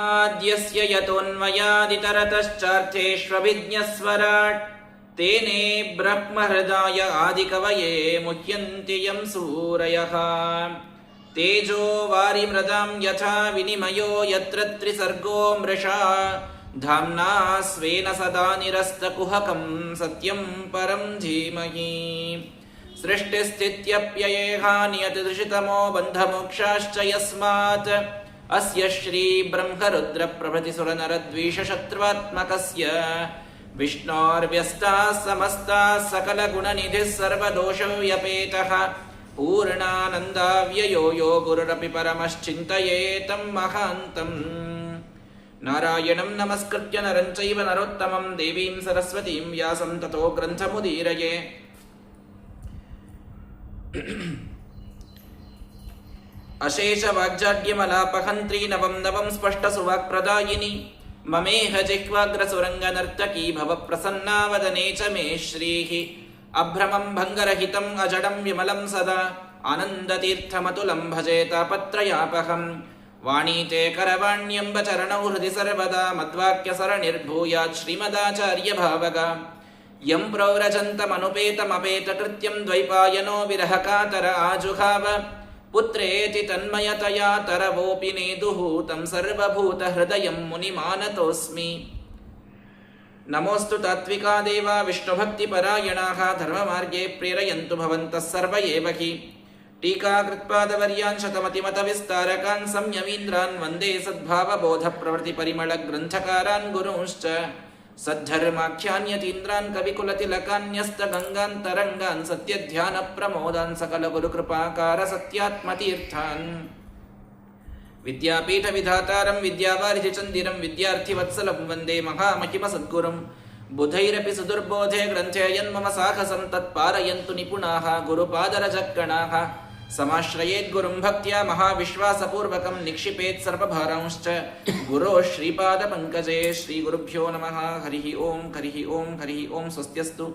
ಆದ್ಯಸ್ಯ ಯತೋನ್ಮಯಾದಿತರತಶ್ಚಾರ್ಥೇಷ್ವಭಿಜ್ಞಸ್ವರಾಟ್ ತೇನೇ ಬ್ರಹ್ಮಹೃದಾಯ ಆದಿಕವಯೇ ಮುಹ್ಯಂತಿ M ಸೂರಯಃ. ತೇಜೋ ವಾರಿಮೃದಾಂ ಯಥಾ ವಿನಿಮಯೋ ಯತ್ರ ತ್ರಿಸರ್ಗೋ ಮೃಷಾ ಧಾಮ್ನಾ ಸ್ವೇನ ಸದಾ ನಿರಸ್ತಕುಹಕಂ ಸತ್ಯಂ ಪರಂ ಧೀಮಹಿ. ಸೃಷ್ಟಿಸ್ಥಿತ್ಯಪ್ಯಯೇಹ ನಿಯತಿದೃಶಿತಮೋ ಬಂಧಮೋಕ್ಷಾಶ್ಚ ಯಸ್ಮಾತ್ ಅಸ್ಯ ಶ್ರೀ ಬ್ರಹ್ಮರುದ್ರ ಪ್ರಭೃತಿಸುರನರದ್ವೀಷಶತ್ರುವಾತ್ಮಕಸ್ಯ ವಿಷ್ಣೋರ್ವ್ಯಸ್ತಾಃ ಸಮಸ್ತಾಃ ಸಕಲಗುಣನಿಧಿಃ ಸರ್ವದೋಷವ್ಯಪೇತಃ ಪೂರ್ಣಾನಂದಾವ್ಯಯೋ ಯೋ ಗುರುರಪಿ ಪರಮಶ್ಚಿಂತಯೇತಂ ಮಹಾಂತಂ. ನಾರಾಯಣಂ ನಮಸ್ಕೃತ್ಯ ನರಂ ಚೈವ ನರೋತ್ತಮಂ ದೇವೀಂ ಸರಸ್ವತೀಂ ವ್ಯಾಸಂ ತತೋ ಗ್ರಂಥಮುದೀರಯೇ. ಅಶೇಷ ವಾಗ್ಜಾಡ್ಯಮಲಾಪಹಂತ್ರಿ ನವಂ ನವಂ ಸ್ಪಷ್ಟ ಸುವಾಕ್ಪ್ರದಾಯಿನಿ ಮಮೇಹ ಜಿಹ್ವಾಗ್ರಸುರಂಗ ನರ್ತಕೀ ಭವ ಪ್ರಸನ್ನಾ ವದನೆ ಚ ಮೇ ಶ್ರೀಃ. ಅಭ್ರಮಂ ಭಂಗರಹಿತಂ ಅಜಡಂ ವಿಮಲಂ ಸದಾ ಆನಂದತೀರ್ಥಮತುಲಂ ಭಜೆ ತಾಪತ್ರಯಾಪಹಂ. ವಾಣೀತೆ ಕರವಾಣ್ಯಂಬ ಚರಣೌ ಹೃದಿ ಸರ್ವದಾ ಮದ್ವಾಕ್ಯ ಸರಣಿರ್ಭೂಯಾತ್ ಶ್ರೀಮದಾಚಾರ್ಯ ಭಾವಗ. ಯಂ ಪ್ರೌರಜಂತಮನುಪೇತಮಪೇತ ಕೃತ್ಯಂ ದ್ವೈಪಾಯನೋ ವಿರಹ ಕಾತರ ಆಜುಹಾವ. ಪುತ್ರೇತಿ ತನ್ಮಯತಯಾ ತರವೋಪಿ ನೇದುಃ ತಂ ಸರ್ವಭೂತ ಹೃದಯಂ ಮುನಿಮಾನತೋಸ್ಮಿ. ನಮೋಸ್ತು ತಾತ್ವಿಕಾ ದೇವಾ ವಿಷ್ಣುಭಕ್ತಿಪರಾಯಣಾಃ ಧರ್ಮಮಾರ್ಗೇ ಪ್ರೇರಯಂತು ಭವಂತಃ ಸರ್ವ ಏವ ಹಿ. ಟೀಕಾಕೃತ್ಪಾದವರ್ಯಾನ್ ಶತಮತಿಮತವಿಸ್ತಾರಕಾನ್ ಸಂಯಮೀಂದ್ರಾನ್ ವಂದೇ ಸದ್ಭಾವಬೋಧಪ್ರವೃತ್ತಿಪರಿಮಳಗ್ರಂಥಕಾರಾನ್ ಗುರುಂಶ್ಚ ಸದ್ಧರ್ಮಾಖ್ಯಾನ್ಯತೀಂದ್ರಾನ್ ಕವಿಕುಲತಿಲಕಾನ್ಯಸ್ತಗಂಗಾನ್ ತರಂಗಾನ್ ಸತ್ಯಧ್ಯಾನಪ್ರಮೋದಾನ್ ಸಕಲಗುರುಕೃಪಾಕಾರ ಸತ್ಯಾತ್ಮತೀರ್ಥಾನ್. ವಿದ್ಯಾಪೀಠವಿಧಾತಾರಂ ವಿದ್ಯಾವಾರಿಧಿಚಂದಿರಂ ವಿದ್ಯಾರ್ಥಿವತ್ಸಲಂ ವಂದೇ ಮಹಾಮಹಿಮ ಸದ್ಗುರುಂ. ಬುಧೈರಪಿ ಸುದುರ್ಬೋಧೆ ಗ್ರಂಥೇಯನ್ಮಮ ಸಾಹಸಂ ತತ್ಪಾರಯಂತು ನಿಪುಣಾಃ ಗುರುಪಾದರಜಕ್ಕಣಾಃ. ಸಮಾಶ್ರಯೇದ್ಗುರುಂ ಭಕ್ತ್ಯಾ ಮಹಾವಿಶ್ವಾಸಪೂರ್ವಕಂ ನಿಕ್ಷಿಪೇತ್ ಸರ್ವಭಾರಾಂಶ್ಚ ಗುರೋಃ ಶ್ರೀಪಾದಪಂಕಜೇ. ಶ್ರೀಗುರುಭ್ಯೋ ನಮಃ. ಹರಿ ಓಂ ಹರಿ ಓಂ ಹರಿ ಓಂ. ಸ್ವಸ್ತ್ಯಸ್ತು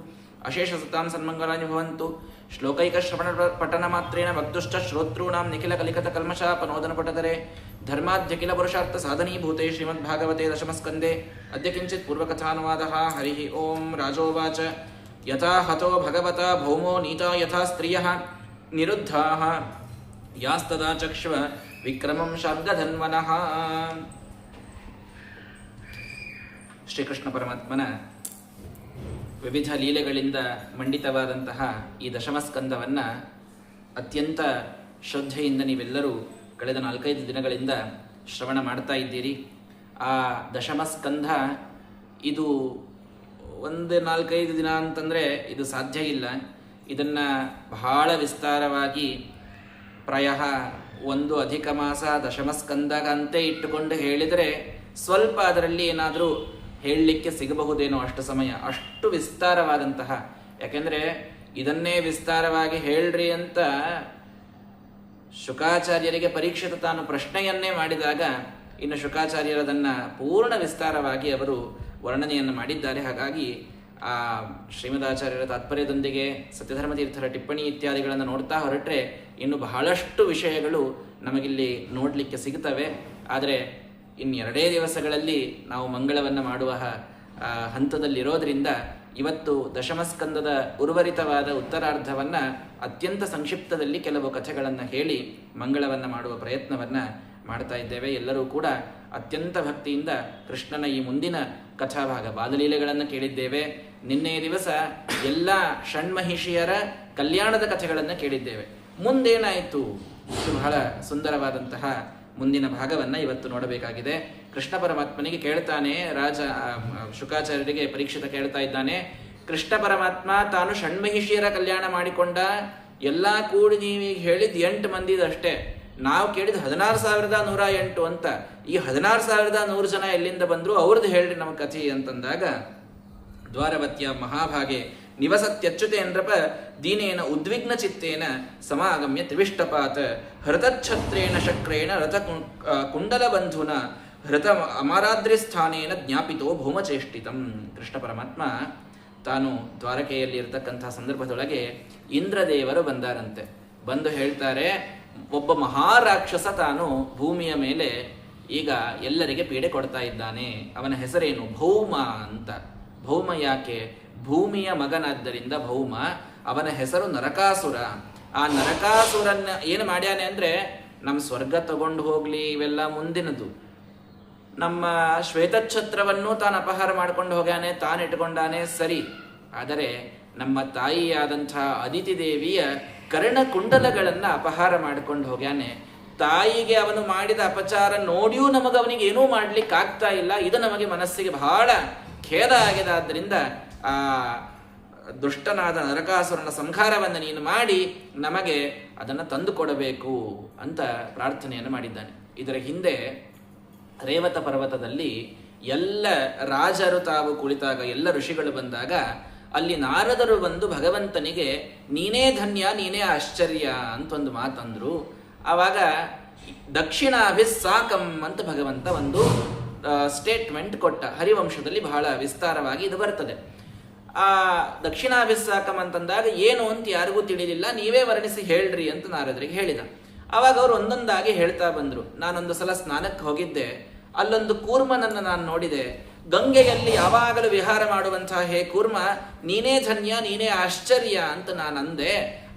ಅಶೇಷಸತಾಂ ಸನ್ಮಂಗಲಾನಿ ಭವಂತು. ಶ್ಲೋಕೈಕಶ್ರವಣಪಠನಮಾತ್ರೇಣ ವಕ್ತುಶ್ಚ ಶ್ರೋತॄಣಾಂ ನಿಖಿಲಕಲಿಕತಕಲ್ಮಷಾಪನೋದನಪಟತರೆ ಧರ್ಮಾದ್ಯಖಿಲ ಪುರುಷಾರ್ಥ ಸಾಧನೀಭೂತೆ ಶ್ರೀಮದ್ಭಾಗವತೆ ದಶಮಸ್ಕಂದೆ ಅದ್ಯ ಕಿಂಚಿತ್ ಪೂರ್ವಕಥಾನುವಾದಃ. ಹರಿ ಓಂ. ರಾಜೋವಾಚ ಯಥಾ ಹತೋ ಭಗವತಾ ಭೌಮೋ ನೀತಾ ಯಥಾ ಸ್ತ್ರಿಯಃ ನಿರುದ್ಧಾಃ ಯಾಸ್ತದಾ ಚಕ್ಷ್ವ ವಿಕ್ರಮಂ ಶಾರ್ಗಧನ್ವನಃ. ಶ್ರೀಕೃಷ್ಣ ಪರಮಾತ್ಮನ ವಿವಿಧ ಲೀಲೆಗಳಿಂದ ಮಂಡಿತವಾದಂತಹ ಈ ದಶಮಸ್ಕಂದವನ್ನು ಅತ್ಯಂತ ಶ್ರದ್ಧೆಯಿಂದ ನೀವೆಲ್ಲರೂ ಕಳೆದ 4-5 ದಿನಗಳಿಂದ ಶ್ರವಣ ಮಾಡ್ತಾ ಇದ್ದೀರಿ. ಆ ದಶಮಸ್ಕಂಧ ಇದು 4-5 ದಿನ ಅಂತಂದರೆ ಇದು ಸಾಧ್ಯ ಇಲ್ಲ. ಇದನ್ನು ಬಹಳ ವಿಸ್ತಾರವಾಗಿ ಪ್ರಾಯಃ 1 ಅಧಿಕ ಮಾಸ ದಶಮಸ್ಕಂದಗಂತೆ ಇಟ್ಟುಕೊಂಡು ಹೇಳಿದರೆ ಸ್ವಲ್ಪ ಅದರಲ್ಲಿ ಏನಾದರೂ ಹೇಳಲಿಕ್ಕೆ ಸಿಗಬಹುದೇನೋ ಅಷ್ಟು ಸಮಯ, ಅಷ್ಟು ವಿಸ್ತಾರವಾದಂತಹ. ಯಾಕೆಂದರೆ ಇದನ್ನೇ ವಿಸ್ತಾರವಾಗಿ ಹೇಳ್ರಿ ಅಂತ ಶುಕಾಚಾರ್ಯರಿಗೆ ಪರೀಕ್ಷಿತ ತಾನು ಪ್ರಶ್ನೆಯನ್ನೇ ಮಾಡಿದಾಗ ಇನ್ನು ಶುಕಾಚಾರ್ಯರದನ್ನು ಪೂರ್ಣ ವಿಸ್ತಾರವಾಗಿ ಅವರು ವರ್ಣನೆಯನ್ನು ಮಾಡಿದ್ದಾರೆ. ಹಾಗಾಗಿ ಆ ಶ್ರೀಮದಾಚಾರ್ಯರ ತಾತ್ಪರ್ಯದೊಂದಿಗೆ ಸತ್ಯಧರ್ಮತೀರ್ಥರ ಟಿಪ್ಪಣಿ ಇತ್ಯಾದಿಗಳನ್ನು ನೋಡ್ತಾ ಹೊರಟ್ರೆ ಇನ್ನು ಬಹಳಷ್ಟು ವಿಷಯಗಳು ನಮಗಿಲ್ಲಿ ನೋಡಲಿಕ್ಕೆ ಸಿಗುತ್ತವೆ. ಆದರೆ ಇನ್ನು 2 ದಿವಸಗಳಲ್ಲಿ ನಾವು ಮಂಗಳವನ್ನು ಮಾಡುವ ಹಂತದಲ್ಲಿರೋದ್ರಿಂದ ಇವತ್ತು ದಶಮಸ್ಕಂದದ ಉರ್ವರಿತವಾದ ಉತ್ತರಾರ್ಧವನ್ನು ಅತ್ಯಂತ ಸಂಕ್ಷಿಪ್ತದಲ್ಲಿ ಕೆಲವು ಕಥೆಗಳನ್ನು ಹೇಳಿ ಮಂಗಳವನ್ನು ಮಾಡುವ ಪ್ರಯತ್ನವನ್ನು ಮಾಡ್ತಾ ಇದ್ದೇವೆ. ಎಲ್ಲರೂ ಕೂಡ ಅತ್ಯಂತ ಭಕ್ತಿಯಿಂದ ಕೃಷ್ಣನ ಈ ಮುಂದಿನ ಕಥಾಭಾಗ ಬಾಲಲೀಲೆಗಳನ್ನು ಕೇಳಿದ್ದೇವೆ. ನಿನ್ನೆಯ ದಿವಸ ಎಲ್ಲ ಷಣ್ಮಹಿಷಿಯರ ಕಲ್ಯಾಣದ ಕಥೆಗಳನ್ನು ಕೇಳಿದ್ದೇವೆ. ಮುಂದೇನಾಯಿತು? ಇದು ಬಹಳ ಸುಂದರವಾದಂತಹ ಮುಂದಿನ ಭಾಗವನ್ನು ಇವತ್ತು ನೋಡಬೇಕಾಗಿದೆ. ಕೃಷ್ಣ ಪರಮಾತ್ಮನಿಗೆ ಕೇಳ್ತಾನೆ ಶುಕಾಚಾರ್ಯರಿಗೆ ಪರೀಕ್ಷಿತ ಕೇಳ್ತಾ ಇದ್ದಾನೆ, ಕೃಷ್ಣ ಪರಮಾತ್ಮ ತಾನು ಷಣ್ಮಹಿಷಿಯರ ಕಲ್ಯಾಣ ಮಾಡಿಕೊಂಡ, ಎಲ್ಲ ಕೂಡಿ ನೀವೀಗ ಹೇಳಿದ 8 ಮಂದಿದಷ್ಟೇ, ನಾವು ಕೇಳಿದ 16,108 ಅಂತ. ಈ 16,100 ಜನ ಎಲ್ಲಿಂದ ಬಂದರು? ಅವ್ರದ್ದು ಹೇಳ್ರಿ ನಮ್ಮ ಕಥೆ ಅಂತಂದಾಗ ದ್ವಾರವತ್ಯ ಮಹಾಭಾಗೆ ನಿವಸತ್ಯಚ್ಯುತೇಂದ್ರಪ ದೀನೇನ ಉದ್ವಿಗ್ನ ಚಿತ್ತೇನ ಸಮಾಗಮ್ಯ ತ್ರಿವಿಷ್ಟಪಾತ ಹೃತಚ್ಛತ್ರೇಣ ಶಕ್ರೇಣ ರಥ ಕುಂಡಲಬಂಧುನ ಹೃತ ಅಮರಾದ್ರಿಸ್ಥಾನೇನ ಜ್ಞಾಪಿತೋ ಭೌಮಚೇಷ್ಟಿತಂ. ಕೃಷ್ಣ ಪರಮಾತ್ಮ ತಾನು ದ್ವಾರಕೆಯಲ್ಲಿ ಇರತಕ್ಕಂಥ ಸಂದರ್ಭದೊಳಗೆ ಇಂದ್ರದೇವರು ಬಂದಾರಂತೆ. ಬಂದು ಹೇಳ್ತಾರೆ, ಒಬ್ಬ ಮಹಾರಾಕ್ಷಸ ತಾನು ಭೂಮಿಯ ಮೇಲೆ ಈಗ ಎಲ್ಲರಿಗೆ ಪೀಡೆ ಕೊಡ್ತಾ ಇದ್ದಾನೆ. ಅವನ ಹೆಸರೇನು? ಭೌಮ ಅಂತ. ಭೌಮ ಯಾಕೆ? ಭೂಮಿಯ ಮಗನಾದ್ದರಿಂದ ಭೌಮ. ಅವನ ಹೆಸರು ನರಕಾಸುರ. ಆ ನರಕಾಸುರನ್ನ ಏನು ಮಾಡ್ಯಾನೆ ಅಂದರೆ, ನಮ್ಮ ಸ್ವರ್ಗ ತಗೊಂಡು ಹೋಗ್ಲಿ ಇವೆಲ್ಲ ಮುಂದಿನದು. ನಮ್ಮ ಶ್ವೇತಛತ್ರವನ್ನು ತಾನು ಅಪಹಾರ ಮಾಡ್ಕೊಂಡು ಹೋಗ್ಯಾನೆ, ತಾನು ಇಟ್ಕೊಂಡಾನೆ ಸರಿ. ಆದರೆ ನಮ್ಮ ತಾಯಿಯಾದಂಥ ಅದಿತಿ ದೇವಿಯ ಕರ್ಣಕುಂಡಲಗಳನ್ನು ಅಪಹಾರ ಮಾಡಿಕೊಂಡು ಹೋಗ್ಯಾನೆ. ತಾಯಿಗೆ ಅವನು ಮಾಡಿದ ಅಪಚಾರ ನೋಡಿಯೂ ಅವನಿಗೆ ಏನೂ ಮಾಡ್ಲಿಕ್ಕೆ ಆಗ್ತಾ ಇಲ್ಲ. ಇದು ನಮಗೆ ಮನಸ್ಸಿಗೆ ಬಹಳ ಖೇದ ಆಗಿದೆ. ಆದ್ದರಿಂದ ಆ ದುಷ್ಟನಾದ ನರಕಾಸುರನ ಸಂಹಾರವನ್ನು ನೀನು ಮಾಡಿ ನಮಗೆ ಅದನ್ನು ತಂದು ಕೊಡಬೇಕು ಅಂತ ಪ್ರಾರ್ಥನೆಯನ್ನು ಮಾಡಿದ್ದಾನೆ. ಇದರ ಹಿಂದೆ ರೇವತ ಪರ್ವತದಲ್ಲಿ ಎಲ್ಲ ರಾಜರು ತಾವು ಕುಳಿತಾಗ, ಎಲ್ಲ ಋಷಿಗಳು ಬಂದಾಗ ಅಲ್ಲಿ ನಾರದರು ಬಂದು ಭಗವಂತನಿಗೆ ನೀನೇ ಧನ್ಯ, ನೀನೇ ಆಶ್ಚರ್ಯ ಅಂತ ಒಂದು ಮಾತಂದ್ರು. ಆವಾಗ ದಕ್ಷಿಣಾಭಿಸ್ಸಾಕಂ ಅಂತ ಭಗವಂತ ಒಂದು ಸ್ಟೇಟ್ಮೆಂಟ್ ಕೊಟ್ಟ. ಹರಿವಂಶದಲ್ಲಿ ಬಹಳ ವಿಸ್ತಾರವಾಗಿ ಇದು ಬರ್ತದೆ. ಆ ದಕ್ಷಿಣಾಭಿಸ್ಸಾಕಂ ಅಂತಂದಾಗ ಏನು ಅಂತ ಯಾರಿಗೂ ತಿಳಿಲಿಲ್ಲ, ನೀವೇ ವರ್ಣಿಸಿ ಹೇಳ್ರಿ ಅಂತ ನಾರದರಿಗೆ ಹೇಳಿದ. ಆವಾಗ ಅವರು ಒಂದೊಂದಾಗಿ ಹೇಳ್ತಾ ಬಂದರು. ನಾನೊಂದು ಸಲ ಸ್ನಾನಕ್ಕೆ ಹೋಗಿದ್ದೆ, ಅಲ್ಲೊಂದು ಕೂರ್ಮನನ್ನು ನಾನು ನೋಡಿದೆ. ಗಂಗೆಯಲ್ಲಿ ಯಾವಾಗಲೂ ವಿಹಾರ ಮಾಡುವಂತಹ ಹೇ ಕೂರ್ಮ, ನೀನೇ ಧನ್ಯ, ನೀನೇ ಆಶ್ಚರ್ಯ ಅಂತ ನಾನು ಅಂದೆ.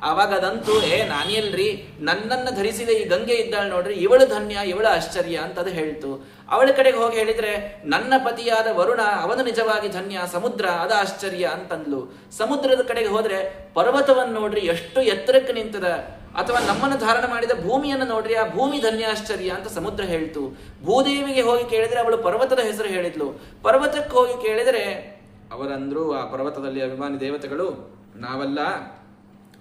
ಆವಾಗ ಅದಂತೂ ನಾನೆಲ್ರಿ, ನನ್ನನ್ನು ಧರಿಸಿದ ಈ ಗಂಗೆ ಇದ್ದಾಳೆ ನೋಡ್ರಿ, ಇವಳು ಧನ್ಯ, ಇವಳು ಆಶ್ಚರ್ಯ ಅಂತ ಅದು ಹೇಳ್ತು. ಅವಳ ಕಡೆಗೆ ಹೋಗಿ ಹೇಳಿದ್ರೆ ನನ್ನ ಪತಿಯಾದ ವರುಣ, ಅವನು ನಿಜವಾಗಿ ಧನ್ಯ, ಸಮುದ್ರ ಅದು ಆಶ್ಚರ್ಯ ಅಂತಂದ್ಲು. ಸಮುದ್ರದ ಕಡೆಗೆ ಹೋದ್ರೆ ಪರ್ವತವನ್ನು ನೋಡ್ರಿ ಎಷ್ಟು ಎತ್ತರಕ್ಕೆ ನಿಂತದ, ಅಥವಾ ನಮ್ಮನ್ನು ಧಾರಣ ಮಾಡಿದ ಭೂಮಿಯನ್ನು ನೋಡ್ರಿ, ಆ ಭೂಮಿ ಧನ್ಯಾಶ್ಚರ್ಯ ಅಂತ ಸಮುದ್ರ ಹೇಳ್ತು. ಭೂದೇವಿಗೆ ಹೋಗಿ ಕೇಳಿದ್ರೆ ಅವಳು ಪರ್ವತದ ಹೆಸರು ಹೇಳಿದ್ಲು. ಪರ್ವತಕ್ಕೆ ಹೋಗಿ ಕೇಳಿದರೆ ಅವರಂದ್ರು, ಆ ಪರ್ವತದಲ್ಲಿ ಅಭಿಮಾನಿ ದೇವತೆಗಳು, ನಾವಲ್ಲ,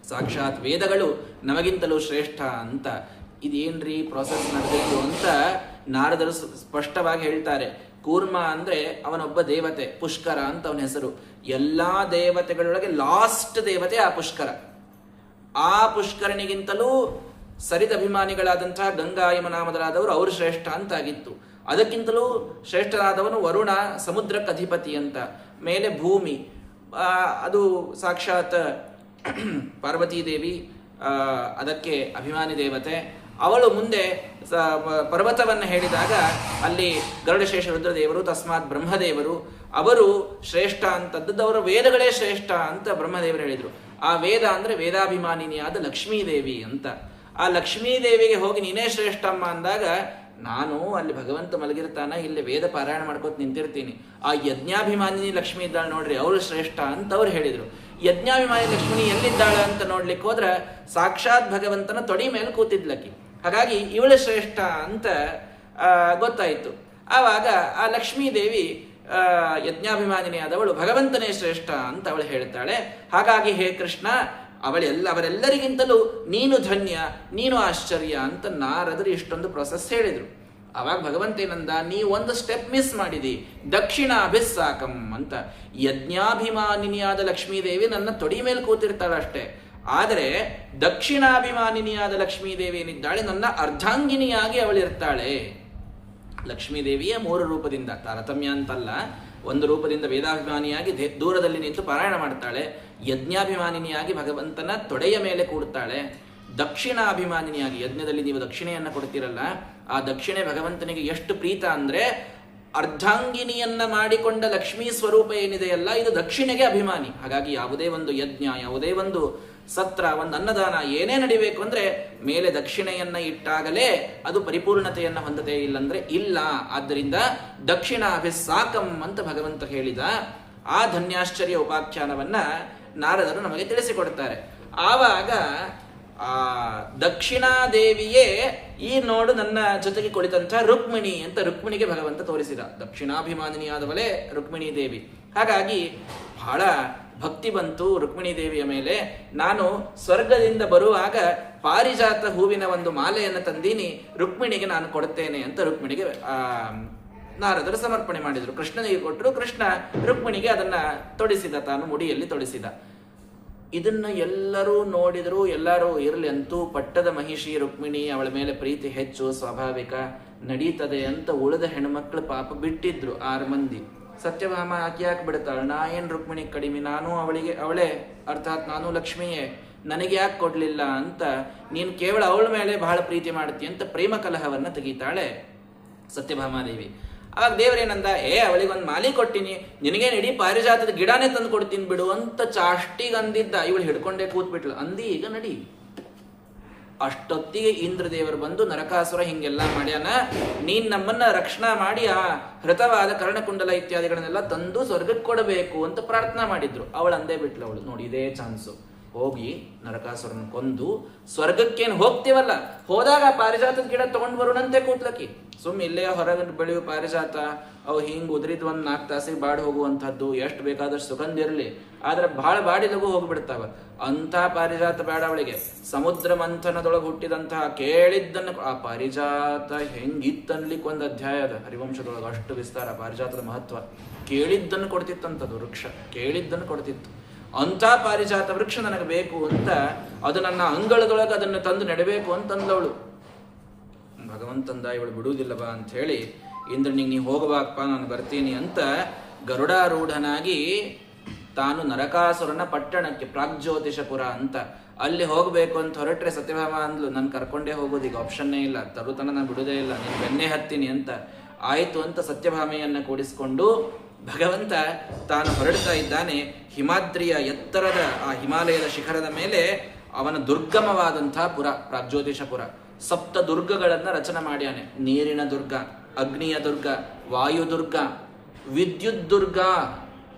ಸಾಕ್ಷಾತ್ ವೇದಗಳು ನಮಗಿಂತಲೂ ಶ್ರೇಷ್ಠ ಅಂತ. ಇದೇನ್ರಿ ಪ್ರಾಸೆಸ್ ನಡೆದಿತ್ತು ಅಂತ ನಾರದರು ಸ್ಪಷ್ಟವಾಗಿ ಹೇಳ್ತಾರೆ. ಕೂರ್ಮ ಅಂದ್ರೆ ಅವನೊಬ್ಬ ದೇವತೆ, ಪುಷ್ಕರ ಅಂತ ಅವನ ಹೆಸರು. ಎಲ್ಲಾ ದೇವತೆಗಳೊಳಗೆ ಲಾಸ್ಟ್ ದೇವತೆ ಆ ಪುಷ್ಕರ. ಆ ಪುಷ್ಕರನಿಗಿಂತಲೂ ಸರಿದ ಅಭಿಮಾನಿಗಳಾದಂತಹ ಗಂಗಾ ಯಮುನಾಮದರಾದವರು ಅವರು ಶ್ರೇಷ್ಠ ಅಂತಾಗಿತ್ತು. ಅದಕ್ಕಿಂತಲೂ ಶ್ರೇಷ್ಠರಾದವನು ವರುಣ, ಸಮುದ್ರಕ್ಕೆ ಅಧಿಪತಿ ಅಂತ. ಮೇಲೆ ಭೂಮಿ, ಅದು ಸಾಕ್ಷಾತ್ ಪಾರ್ವತೀದೇವಿ, ಅದಕ್ಕೆ ಅಭಿಮಾನಿ ದೇವತೆ. ಅವಳು ಮುಂದೆ ಪರ್ವತವನ್ನು ಹೇಳಿದಾಗ ಅಲ್ಲಿ ಗರುಡಶೇಷ ರುದ್ರದೇವರು, ತಸ್ಮಾತ್ ಬ್ರಹ್ಮದೇವರು ಅವರು ಶ್ರೇಷ್ಠ ಅಂತದ್ದು, ಅವರ ವೇದಗಳೇ ಶ್ರೇಷ್ಠ ಅಂತ ಬ್ರಹ್ಮದೇವರು ಹೇಳಿದರು. ಆ ವೇದ ಅಂದರೆ ವೇದಾಭಿಮಾನಿನಿಯಾದ ಲಕ್ಷ್ಮೀದೇವಿ ಅಂತ. ಆ ಲಕ್ಷ್ಮೀದೇವಿಗೆ ಹೋಗಿ ನೀನೇ ಶ್ರೇಷ್ಠಮ್ಮ ಅಂದಾಗ, ನಾನು ಅಲ್ಲಿ ಭಗವಂತ ಮಲಗಿರ್ತಾನ, ಇಲ್ಲಿ ವೇದ ಪಾರಾಯಣ ಮಾಡ್ಕೋತ ನಿಂತಿರ್ತೀನಿ. ಆ ಯಜ್ಞಾಭಿಮಾನಿನಿ ಲಕ್ಷ್ಮೀ ಇದ್ದಾಳೆ ನೋಡ್ರಿ, ಅವಳು ಶ್ರೇಷ್ಠ ಅಂತ ಅವ್ರು ಹೇಳಿದರು. ಯಜ್ಞಾಭಿಮಾನಿ ಲಕ್ಷ್ಮಿ ಎಲ್ಲಿದ್ದಾಳೆ ಅಂತ ನೋಡ್ಲಿಕ್ಕೆ ಹೋದ್ರೆ ಸಾಕ್ಷಾತ್ ಭಗವಂತನ ತೊಡಿ ಮೇಲೆ ಕೂತಿದ್ಲಕ್ಕಿ. ಹಾಗಾಗಿ ಇವಳು ಶ್ರೇಷ್ಠ ಅಂತ ಗೊತ್ತಾಯಿತು. ಆವಾಗ ಆ ಲಕ್ಷ್ಮೀದೇವಿ ಯಜ್ಞಾಭಿಮಾನಿನಿ ಆದವಳು ಭಗವಂತನೇ ಶ್ರೇಷ್ಠ ಅಂತ ಅವಳು ಹೇಳ್ತಾಳೆ. ಹಾಗಾಗಿ ಹೇ ಕೃಷ್ಣ, ಅವರೆಲ್ಲರಿಗಿಂತಲೂ ನೀನು ಧನ್ಯ, ನೀನು ಆಶ್ಚರ್ಯ ಅಂತ ನಾರದರು ಇಷ್ಟೊಂದು ಪ್ರೊಸೆಸ್ ಹೇಳಿದರು. ಆವಾಗ ಭಗವಂತ ಏನಂದ, ನೀವು ಒಂದು ಸ್ಟೆಪ್ ಮಿಸ್ ಮಾಡಿದಿ, ದಕ್ಷಿಣಾಭಿಸ್ಸಾಕಂ ಅಂತ. ಯಜ್ಞಾಭಿಮಾನಿನಿಯಾದ ಲಕ್ಷ್ಮೀದೇವಿ ನನ್ನ ತೊಡಿ ಮೇಲೆ ಕೂತಿರ್ತಾಳಷ್ಟೇ, ಆದರೆ ದಕ್ಷಿಣಾಭಿಮಾನಿನಿಯಾದ ಲಕ್ಷ್ಮೀದೇವಿ ಏನಿದ್ದಾಳೆ ನನ್ನ ಅರ್ಧಾಂಗಿನಿಯಾಗಿ ಅವಳಿರ್ತಾಳೆ. ಲಕ್ಷ್ಮೀದೇವಿಯ 3 ರೂಪದಿಂದ, ತಾರತಮ್ಯ ಅಂತಲ್ಲ, ಒಂದು ರೂಪದಿಂದ ವೇದಾಭಿಮಾನಿಯಾಗಿ ದೂರದಲ್ಲಿ ನಿಂತು ಪಾರಾಯಣ ಮಾಡ್ತಾಳೆ, ಯಜ್ಞಾಭಿಮಾನಿನಿಯಾಗಿ ಭಗವಂತನ ತೊಡೆಯ ಮೇಲೆ ಕೂಡ್ತಾಳೆ, ದಕ್ಷಿಣಾಭಿಮಾನಿನಿಯಾಗಿ ಯಜ್ಞದಲ್ಲಿ ನೀವು ದಕ್ಷಿಣೆಯನ್ನು ಕೊಡ್ತೀರಲ್ಲ, ಆ ದಕ್ಷಿಣೆ ಭಗವಂತನಿಗೆ ಎಷ್ಟು ಪ್ರೀತ ಅಂದರೆ ಅರ್ಧಾಂಗಿನಿಯನ್ನ ಮಾಡಿಕೊಂಡ ಲಕ್ಷ್ಮೀ ಸ್ವರೂಪ ಏನಿದೆಯಲ್ಲ ಇದು ದಕ್ಷಿಣೆಗೆ ಅಭಿಮಾನಿ. ಹಾಗಾಗಿ ಯಾವುದೇ ಒಂದು ಯಜ್ಞ, ಯಾವುದೇ ಒಂದು ಸತ್ರ, ಒಂದು ಅನ್ನದಾನ ಏನೇ ನಡಿಬೇಕು ಅಂದ್ರೆ ಮೇಲೆ ದಕ್ಷಿಣೆಯನ್ನ ಇಟ್ಟಾಗಲೇ ಅದು ಪರಿಪೂರ್ಣತೆಯನ್ನ ಹೊಂದತೆ, ಇಲ್ಲಂದ್ರೆ ಇಲ್ಲ. ಆದ್ದರಿಂದ ದಕ್ಷಿಣಾಭಿಸ್ಸಾಕಂ ಅಂತ ಭಗವಂತ ಹೇಳಿದ ಆ ಧನ್ಯಾಶ್ಚರ್ಯ ಉಪಾಖ್ಯಾನವನ್ನ ನಾರದರು ನಮಗೆ ತಿಳಿಸಿಕೊಡ್ತಾರೆ. ಆವಾಗ ಆ ದಕ್ಷಿಣಾದೇವಿಯೇ ಈ ನೋಡು ನನ್ನ ಜೊತೆಗೆ ಕುಳಿತಂಥ ರುಕ್ಮಿಣಿ ಅಂತ ರುಕ್ಮಿಣಿಗೆ ಭಗವಂತ ತೋರಿಸಿದ. ದಕ್ಷಿಣಾಭಿಮಾನಿನಿಯಾದವಳೇ ರುಕ್ಮಿಣಿ ದೇವಿ. ಹಾಗಾಗಿ ಬಹಳ ಭಕ್ತಿ ಬಂತು ರುಕ್ಮಿಣಿ ದೇವಿಯ ಮೇಲೆ. ನಾನು ಸ್ವರ್ಗದಿಂದ ಬರುವಾಗ ಪಾರಿಜಾತ ಹೂವಿನ ಒಂದು ಮಾಲೆಯನ್ನು ತಂದೀನಿ, ರುಕ್ಮಿಣಿಗೆ ನಾನು ಕೊಡುತ್ತೇನೆ ಅಂತ ರುಕ್ಮಿಣಿಗೆ ನಾರದರು ಸಮರ್ಪಣೆ ಮಾಡಿದರು. ಕೃಷ್ಣನಿಗೆ ಕೊಟ್ಟರು, ಕೃಷ್ಣ ರುಕ್ಮಿಣಿಗೆ ಅದನ್ನ ತೊಡಿಸಿದ, ತಾನು ಮುಡಿಯಲ್ಲಿ ತೊಡಿಸಿದ. ಇದನ್ನ ಎಲ್ಲರೂ ನೋಡಿದರು, ಎಲ್ಲರೂ ಇರಲಿ ಅಂತೂ ಪಟ್ಟದ ಮಹಿಷಿ ರುಕ್ಮಿಣಿ, ಅವಳ ಮೇಲೆ ಪ್ರೀತಿ ಹೆಚ್ಚು, ಸ್ವಾಭಾವಿಕ ನಡೀತದೆ ಅಂತ ಉಳಿದ ಹೆಣ್ಮಕ್ಳು ಪಾಪ ಬಿಟ್ಟಿದ್ರು 6 ಮಂದಿ. ಸತ್ಯಭಾಮ ಆಕೆ ಯಾಕೆ ಬಿಡ್ತಾಳೆ, ನಾ ಏನು ರುಕ್ಮಿಣಿ ಕಡಿಮೆ, ನಾನು ಅವಳೇ ಅರ್ಥಾತ್ ನಾನು ಲಕ್ಷ್ಮಿಯೇ, ನನಗೆ ಯಾಕೆ ಕೊಡ್ಲಿಲ್ಲ ಅಂತ, ನೀನು ಕೇವಲ ಅವಳ ಮೇಲೆ ಬಹಳ ಪ್ರೀತಿ ಮಾಡ್ತೀಯ ಅಂತ ಪ್ರೇಮ ಕಲಹವನ್ನು ತೆಗಿತಾಳೆ. ಸತ್ಯಭಾಮಾದೇವಿ. ಆವಾಗ ದೇವರೇನಂದ, ಅವಳಿಗೊಂದು ಮಾಲಿ ಕೊಟ್ಟಿನಿ, ನಿನಗೇನು ಇಡೀ ಪಾರಿಜಾತದ ಗಿಡನೇ ತಂದು ಕೊಡ್ತೀನಿ ಬಿಡು ಅಂತ ಚಾಷ್ಟಿಗೆ ಅಂದಿದ್ದ. ಇವಳು ಹಿಡ್ಕೊಂಡೇ ಕೂತ್ಬಿಟ್ಲು. ಅಂದಿ ಈಗ ನಡಿ. ಅಷ್ಟೊತ್ತಿಗೆ ಇಂದ್ರದೇವರು ಬಂದು, ನರಕಾಸುರ ಹಿಂಗೆಲ್ಲ ಮಾಡ್ಯಾನ, ನೀನ್ ನಮ್ಮನ್ನ ರಕ್ಷಣಾ ಮಾಡಿ ಆ ಹೃತವಾದ ಕರ್ಣಕುಂಡಲ ಇತ್ಯಾದಿಗಳನ್ನೆಲ್ಲ ತಂದು ಸ್ವರ್ಗಕ್ಕೆ ಕೊಡಬೇಕು ಅಂತ ಪ್ರಾರ್ಥನಾ ಮಾಡಿದ್ರು. ಅವಳು ಅಂದೇ ಬಿಟ್ಲು. ಅವಳು ನೋಡಿ, ಇದೇ ಚಾನ್ಸು, ಹೋಗಿ ನರಕಾಸುರನ ಕೊಂದು ಸ್ವರ್ಗಕ್ಕೇನು ಹೋಗ್ತೀವಲ್ಲ, ಹೋದಾಗ ಪಾರಿಜಾತದ ಗಿಡ ತಗೊಂಡು ಬರೋಣಂತೆ ಕೂತ್ಲಕ್ಕಿ. ಇಲ್ಲೇ ಹೊರಗೆ ಬೆಳೆಯುವ ಪಾರಿಜಾತ ಅವು ಹಿಂಗೆ ಉದ್ರಿದ್ ಒಂದು 4 ತಾಸಿಗೆ ಬಾಡಿ ಹೋಗುವಂಥದ್ದು, ಎಷ್ಟು ಬೇಕಾದಷ್ಟು ಸುಗಂಧಿರಲಿ, ಆದ್ರೆ ಬಹಳ ಬಾಡಿಲಗೂ ಹೋಗ್ಬಿಡ್ತಾವ. ಅಂಥ ಪಾರಿಜಾತ ಬೇಡ ಅವಳಿಗೆ. ಸಮುದ್ರ ಮಂಥನದೊಳಗೆ ಹುಟ್ಟಿದಂತಹ ಕೇಳಿದ್ದನ್ನು, ಆ ಪಾರಿಜಾತ ಹೆಂಗಿತ್ತನ್ಲಿಕ್ಕೆ ಒಂದು ಅಧ್ಯಾಯ ಅದ ಹರಿವಂಶದೊಳಗೆ, ಅಷ್ಟು ವಿಸ್ತಾರ ಪಾರಿಜಾತದ ಮಹತ್ವ. ಕೇಳಿದ್ದನ್ನು ಕೊಡ್ತಿತ್ತಂಥದ್ದು ವೃಕ್ಷ, ಕೇಳಿದ್ದನ್ನು ಕೊಡ್ತಿತ್ತು. ಅಂಥ ಪಾರಿಜಾತ ವೃಕ್ಷ ನನಗೆ ಬೇಕು ಅಂತ, ಅದು ನನ್ನ ಅಂಗಳದೊಳಗೆ ಅದನ್ನು ತಂದು ನೆಡಬೇಕು ಅಂತಂದವಳು. ಭಗವಂತಂದ, ಇವಳು ಬಿಡುವುದಿಲ್ಲ ಬಾ ಅಂತ ಹೇಳಿ, ಇಂದ್ರನಿಗೆ ನೀ ಹೋಗಬಾಕಪ್ಪ, ನಾನು ಬರ್ತೀನಿ ಅಂತ ಗರುಡಾರೂಢನಾಗಿ ತಾನು ನರಕಾಸುರನ ಪಟ್ಟಣಕ್ಕೆ, ಪ್ರಾಗ್ಜ್ಯೋತಿಷಪುರ ಅಂತ ಅಲ್ಲಿ ಹೋಗಬೇಕು ಅಂತ ಹೊರಟ್ರೆ, ಸತ್ಯಭಾಮ ಅಂದ್ಲು, ನಾನು ಕರ್ಕೊಂಡೇ ಹೋಗೋದು, ಈಗ ಆಪ್ಷನ್ನೇ ಇಲ್ಲ, ತರುತನ ನಾನು ಬಿಡುವುದೇ ಇಲ್ಲ, ನೀನು ಬೆನ್ನೆ ಹತ್ತೀನಿ ಅಂತ. ಆಯಿತು ಅಂತ ಸತ್ಯಭಾಮೆಯನ್ನು ಕೂಡಿಸಿಕೊಂಡು ಭಗವಂತ ತಾನು ಹೊರಡ್ತಾ ಇದ್ದಾನೆ. ಹಿಮಾದ್ರಿಯ ಎತ್ತರದ ಆ ಹಿಮಾಲಯದ ಶಿಖರದ ಮೇಲೆ ಅವನ ದುರ್ಗಮವಾದಂಥ ಪುರ, ಪ್ರಾಗ್ಜ್ಯೋತಿಷಪುರ. 7 ದುರ್ಗಗಳನ್ನು ರಚನೆ ಮಾಡ್ಯಾನೆ. ನೀರಿನ ದುರ್ಗ, ಅಗ್ನಿಯ ದುರ್ಗ, ವಾಯುದುರ್ಗ, ವಿದ್ಯುತ್ ದುರ್ಗ.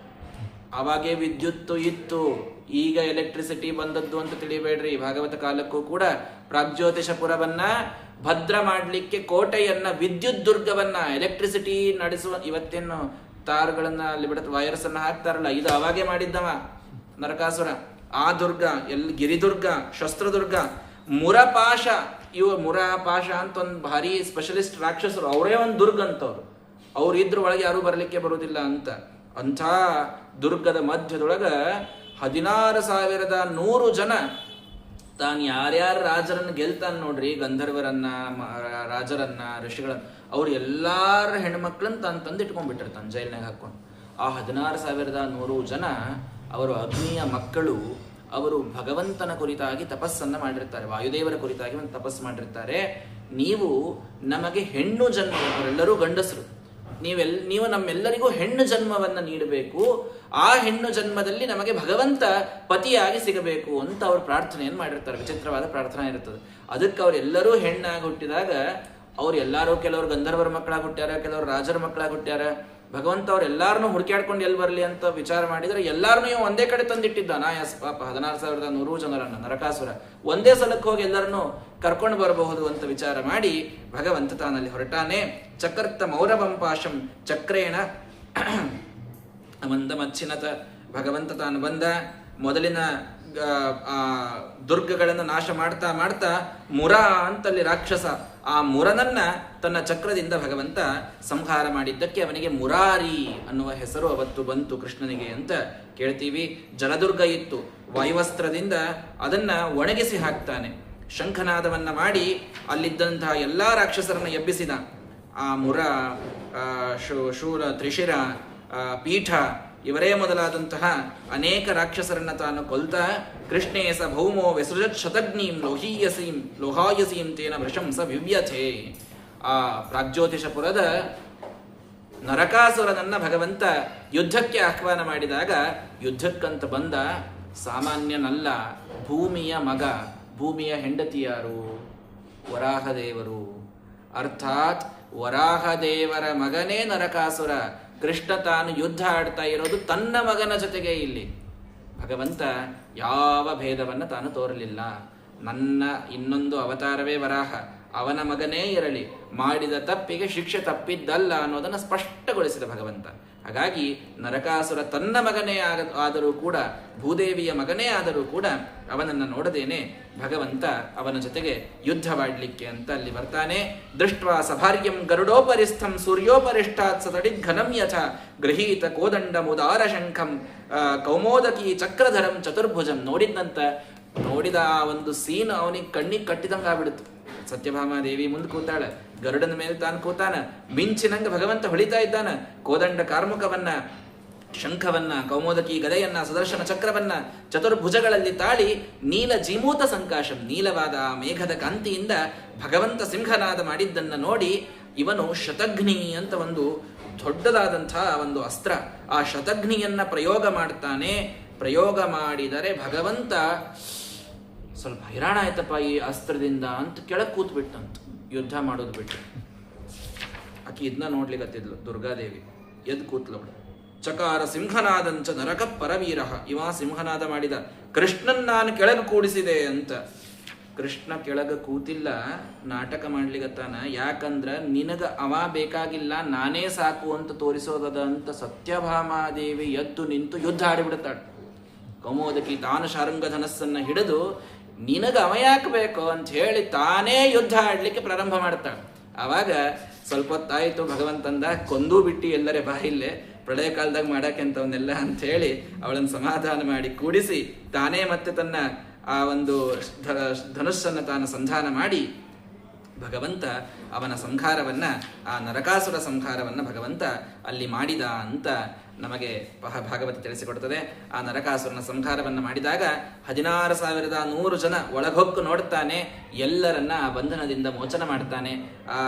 ಅವಾಗೇ ವಿದ್ಯುತ್ತು ಇತ್ತು, ಈಗ ಎಲೆಕ್ಟ್ರಿಸಿಟಿ ಬಂದದ್ದು ಅಂತ ತಿಳಿಬೇಡ್ರಿ. ಭಾಗವತ ಕಾಲಕ್ಕೂ ಕೂಡ ಪ್ರಾಗ್ಜ್ಯೋತಿಷಪುರವನ್ನ ಭದ್ರ ಮಾಡಲಿಕ್ಕೆ ಕೋಟೆಯನ್ನ, ವಿದ್ಯುತ್ ದುರ್ಗವನ್ನ, ಎಲೆಕ್ಟ್ರಿಸಿಟಿ ನಡೆಸುವ, ಇವತ್ತೇನು ತಾರ್ಗಳನ್ನ ಅಲ್ಲಿ ಬಿಡುತ್ತೆ, ವೈರಸ್ ಅನ್ನ ಹಾಕ್ತಾರಲ್ಲ, ಇದು ಅವಾಗೇ ಮಾಡಿದ್ದವ ನರಕಾಸುರ. ಆ ದುರ್ಗ, ಗಿರಿದುರ್ಗ, ಶಸ್ತ್ರದುರ್ಗ, ಮುರಪಾಶ. ಇವ ಮುರಪಾಶ ಅಂತ ಒಂದು ಭಾರಿ ಸ್ಪೆಷಲಿಸ್ಟ್ ರಾಕ್ಷಸರು, ಅವರೇ ಒಂದು ದುರ್ಗ ಅಂತವ್ರು. ಅವ್ರು ಇದ್ರ ಒಳಗೆ ಯಾರೂ ಬರಲಿಕ್ಕೆ ಬರುವುದಿಲ್ಲ ಅಂತ. ಅಂಥ ದುರ್ಗದ ಮಧ್ಯದೊಳಗ 16,100 ಜನ, ತಾನು ಯಾರ್ಯಾರು ರಾಜರನ್ನು ಗೆಲ್ತಾನೆ ನೋಡ್ರಿ, ಗಂಧರ್ವರನ್ನ, ರಾಜರನ್ನ, ಋಷಿಗಳನ್ನ, ಅವ್ರು ಎಲ್ಲಾರ ಹೆಣ್ಮಕ್ಳನ್ನ ತಾನು ತಂದು ಇಟ್ಕೊಂಡ್ಬಿಟ್ಟಿರ್ತಾನೆ ಜೈಲ್ನಾಗ ಹಾಕೊಂಡು. ಆ 16,100 ಜನ ಅವರು ಅಗ್ನಿಯ ಮಕ್ಕಳು. ಅವರು ಭಗವಂತನ ಕುರಿತಾಗಿ ತಪಸ್ಸನ್ನು ಮಾಡಿರ್ತಾರೆ, ವಾಯುದೇವರ ಕುರಿತಾಗಿ ಒಂದು ತಪಸ್ಸು ಮಾಡಿರ್ತಾರೆ. ನೀವು ನಮಗೆ ಹೆಣ್ಣು ಜನ್ಮ, ಅವರೆಲ್ಲರೂ ಗಂಡಸರು, ನೀವು ನಮ್ಮೆಲ್ಲರಿಗೂ ಹೆಣ್ಣು ಜನ್ಮವನ್ನು ನೀಡಬೇಕು, ಆ ಹೆಣ್ಣು ಜನ್ಮದಲ್ಲಿ ನಮಗೆ ಭಗವಂತ ಪತಿಯಾಗಿ ಸಿಗಬೇಕು ಅಂತ ಅವ್ರು ಪ್ರಾರ್ಥನೆಯನ್ನು ಮಾಡಿರ್ತಾರೆ. ವಿಚಿತ್ರವಾದ ಪ್ರಾರ್ಥನೆ ಇರ್ತದೆ. ಅದಕ್ಕೆ ಅವರೆಲ್ಲರೂ ಹೆಣ್ಣಾಗಿ ಹುಟ್ಟಿದಾಗ, ಅವ್ರು ಎಲ್ಲರೂ, ಕೆಲವರು ಗಂಧರ್ವರ ಮಕ್ಕಳಾಗಿ ಹುಟ್ಟ್ಯಾರ, ಕೆಲವರು ರಾಜರ ಮಕ್ಕಳಾಗಿ ಹುಟ್ಟ್ಯಾರ. ಭಗವಂತ ಅವ್ರೆಲ್ಲಾರನ್ನೂ ಹುಡುಕ್ಯಾಡ್ಕೊಂಡು ಎಲ್ಲಿ ಬರಲಿ ಅಂತ ವಿಚಾರ ಮಾಡಿದರೆ, ಎಲ್ಲಾರನ್ನೂ ಇವು ಒಂದೇ ಕಡೆ ತಂದಿಟ್ಟಿದ್ದ. ನಾಯಸ್ ಪಾಪ 16,100 ಜನರನ್ನ ನರಕಾಸುರ ಒಂದೇ ಸಲಕ್ಕೆ ಹೋಗಿ ಎಲ್ಲರನ್ನೂ ಕರ್ಕೊಂಡು ಬರಬಹುದು ಅಂತ ವಿಚಾರ ಮಾಡಿ ಭಗವಂತ ತಾನಲ್ಲಿ ಹೊರಟಾನೆ. ಚಕರ್ತ ಮೌರವಂಪಾಶಂ ಚಕ್ರೇಣ ಮಂದ ಮಚ್ಚಿನತ. ಭಗವಂತ ತಾನು ಬಂದ, ಮೊದಲಿನ ದುರ್ಗಗಳನ್ನು ನಾಶ ಮಾಡ್ತಾ ಮಾಡ್ತಾ ಮುರ ಅಂತಲ್ಲಿ ರಾಕ್ಷಸ, ಆ ಮುರನನ್ನ ತನ್ನ ಚಕ್ರದಿಂದ ಭಗವಂತ ಸಂಹಾರ ಮಾಡಿದ್ದಕ್ಕೆ ಅವನಿಗೆ ಮುರಾರಿ ಅನ್ನುವ ಹೆಸರು ಅವತ್ತು ಬಂತು ಕೃಷ್ಣನಿಗೆ ಅಂತ ಕೇಳ್ತೀವಿ. ಜಲದುರ್ಗ ಇತ್ತು, ವಾಯುವಸ್ತ್ರದಿಂದ ಅದನ್ನ ಒಣಗಿಸಿ ಹಾಕ್ತಾನೆ. ಶಂಖನಾದವನ್ನ ಮಾಡಿ ಅಲ್ಲಿದ್ದಂತಹ ಎಲ್ಲಾ ರಾಕ್ಷಸರನ್ನ ಎಬ್ಬಿಸಿದ. ಆ ಮುರ, ಶೂಲ, ತ್ರಿಶಿರ, ಪೀಠ ಇವರೇ ಮೊದಲಾದಂತಹ ಅನೇಕ ರಾಕ್ಷಸರನ್ನ ತಾನು ಕೊಲ್ತಾ, ಕೃಷ್ಣೇಶ ಭೌಮೋ ವ್ಯಸೃಜತ್ ಶತಗ್ನೀಂ ಲೋಹಾಯಸೀಂ ತೇನ ವೃಷಂಸ ವಿವ್ಯಥೆ. ಆ ಪ್ರಾಗ್ಜ್ಯೋತಿಷಪುರದ ನರಕಾಸುರನನ್ನ ಭಗವಂತ ಯುದ್ಧಕ್ಕೆ ಆಹ್ವಾನ ಮಾಡಿದಾಗ, ಯುದ್ಧಕ್ಕಂತ ಬಂದ ಸಾಮಾನ್ಯನಲ್ಲ, ಭೂಮಿಯ ಮಗ. ಭೂಮಿಯ ಹೆಂಡತಿ ಯಾರು? ವರಾಹದೇವರು. ಅರ್ಥಾತ್ ವರಾಹದೇವರ ಮಗನೇ ನರಕಾಸುರ. ಕೃಷ್ಣ ತಾನು ಯುದ್ಧ ಆಡ್ತಾ ಇರೋದು ತನ್ನ ಮಗನ ಜೊತೆಗೆ. ಇಲ್ಲಿ ಭಗವಂತ ಯಾವ ಭೇದವನ್ನು ತಾನು ತೋರಲಿಲ್ಲ. ನನ್ನ ಇನ್ನೊಂದು ಅವತಾರವೇ ವರಾಹ, ಅವನ ಮಗನೇ ಇರಲಿ, ಮಾಡಿದ ತಪ್ಪಿಗೆ ಶಿಕ್ಷೆ ತಪ್ಪಿದ್ದಲ್ಲ ಅನ್ನೋದನ್ನು ಸ್ಪಷ್ಟಗೊಳಿಸಿದ ಭಗವಂತ. ಹಾಗಾಗಿ ನರಕಾಸುರ ತನ್ನ ಮಗನೇ ಆದರೂ ಕೂಡ, ಭೂದೇವಿಯ ಮಗನೇ ಆದರೂ ಕೂಡ ಅವನನ್ನು ನೋಡದೇನೆ ಭಗವಂತ ಅವನ ಜೊತೆಗೆ ಯುದ್ಧವಾಡ್ಲಿಕ್ಕೆ ಅಂತ ಅಲ್ಲಿ ಬರ್ತಾನೆ. ದೃಷ್ಟ್ವಾ ಸಭಾರ್ಯಂ ಗರುಡೋಪರಿಸ್ಥಂ ಸೂರ್ಯೋಪರಿಷ್ಠಾತ್ ಸತಡಿಗ್ ಘನಂ ಯಥ ಗೃಹೀತ ಕೋದಂಡ ಮುದಾರ ಶಂಖಂ ಕೌಮೋದಕಿ ಚಕ್ರಧರಂ ಚತುರ್ಭುಜಂ. ನೋಡಿದ ಆ ಒಂದು ಸೀನ್ ಅವನಿಗೆ ಕಣ್ಣಿಗೆ ಕಟ್ಟಿದಂಗೆ ಆಗ್ಬಿಡ್ತು. ಸತ್ಯಭಾಮಾದೇವಿ ಮುಂದೆ ಕೂತಾಳ, ಗರುಡನ ಮೇಲೆ ತಾನು ಕೂತಾನ, ಮಿಂಚಿನಂಗ ಭಗವಂತ ಹೊಳಿತಾ ಇದ್ದಾನ. ಕೋದಂಡ ಕಾರ್ಮುಕವನ್ನ, ಶಂಖವನ್ನ, ಕೌಮೋದಕಿ ಗದೆಯನ್ನ, ಸುದರ್ಶನ ಚಕ್ರವನ್ನ ಚತುರ್ಭುಜಗಳಲ್ಲಿ ತಾಳಿ ನೀಲ ಜೀಮೂತ ಸಂಕಾಶಂ, ನೀಲವಾದ ಆ ಮೇಘದ ಕಾಂತಿಯಿಂದ ಭಗವಂತ ಸಿಂಹನಾದ ಮಾಡಿದ್ದನ್ನ ನೋಡಿ ಇವನು ಶತಘ್ನಿ ಅಂತ ಒಂದು ದೊಡ್ಡದಾದಂಥ ಒಂದು ಅಸ್ತ್ರ, ಆ ಶತಘ್ನಿಯನ್ನ ಪ್ರಯೋಗ ಮಾಡ್ತಾನೆ. ಪ್ರಯೋಗ ಮಾಡಿದರೆ ಭಗವಂತ ಸ್ವಲ್ಪ ಹೈರಾಣ ಆಯ್ತಪ್ಪ ಈ ಅಸ್ತ್ರದಿಂದ ಅಂತ ಕೆಳಗೆ ಕೂತ್ಬಿಟ್ಟಂತ, ಯುದ್ಧ ಮಾಡೋದು ಬಿಟ್ಟು. ಆಕೆ ಇದನ್ನ ನೋಡ್ಲಿಕ್ಕತ್ತಿದ್ಲು ದುರ್ಗಾದೇವಿ, ಎದ್ದು ಕೂತ್ಲವಳು. ಚಕಾರ ಸಿಂಹನಾದಂಚ ನರಕ ಪರವೀರ, ಇವ ಸಿಂಹನಾದ ಮಾಡಿದ, ಕೃಷ್ಣನ್ ನಾನು ಕೆಳಗೆ ಕೂಡಿಸಿದೆ ಅಂತ. ಕೃಷ್ಣ ಕೆಳಗೆ ಕೂತಿಲ್ಲ, ನಾಟಕ ಮಾಡ್ಲಿಗತ್ತಾನ. ಯಾಕಂದ್ರ ನಿನಗ ಅವ ಬೇಕಾಗಿಲ್ಲ, ನಾನೇ ಸಾಕು ಅಂತ ತೋರಿಸೋದದ ಅಂತ ಸತ್ಯಭಾಮಾದೇವಿ ಎದ್ದು ನಿಂತು ಯುದ್ಧ ಆಡಿಬಿಡುತ್ತಾಳೆ. ಕೌಮೋದಕಿ ತಾನು ಶಾರಂಗಧನಸ್ಸನ್ನ ಹಿಡಿದು ನಿನಗ ಅವ ಯಾಕೆ ಬೇಕು ಅಂತ ಹೇಳಿ ತಾನೇ ಯುದ್ಧ ಆಡ್ಲಿಕ್ಕೆ ಪ್ರಾರಂಭ ಮಾಡ್ತಾಳೆ. ಆವಾಗ ಸ್ವಲ್ಪ ಹೊತ್ತಾಯಿತು, ಭಗವಂತಂದ ಕೊಂದೂ ಬಿಟ್ಟು ಎಲ್ಲರೇ ಬಾಯಿಲ್ಲೇ ಪ್ರಳಯ ಕಾಲದಾಗ ಮಾಡಕ್ಕೆ ಅಂತವನ್ನೆಲ್ಲ ಅಂತ ಹೇಳಿ ಅವಳನ್ನು ಸಮಾಧಾನ ಮಾಡಿ ಕೂಡಿಸಿ ತಾನೇ ಮತ್ತೆ ತನ್ನ ಆ ಒಂದು ಧನುಸ್ಸನ್ನು ತಾನು ಸಂಧಾನ ಮಾಡಿ ಭಗವಂತ ಅವನ ಸಂಹಾರವನ್ನ, ಆ ನರಕಾಸುರ ಸಂಹಾರವನ್ನ ಭಗವಂತ ಅಲ್ಲಿ ಮಾಡಿದ ಅಂತ ನಮಗೆ ಭಾಗವತ ತಿಳಿಸಿಕೊಡ್ತದೆ. ಆ ನರಕಾಸುರನ ಸಂಹಾರವನ್ನು ಮಾಡಿದಾಗ 16,100 ಜನ ಒಳಗೊಕ್ಕು ನೋಡ್ತಾನೆ, ಎಲ್ಲರನ್ನ ಆ ಬಂಧನದಿಂದ ಮೋಚನ ಮಾಡ್ತಾನೆ. ಆ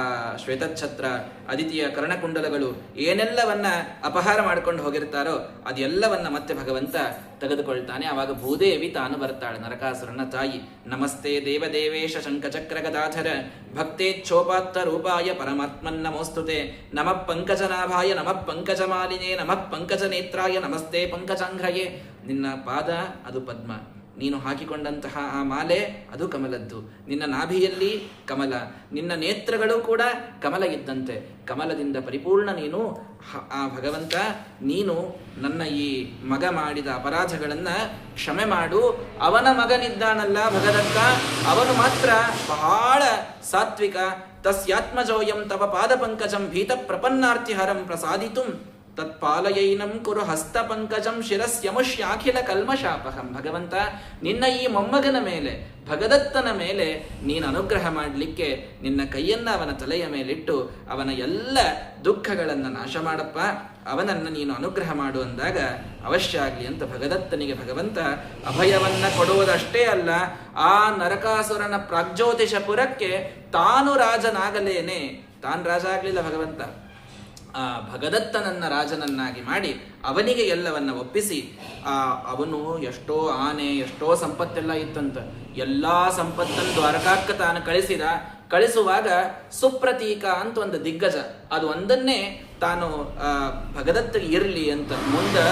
ಶ್ವೇತಛತ್ರ, ಅದಿತಿಯ ಕರ್ಣಕುಂಡಲಗಳು ಏನೆಲ್ಲವನ್ನ ಅಪಹಾರ ಮಾಡ್ಕೊಂಡು ಹೋಗಿರ್ತಾರೋ ಅದೆಲ್ಲವನ್ನ ಮತ್ತೆ ಭಗವಂತ ತೆಗೆದುಕೊಳ್ತಾನೆ. ಆವಾಗ ಭೂದೇವಿ ತಾನು ಬರ್ತಾಳೆ, ನರಕಾಸುರನ ತಾಯಿ. ನಮಸ್ತೆ ದೇವದೇವೇಶ ಶಂಖಚಕ್ರ ಗದಾಧರ ಭಕ್ತೇಚ್ಛೋಪಾತ್ತ ರೂಪಾಯ ಪರಮಾತ್ಮನ್ ನಮೋಸ್ತುತೆ. ನಮಃ ಪಂಕಜನಾಭಾಯ ನಮಃ ಪಂಕಜಮಾಲಿನೇ ನಮಃ ಪಂಕಜ ನೇತ್ರಾಯ ನಮಸ್ತೆ ಪಂಕಜಾಂಘ್ರಯೇ. ನಿನ್ನ ಪಾದ ಅದು ಪದ್ಮ, ನೀನು ಹಾಕಿಕೊಂಡಂತಹ ಆ ಮಾಲೆ ಅದು ಕಮಲದ್ದು, ನಿನ್ನ ನಾಭಿಯಲ್ಲಿ ಕಮಲ, ನಿನ್ನ ನೇತ್ರಗಳು ಕೂಡ ಕಮಲ ಇದ್ದಂತೆ, ಕಮಲದಿಂದ ಪರಿಪೂರ್ಣ ನೀನು. ಆ ಭಗವಂತ, ನೀನು ನನ್ನ ಈ ಮಗ ಮಾಡಿದ ಅಪರಾಧಗಳನ್ನ ಕ್ಷಮೆ ಮಾಡು. ಅವನ ಮಗನಿದ್ದಾನಲ್ಲ ಭಗದತ್ತ, ಅವನು ಮಾತ್ರ ಬಹಳ ಸಾತ್ವಿಕ. ತಸ್ಯಾತ್ಮಜೋಯಂ ತವ ಪಾದ ಪಂಕಜಂ ಭೀತ ಪ್ರಪನ್ನಾರ್ತಿಹರಂ ಪ್ರಸಾದಿತುಂ ತತ್ಪಾಲಯೈನಂ ಕುರು ಹಸ್ತ ಪಂಕಜಂ ಶಿರಸ್ಯಮುಷ್ಯಾಖಿಲ ಕಲ್ಮಶಾಪಹಂ. ಭಗವಂತ, ನಿನ್ನ ಈ ಮೊಮ್ಮಗನ ಮೇಲೆ, ಭಗದತ್ತನ ಮೇಲೆ ನೀನು ಅನುಗ್ರಹ ಮಾಡಲಿಕ್ಕೆ ನಿನ್ನ ಕೈಯನ್ನ ಅವನ ತಲೆಯ ಮೇಲಿಟ್ಟು ಅವನ ಎಲ್ಲ ದುಃಖಗಳನ್ನು ನಾಶ ಮಾಡಪ್ಪ, ಅವನನ್ನು ನೀನು ಅನುಗ್ರಹ ಮಾಡು ಅಂದಾಗ ಅವಶ್ಯ ಆಗಲಿ ಅಂತ ಭಗದತ್ತನಿಗೆ ಭಗವಂತ ಅಭಯವನ್ನ ಕೊಡುವುದಷ್ಟೇ ಅಲ್ಲ, ಆ ನರಕಾಸುರನ ಪ್ರಾಗ್ಜ್ಯೋತಿಷಪುರಕ್ಕೆ ತಾನು ರಾಜನಾಗಲೇನೆ. ತಾನು ರಾಜ ಆಗಲಿಲ್ಲ ಭಗವಂತ, ಆ ಭಗದತ್ತನನ್ನ ರಾಜನನ್ನಾಗಿ ಮಾಡಿ ಅವನಿಗೆ ಎಲ್ಲವನ್ನ ಒಪ್ಪಿಸಿ, ಅವನು ಎಷ್ಟೋ ಆನೆ, ಎಷ್ಟೋ ಸಂಪತ್ತೆಲ್ಲ ಇತ್ತಂತ, ಎಲ್ಲಾ ಸಂಪತ್ತನ್ನು ದ್ವಾರಕಾಕ್ಕ ತಾನು ಕಳಿಸುವಾಗ ಸುಪ್ರತೀಕ ಅಂತ ಒಂದು ದಿಗ್ಗಜ, ಅದು ಒಂದನ್ನೇ ತಾನು ಭಗದತ್ತಿಗೆ ಇರಲಿ ಅಂತ. ಮುಂದೆ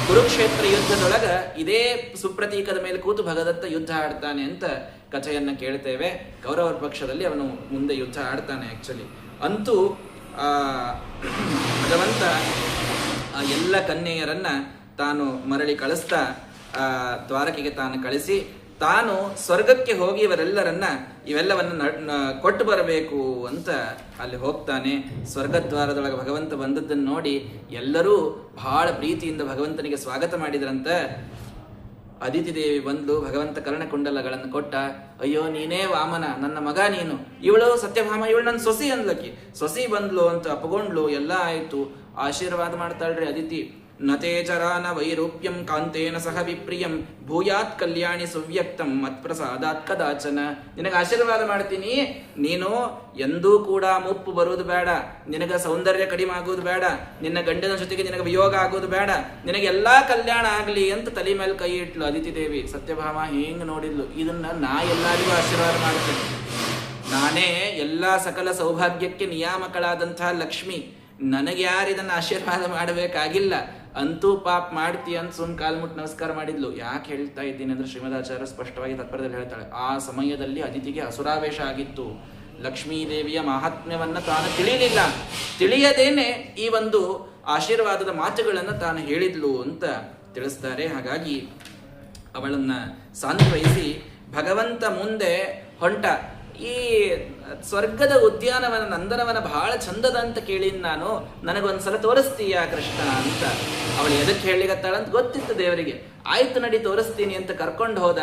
ಕುರುಕ್ಷೇತ್ರ ಯುದ್ಧದೊಳಗ ಇದೇ ಸುಪ್ರತೀಕದ ಮೇಲೆ ಕೂತು ಭಗದತ್ತ ಯುದ್ಧ ಆಡ್ತಾನೆ ಅಂತ ಕಥೆಯನ್ನ ಕೇಳ್ತೇವೆ. ಕೌರವರ ಪಕ್ಷದಲ್ಲಿ ಅವನು ಮುಂದೆ ಯುದ್ಧ ಆಡ್ತಾನೆ ಆಕ್ಚುಲಿ. ಅಂತೂ ಭಗವಂತ ಆ ಎಲ್ಲ ಕನ್ಯೆಯರನ್ನ ತಾನು ಮರಳಿ ಕಳಿಸ್ತಾ ದ್ವಾರಕೆಗೆ ತಾನು ಕಳಿಸಿ, ತಾನು ಸ್ವರ್ಗಕ್ಕೆ ಹೋಗಿ ಇವರೆಲ್ಲರನ್ನ ಇವೆಲ್ಲವನ್ನ ಕೊಟ್ಟು ಬರಬೇಕು ಅಂತ ಅಲ್ಲಿ ಹೋಗ್ತಾನೆ. ಸ್ವರ್ಗದ್ವಾರದೊಳಗೆ ಭಗವಂತ ಬಂದದ್ದನ್ನು ನೋಡಿ ಎಲ್ಲರೂ ಬಹಳ ಪ್ರೀತಿಯಿಂದ ಭಗವಂತನಿಗೆ ಸ್ವಾಗತ ಮಾಡಿದ್ರಂತ. ಅದಿತಿ ದೇವಿ ಬಂದು ಭಗವಂತ ಕರ್ಣಕುಂಡಲಗಳನ್ನು ಕೊಟ್ಟ. ಅಯ್ಯೋ ನೀನೇ ವಾಮನ, ನನ್ನ ಮಗ ನೀನು, ಇವಳು ಸತ್ಯಭಾಮ, ಇವಳು ನನ್ನ ಸೊಸಿ ಅಂದ್ಲಕ್ಕಿ. ಸೊಸಿ ಬಂದ್ಲು ಅಂತ ಅಪಗೊಂಡ್ಲು, ಎಲ್ಲ ಆಯ್ತು. ಆಶೀರ್ವಾದ ಮಾಡ್ತಾಳ್ರಿ ಅದಿತಿ. ನತೇಚರಾನ ವೈರೂಪ್ಯಂ ಕಾಂತೇನ ಸಹ ವಿಪ್ರಿಯಂ ಭೂಯಾತ್ ಕಲ್ಯಾಣಿ ಸುವ್ಯಕ್ತಂ ಮತ್ಪ್ರಸಾದಾತ್ ಕದಾಚನ. ನಿನಗೆ ಆಶೀರ್ವಾದ ಮಾಡ್ತೀನಿ, ನೀನು ಎಂದೂ ಕೂಡ ಮುಪ್ಪು ಬರುವುದು ಬೇಡ, ನಿನಗ ಸೌಂದರ್ಯ ಕಡಿಮೆ ಆಗೋದು ಬೇಡ, ನಿನ್ನ ಗಂಡನ ಜೊತೆಗೆ ನಿನಗೆ ವಿಯೋಗ ಆಗೋದು ಬೇಡ, ನಿನಗೆ ಎಲ್ಲಾ ಕಲ್ಯಾಣ ಆಗ್ಲಿ ಅಂತ ತಲೆ ಮೇಲೆ ಕೈ ಇಟ್ಲು ಅದಿತಿ ದೇವಿ. ಸತ್ಯಭಾಮ ಹಿಂಗ್ ನೋಡಿದ್ಲು, ಇದನ್ನ ನಾ ಎಲ್ಲರಿಗೂ ಆಶೀರ್ವಾದ ಮಾಡ್ತೇನೆ, ನಾನೇ ಎಲ್ಲಾ ಸಕಲ ಸೌಭಾಗ್ಯಕ್ಕೆ ನಿಯಾಮಕಳಾದಂತಹ ಲಕ್ಷ್ಮಿ, ನನಗೆ ಯಾರು ಇದನ್ನ ಆಶೀರ್ವಾದ ಮಾಡಬೇಕಾಗಿಲ್ಲ, ಅಂತೂ ಪಾಪ್ ಮಾಡ್ತೀಯ ಅಂತ ಸುಮ್ ಕಾಲ್ ಮುಟ್ಟು ನಮಸ್ಕಾರ ಮಾಡಿದ್ಲು. ಯಾಕೆ ಹೇಳ್ತಾ ಇದ್ದೀನಿ ಅಂದ್ರೆ ಶ್ರೀಮದಾಚಾರ್ಯ ಸ್ಪಷ್ಟವಾಗಿ ತಾತ್ಪರ್ಯದಲ್ಲಿ ಹೇಳ್ತಾಳೆ, ಆ ಸಮಯದಲ್ಲಿ ಅದಿತಿಗೆ ಅಸುರಾವೇಶ ಆಗಿತ್ತು. ಲಕ್ಷ್ಮೀದೇವಿಯ ಮಹಾತ್ಮ್ಯವನ್ನ ತಾನು ತಿಳಿಯಲಿಲ್ಲ, ತಿಳಿಯದೇನೆ ಈ ಒಂದು ಆಶೀರ್ವಾದದ ಮಾತುಗಳನ್ನು ತಾನು ಹೇಳಿದ್ಲು ಅಂತ ತಿಳಿಸ್ತಾರೆ. ಹಾಗಾಗಿ ಅವಳನ್ನ ಸಾಂತ್ವಯಿಸಿ ಭಗವಂತ ಮುಂದೆ ಹೊಂಟ. ಈ ಸ್ವರ್ಗದ ಉದ್ಯಾನವನ ನಂದನವನ ಬಹಳ ಚಂದದ ಅಂತ ಕೇಳಿನ್ ನಾನು, ನನಗೊಂದ್ಸಲ ತೋರಿಸ್ತೀಯಾ ಕೃಷ್ಣ ಅಂತ. ಅವಳು ಎದಕ್ಕೆ ಹೇಳಿಗತ್ತಾಳಂತ ಗೊತ್ತಿತ್ತು ದೇವರಿಗೆ. ಆಯ್ತು ನಡಿ ತೋರಿಸ್ತೀನಿ ಅಂತ ಕರ್ಕೊಂಡು ಹೋದ.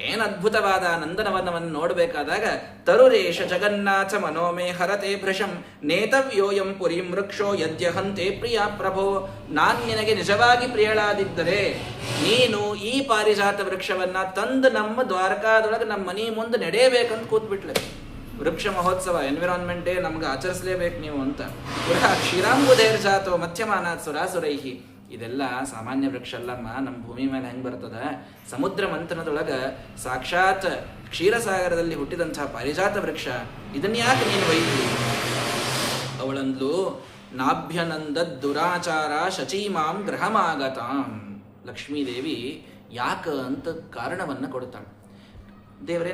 ಏನ್ ಅದ್ಭುತವಾದ ನಂದನವನವನ್ನು ನೋಡಬೇಕಾದಾಗ, ತರುರೇಶ ಜಗನ್ನಾಥ ಮನೋಮೇ ಹರತೆ ಭೃಶಂ ನೇತವ್ಯೋಯಂ ಪುರಿಂ ವೃಕ್ಷೋ ಯದ್ಯಹಂತೆ ಪ್ರಿಯ ಪ್ರಭೋ. ನಾನ್ ನಿನಗೆ ನಿಜವಾಗಿ ಪ್ರಿಯಳಾದಿದ್ದರೆ ನೀನು ಈ ಪಾರಿಜಾತ ವೃಕ್ಷವನ್ನ ತಂದು ನಮ್ಮ ದ್ವಾರಕಾದೊಳಗೆ ನಮ್ಮ ಮನೆ ಮುಂದೆ ನಡೆಯಬೇಕಂತ ಕೂತ್ಬಿಟ್ಲೆ. ವೃಕ್ಷ ಮಹೋತ್ಸವ ಎನ್ವಿರಾನ್ಮೆಂಟ್ ಡೇ ನಮ್ಗೆ ಆಚರಿಸಲೇಬೇಕು ನೀವು ಅಂತ. ಪುನಃ ಕ್ಷೀರಾಂಬುಧೇರ್ಜಾತೋ ಮಧ್ಯಮಾನಾತ್ ಸುರಾಸುರೈಹಿ. ಇದೆಲ್ಲ ಸಾಮಾನ್ಯ ವೃಕ್ಷ ಅಲ್ಲಮ್ಮ, ನಮ್ಮ ಭೂಮಿ ಮೇಲೆ ಹೆಂಗೆ ಬರ್ತದ? ಸಮುದ್ರ ಮಂಥನದೊಳಗ ಸಾಕ್ಷಾತ್ ಕ್ಷೀರಸಾಗರದಲ್ಲಿ ಹುಟ್ಟಿದಂತಹ ಪಾರಿಜಾತ ವೃಕ್ಷ, ಇದನ್ನ ಯಾಕೆ ನೀನು ಒಯ್ಯಿ? ಅವಳಂದ್ಲು, ನಾಭ್ಯನಂದ ದುರಾಚಾರ ಶಚೀಮಾಂ ಗ್ರಹಮಾಗತಾಂ. ಲಕ್ಷ್ಮೀದೇವಿ ಯಾಕ ಅಂತ ಕಾರಣವನ್ನು ಕೊಡ್ತಾಳೆ. ದೇವರೇ,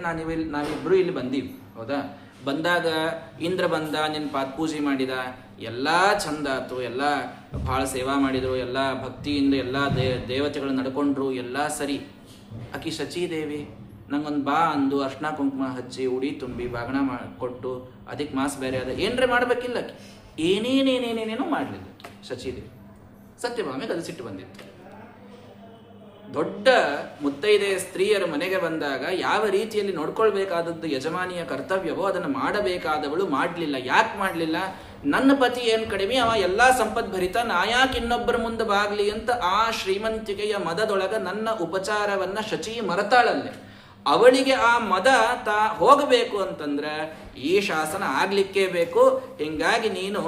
ನಾವಿಬ್ರು ಇಲ್ಲಿ ಬಂದೀವಿ, ಹೌದಾ? ಬಂದಾಗ ಇಂದ್ರ ಬಂದ, ನಿನ್ನ ಪೂಜೆ ಮಾಡಿದ, ಎಲ್ಲ ಚಂದ ಆಯ್ತು, ಎಲ್ಲ ಭಾಳ ಸೇವಾ ಮಾಡಿದರು, ಎಲ್ಲ ಭಕ್ತಿಯಿಂದ ಎಲ್ಲ ದೇವತೆಗಳು ನಡ್ಕೊಂಡ್ರು, ಎಲ್ಲ ಸರಿ. ಆಕಿ ಶಚೀದೇವಿ ನಂಗೊಂದು ಬಾ ಅಂದು ಅರ್ಶನ ಕುಂಕುಮ ಹಚ್ಚಿ ಉಡಿ ತುಂಬಿ ಬಾಗಣ ಕೊಟ್ಟು ಅದಕ್ಕೆ ಮಾಸ್ ಬೇರೆ ಅದ ಏನ್ರೆ ಮಾಡ್ಬೇಕಿಲ್ಲ. ಏನೇನೇನೇನೇನೇನೋ ಮಾಡಲಿಲ್ಲ ಶಚೀದೇವಿ. ಸತ್ಯಭಾಮೆಗೆ ಅದು ಸಿಟ್ಟು ಬಂದಿತ್ತು. ದೊಡ್ಡ ಮುತ್ತೈದೆ ಸ್ತ್ರೀಯರ ಮನೆಗೆ ಬಂದಾಗ ಯಾವ ರೀತಿಯಲ್ಲಿ ನೋಡ್ಕೊಳ್ಬೇಕಾದದ್ದು ಯಜಮಾನಿಯ ಕರ್ತವ್ಯವೋ ಅದನ್ನು ಮಾಡಬೇಕಾದವಳು ಮಾಡಲಿಲ್ಲ. ಯಾಕೆ ಮಾಡಲಿಲ್ಲ? ನನ್ನ ಪತಿ ಏನು ಕಡಿಮೆ, ಅವ ಎಲ್ಲ ಸಂಪದ್ಭರಿತ, ನಾ ಯಾಕೆ ಇನ್ನೊಬ್ಬರ ಮುಂದೆ ಬಾಗ್ಲಿ ಅಂತ ಆ ಶ್ರೀಮಂತಿಕೆಯ ಮದದೊಳಗ ನನ್ನ ಉಪಚಾರವನ್ನ ಶಚಿ ಮರತಾಳಲ್ಲೇ. ಅವಳಿಗೆ ಆ ಮದ ಹೋಗಬೇಕು ಅಂತಂದ್ರೆ ಈ ಶಾಸನ ಆಗ್ಲಿಕ್ಕೇ ಬೇಕು. ಹಿಂಗಾಗಿ ನೀನು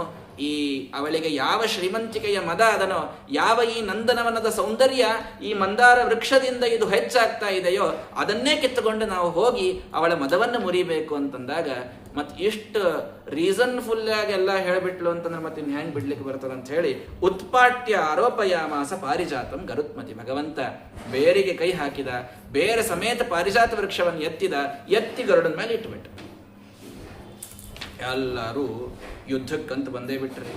ಈ ಅವಳಿಗೆ ಯಾವ ಶ್ರೀಮಂತಿಕೆಯ ಮದ ಅದನೋ, ಯಾವ ಈ ನಂದನವನದ ಸೌಂದರ್ಯ ಈ ಮಂದಾರ ವೃಕ್ಷದಿಂದ ಇದು ಹೆಚ್ಚಾಗ್ತಾ ಇದೆಯೋ ಅದನ್ನೇ ಕಿತ್ತುಕೊಂಡು ನಾವು ಹೋಗಿ ಅವಳ ಮದವನ್ನು ಮುರಿಬೇಕು ಅಂತಂದಾಗ ಮತ್ತೆ ಎಷ್ಟು ರೀಸನ್ಫುಲ್ ಆಗಿ ಎಲ್ಲ ಹೇಳ್ಬಿಟ್ಲು ಅಂತಂದ್ರೆ ಮತ್ತೆ ಇನ್ನು ಹೆಂಗ್ ಬಿಡ್ಲಿಕ್ಕೆ ಬರ್ತದ ಅಂತ ಹೇಳಿ ಉತ್ಪಾಟ್ಯ ಆರೋಪಯಾಮಾಸ ಪಾರಿಜಾತಂ ಗರುತ್ಮತಿ. ಭಗವಂತ ಬೇರಿಗೆ ಕೈ ಹಾಕಿದ, ಬೇರೆ ಸಮೇತ ಪಾರಿಜಾತ ವೃಕ್ಷವನ್ನು ಎತ್ತಿ ಗರುಡನ ಮೇಲೆ ಇಟ್ಟುಬಿಟ್ಟ. ಎಲ್ಲರೂ ಯುದ್ಧಕ್ಕಂತ ಬಂದೇ ಬಿಟ್ರಿ.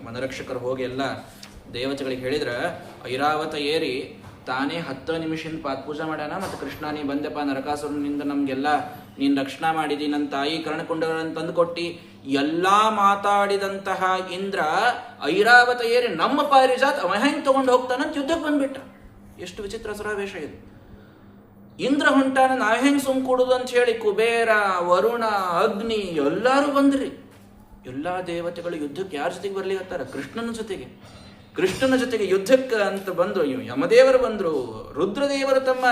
ಮನರಕ್ಷಕರು ಹೋಗಿ ಎಲ್ಲ ದೇವತೆಗಳಿಗೆ ಹೇಳಿದ್ರ, ಐರಾವತ ಏರಿ ತಾನೇ 10 ನಿಮಿಷದಿಂದ ಪಾತ್ಪೂಜೆ ಮಾಡ್ಯಾನ. ಮತ್ತು ಕೃಷ್ಣ, ನೀ ಬಂದೆಪ್ಪ ನರಕಾಸುರನಿಂದ ನಮ್ಗೆಲ್ಲ ನೀನ್ ರಕ್ಷಣಾ ಮಾಡಿದಿ, ನನ್ನ ತಾಯಿ ಕರ್ಣಕುಂಡಗಳನ್ನು ತಂದು ಕೊಟ್ಟಿ ಎಲ್ಲ ಮಾತಾಡಿದಂತಹ ಇಂದ್ರ ಐರಾವತ ಏರಿ ನಮ್ಮ ಪಾರಿಜಾತ್ ಅವ ಹೆಂಗ್ ತಗೊಂಡು ಹೋಗ್ತಾನಂತ ಯುದ್ಧಕ್ಕೆ ಬಂದ್ಬಿಟ್ಟ. ಎಷ್ಟು ವಿಚಿತ್ರ ಸುರಾವೇಶ ಇದು! ಇಂದ್ರ ಹೊಂಟಾನ, ನಾವ್ ಹೆಂಗ್ ಸುಮ್ ಕೊಡುದು ಅಂತ ಹೇಳಿ ಕುಬೇರ, ವರುಣ, ಅಗ್ನಿ ಎಲ್ಲಾರು ಬಂದ್ರಿ. ಎಲ್ಲಾ ದೇವತೆಗಳು ಯುದ್ಧಕ್ಕೆ ಯಾರ ಜೊತೆಗೆ ಬರ್ಲಿಕತ್ತಾರ? ಕೃಷ್ಣನ ಜೊತೆಗೆ ಯುದ್ಧಕ್ಕೆ ಅಂತ ಬಂದ್ರು. ಯಮದೇವರು ಬಂದ್ರು, ರುದ್ರದೇವರು ತಮ್ಮ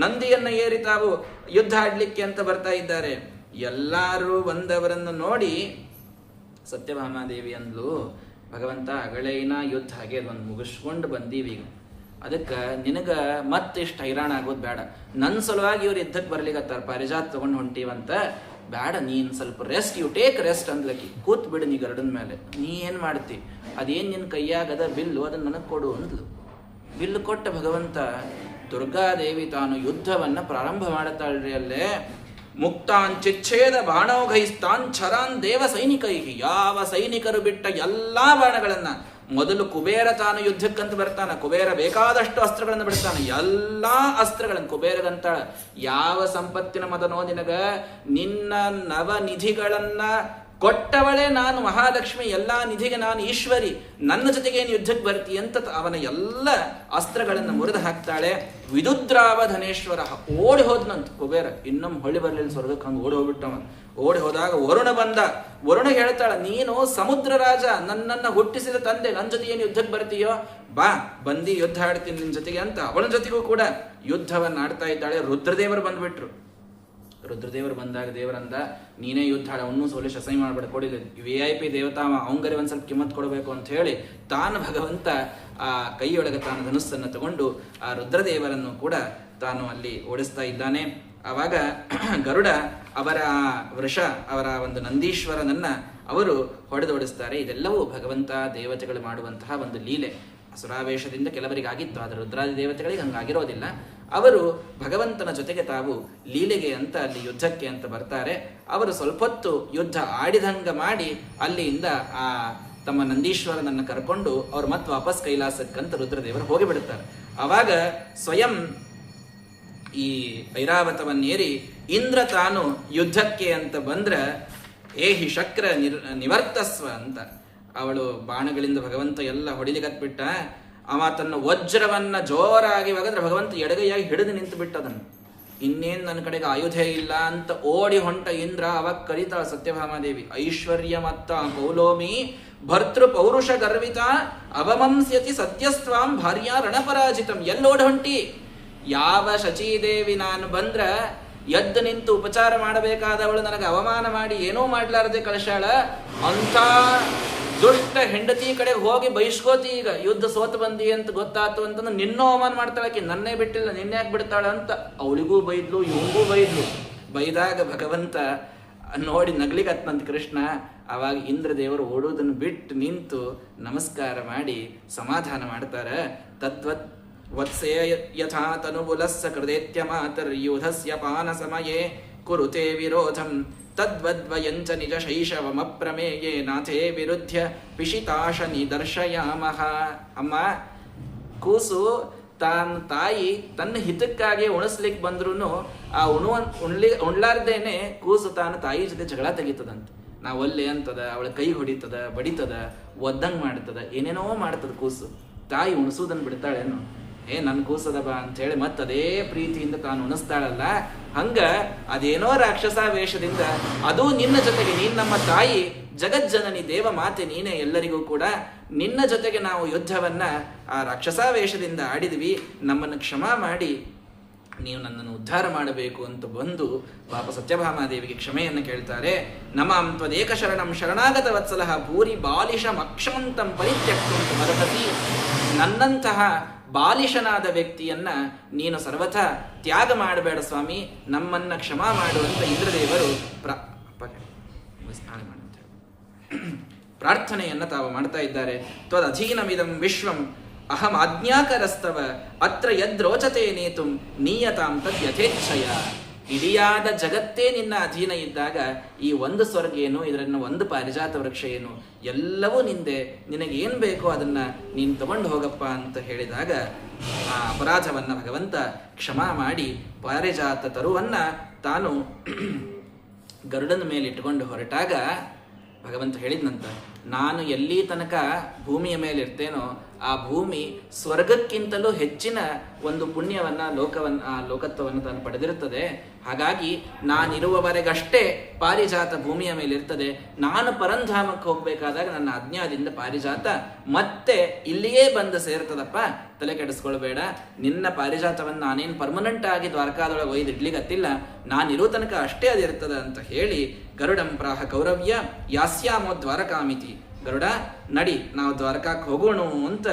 ನಂದಿಯನ್ನ ಏರಿ ತಾವು ಯುದ್ಧ ಆಡ್ಲಿಕ್ಕೆ ಅಂತ ಬರ್ತಾ ಇದ್ದಾರೆ. ಎಲ್ಲಾರು ಬಂದವರನ್ನು ನೋಡಿ ಸತ್ಯಭಾಮಾದೇವಿ ಅಂದ್ಲು, ಭಗವಂತ ಅಗಳೇನ ಯುದ್ಧ ಹಾಗೆ ಒಂದು ಮುಗಿಸ್ಕೊಂಡು ಬಂದೀವಿ, ಅದಕ್ಕೆ ನಿನಗ ಮತ್ತಿಷ್ಟು ಹೈರಾಣ ಆಗೋದು ಬೇಡ. ನನ್ನ ಸಲುವಾಗಿ ಇವ್ರು ಯುದ್ಧಕ್ಕೆ ಬರ್ಲಿಕತ್ತಾರ, ಪಾರಿಜಾತ್ ತಗೊಂಡು ಹೊಂಟೀವಂತ, ಬೇಡ, ನೀನು ಸ್ವಲ್ಪ ರೆಸ್ಟ್, ಯು ಟೇಕ್ ರೆಸ್ಟ್ ಅಂದ್ಲಕ್ಕಿ. ಕೂತ್ ಬಿಡು ನೀ ಗರುಡನ ಮೇಲೆ. ನೀ ಏನು ಮಾಡ್ತಿ? ಅದೇನು ನಿನ್ನ ಕೈಯಾಗದ ಬಿಲ್ಲು, ಅದನ್ನು ನನಗೆ ಕೊಡು ಅಂದ್ಲು. ಬಿಲ್ಲು ಕೊಟ್ಟ ಭಗವಂತ, ದುರ್ಗಾದೇವಿ ತಾನು ಯುದ್ಧವನ್ನು ಪ್ರಾರಂಭ ಮಾಡುತ್ತಾಳ್ರಿ. ಅಲ್ಲೇ ಮುಕ್ತಾನ್ ಚಿಚ್ಛೇದ ಬಾಣೌಘೈಸ್ತಾನ್ ಛರಾನ್ ದೇವ ಸೈನಿಕೈಹಿ. ಯಾವ ಸೈನಿಕರು ಬಿಟ್ಟ ಎಲ್ಲಾ ಬಾಣಗಳನ್ನ ಮೊದಲು ಕುಬೇರ ತಾನು ಯುದ್ಧಕ್ಕಂತ ಬರ್ತಾನ. ಕುಬೇರ ಬೇಕಾದಷ್ಟು ಅಸ್ತ್ರಗಳನ್ನು ಬಿಡ್ತಾನೆ, ಎಲ್ಲಾ ಅಸ್ತ್ರಗಳನ್ನು ಕುಬೇರಗಂತಾಳ. ಯಾವ ಸಂಪತ್ತಿನ ಮದನೋ ನಿನಗ? ನಿನ್ನ ನವನಿಧಿಗಳನ್ನ ಕೊಟ್ಟವಳೇ ನಾನು ಮಹಾಲಕ್ಷ್ಮಿ, ಎಲ್ಲಾ ನಿಧಿಗೆ ನಾನು ಈಶ್ವರಿ, ನನ್ನ ಜೊತೆಗೆ ಏನು ಯುದ್ಧಕ್ಕೆ ಬರ್ತಿ ಅಂತ ಅವನ ಎಲ್ಲ ಅಸ್ತ್ರಗಳನ್ನು ಮುರಿದು ಹಾಕ್ತಾಳೆ. ವಿದುದ್ರಾವಧನೇಶ್ವರ ಓಡಿ ಹೋದ್ನಂತ ಕುಬೇರ. ಇನ್ನೊಮ್ಮೆ ಹೊಳ್ಳಿ ಬರ್ಲಿಲ್ಲ ಸ್ವರ್ಗಕ್ಕೆ, ಹಂಗೆ ಓಡಿ ಹೋಗ್ಬಿಟ್ಟವ. ಓಡಿ ಹೋದಾಗ ವರುಣ ಬಂದ. ವರುಣ ಹೇಳ್ತಾಳ, ನೀನು ಸಮುದ್ರ ರಾಜ, ನನ್ನನ್ನು ಹುಟ್ಟಿಸಿದ ತಂದೆ, ನನ್ನ ಜೊತೆ ಏನು ಯುದ್ಧಕ್ಕೆ ಬರ್ತೀಯೋ, ಬಾ ಬಂದು ಯುದ್ಧ ಆಡ್ತೀನಿ ನಿನ್ನ ಜೊತೆಗೆ ಅಂತ ಅವಳ ಜೊತೆಗೂ ಕೂಡ ಯುದ್ಧವನ್ನು ಆಡ್ತಾ ಇದ್ದಾಳೆ. ರುದ್ರದೇವರು ಬಂದ್ಬಿಟ್ರು. ರುದ್ರದೇವರು ಬಂದಾಗ ದೇವರಂದ, ನೀನೇ ಯುದ್ಧ ಆಡ, ಅವನ್ನೂ ಸೋಲಿ ಶಸೈ ಮಾಡ್ಬೇಡ, ಕೊಡಿಲ್ಲ, VIP ದೇವತಾ ಅವಂಗರಿ ಒಂದು ಸ್ವಲ್ಪ ಕಿಮ್ಮತ್ ಕೊಡಬೇಕು ಅಂತ ಹೇಳಿ ತಾನು ಭಗವಂತ ಆ ಕೈಯೊಳಗೆ ತಾನು ಧನುಸ್ಸನ್ನು ತಗೊಂಡು ಆ ರುದ್ರದೇವರನ್ನು ಕೂಡ ತಾನು ಅಲ್ಲಿ ಓಡಿಸ್ತಾ ಇದ್ದಾನೆ. ಆವಾಗ ಗರುಡ ಅವರ ವೃಷ, ಅವರ ಒಂದು ನಂದೀಶ್ವರನನ್ನ ಅವರು ಹೊಡೆದೋಡಿಸ್ತಾರೆ. ಇದೆಲ್ಲವೂ ಭಗವಂತ ದೇವತೆಗಳು ಮಾಡುವಂತಹ ಒಂದು ಲೀಲೆ. ಅಸುರಾವೇಶದಿಂದ ಕೆಲವರಿಗೆ ಆಗಿತ್ತು, ಆದರೆ ರುದ್ರಾದಿ ದೇವತೆಗಳಿಗೆ ಹಂಗಾಗಿರೋದಿಲ್ಲ. ಅವರು ಭಗವಂತನ ಜೊತೆಗೆ ತಾವು ಲೀಲೆಗೆ ಅಂತ ಅಲ್ಲಿ ಯುದ್ಧಕ್ಕೆ ಅಂತ ಬರ್ತಾರೆ. ಅವರು ಸ್ವಲ್ಪ ಹೊತ್ತು ಯುದ್ಧ ಆಡಿದಂಗ ಮಾಡಿ ಅಲ್ಲಿಂದ ಆ ತಮ್ಮ ನಂದೀಶ್ವರನನ್ನು ಕರ್ಕೊಂಡು ಅವ್ರು ಮತ್ತೆ ವಾಪಸ್ ಕೈಲಾಸಕ್ಕಂತ ರುದ್ರದೇವರು ಹೋಗಿಬಿಡುತ್ತಾರೆ. ಆವಾಗ ಸ್ವಯಂ ಈ ಐರಾವತವನ್ನೇರಿ ಇಂದ್ರ ತಾನು ಯುದ್ಧಕ್ಕೆ ಅಂತ ಬಂದ್ರೆ, ಏಹಿ ಶಕ್ರ ನಿವರ್ತಸ್ವ ಅಂತ ಅವಳು ಬಾಣಗಳಿಂದ ಭಗವಂತ ಎಲ್ಲ ಹೊಡಿಲಿಕತ್ಬಿಟ್ಟ. ಅವ ತನ್ನ ವಜ್ರವನ್ನ ಜೋರಾಗಿ ಒಗೆದ್ರೆ ಭಗವಂತ ಎಡಗೈಯಾಗಿ ಹಿಡಿದು ನಿಂತು ಬಿಟ್ಟ ಅದನ್ನು. ಇನ್ನೇನು ನನ್ನ ಕಡೆಗೆ ಆಯುಧ ಇಲ್ಲ ಅಂತ ಓಡಿ ಹೊಂಟ ಇಂದ್ರ. ಅವಾಗ ಕರೀತಾಳ ಸತ್ಯಭಾಮಾದೇವಿ, ಐಶ್ವರ್ಯ ಮತ್ತ ಪೌಲೋಮಿ ಭರ್ತೃ ಪೌರುಷ ಗರ್ವಿತ ಅವಮಂಸ್ಯತಿ ಸತ್ಯಸ್ವಾಂ ಭಾರ್ಯ ರಣಪರಾಜಿತಂ. ಎಲ್ಲೋಡಿ ಹೊಂಟಿ? ಯಾವ ಶಚೀದೇವಿ ನಾನು ಬಂದ್ರ ಎದ್ದು ನಿಂತು ಉಪಚಾರ ಮಾಡಬೇಕಾದವಳು ನನಗೆ ಅವಮಾನ ಮಾಡಿ ಏನೂ ಮಾಡ್ಲಾರದೆ ಕಳಿಸ್ಯಾಳ. ಅಂಥ ದುಷ್ಟ ಹೆಂಡತಿ ಕಡೆಗೆ ಹೋಗಿ ಬೈಸ್ಕೋತಿ, ಈಗ ಯುದ್ಧ ಸೋತು ಬಂದಿ ಅಂತ ಗೊತ್ತಾತು ಅಂತಂದ್ರೆ ನಿನ್ನೂ ಅವಮಾನ ಮಾಡ್ತಾಳಕಿ, ನನ್ನೇ ಬಿಟ್ಟಿಲ್ಲ ನಿನ್ಯಾಕೆ ಬಿಡ್ತಾಳ ಅಂತ ಅವಳಿಗೂ ಬೈದ್ಲು, ಇವಂಗೂ ಬೈದ್ಲು. ಬೈದಾಗ ಭಗವಂತ ನೋಡಿ ನಗ್ಲಿಗತ್ತಂತ ಕೃಷ್ಣ. ಆವಾಗ ಇಂದ್ರದೇವರು ಓಡುವುದನ್ನು ಬಿಟ್ಟು ನಿಂತು ನಮಸ್ಕಾರ ಮಾಡಿ ಸಮಾಧಾನ ಮಾಡ್ತಾರೆ. ತದ್ವತ್ ವತ್ಸೇ ಯಥಾ ತನುಬುಲಸ್ಸ ಕೃದೇತ್ಯ ಮಾತರ್ಯೂಧಸ್ಯ ಪಾನ ಸಮಯೇ ಕುರುತೆ ವಿರೋಧಂ ತದ್ವದ್ವಯಂಚ ನಿಜ ಶೈಶವಮಪ್ರಮೇಯೇ ನಾಥೇ ವಿರುದ್ಧ್ಯ ಪಿಶಿತಾಶ ನಿದರ್ಶಯಾಮಹ. ಅಮ್ಮ, ಕೂಸು ತಾಯಿ ತನ್ನ ಹಿತಕ್ಕಾಗಿ ಉಣಿಸ್ಲಿಕ್ಕೆ ಬಂದ್ರೂ ಆ ಉಣ್ಲಾರ್ದೇನೆ ಕೂಸು ತಾನು ತಾಯಿ ಜೊತೆ ಜಗಳ ತೆಗಿತದಂತ. ನಾವು ಒಲ್ಲೆ ಅಂತದ, ಅವಳ ಕೈ ಹೊಡಿತದ, ಬಡಿತದ, ಒದ್ದಂಗೆ ಮಾಡ್ತದ, ಏನೇನೋ ಮಾಡ್ತದ ಕೂಸು. ತಾಯಿ ಉಣಿಸೋದನ್ನು ಬಿಡ್ತಾಳೇನು? ನನ್ ಕೂಸದ ಬಾ ಅಂತ ಹೇಳಿ ಮತ್ತದೇ ಪ್ರೀತಿಯಿಂದ ತಾನು ಉಣಿಸ್ತಾಳಲ್ಲ. ಹಂಗ ಅದೇನೋ ರಾಕ್ಷಸ ವೇಷದಿಂದ ಅದು ನಿನ್ನ ಜೊತೆಗೆ, ನೀನ್ ನಮ್ಮ ತಾಯಿ, ಜಗಜ್ಜನನಿ ದೇವ ಮಾತೆ ನೀನೇ ಎಲ್ಲರಿಗೂ ಕೂಡ, ನಿನ್ನ ಜೊತೆಗೆ ನಾವು ಯುದ್ಧವನ್ನ ಆ ರಾಕ್ಷಸ ವೇಷದಿಂದ ಆಡಿದ್ವಿ, ನಮ್ಮನ್ನು ಕ್ಷಮಾ ಮಾಡಿ ನೀವು ನನ್ನನ್ನು ಉದ್ಧಾರ ಮಾಡಬೇಕು ಅಂತ ಬಂದು ಪಾಪ ಸತ್ಯಭಾಮಾದೇವಿಗೆ ಕ್ಷಮೆಯನ್ನು ಕೇಳ್ತಾರೆ. ನಮಾಂ ತ್ವದೇಕ ಶರಣಂ ಶರಣಾಗತ ವತ್ಸಲಃ ಭೂರಿ ಬಾಲಿಶಂ ಅಕ್ಷಮಂತಂ ಪರಿತ್ಯಕ್ತುಂ ಮರಹತಿ. ನನ್ನಂತಹ ಬಾಲಿಶನಾದ ವ್ಯಕ್ತಿಯನ್ನ ನೀನು ಸರ್ವಥ ತ್ಯಾಗ ಮಾಡಬೇಡ ಸ್ವಾಮಿ, ನಮ್ಮನ್ನ ಕ್ಷಮಾ ಮಾಡುವಂತ ಇಂದ್ರದೇವರು ಪ್ರಾರ್ಥನೆಯನ್ನ ತಾವು ಮಾಡ್ತಾ ಇದ್ದಾರೆ. ತ್ವದಧೀನಮಿದಂ ವಿಶ್ವಂ ಅಹಂ ಆಜ್ಞಾಕರಸ್ತವ ಅತ್ರ ಯದ್ರೋಚತೆ ನೇತುಂ ನೀಯತಾಂ ತದ್ಯಥೇಚ್ಛಯ. ಇಡಿಯಾದ ಜಗತ್ತೇ ನಿನ್ನ ಅಧೀನ ಇದ್ದಾಗ ಈ ಒಂದು ಸ್ವರ್ಗ ಏನು, ಇದರನ್ನು ಒಂದು ಪಾರಿಜಾತ ವೃಕ್ಷ ಏನು, ಎಲ್ಲವೂ ನಿಂದೆ, ನಿನಗೇನು ಬೇಕೋ ಅದನ್ನ ನೀನು ತಗೊಂಡು ಹೋಗಪ್ಪ ಅಂತ ಹೇಳಿದಾಗ ಆ ಅಪರಾಧವನ್ನ ಭಗವಂತ ಕ್ಷಮಾ ಮಾಡಿ ಪಾರಿಜಾತ ತರುವನ್ನ ತಾನು ಗರುಡನ ಮೇಲೆ ಇಟ್ಟುಕೊಂಡು ಹೊರಟಾಗ ಭಗವಂತ ಹೇಳಿದ್ನಂತ, ನಾನು ಎಲ್ಲಿ ತನಕ ಭೂಮಿಯ ಮೇಲೆ ಇರ್ತೇನೋ ಆ ಭೂಮಿ ಸ್ವರ್ಗಕ್ಕಿಂತಲೂ ಹೆಚ್ಚಿನ ಒಂದು ಪುಣ್ಯವನ್ನ ಲೋಕತ್ವವನ್ನು ತಾನು ಪಡೆದಿರುತ್ತದೆ. ಹಾಗಾಗಿ ನಾನಿರುವವರೆಗಷ್ಟೇ ಪಾರಿಜಾತ ಭೂಮಿಯ ಮೇಲೆ ಇರ್ತದೆ. ನಾನು ಪರಂಧಾಮಕ್ಕೆ ಹೋಗ್ಬೇಕಾದಾಗ ನನ್ನ ಅಜ್ಞಾದಿಂದ ಪಾರಿಜಾತ ಮತ್ತೆ ಇಲ್ಲಿಯೇ ಬಂದು ಸೇರ್ತದಪ್ಪ, ತಲೆ ಕೆಡಿಸ್ಕೊಳ್ಬೇಡ. ನಿನ್ನ ಪಾರಿಜಾತವನ್ನು ನಾನೇನು ಪರ್ಮನೆಂಟ್ ಆಗಿ ದ್ವಾರಕಾದೊಳಗೆ ಒಯ್ದಿಡ್ಲಿಗತ್ತಿಲ್ಲ, ನಾನಿರೋ ತನಕ ಅಷ್ಟೇ ಅದಿರ್ತದ ಅಂತ ಹೇಳಿ ಗರುಡಂ ಪ್ರಾಹ ಕೌರವ್ಯ ಯಾಸ್ಯಾಮೋ ದ್ವಾರಕಾಮಿತಿ. ಗರುಡ ನಡಿ, ನಾವು ದ್ವಾರಕಾಕ್ಕೆ ಹೋಗೋಣ ಅಂತ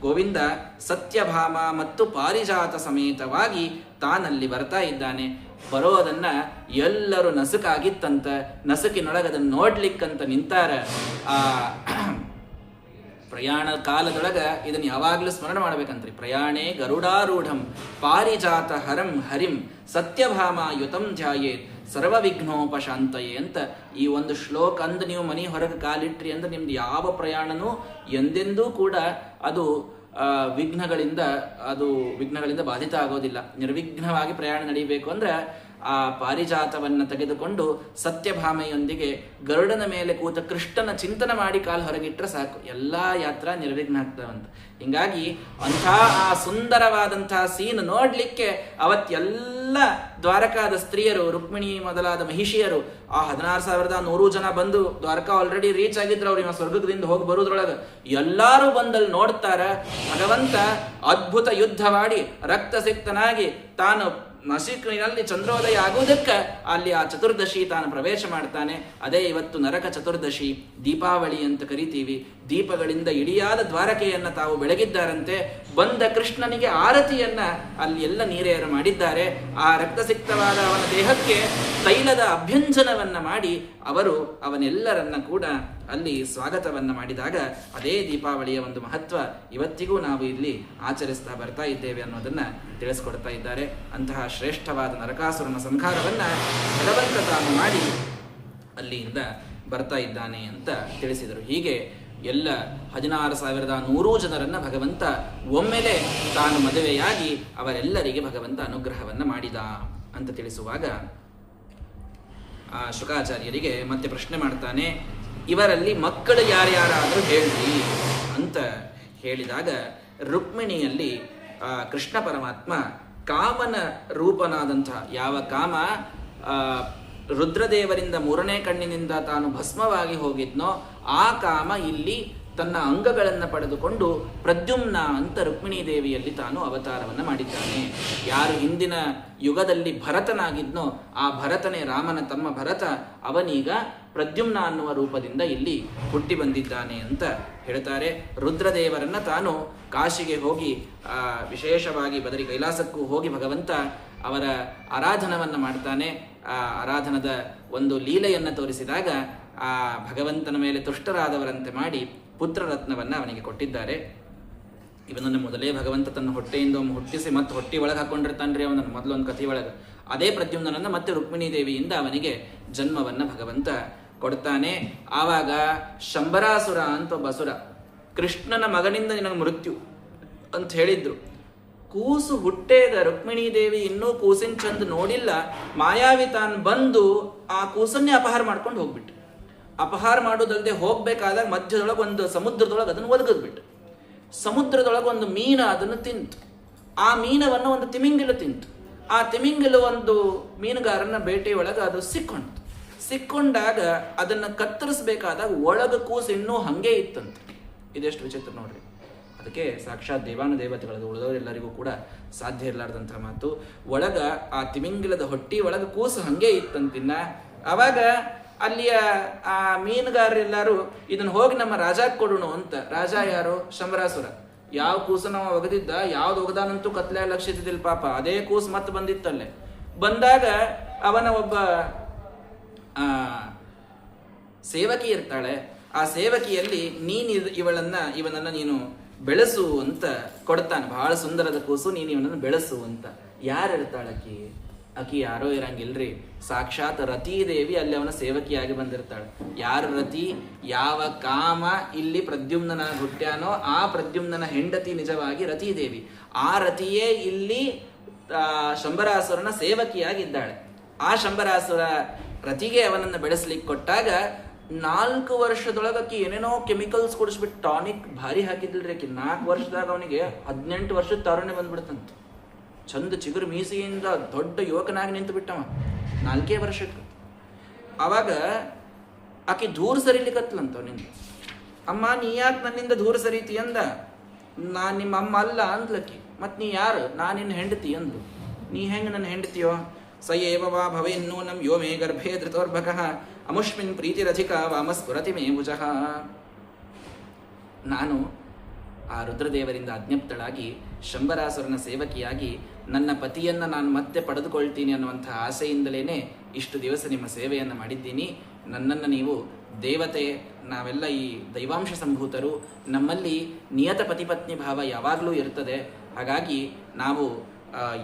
ಗೋವಿಂದ ಸತ್ಯಭಾಮ ಮತ್ತು ಪಾರಿಜಾತ ಸಮೇತವಾಗಿ ತಾನಲ್ಲಿ ಬರ್ತಾ ಇದ್ದಾನೆ. ಬರೋದನ್ನ ಎಲ್ಲರೂ ನಸುಕಾಗಿತ್ತಂತ, ನಸುಕಿನೊಳಗದನ್ನು ನೋಡ್ಲಿಕ್ಕಂತ ನಿಂತಾರ. ಆ ಪ್ರಯಾಣ ಕಾಲದೊಳಗ ಇದನ್ನು ಯಾವಾಗಲೂ ಸ್ಮರಣ ಮಾಡ್ಬೇಕಂತ್ರಿ. ಪ್ರಯಾಣೇ ಗರುಡಾರೂಢಂ ಪಾರಿಜಾತ ಹರಂ ಹರಿಂ ಸತ್ಯಭಾಮ ಯುತಂ ಧ್ಯಾಯೇತ್ ಸರ್ವ ವಿಘ್ನೋಪಶಾಂತಯೇ ಅಂತ ಈ ಒಂದು ಶ್ಲೋಕ ಅಂದು ನೀವು ಮನೆ ಹೊರಗೆ ಕಾಲಿಟ್ರಿ ಅಂದ್ರೆ ನಿಮ್ದು ಯಾವ ಪ್ರಯಾಣನೂ ಎಂದೆಂದೂ ಕೂಡ ಅದು ವಿಘ್ನಗಳಿಂದ ಬಾಧಿತ ಆಗೋದಿಲ್ಲ. ನಿರ್ವಿಘ್ನವಾಗಿ ಪ್ರಯಾಣ ನಡೀಬೇಕು ಅಂದ್ರೆ ಆ ಪಾರಿಜಾತವನ್ನು ತೆಗೆದುಕೊಂಡು ಸತ್ಯಭಾಮೆಯೊಂದಿಗೆ ಗರುಡನ ಮೇಲೆ ಕೂತ ಕೃಷ್ಣನ ಚಿಂತನೆ ಮಾಡಿ ಕಾಲು ಹೊರಗಿಟ್ರೆ ಸಾಕು, ಎಲ್ಲ ಯಾತ್ರಾ ನಿರ್ವಿಘ್ನ ಆಗ್ತಾವಂತ. ಹಿಂಗಾಗಿ ಅಂಥ ಆ ಸುಂದರವಾದಂತಹ ಸೀನ್ ನೋಡ್ಲಿಕ್ಕೆ ಅವತ್ತೆಲ್ಲ ದ್ವಾರಕಾದ ಸ್ತ್ರೀಯರು, ರುಕ್ಮಿಣಿ ಮೊದಲಾದ ಮಹಿಷಿಯರು, ಆ 16,100 ಜನ ಬಂದು ದ್ವಾರಕಾ ಆಲ್ರೆಡಿ ರೀಚ್ ಆಗಿದ್ರು. ಅವ್ರಿಗೆ ಸ್ವರ್ಗದಿಂದ ಹೋಗಿ ಬರೋದ್ರೊಳಗೆ ಎಲ್ಲಾರು ಬಂದಲ್ಲಿ ನೋಡ್ತಾರ. ಭಗವಂತ ಅದ್ಭುತ ಯುದ್ಧವಾಡಿ ರಕ್ತಸಿಕ್ತನಾಗಿ ತಾನು ನಸಿಕಿನಲ್ಲಿ ಚಂದ್ರೋದಯ ಆಗುವುದಕ್ಕೆ ಅಲ್ಲಿ ಆ ಚತುರ್ದಶಿ ತಾನು ಪ್ರವೇಶ ಮಾಡ್ತಾನೆ. ಅದೇ ಇವತ್ತು ನರಕ ಚತುರ್ದಶಿ, ದೀಪಾವಳಿ ಅಂತ ಕರಿತೀವಿ. ದೀಪಗಳಿಂದ ಇಡಿಯಾದ ದ್ವಾರಕೆಯನ್ನ ತಾವು ಬೆಳಗಿದ್ದಾರಂತೆ. ಬಂದ ಕೃಷ್ಣನಿಗೆ ಆರತಿಯನ್ನ ಅಲ್ಲಿ ಎಲ್ಲ ನೀರೇರು ಮಾಡಿದ್ದಾರೆ. ಆ ರಕ್ತಸಿಕ್ತವಾದ ಅವನ ದೇಹಕ್ಕೆ ತೈಲದ ಅಭ್ಯಂಜನವನ್ನ ಮಾಡಿ ಅವರು ಅವನೆಲ್ಲರನ್ನ ಕೂಡ ಅಲ್ಲಿ ಸ್ವಾಗತವನ್ನ ಮಾಡಿದಾಗ ಅದೇ ದೀಪಾವಳಿಯ ಒಂದು ಮಹತ್ವ ಇವತ್ತಿಗೂ ನಾವು ಇಲ್ಲಿ ಆಚರಿಸ್ತಾ ಬರ್ತಾ ಇದ್ದೇವೆ ಅನ್ನೋದನ್ನ ತಿಳಿಸ್ಕೊಡ್ತಾ ಇದ್ದಾರೆ. ಅಂತಹ ಶ್ರೇಷ್ಠವಾದ ನರಕಾಸುರನ ಸಂಹಾರವನ್ನ ಭಗವಂತ ತಾನು ಮಾಡಿ ಅಲ್ಲಿಯಿಂದ ಬರ್ತಾ ಇದ್ದಾನೆ ಅಂತ ತಿಳಿಸಿದರು. ಹೀಗೆ ಎಲ್ಲ 16,100 ಜನರನ್ನ ಭಗವಂತ ಒಮ್ಮೆಲೆ ತಾನು ಮದುವೆಯಾಗಿ ಅವರೆಲ್ಲರಿಗೆ ಭಗವಂತ ಅನುಗ್ರಹವನ್ನ ಮಾಡಿದ ಅಂತ ತಿಳಿಸುವಾಗ ಆ ಶುಕಾಚಾರ್ಯರಿಗೆ ಮತ್ತೆ ಪ್ರಶ್ನೆ ಮಾಡ್ತಾನೆ, ಇವರಲ್ಲಿ ಮಕ್ಕಳು ಯಾರ್ಯಾರಾದರೂ ಹೇಳ್ರಿ ಅಂತ ಹೇಳಿದಾಗ ರುಕ್ಮಿಣಿಯಲ್ಲಿ ಕೃಷ್ಣ ಪರಮಾತ್ಮ ಕಾಮನ ರೂಪನಾದಂಥ ಯಾವ ಕಾಮ ರುದ್ರದೇವರಿಂದ 3ನೇ ಕಣ್ಣಿನಿಂದ ತಾನು ಭಸ್ಮವಾಗಿ ಹೋಗಿದ್ನೋ ಆ ಕಾಮ ಇಲ್ಲಿ ತನ್ನ ಅಂಗಗಳನ್ನು ಪಡೆದುಕೊಂಡು ಪ್ರದ್ಯುಮ್ನ ಅಂತ ರುಕ್ಮಿಣೀ ದೇವಿಯಲ್ಲಿ ತಾನು ಅವತಾರವನ್ನು ಮಾಡಿದ್ದಾನೆ. ಯಾರು ಹಿಂದಿನ ಯುಗದಲ್ಲಿ ಭರತನಾಗಿದ್ನೋ ಆ ಭರತನೇ ರಾಮನ ತಮ್ಮ ಭರತ, ಅವನೀಗ ಪ್ರದ್ಯುಮ್ನ ಅನ್ನುವ ರೂಪದಿಂದ ಇಲ್ಲಿ ಹುಟ್ಟಿ ಬಂದಿದ್ದಾನೆ ಅಂತ ಹೇಳ್ತಾರೆ. ರುದ್ರದೇವರನ್ನ ತಾನು ಕಾಶಿಗೆ ಹೋಗಿ ವಿಶೇಷವಾಗಿ ಬದರಿ ಕೈಲಾಸಕ್ಕೂ ಹೋಗಿ ಭಗವಂತ ಅವರ ಆರಾಧನವನ್ನು ಮಾಡ್ತಾನೆ. ಆ ಆರಾಧನದ ಒಂದು ಲೀಲೆಯನ್ನು ತೋರಿಸಿದಾಗ ಆ ಭಗವಂತನ ಮೇಲೆ ತುಷ್ಟರಾದವರಂತೆ ಮಾಡಿ ಪುತ್ರರತ್ನವನ್ನು ಅವನಿಗೆ ಕೊಟ್ಟಿದ್ದಾರೆ. ಇವನನ್ನು ಮೊದಲೇ ಭಗವಂತ ತನ್ನ ಹೊಟ್ಟೆಯಿಂದ ಹುಟ್ಟಿಸಿ ಮತ್ತೆ ಹೊಟ್ಟೆ ಒಳಗೆ ಹಾಕೊಂಡಿರ್ತಾನ್ರಿ ಅವನನ್ನು ಮೊದಲೊಂದು ಕಥೆ ಒಳಗೆ. ಅದೇ ಪ್ರದ್ಯುಮ್ನನನ್ನು ಮತ್ತೆ ರುಕ್ಮಿಣೀ ದೇವಿಯಿಂದ ಅವನಿಗೆ ಜನ್ಮವನ್ನು ಭಗವಂತ ಕೊಡ್ತಾನೆ. ಆವಾಗ ಶಂಬರಾಸುರ ಅಂತ ಒಬ್ಬ ಅಸುರ, ಕೃಷ್ಣನ ಮಗನಿಂದ ನಿನಗೆ ಮೃತ್ಯು ಅಂತ ಹೇಳಿದ್ರು. ಕೂಸು ಹುಟ್ಟೇದ ರುಕ್ಮಿಣೀ ದೇವಿ ಇನ್ನೂ ಕೂಸಿನ ಚಂದ ನೋಡಿಲ್ಲ, ಮಾಯಾವಿ ತಾನು ಬಂದು ಆ ಕೂಸನ್ನೇ ಅಪಹಾರ ಮಾಡ್ಕೊಂಡು ಹೋಗ್ಬಿಟ್ಟು. ಅಪಹಾರ ಮಾಡೋದಲ್ಲದೆ ಹೋಗ್ಬೇಕಾದಾಗ ಮಧ್ಯದೊಳಗೆ ಒಂದು ಸಮುದ್ರದೊಳಗೆ ಅದನ್ನು ಒದಗಿದ್ಬಿಟ್ಟು. ಸಮುದ್ರದೊಳಗೆ ಒಂದು ಮೀನ ಅದನ್ನು ತಿಂತು. ಆ ಮೀನವನ್ನು ಒಂದು ತಿಮಿಂಗಿಲು ತಿಂತು. ಆ ತಿಮಿಂಗಿಲು ಒಂದು ಮೀನುಗಾರನ ಬೇಟೆಯೊಳಗೆ ಅದು ಸಿಕ್ಕೊಂಡಾಗ ಅದನ್ನು ಕತ್ತರಿಸಬೇಕಾದಾಗ ಒಳಗ ಕೂಸು ಇನ್ನೂ ಹಂಗೆ ಇತ್ತಂತೆ. ಇದೆಷ್ಟು ವಿಚಿತ್ರ ನೋಡ್ರಿ. ಅದಕ್ಕೆ ಸಾಕ್ಷಾತ್ ದೇವಾನುದೇವತೆಗಳದು ಉಳಿದವರೆಲ್ಲರಿಗೂ ಕೂಡ ಸಾಧ್ಯ ಇರಲಾರ್ದಂಥ ಮಾತು. ಒಳಗ ಆ ತಿಮಿಂಗಿಲದ ಹೊಟ್ಟಿ ಒಳಗ ಕೂಸು ಹಂಗೆ ಇತ್ತಂತಿನ್ನ. ಅವಾಗ ಅಲ್ಲಿಯ ಆ ಮೀನುಗಾರರೆಲ್ಲರೂ ಇದನ್ನು ಹೋಗಿ ನಮ್ಮ ರಾಜಾಕ್ ಕೊಡೋಣ ಅಂತ. ರಾಜ ಯಾರು? ಶಂಬರಾಸುರ. ಯಾವ ಕೂಸು ನಾವು ಒಗದಿದ್ದ, ಯಾವ್ದು ಒಗದಾನಂತೂ ಕತ್ಲೆ ಲಕ್ಷಿತಿದ್ದಿಲ್ಲ ಪಾಪ. ಅದೇ ಕೂಸು ಮತ್ತೆ ಬಂದಿತ್ತಲ್ಲೇ. ಬಂದಾಗ ಅವನ ಒಬ್ಬ ಸೇವಕಿ ಇರ್ತಾಳೆ. ಆ ಸೇವಕಿಯಲ್ಲಿ ಇವನನ್ನ ನೀನು ಬೆಳೆಸು ಅಂತ ಕೊಡ್ತಾನೆ. ಬಹಳ ಸುಂದರದ ಕೂಸು, ನೀನು ಇವನನ್ನು ಬೆಳೆಸು ಅಂತ. ಯಾರು ಇರ್ತಾಳಕಿ? ಆಕಿ ಯಾರೋ ಇರಂಗಿಲ್ರಿ, ಸಾಕ್ಷಾತ್ ರತೀದೇವಿ ಅಲ್ಲಿ ಅವನ ಸೇವಕಿಯಾಗಿ ಬಂದಿರ್ತಾಳೆ. ಯಾರು ರತಿ? ಯಾವ ಕಾಮ ಇಲ್ಲಿ ಪ್ರದ್ಯುಮ್ನ ಹುಟ್ಟ್ಯಾನೋ ಆ ಪ್ರದ್ಯುಮ್ನ ಹೆಂಡತಿ ನಿಜವಾಗಿ ರತೀದೇವಿ. ಆ ರತಿಯೇ ಇಲ್ಲಿ ಶಂಬರಾಸುರನ ಸೇವಕಿಯಾಗಿದ್ದಾಳೆ. ಆ ಶಂಬರಾಸುರ ರತಿಗೆ ಅವನನ್ನು ಬೆಳೆಸ್ಲಿಕ್ಕೆ ಕೊಟ್ಟಾಗ 4 ವರ್ಷದೊಳಗಕ್ಕಿ ಏನೇನೋ ಕೆಮಿಕಲ್ಸ್ ಕೊಡಿಸ್ಬಿಟ್ಟು ಟಾನಿಕ್ ಭಾರಿ ಹಾಕಿದ್ಲ್ರಿ ಆಕಿ. 4 ವರ್ಷದಾಗ ಅವನಿಗೆ 18 ವರ್ಷದ ತಾರುಣ್ಯ ಬಂದ್ಬಿಡ್ತಂತ. ಚಂದ ಚಿಗುರು ಮೀಸೆಯಿಂದ ದೊಡ್ಡ ಯುವಕನಾಗಿ ನಿಂತು ಬಿಟ್ಟವ 4 ವರ್ಷಕ್ಕೆ. ಆವಾಗ ಆಕಿ ದೂರ ಸರಿಲಿಕ್ಕತ್ಲಂತ ಅವನಿಂದ. ಅಮ್ಮ ನೀ ಯಾಕೆ ನನ್ನಿಂದ ದೂರ ಸರೀತಿ ಅಂದ. ನಾನು ನಿಮ್ಮ ಅಮ್ಮ ಅಲ್ಲ ಅಂದ್ಲಕ್ಕಿ. ಮತ್ತು ನೀ ಯಾರು? ನಾನು ನಿನ್ನ ಹೆಂಡತಿ ಅಂದ್ಲು. ನೀ ಹೆಂಗೆ ನನ್ನ ಹೆಂಡತಿಯೋ? ಸ ಏವ ವಾ ಭವೇನ್ನೂನಂ ಯೋ ಮೇ ಗರ್ಭೇ ಧೃತೋರ್ಭಕಃ ಅಮುಷ್ಮಿನ್ ಪ್ರೀತಿರಧಿಕ ವಾಮಸ್ಫುರತಿ ಮೇ ಭುಜಃ. ನಾನು ಆ ರುದ್ರದೇವರಿಂದ ಅಜ್ಞಪ್ತಳಾಗಿ ಶಂಬರಾಸುರನ ಸೇವಕಿಯಾಗಿ ನನ್ನ ಪತಿಯನ್ನು ನಾನು ಮತ್ತೆ ಪಡೆದುಕೊಳ್ತೀನಿ ಅನ್ನುವಂಥ ಆಸೆಯಿಂದಲೇ ಇಷ್ಟು ದಿವಸ ನಿಮ್ಮ ಸೇವೆಯನ್ನು ಮಾಡಿದ್ದೀನಿ. ನನ್ನನ್ನು ನೀವು ದೇವತೆ, ನಾವೆಲ್ಲ ಈ ದೈವಾಂಶ ಸಂಭೂತರು, ನಮ್ಮಲ್ಲಿ ನಿಯತ ಪತಿಪತ್ನಿ ಭಾವ ಯಾವಾಗಲೂ ಇರ್ತದೆ. ಹಾಗಾಗಿ ನಾವು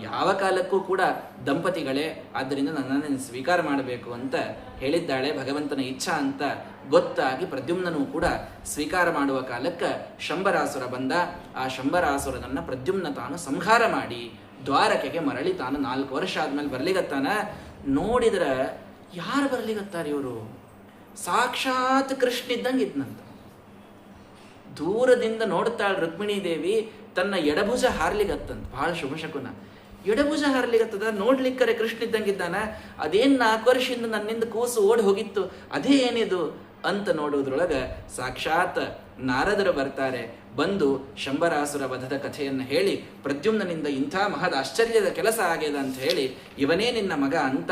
ಯಾವ ಕಾಲಕ್ಕೂ ಕೂಡ ದಂಪತಿಗಳೇ, ಆದ್ದರಿಂದ ನನ್ನನ್ನು ಸ್ವೀಕಾರ ಮಾಡಬೇಕು ಅಂತ ಹೇಳಿದ್ದಾಳೆ. ಭಗವಂತನ ಇಚ್ಛಾ ಅಂತ ಗೊತ್ತಾಗಿ ಪ್ರದ್ಯುಮ್ನನೂ ಕೂಡ ಸ್ವೀಕಾರ ಮಾಡುವ ಕಾಲಕ್ಕೆ ಶಂಬರಾಸುರ ಬಂದ. ಆ ಶಂಬರಾಸುರನನ್ನು ಪ್ರದ್ಯುಮ್ನ ತಾನು ಸಂಹಾರ ಮಾಡಿ ದ್ವಾರಕೆಗೆ ಮರಳಿ ತಾನು 4 ವರ್ಷ ಆದ್ಮೇಲೆ ಬರ್ಲಿಗತ್ತಾನ. ನೋಡಿದ್ರೆ ಯಾರು ಬರ್ಲಿಗತ್ತಾರ ಇವರು? ಸಾಕ್ಷಾತ್ ಕೃಷ್ಣ ಇದ್ದಂಗೆ ಇದ್ನಂತ. ದೂರದಿಂದ ನೋಡ್ತಾಳೆ ರುಕ್ಮಿಣೀ ದೇವಿ, ತನ್ನ ಎಡಭುಜ ಹಾರ್ಲಿಗತ್ತಂತ. ಬಹಳ ಶುಭ ಶಕುನ. ಎಡಭುಜ ಹಾರ್ಲಿಗತ್ತದ, ನೋಡ್ಲಿಕ್ಕರೆ ಕೃಷ್ಣ ಇದ್ದಂಗಿದ್ದಾನ. ಅದೇನು 4 ವರ್ಷದಿಂದ ನನ್ನಿಂದ ಕೂಸು ಓಡಿ ಹೋಗಿತ್ತು, ಅದೇ ಏನಿದು ಅಂತ ನೋಡುವುದ್ರೊಳಗೆ ಸಾಕ್ಷಾತ್ ನಾರದರು ಬರ್ತಾರೆ. ಬಂದು ಶಂಬರಾಸುರ ವಧದ ಕಥೆಯನ್ನು ಹೇಳಿ ಪ್ರದ್ಯುಮ್ನನಿಂದ ಇಂಥ ಮಹದ ಆಶ್ಚರ್ಯದ ಕೆಲಸ ಆಗ್ಯದ ಅಂತ ಹೇಳಿ ಇವನೇ ನಿನ್ನ ಮಗ ಅಂತ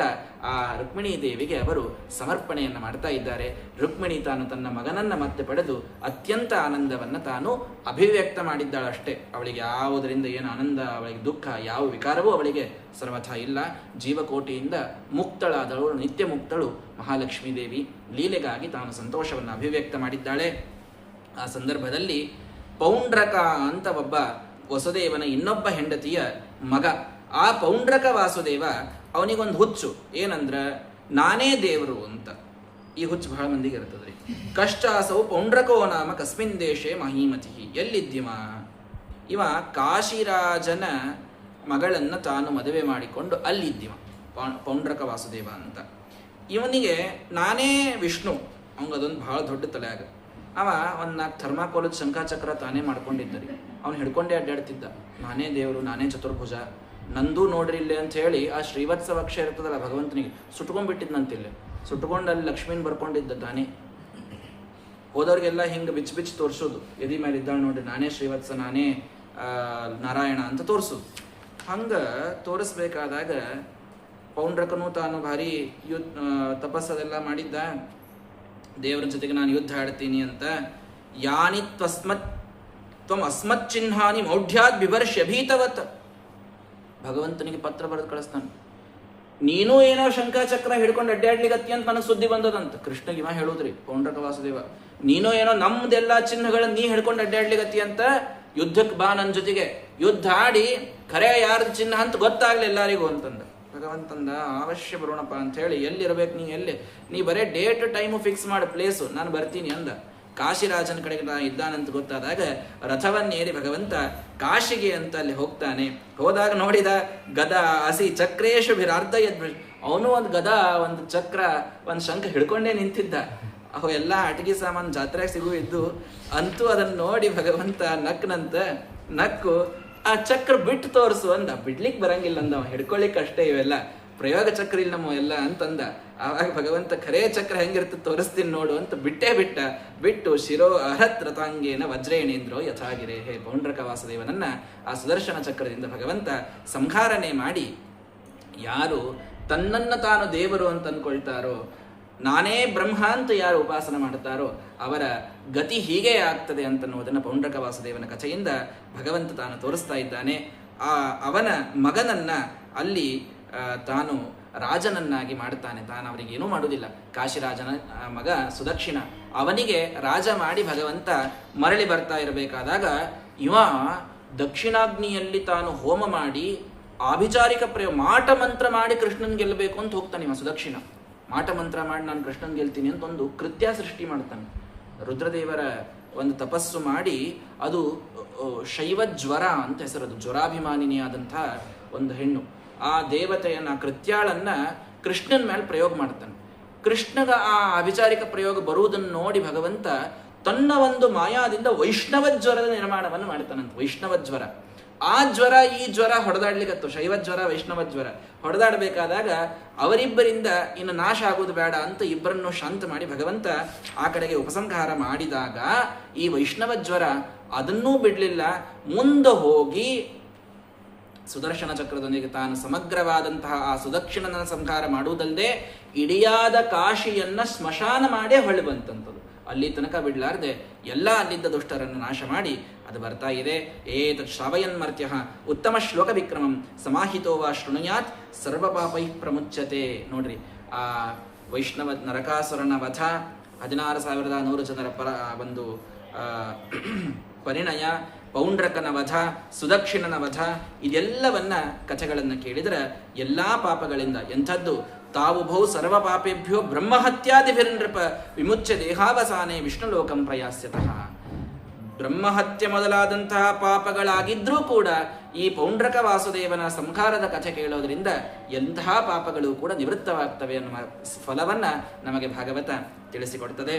ಆ ರುಕ್ಮಿಣೀ ದೇವಿಗೆ ಅವರು ಸಮರ್ಪಣೆಯನ್ನು ಮಾಡ್ತಾ ಇದ್ದಾರೆ. ರುಕ್ಮಿಣಿ ತಾನು ತನ್ನ ಮಗನನ್ನು ಮತ್ತೆ ಪಡೆದು ಅತ್ಯಂತ ಆನಂದವನ್ನು ತಾನು ಅಭಿವ್ಯಕ್ತ ಮಾಡಿದ್ದಾಳಷ್ಟೇ. ಅವಳಿಗೆ ಯಾವುದರಿಂದ ಏನು ಆನಂದ, ಅವಳಿಗೆ ದುಃಖ, ಯಾವ ವಿಕಾರವೂ ಅವಳಿಗೆ ಸರ್ವಥ ಇಲ್ಲ. ಜೀವಕೋಟಿಯಿಂದ ಮುಕ್ತಳಾದಳು, ನಿತ್ಯ ಮುಕ್ತಳು ಮಹಾಲಕ್ಷ್ಮೀ ದೇವಿ. ಲೀಲೆಗಾಗಿ ತಾನು ಸಂತೋಷವನ್ನು ಅಭಿವ್ಯಕ್ತ ಮಾಡಿದ್ದಾಳೆ. ಆ ಸಂದರ್ಭದಲ್ಲಿ ಪೌಂಡ್ರಕ ಅಂತ ಒಬ್ಬ ವಸುದೇವನ ಇನ್ನೊಬ್ಬ ಹೆಂಡತಿಯ ಮಗ. ಆ ಪೌಂಡ್ರಕ ವಾಸುದೇವ ಅವನಿಗೊಂದು ಹುಚ್ಚು, ಏನಂದ್ರೆ ನಾನೇ ದೇವರು ಅಂತ. ಈ ಹುಚ್ಚು ಬಹಳ ಮಂದಿಗೆ ಇರ್ತದ್ರಿ. ಕಷ್ಟಾಸವು ಪೌಂಡ್ರಕೋ ನಾಮ ಕಸ್ಮಿನ್ ದೇಶೇ ಮಹೀಮತಿ. ಎಲ್ಲಿದ್ದಿವ? ಇವ ಕಾಶಿರಾಜನ ಮಗಳನ್ನು ತಾನು ಮದುವೆ ಮಾಡಿಕೊಂಡು ಅಲ್ಲಿದ್ದಿವ, ಪೌಂಡ್ರಕ ವಾಸುದೇವ ಅಂತ. ಇವನಿಗೆ ನಾನೇ ವಿಷ್ಣು, ಅವಂಗದೊಂದು ಬಹಳ ದೊಡ್ಡ ತಲೆ ಆಗ. ಅವ ಒಂದು 4 ಥರ್ಮಾಕೋಲದ ಶಂಖಾಚಕ್ರ ತಾನೇ ಮಾಡ್ಕೊಂಡಿದ್ದರಿ. ಅವನು ಹಿಡ್ಕೊಂಡೇ ಅಡ್ಡಾಡ್ತಿದ್ದ, ನಾನೇ ದೇವರು, ನಾನೇ ಚತುರ್ಭುಜ, ನಂದೂ ನೋಡ್ರಿ ಇಲ್ಲೇ ಅಂತ ಹೇಳಿ. ಆ ಶ್ರೀವತ್ಸ ವಕ್ಷ ಇರ್ತದಲ್ಲ ಭಗವಂತನಿಗೆ ಸುಟ್ಕೊಂಡ್ಬಿಟ್ಟಿದ್ನಂತಿಲ್ಲ. ಸುಟ್ಕೊಂಡು ಅಲ್ಲಿ ಲಕ್ಷ್ಮೀನ್ ಬರ್ಕೊಂಡಿದ್ದ ತಾನೇ. ಹೋದವ್ರಿಗೆಲ್ಲ ಹಿಂಗೆ ಬಿಚ್ಚಿ ತೋರಿಸೋದು, ಎದಿ ಮೇಲೆ ಇದ್ದಾಳೆ ನೋಡ್ರಿ, ನಾನೇ ಶ್ರೀವತ್ಸ, ನಾನೇ ನಾರಾಯಣ ಅಂತ ತೋರಿಸೋದು. ಹಂಗೆ ತೋರಿಸ್ಬೇಕಾದಾಗ ಪೌಂಡ್ರಕನು ತಾನು ಭಾರಿ ತಪಸ್ಸದೆಲ್ಲ ಮಾಡಿದ್ದ, ದೇವರ ಜೊತೆಗೆ ನಾನು ಯುದ್ಧ ಆಡ್ತೀನಿ ಅಂತ. ಯಾನಿ ತ್ವಂ ಅಸ್ಮತ್ ಚಿಹ್ನಾನಿ ಮೌಢ್ಯಾದ್ ಬಿಭರ್ಷ್ಯ ಭೀತವತ್, ಭಗವಂತನಿಗೆ ಪತ್ರ ಬರೆದು ಕಳಿಸ್ತಾನೆ. ನೀನೂ ಏನೋ ಶಂಖಚಕ್ರ ಹಿಡ್ಕೊಂಡು ಅಡ್ಡಾಡ್ಲಿಗತ್ತಿ ಅಂತ ನನಗೆ ಸುದ್ದಿ ಬಂದದಂತ. ಕೃಷ್ಣಗೆ ಇವ ಹೇಳುದ್ರಿ ಪೌಂಡ್ರಕ ವಾಸುದೇವ, ನೀನೋ ಏನೋ ನಮ್ದೆಲ್ಲ ಚಿಹ್ನೆಗಳನ್ನ ನೀ ಹಿಡ್ಕೊಂಡು ಅಡ್ಡಾಡ್ಲಿಗತ್ತಿ ಅಂತ, ಯುದ್ಧಕ್ಕೆ ಬಾ ನನ್ನ ಜೊತೆಗೆ, ಯುದ್ಧ ಆಡಿ ಖರೆ ಯಾರ್ದು ಚಿಹ್ನ ಅಂತ ಗೊತ್ತಾಗ್ಲಿ ಎಲ್ಲರಿಗೂ ಅಂತಂದ. ಭಗವಂತಂದ ಅವಶ್ಯ ಬರೋಣಪ್ಪ ಅಂತ ಹೇಳಿ, ಎಲ್ಲಿರ್ಬೇಕು ನೀ ಬರೇ ಡೇಟ್ ಟೈಮು ಫಿಕ್ಸ್ ಮಾಡಿ ಪ್ಲೇಸು, ನಾನು ಬರ್ತೀನಿ ಅಂದ. ಕಾಶಿರಾಜನ ಕಡೆಗೆ ಇದ್ದಾನಂತ ಗೊತ್ತಾದಾಗ ರಥವನ್ನೇರಿ ಭಗವಂತ ಕಾಶಿಗೆ ಅಂತ ಅಲ್ಲಿ ಹೋಗ್ತಾನೆ. ಹೋದಾಗ ನೋಡಿದ ಗದ ಹಸಿ ಚಕ್ರೇಶು ಭಿರಾರ್ಧ ಅವನು ಒಂದು ಗದ, ಒಂದು ಚಕ್ರ, ಒಂದು ಶಂಖ ಹಿಡ್ಕೊಂಡೇ ನಿಂತಿದ್ದ. ಅವು ಎಲ್ಲ ಅಟಗಿ ಸಾಮಾನು ಜಾತ್ರೆಗೆ ಸಿಗು ಇದ್ದು. ಅಂತೂ ಅದನ್ನು ನೋಡಿ ಭಗವಂತ ನಕ್ಕು ಆ ಚಕ್ರ ಬಿಟ್ಟು ತೋರಿಸು ಅಂದ. ಬಿಡ್ಲಿಕ್ಕೆ ಬರಂಗಿಲ್ಲ ಅಂದ, ಹಿಡ್ಕೊಳ್ಳಿಕ್ಕೆ ಅಷ್ಟೇ, ಇವೆಲ್ಲ ಪ್ರಯೋಗ ಚಕ್ರ ಇಲ್ಲ ನಮ್ಮ ಎಲ್ಲ ಅಂತಂದ. ಆವಾಗ ಭಗವಂತ ಖರೇ ಚಕ್ರ ಹೆಂಗಿರುತ್ತೆ ತೋರಿಸ್ತೀನಿ ನೋಡು ಅಂತ ಬಿಟ್ಟು ಶಿರೋ ಅಹತ್ ರಥಾಂಗೇನ ವಜ್ರೇಣೇಂದ್ರೋ ಯಥಾಗಿರೆ, ಹೇ ಪೌಂಡ್ರಕ ವಾಸುದೇವನನ್ನ ಆ ಸುದರ್ಶನ ಚಕ್ರದಿಂದ ಭಗವಂತ ಸಂಹಾರನೆ ಮಾಡಿ, ಯಾರು ತನ್ನನ್ನು ತಾನು ದೇವರು ಅಂತ ಅಂದ್ಕೊಳ್ತಾರೋ, ನಾನೇ ಬ್ರಹ್ಮ ಅಂತ ಯಾರು ಉಪಾಸನ ಮಾಡುತ್ತಾರೋ ಅವರ ಗತಿ ಹೀಗೆ ಆಗ್ತದೆ ಅಂತನ್ನುವುದನ್ನು ಪೌಂಡ್ರಕ ವಾಸುದೇವನ ಕಥೆಯಿಂದ ಭಗವಂತ ತಾನು ತೋರಿಸ್ತಾ ಇದ್ದಾನೆ. ಅವನ ಮಗನನ್ನ ಅಲ್ಲಿ ತಾನು ರಾಜನನ್ನಾಗಿ ಮಾಡುತ್ತಾನೆ. ತಾನು ಅವರಿಗೆ ಏನೂ ಮಾಡುವುದಿಲ್ಲ. ಕಾಶಿರಾಜನ ಮಗ ಸುದಕ್ಷಿಣ, ಅವನಿಗೆ ರಾಜ ಮಾಡಿ ಭಗವಂತ ಮರಳಿ ಬರ್ತಾ ಇರಬೇಕಾದಾಗ ಇವ ದಕ್ಷಿಣಾಗ್ನಿಯಲ್ಲಿ ತಾನು ಹೋಮ ಮಾಡಿ ಆಭಿಚಾರಿಕ ಮಾಟ ಮಂತ್ರ ಮಾಡಿ ಕೃಷ್ಣನ್ ಗೆಲ್ಲಬೇಕು ಅಂತ ಹೋಗ್ತಾನೆ. ಇವ ಸುದಕ್ಷಿಣ ಮಾಟ ಮಂತ್ರ ಮಾಡಿ ನಾನು ಕೃಷ್ಣನ್ ಗೆಲ್ತೀನಿ ಅಂತ ಒಂದು ಕೃತ್ಯ ಸೃಷ್ಟಿ ಮಾಡ್ತಾನೆ. ರುದ್ರದೇವರ ಒಂದು ತಪಸ್ಸು ಮಾಡಿ, ಅದು ಶೈವಜ್ವರ ಅಂತ ಹೆಸರದು, ಜ್ವರಾಭಿಮಾನಿನಿಯಾದಂಥ ಒಂದು ಹೆಣ್ಣು. ಆ ದೇವತೆಯನ್ನ, ಕೃತ್ಯಾಳನ್ನ ಕೃಷ್ಣನ ಮೇಲೆ ಪ್ರಯೋಗ ಮಾಡ್ತಾನೆ. ಕೃಷ್ಣಗ ಆ ಅಭಿಚಾರಿಕ ಪ್ರಯೋಗ ಬರುವುದನ್ನು ನೋಡಿ ಭಗವಂತ ತನ್ನ ಒಂದು ಮಾಯಾದಿಂದ ವೈಷ್ಣವ ಜ್ವರದ ನಿರ್ಮಾಣವನ್ನು ಮಾಡ್ತಾನಂತ. ವೈಷ್ಣವ ಜ್ವರ, ಆ ಜ್ವರ ಈ ಜ್ವರ ಹೊಡೆದಾಡ್ಲಿಕ್ಕತ್ತು, ಶೈವಜ್ವರ ವೈಷ್ಣವ ಜ್ವರ ಹೊಡೆದಾಡಬೇಕಾದಾಗ ಅವರಿಬ್ಬರಿಂದ ಇನ್ನು ನಾಶ ಆಗೋದು ಬೇಡ ಅಂತ ಇಬ್ಬರನ್ನು ಶಾಂತ ಮಾಡಿ ಭಗವಂತ ಆ ಕಡೆಗೆ ಉಪಸಂಹಾರ ಮಾಡಿದಾಗ ಈ ವೈಷ್ಣವ ಜ್ವರ ಅದನ್ನೂ ಬಿಡಲಿಲ್ಲ. ಮುಂದೆ ಹೋಗಿ ಸುದರ್ಶನ ಚಕ್ರದೊಂದಿಗೆ ತಾನು ಸಮಗ್ರವಾದಂತಹ ಆ ಸುದಕ್ಷಿಣನ ಸಂಹಾರ ಮಾಡುವುದಲ್ಲದೆ ಇಡಿಯಾದ ಕಾಶಿಯನ್ನ ಸ್ಮಶಾನ ಮಾಡೇ ಹೊಳ್ಳಿ ಬಂತಂಥದ್ದು. ಅಲ್ಲಿ ತನಕ ಬಿಡ್ಲಾರ್ದೆ ಎಲ್ಲ ಅಲ್ಲಿದ್ದ ದುಷ್ಟರನ್ನು ನಾಶ ಮಾಡಿ ಅದು ಬರ್ತಾ ಇದೆ. ಏತತ್ ಶ್ರಾವಯನ್ಮರ್ತ್ಯ ಉತ್ತಮ ಶ್ಲೋಕ ವಿಕ್ರಮಂ ಸಮಾಹಿತೋ ವಾ ಶೃಣುಯಾತ್ ಸರ್ವಪಾಪೈ ಪ್ರಮುಚ್ಯತೆ. ನೋಡ್ರಿ, ಆ ವೈಷ್ಣವ ನರಕಾಸುರನ ವಧ, 16,100 ಜನರ ಒಂದು ಪರಿಣಯ, ಪೌಂಡ್ರಕನ ವಧ, ಸುದಕ್ಷಿಣನ ವಧ, ಇದೆಲ್ಲವನ್ನ ಕಥೆಗಳನ್ನು ಕೇಳಿದರೆ ಎಲ್ಲಾ ಪಾಪಗಳಿಂದ ಎಂಥದ್ದು ತಾವುಭೌ ಸರ್ವ ಪಾಪೇಭ್ಯೋ ಬ್ರಹ್ಮಹತ್ಯಾದಿಭಿರ್ನೃಪ ವಿಮುಚ್ಯ ದೇಹಾವಸಾನೆ ವಿಷ್ಣುಲೋಕಂ ಪ್ರಯಾಸ್ಯತಃ. ಬ್ರಹ್ಮಹತ್ಯೆ ಮೊದಲಾದಂತಹ ಪಾಪಗಳಾಗಿದ್ರೂ ಕೂಡ ಈ ಪೌಂಡ್ರಕ ವಾಸುದೇವನ ಸಂಹಾರದ ಕಥೆ ಕೇಳೋದ್ರಿಂದ ಎಂತಹ ಪಾಪಗಳು ಕೂಡ ನಿವೃತ್ತವಾಗ್ತವೆ ಅನ್ನುವ ಫಲವನ್ನ ನಮಗೆ ಭಾಗವತ ತಿಳಿಸಿಕೊಡ್ತದೆ.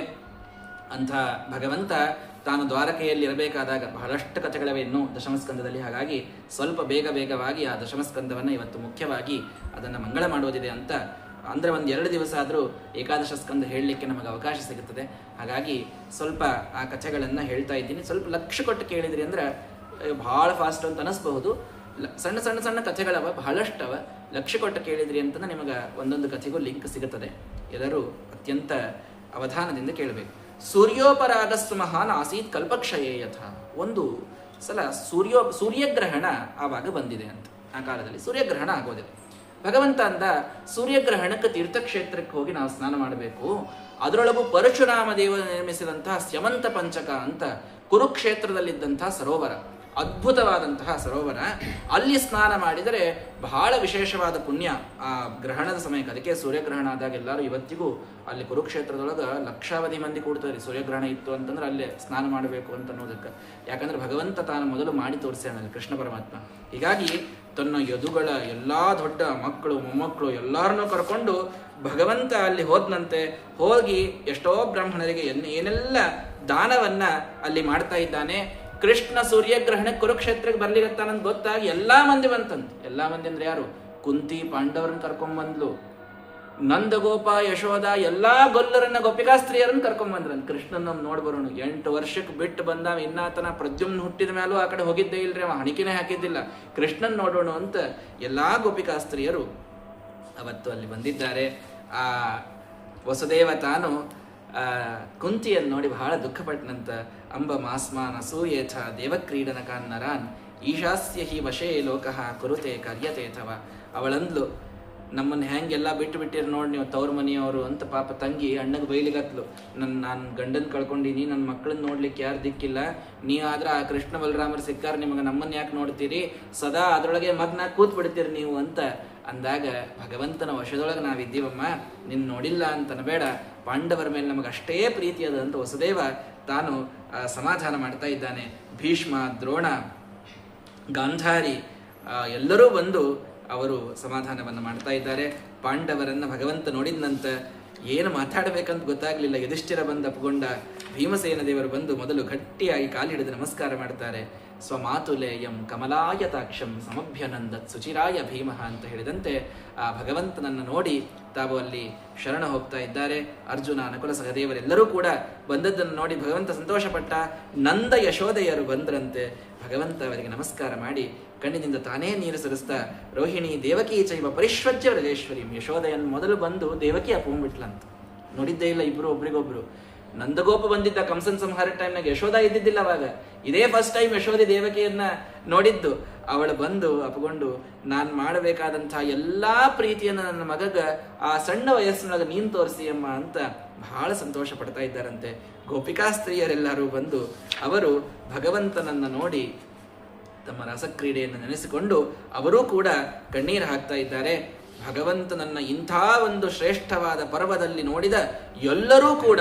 ಅಂಥ ಭಗವಂತ ತಾನು ದ್ವಾರಕೆಯಲ್ಲಿ ಇರಬೇಕಾದಾಗ ಬಹಳಷ್ಟು ಕಥೆಗಳಿವೆ ಇನ್ನೂ ದಶಮಸ್ಕಂದದಲ್ಲಿ. ಹಾಗಾಗಿ ಸ್ವಲ್ಪ ವೇಗವಾಗಿ ಆ ದಶಮಸ್ಕಂದವನ್ನು ಇವತ್ತು ಮುಖ್ಯವಾಗಿ ಅದನ್ನು ಮಂಗಳ ಮಾಡೋದಿದೆ ಅಂತ, ಅಂದರೆ ಒಂದು 2 ದಿವಸ ಆದರೂ ಏಕಾದಶ ಸ್ಕಂದ ಹೇಳಲಿಕ್ಕೆ ನಮಗೆ ಅವಕಾಶ ಸಿಗುತ್ತದೆ. ಹಾಗಾಗಿ ಸ್ವಲ್ಪ ಆ ಕಥೆಗಳನ್ನು ಹೇಳ್ತಾ ಇದ್ದೀನಿ. ಸ್ವಲ್ಪ ಲಕ್ಷ್ಯ ಕೊಟ್ಟು ಕೇಳಿದ್ರಿ ಅಂದ್ರೆ ಭಾಳ ಫಾಸ್ಟ್ ಅಂತ ಅನಿಸ್ಬಹುದು. ಸಣ್ಣ ಸಣ್ಣ ಸಣ್ಣ ಕಥೆಗಳವ, ಬಹಳಷ್ಟವ. ಲಕ್ಷ್ಯ ಕೊಟ್ಟು ಕೇಳಿದ್ರಿ ಅಂತಂದ್ರೆ ನಿಮಗೆ ಒಂದೊಂದು ಕಥೆಗೂ ಲಿಂಕ್ ಸಿಗುತ್ತದೆ. ಎಲ್ಲರೂ ಅತ್ಯಂತ ಅವಧಾನದಿಂದ ಕೇಳಬೇಕು. ಸೂರ್ಯೋಪರಾಗಸ್ಸು ಮಹಾನ್ ಆಸೀತ್ ಕಲ್ಪಕ್ಷಯೇ ಯಥ. ಒಂದು ಸಲ ಸೂರ್ಯಗ್ರಹಣ ಆವಾಗ ಬಂದಿದೆ ಅಂತ. ಆ ಕಾಲದಲ್ಲಿ ಸೂರ್ಯಗ್ರಹಣ ಆಗೋದಿಲ್ಲ. ಭಗವಂತ ಅಂದ, ಸೂರ್ಯಗ್ರಹಣಕ್ಕೆ ತೀರ್ಥಕ್ಷೇತ್ರಕ್ಕೆ ಹೋಗಿ ನಾವು ಸ್ನಾನ ಮಾಡಬೇಕು. ಅದರೊಳಗೂ ಪರಶುರಾಮ ದೇವ ನಿರ್ಮಿಸಿದಂತಹ ಸ್ಯಮಂತ ಪಂಚಕ ಅಂತ ಕುರುಕ್ಷೇತ್ರದಲ್ಲಿದ್ದಂತಹ ಸರೋವರ, ಅದ್ಭುತವಾದಂತಹ ಸರೋವರ, ಅಲ್ಲಿ ಸ್ನಾನ ಮಾಡಿದರೆ ಬಹಳ ವಿಶೇಷವಾದ ಪುಣ್ಯ ಆ ಗ್ರಹಣದ ಸಮಯಕ್ಕೆ. ಅದಕ್ಕೆ ಸೂರ್ಯಗ್ರಹಣ ಆದಾಗ ಎಲ್ಲರೂ ಇವತ್ತಿಗೂ ಅಲ್ಲಿ ಕುರುಕ್ಷೇತ್ರದೊಳಗೆ ಲಕ್ಷಾವಧಿ ಮಂದಿ ಕೂಡ್ತಾರೆ. ಸೂರ್ಯಗ್ರಹಣ ಇತ್ತು ಅಂತಂದ್ರೆ ಅಲ್ಲೇ ಸ್ನಾನ ಮಾಡಬೇಕು ಅಂತ ಅನ್ನೋದಕ್ಕೆ. ಯಾಕಂದ್ರೆ ಭಗವಂತ ತಾನು ಮೊದಲು ಮಾಡಿ ತೋರಿಸ್ಯಾನಲ್ಲಿ ಕೃಷ್ಣ ಪರಮಾತ್ಮ. ಹೀಗಾಗಿ ತನ್ನ ಯದುಗಳ ಎಲ್ಲ ದೊಡ್ಡ ಮಕ್ಕಳು ಮೊಮ್ಮಕ್ಕಳು ಎಲ್ಲರನ್ನೂ ಕರ್ಕೊಂಡು ಭಗವಂತ ಅಲ್ಲಿ ಹೋದ್ನಂತೆ. ಹೋಗಿ ಎಷ್ಟೋ ಬ್ರಾಹ್ಮಣರಿಗೆ ಏನೆಲ್ಲ ದಾನವನ್ನ ಅಲ್ಲಿ ಮಾಡ್ತಾ ಇದ್ದಾನೆ. ಕೃಷ್ಣ ಸೂರ್ಯಗ್ರಹಣಕ್ಕೆ ಕುರುಕ್ಷೇತ್ರಕ್ಕೆ ಬರ್ಲಿಗತ್ತಾನಂತ ಗೊತ್ತಾಗಿ ಎಲ್ಲಾ ಮಂದಿ ಬಂತಂತೆ. ಎಲ್ಲಾ ಮಂದಿ ಅಂದ್ರೆ ಯಾರು? ಕುಂತಿ ಪಾಂಡವರನ್ನ ಕರ್ಕೊಂಡ್ಬಂದ್ಲು. ನಂದಗೋಪ ಯಶೋಧ ಎಲ್ಲಾ ಗೊಲ್ಲರನ್ನ ಗೋಪಿಕಾಸ್ತ್ರೀಯರನ್ನು ಕರ್ಕೊಂಡ್ಬಂದ್ರಂತ ಕೃಷ್ಣನ ನೋಡ್ಬರೋಣ. 8 ವರ್ಷಕ್ಕೆ ಬಿಟ್ಟು ಬಂದ ಇನ್ನಾತನ ಪ್ರದ್ಯುಮ್ನ ಹುಟ್ಟಿದ ಮೇಲೂ ಆ ಕಡೆ ಹೋಗಿದ್ದೇ ಇಲ್ರಿ, ಅವ ಹಣಿಕೆನೇ ಹಾಕಿದ್ದಿಲ್ಲ. ಕೃಷ್ಣನ್ ನೋಡೋಣ ಅಂತ ಎಲ್ಲಾ ಗೋಪಿಕಾಸ್ತ್ರೀಯರು ಅವತ್ತು ಅಲ್ಲಿ ಬಂದಿದ್ದಾರೆ. ಆ ವಸುದೇವ ತಾನು ಕುಂತಿಯನ್ನು ನೋಡಿ ಬಹಳ ದುಃಖಪಟ್ಟನಂತ. ಅಂಬ ಮಾಸ್ಮಾನ್ ಅಸೂಯೇಥ ದೇವಕ್ರೀಡನ ಕಾನ್ನರಾನ್ ಈಶಾಸ್ಯ ಹಿ ವಶೇ ಲೋಕಃ ಕುರುತೆ ಕಾರ್ಯತೇಥವ. ಅವಳಂದ್ಲು, ನಮ್ಮನ್ನು ಹೆಂಗೆಲ್ಲ ಬಿಟ್ಟು ಬಿಟ್ಟಿರು ನೋಡಿ ನೀವು ತವ್ರ ಮನೆಯವರು ಅಂತ. ಪಾಪ ತಂಗಿ ಅಣ್ಣಗೆ ಬೈಲಿಗತ್ಲು, ನಾನು ಗಂಡನ ಕಳ್ಕೊಂಡೀನಿ, ನನ್ನ ಮಕ್ಕಳನ್ನ ನೋಡ್ಲಿಕ್ಕೆ ಯಾರು ದಿಕ್ಕಿಲ್ಲ, ನೀವಾದ್ರೆ ಆ ಕೃಷ್ಣ ಬಲರಾಮರು ಸಿಕ್ಕಾರ, ನಿಮಗೆ ನಮ್ಮನ್ನು ಯಾಕೆ ನೋಡ್ತೀರಿ, ಸದಾ ಅದರೊಳಗೆ ಮಗ್ನ ಕೂತ್ ಬಿಡ್ತೀರಿ ನೀವು ಅಂತ ಅಂದಾಗ, ಭಗವಂತನ ವಶದೊಳಗೆ ನಾವಿದ್ದೀವಮ್ಮ, ನಿನ್ನ ನೋಡಿಲ್ಲ ಅಂತ ಬೇಡ, ಪಾಂಡವರ ಮೇಲೆ ನಮಗೆ ಅಷ್ಟೇ ಪ್ರೀತಿ ಅದ ಅಂತ ವಸುದೇವ ತಾನು ಸಮಾಧಾನ ಮಾಡ್ತಾ ಇದ್ದಾನೆ. ಭೀಷ್ಮ, ದ್ರೋಣ, ಗಾಂಧಾರಿ ಎಲ್ಲರೂ ಬಂದು ಅವರು ಸಮಾಧಾನವನ್ನು ಮಾಡ್ತಾ ಇದ್ದಾರೆ. ಪಾಂಡವರನ್ನು ಭಗವಂತ ನೋಡಿದಂತ ಏನು ಮಾತಾಡಬೇಕಂತ ಗೊತ್ತಾಗಲಿಲ್ಲ. ಯುಧಿಷ್ಠಿರ ಬಂದು ಅಪ್ಕೊಂಡ. ಭೀಮಸೇನ ದೇವರು ಬಂದು ಮೊದಲು ಗಟ್ಟಿಯಾಗಿ ಕಾಲಿಡಿದು ನಮಸ್ಕಾರ ಮಾಡ್ತಾರೆ. ಸ್ವಮಾತುಲೇಯಂ ಕಮಲಾಯತಾಕ್ಷಂ ಸಮಭ್ಯನಂದತ್ ಸುಚಿರಾಯ ಭೀಮಃ ಅಂತ ಹೇಳಿದಂತೆ ಆ ಭಗವಂತನನ್ನು ನೋಡಿ ತಾವು ಅಲ್ಲಿ ಶರಣ ಹೋಗ್ತಾ ಇದ್ದಾರೆ. ಅರ್ಜುನ, ನಕುಲ, ಸಹದೇವರೆಲ್ಲರೂ ಕೂಡ ಬಂದದ್ದನ್ನು ನೋಡಿ ಭಗವಂತ ಸಂತೋಷಪಟ್ಟ. ನಂದ ಯಶೋದೆಯರು ಬಂದ್ರಂತೆ. ಭಗವಂತ ಅವರಿಗೆ ನಮಸ್ಕಾರ ಮಾಡಿ ಕಣ್ಣಿನಿಂದ ತಾನೇ ನೀರು ಸುರಿಸ್ತಾ, ರೋಹಿಣಿ ದೇವಕಿ ಚೈವ ಪರಿಶ್ವಜ್ಯ ವ್ರಜೇಶ್ವರಿ. ಯಶೋದೆಯನ್ನು ಮೊದಲು ಬಂದು ದೇವಕಿ ಅಪ್ಪುಂಬಿಟ್ಲಂತ. ನೋಡಿದ್ದೇ ಇಲ್ಲ ಇಬ್ರು ಒಬ್ರಿಗೊಬ್ರು. ನಂದಗೋಪ ಬಂದಿದ್ದ ಕಂಸನ್ ಸಂಹಾರ ಟೈಮ್ನಾಗ, ಯಶೋಧ ಇದ್ದಿದ್ದಿಲ್ಲ ಅವಾಗ. ಇದೇ ಫಸ್ಟ್ ಟೈಮ್ ಯಶೋಧಿ ದೇವಕಿಯನ್ನ ನೋಡಿದ್ದು. ಅವಳು ಬಂದು ಅಪ್ಕೊಂಡು, ನಾನು ಮಾಡಬೇಕಾದಂತಹ ಎಲ್ಲಾ ಪ್ರೀತಿಯನ್ನು ನನ್ನ ಮಗಗ ಆ ಸಣ್ಣ ವಯಸ್ಸಿನೊಳಗೆ ನೀನು ತೋರಿಸಿ ಅಮ್ಮ ಅಂತ ಬಹಳ ಸಂತೋಷ ಪಡ್ತಾ ಇದ್ದಾರಂತೆ. ಗೋಪಿಕಾಸ್ತ್ರೀಯರೆಲ್ಲರೂ ಬಂದು ಅವರು ಭಗವಂತನನ್ನು ನೋಡಿ ತಮ್ಮ ರಸಕ್ರೀಡೆಯನ್ನು ನೆನೆಸಿಕೊಂಡು ಅವರೂ ಕೂಡ ಕಣ್ಣೀರು ಹಾಕ್ತಾ ಇದ್ದಾರೆ. ಭಗವಂತನನ್ನ ಇಂಥ ಒಂದು ಶ್ರೇಷ್ಠವಾದ ಪರ್ವದಲ್ಲಿ ನೋಡಿದ ಎಲ್ಲರೂ ಕೂಡ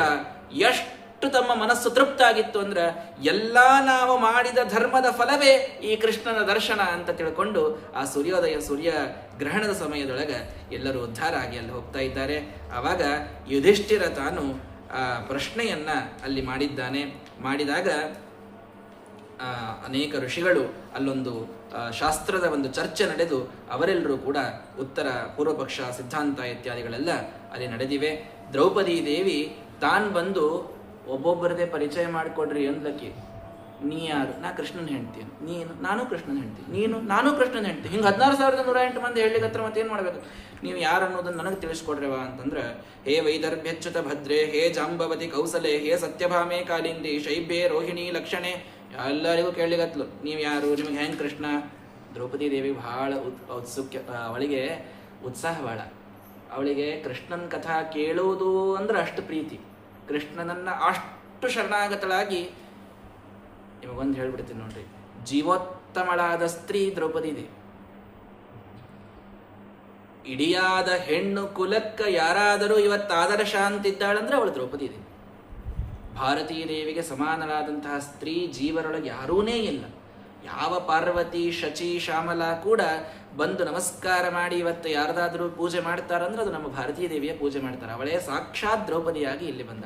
ಎಷ್ಟು ತಮ್ಮ ಮನಸ್ಸು ತೃಪ್ತ ಆಗಿತ್ತು ಅಂದ್ರೆ, ಎಲ್ಲ ನಾವು ಮಾಡಿದ ಧರ್ಮದ ಫಲವೇ ಈ ಕೃಷ್ಣನ ದರ್ಶನ ಅಂತ ತಿಳ್ಕೊಂಡು ಆ ಸೂರ್ಯ ಗ್ರಹಣದ ಸಮಯದೊಳಗೆ ಎಲ್ಲರೂ ಉದ್ಧಾರ ಆಗಿ ಅಲ್ಲಿ ಹೋಗ್ತಾ ಇದ್ದಾರೆ. ಆವಾಗ ಯುಧಿಷ್ಠಿರ ತಾನು ಆ ಪ್ರಶ್ನೆಯನ್ನ ಅಲ್ಲಿ ಮಾಡಿದಾಗ ಅನೇಕ ಋಷಿಗಳು ಅಲ್ಲೊಂದು ಶಾಸ್ತ್ರದ ಒಂದು ಚರ್ಚೆ ನಡೆದು ಅವರೆಲ್ಲರೂ ಕೂಡ ಉತ್ತರ, ಪೂರ್ವಪಕ್ಷ, ಸಿದ್ಧಾಂತ ಇತ್ಯಾದಿಗಳೆಲ್ಲ ಅಲ್ಲಿ ನಡೆದಿವೆ. ದ್ರೌಪದಿ ದೇವಿ ತಾನು ಬಂದು ಒಬ್ಬೊಬ್ಬರದೇ ಪರಿಚಯ ಮಾಡಿಕೊಡ್ರಿ ಅಂದ್ಲಕ್ಕಿ. ನೀ ಯಾರು? ನಾ ಕೃಷ್ಣನ ಹೆಂಡ್ತಿ. ನೀನು? ನಾನು ಕೃಷ್ಣನ ಹೆಂಡ್ತಿ. ನೀನು? ನಾನು ಕೃಷ್ಣನ ಹೆಂಡ್ತಿ. ಹಿಂಗೆ 16,108 ಮಂದಿ ಹೇಳಿಕತ್ರ ಮತ್ತೇನು ಮಾಡ್ಬೇಕು? ನೀವು ಯಾರು ಅನ್ನೋದನ್ನು ನನಗೆ ತಿಳಿಸ್ಕೊಡ್ರವ ಅಂತಂದ್ರೆ, ಹೇ ವೈದರ್ಭ್ಯಚ್ಯುತ ಭದ್ರೇ, ಹೇ ಜಾಂಬವತಿ ಕೌಸಲೆ, ಹೇ ಸತ್ಯಭಾಮೆ ಕಾಲಿಂದಿ, ಶೈಬ್ಯೆ ರೋಹಿಣಿ ಲಕ್ಷಣೆ, ಎಲ್ಲರಿಗೂ ಕೇಳಲಿಗತ್ಲು. ನೀವು ಯಾರು? ನಿಮಗೆ ಹೆಂಗೆ ಕೃಷ್ಣ? ದ್ರೌಪದಿ ದೇವಿ ಬಹಳ ಅವಳಿಗೆ ಉತ್ಸಾಹ ಭಾಳ. ಅವಳಿಗೆ ಕೃಷ್ಣನ ಕಥಾ ಕೇಳೋದು ಅಂದ್ರೆ ಅಷ್ಟು ಪ್ರೀತಿ. ಕೃಷ್ಣನನ್ನ ಅಷ್ಟು ಶರಣಾಗತಳಾಗಿ, ನಿಮಗೊಂದು ಹೇಳ್ಬಿಡ್ತೀನಿ ನೋಡ್ರಿ, ಜೀವೋತ್ತಮಳಾದ ಸ್ತ್ರೀ ದ್ರೌಪದಿ ದೇವಿ. ಇಡಿಯಾದ ಹೆಣ್ಣು ಕುಲಕ್ಕ ಯಾರಾದರೂ ಇವತ್ತು ಆದರ್ಶ ಅಂತಿದ್ದಾಳಂದ್ರೆ ಅವಳು ದ್ರೌಪದಿ ದೇವಿ. ಭಾರತೀ ದೇವಿಗೆ ಸಮಾನರಾದಂತಹ ಸ್ತ್ರೀ ಜೀವರೊಳಗೆ ಯಾರೂನೇ ಇಲ್ಲ. ಯಾವ ಪಾರ್ವತಿ, ಶಚಿ, ಶ್ಯಾಮಲ ಕೂಡ ಬಂದು ನಮಸ್ಕಾರ ಮಾಡಿ ಇವತ್ತು ಯಾರದಾದರೂ ಪೂಜೆ ಮಾಡ್ತಾರಂದ್ರೆ ಅದು ನಮ್ಮ ಭಾರತೀಯ ದೇವಿಯ ಪೂಜೆ ಮಾಡ್ತಾರೆ. ಅವಳೇ ಸಾಕ್ಷಾತ್ ದ್ರೌಪದಿಯಾಗಿ ಇಲ್ಲಿ ಬಂದ.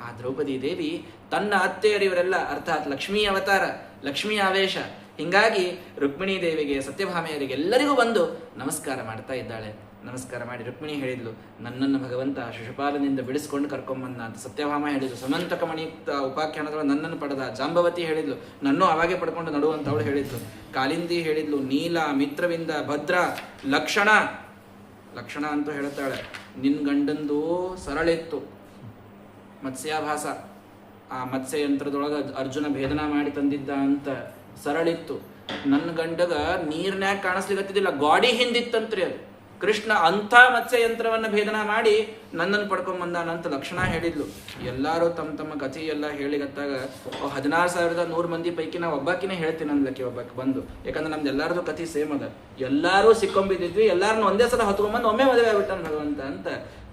ಆ ದ್ರೌಪದಿ ದೇವಿ ತನ್ನ ಅತ್ತೆಯರಿವರೆಲ್ಲ, ಅರ್ಥಾತ್ ಲಕ್ಷ್ಮೀ ಅವತಾರ, ಲಕ್ಷ್ಮೀ ಆವೇಶ, ಹಿಂಗಾಗಿ ರುಕ್ಮಿಣೀ ದೇವಿಗೆ, ಸತ್ಯಭಾಮೆಯರಿಗೆ ಎಲ್ಲರಿಗೂ ಬಂದು ನಮಸ್ಕಾರ ಮಾಡ್ತಾ ಇದ್ದಾಳೆ. ನಮಸ್ಕಾರ ಮಾಡಿ ರುಕ್ಮಿಣಿ ಹೇಳಿದ್ಲು, ನನ್ನನ್ನು ಭಗವಂತ ಶಿಶುಪಾಲನಿಂದ ಬಿಡಿಸ್ಕೊಂಡು ಕರ್ಕೊಂಬಂದ ಅಂತ. ಸತ್ಯಭಾಮ ಹೇಳಿದ್ಲು, ಸಮಂತಕ ಮಣಿ ಉಪಾಖ್ಯಾನದೊಳಗೆ ನನ್ನನ್ನು ಪಡೆದ. ಜಾಂಬವತಿ ಹೇಳಿದ್ಲು, ನನ್ನೂ ಅವಾಗೆ ಪಡ್ಕೊಂಡು ನಡುವಂತ ಅವಳು ಹೇಳಿದ್ಲು. ಕಾಲಿಂದಿ ಹೇಳಿದ್ಲು, ನೀಲ, ಮಿತ್ರವಿಂದ, ಭದ್ರ, ಲಕ್ಷಣ ಅಂತೂ ಹೇಳ್ತಾಳೆ. ನಿನ್ನ ಗಂಡಂದು ಸರಳಿತ್ತು ಮತ್ಸ್ಯಾಭಾಸ, ಆ ಮತ್ಸ್ಯ ಯಂತ್ರದೊಳಗೆ ಅರ್ಜುನ ಭೇದನ ಮಾಡಿ ತಂದಿದ್ದ ಅಂತ ಸರಳಿತ್ತು. ನನ್ನ ಗಂಡಗ ನೀರ್ನ್ಯಾಗ ಕಾಣಿಸ್ಲಿಕ್ಕತ್ತಿದ್ದಿಲ್ಲ, ಗಾಡಿ ಹಿಂದಿತ್ತಂತ್ರಿ ಅದು. ಕೃಷ್ಣ ಅಂಥ ಮತ್ಸ್ಯ ಯಂತ್ರವನ್ನು ಭೇದನ ಮಾಡಿ ನನ್ನನ್ನು ಪಡ್ಕೊಂಬಂದಾನಂತ ಲಕ್ಷಣ ಹೇಳಿದ್ಲು. ಎಲ್ಲರೂ ತಮ್ಮ ಕಥೆ ಎಲ್ಲ ಹೇಳಿಗತ್ತಾಗ 16,100 ಮಂದಿ ಪೈಕಿ ನಾವು ಒಬ್ಬಾಕಿನೇ ಹೇಳ್ತೀನಿ ಅಂದ್ಲಕ್ಕೆ ಒಬ್ಬಾಕಿ ಬಂದು. ಯಾಕಂದ್ರೆ ನಮ್ದು ಎಲ್ಲರದು ಕಥೆ ಸೇಮ್ ಅದ. ಎಲ್ಲರೂ ಸಿಕ್ಕೊಂಬಿದ್ದಿದ್ವಿ, ಎಲ್ಲರನ್ನೂ ಒಂದೇ ಸಲ ಹೊತ್ಕೊಂಬಂದು ಒಮ್ಮೆ ಮದುವೆ ಆಗ್ಬಿಟ್ಟಾನ ಭಗವಂತ ಅಂತ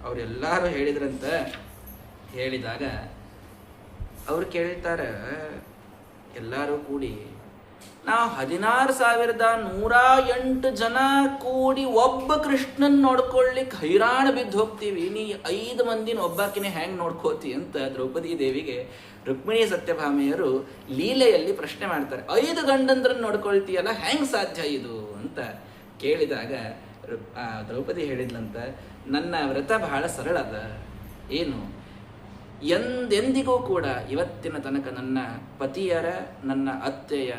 ಅವರೆಲ್ಲರೂ ಹೇಳಿದ್ರಂತ. ಹೇಳಿದಾಗ ಅವ್ರು ಕೇಳ್ತಾರೆ, ಎಲ್ಲರೂ ಕೂಡಿ ನಾವು 16,108 ಜನ ಕೂಡಿ ಒಬ್ಬ ಕೃಷ್ಣನ್ ನೋಡ್ಕೊಳ್ಳಿಕ್ಕೆ ಹೈರಾಣ ಬಿದ್ದು ಹೋಗ್ತೀವಿ, ನೀ 5 ಮಂದಿನ ಒಬ್ಬಾಕಿನೇ ಹ್ಯಾಂಗ್ ನೋಡ್ಕೋತಿ ಅಂತ ದ್ರೌಪದಿ ದೇವಿಗೆ ರುಕ್ಮಿಣಿ ಸತ್ಯಭಾಮೆಯರು ಲೀಲೆಯಲ್ಲಿ ಪ್ರಶ್ನೆ ಮಾಡ್ತಾರೆ. 5 ಗಂಡಂದ್ರನ್ನ ನೋಡ್ಕೊಳ್ತೀಯಲ್ಲ, ಹೆಂಗ್ ಸಾಧ್ಯ ಇದು ಅಂತ ಕೇಳಿದಾಗ ದ್ರೌಪದಿ ಹೇಳಿದ್ಲಂತ, ನನ್ನ ವ್ರತ ಬಹಳ ಸರಳ ಅದ. ಏನು? ಎಂದೆಂದಿಗೂ ಕೂಡ ಇವತ್ತಿನ ತನಕ ನನ್ನ ಪತಿಯರ, ನನ್ನ ಅತ್ತೆಯ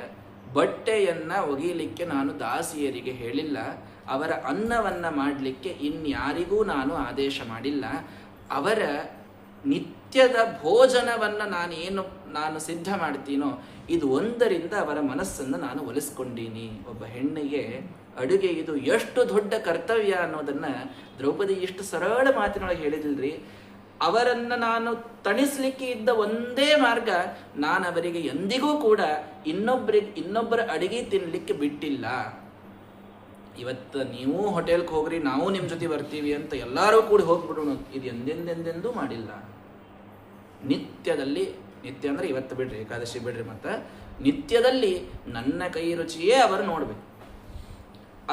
ಬಟ್ಟೆಯನ್ನ ಒಗೀಲಿಕ್ಕೆ ನಾನು ದಾಸಿಯರಿಗೆ ಹೇಳಿಲ್ಲ. ಅವರ ಅನ್ನವನ್ನ ಮಾಡಲಿಕ್ಕೆ ಇನ್ಯಾರಿಗೂ ನಾನು ಆದೇಶ ಮಾಡಿಲ್ಲ. ಅವರ ನಿತ್ಯದ ಭೋಜನವನ್ನು ನಾನು ಸಿದ್ಧ ಮಾಡ್ತೀನೋ ಇದು ಒಂದರಿಂದ ಅವರ ಮನಸ್ಸನ್ನು ನಾನು ಒಲಿಸ್ಕೊಂಡೀನಿ. ಒಬ್ಬ ಹೆಣ್ಣಿಗೆ ಅಡುಗೆ ಇದು ಎಷ್ಟು ದೊಡ್ಡ ಕರ್ತವ್ಯ ಅನ್ನೋದನ್ನ ದ್ರೌಪದಿ ಇಷ್ಟು ಸರಳ ಮಾತಿನೊಳಗೆ ಹೇಳಿದಿಲ್ರಿ. ಅವರನ್ನ ತಣಿಸ್ಲಿಕ್ಕೆ ಇದ್ದ ಒಂದೇ ಮಾರ್ಗ, ನಾನು ಅವರಿಗೆ ಎಂದಿಗೂ ಕೂಡ ಇನ್ನೊಬ್ಬರ ಅಡಿಗೆ ತಿನ್ಲಿಕ್ಕೆ ಬಿಟ್ಟಿಲ್ಲ. ಇವತ್ತು ನೀವು ಹೋಟೆಲ್ಗೆ ಹೋಗ್ರಿ, ನಾವು ನಿಮ್ಮ ಜೊತೆ ಬರ್ತೀವಿ ಅಂತ ಎಲ್ಲರೂ ಕೂಡ ಹೋಗ್ಬಿಡೋಣ, ಇದು ಎಂದೆಂದೆಂದೆಂದೂ ಮಾಡಿಲ್ಲ. ನಿತ್ಯದಲ್ಲಿ, ನಿತ್ಯ ಅಂದ್ರೆ ಇವತ್ತು ಬಿಡ್ರಿ, ಏಕಾದಶಿ ಬಿಡ್ರಿ, ಮತ್ತು ನಿತ್ಯದಲ್ಲಿ ನನ್ನ ಕೈ ರುಚಿಯೇ ಅವರು ನೋಡ್ಬೇಕು.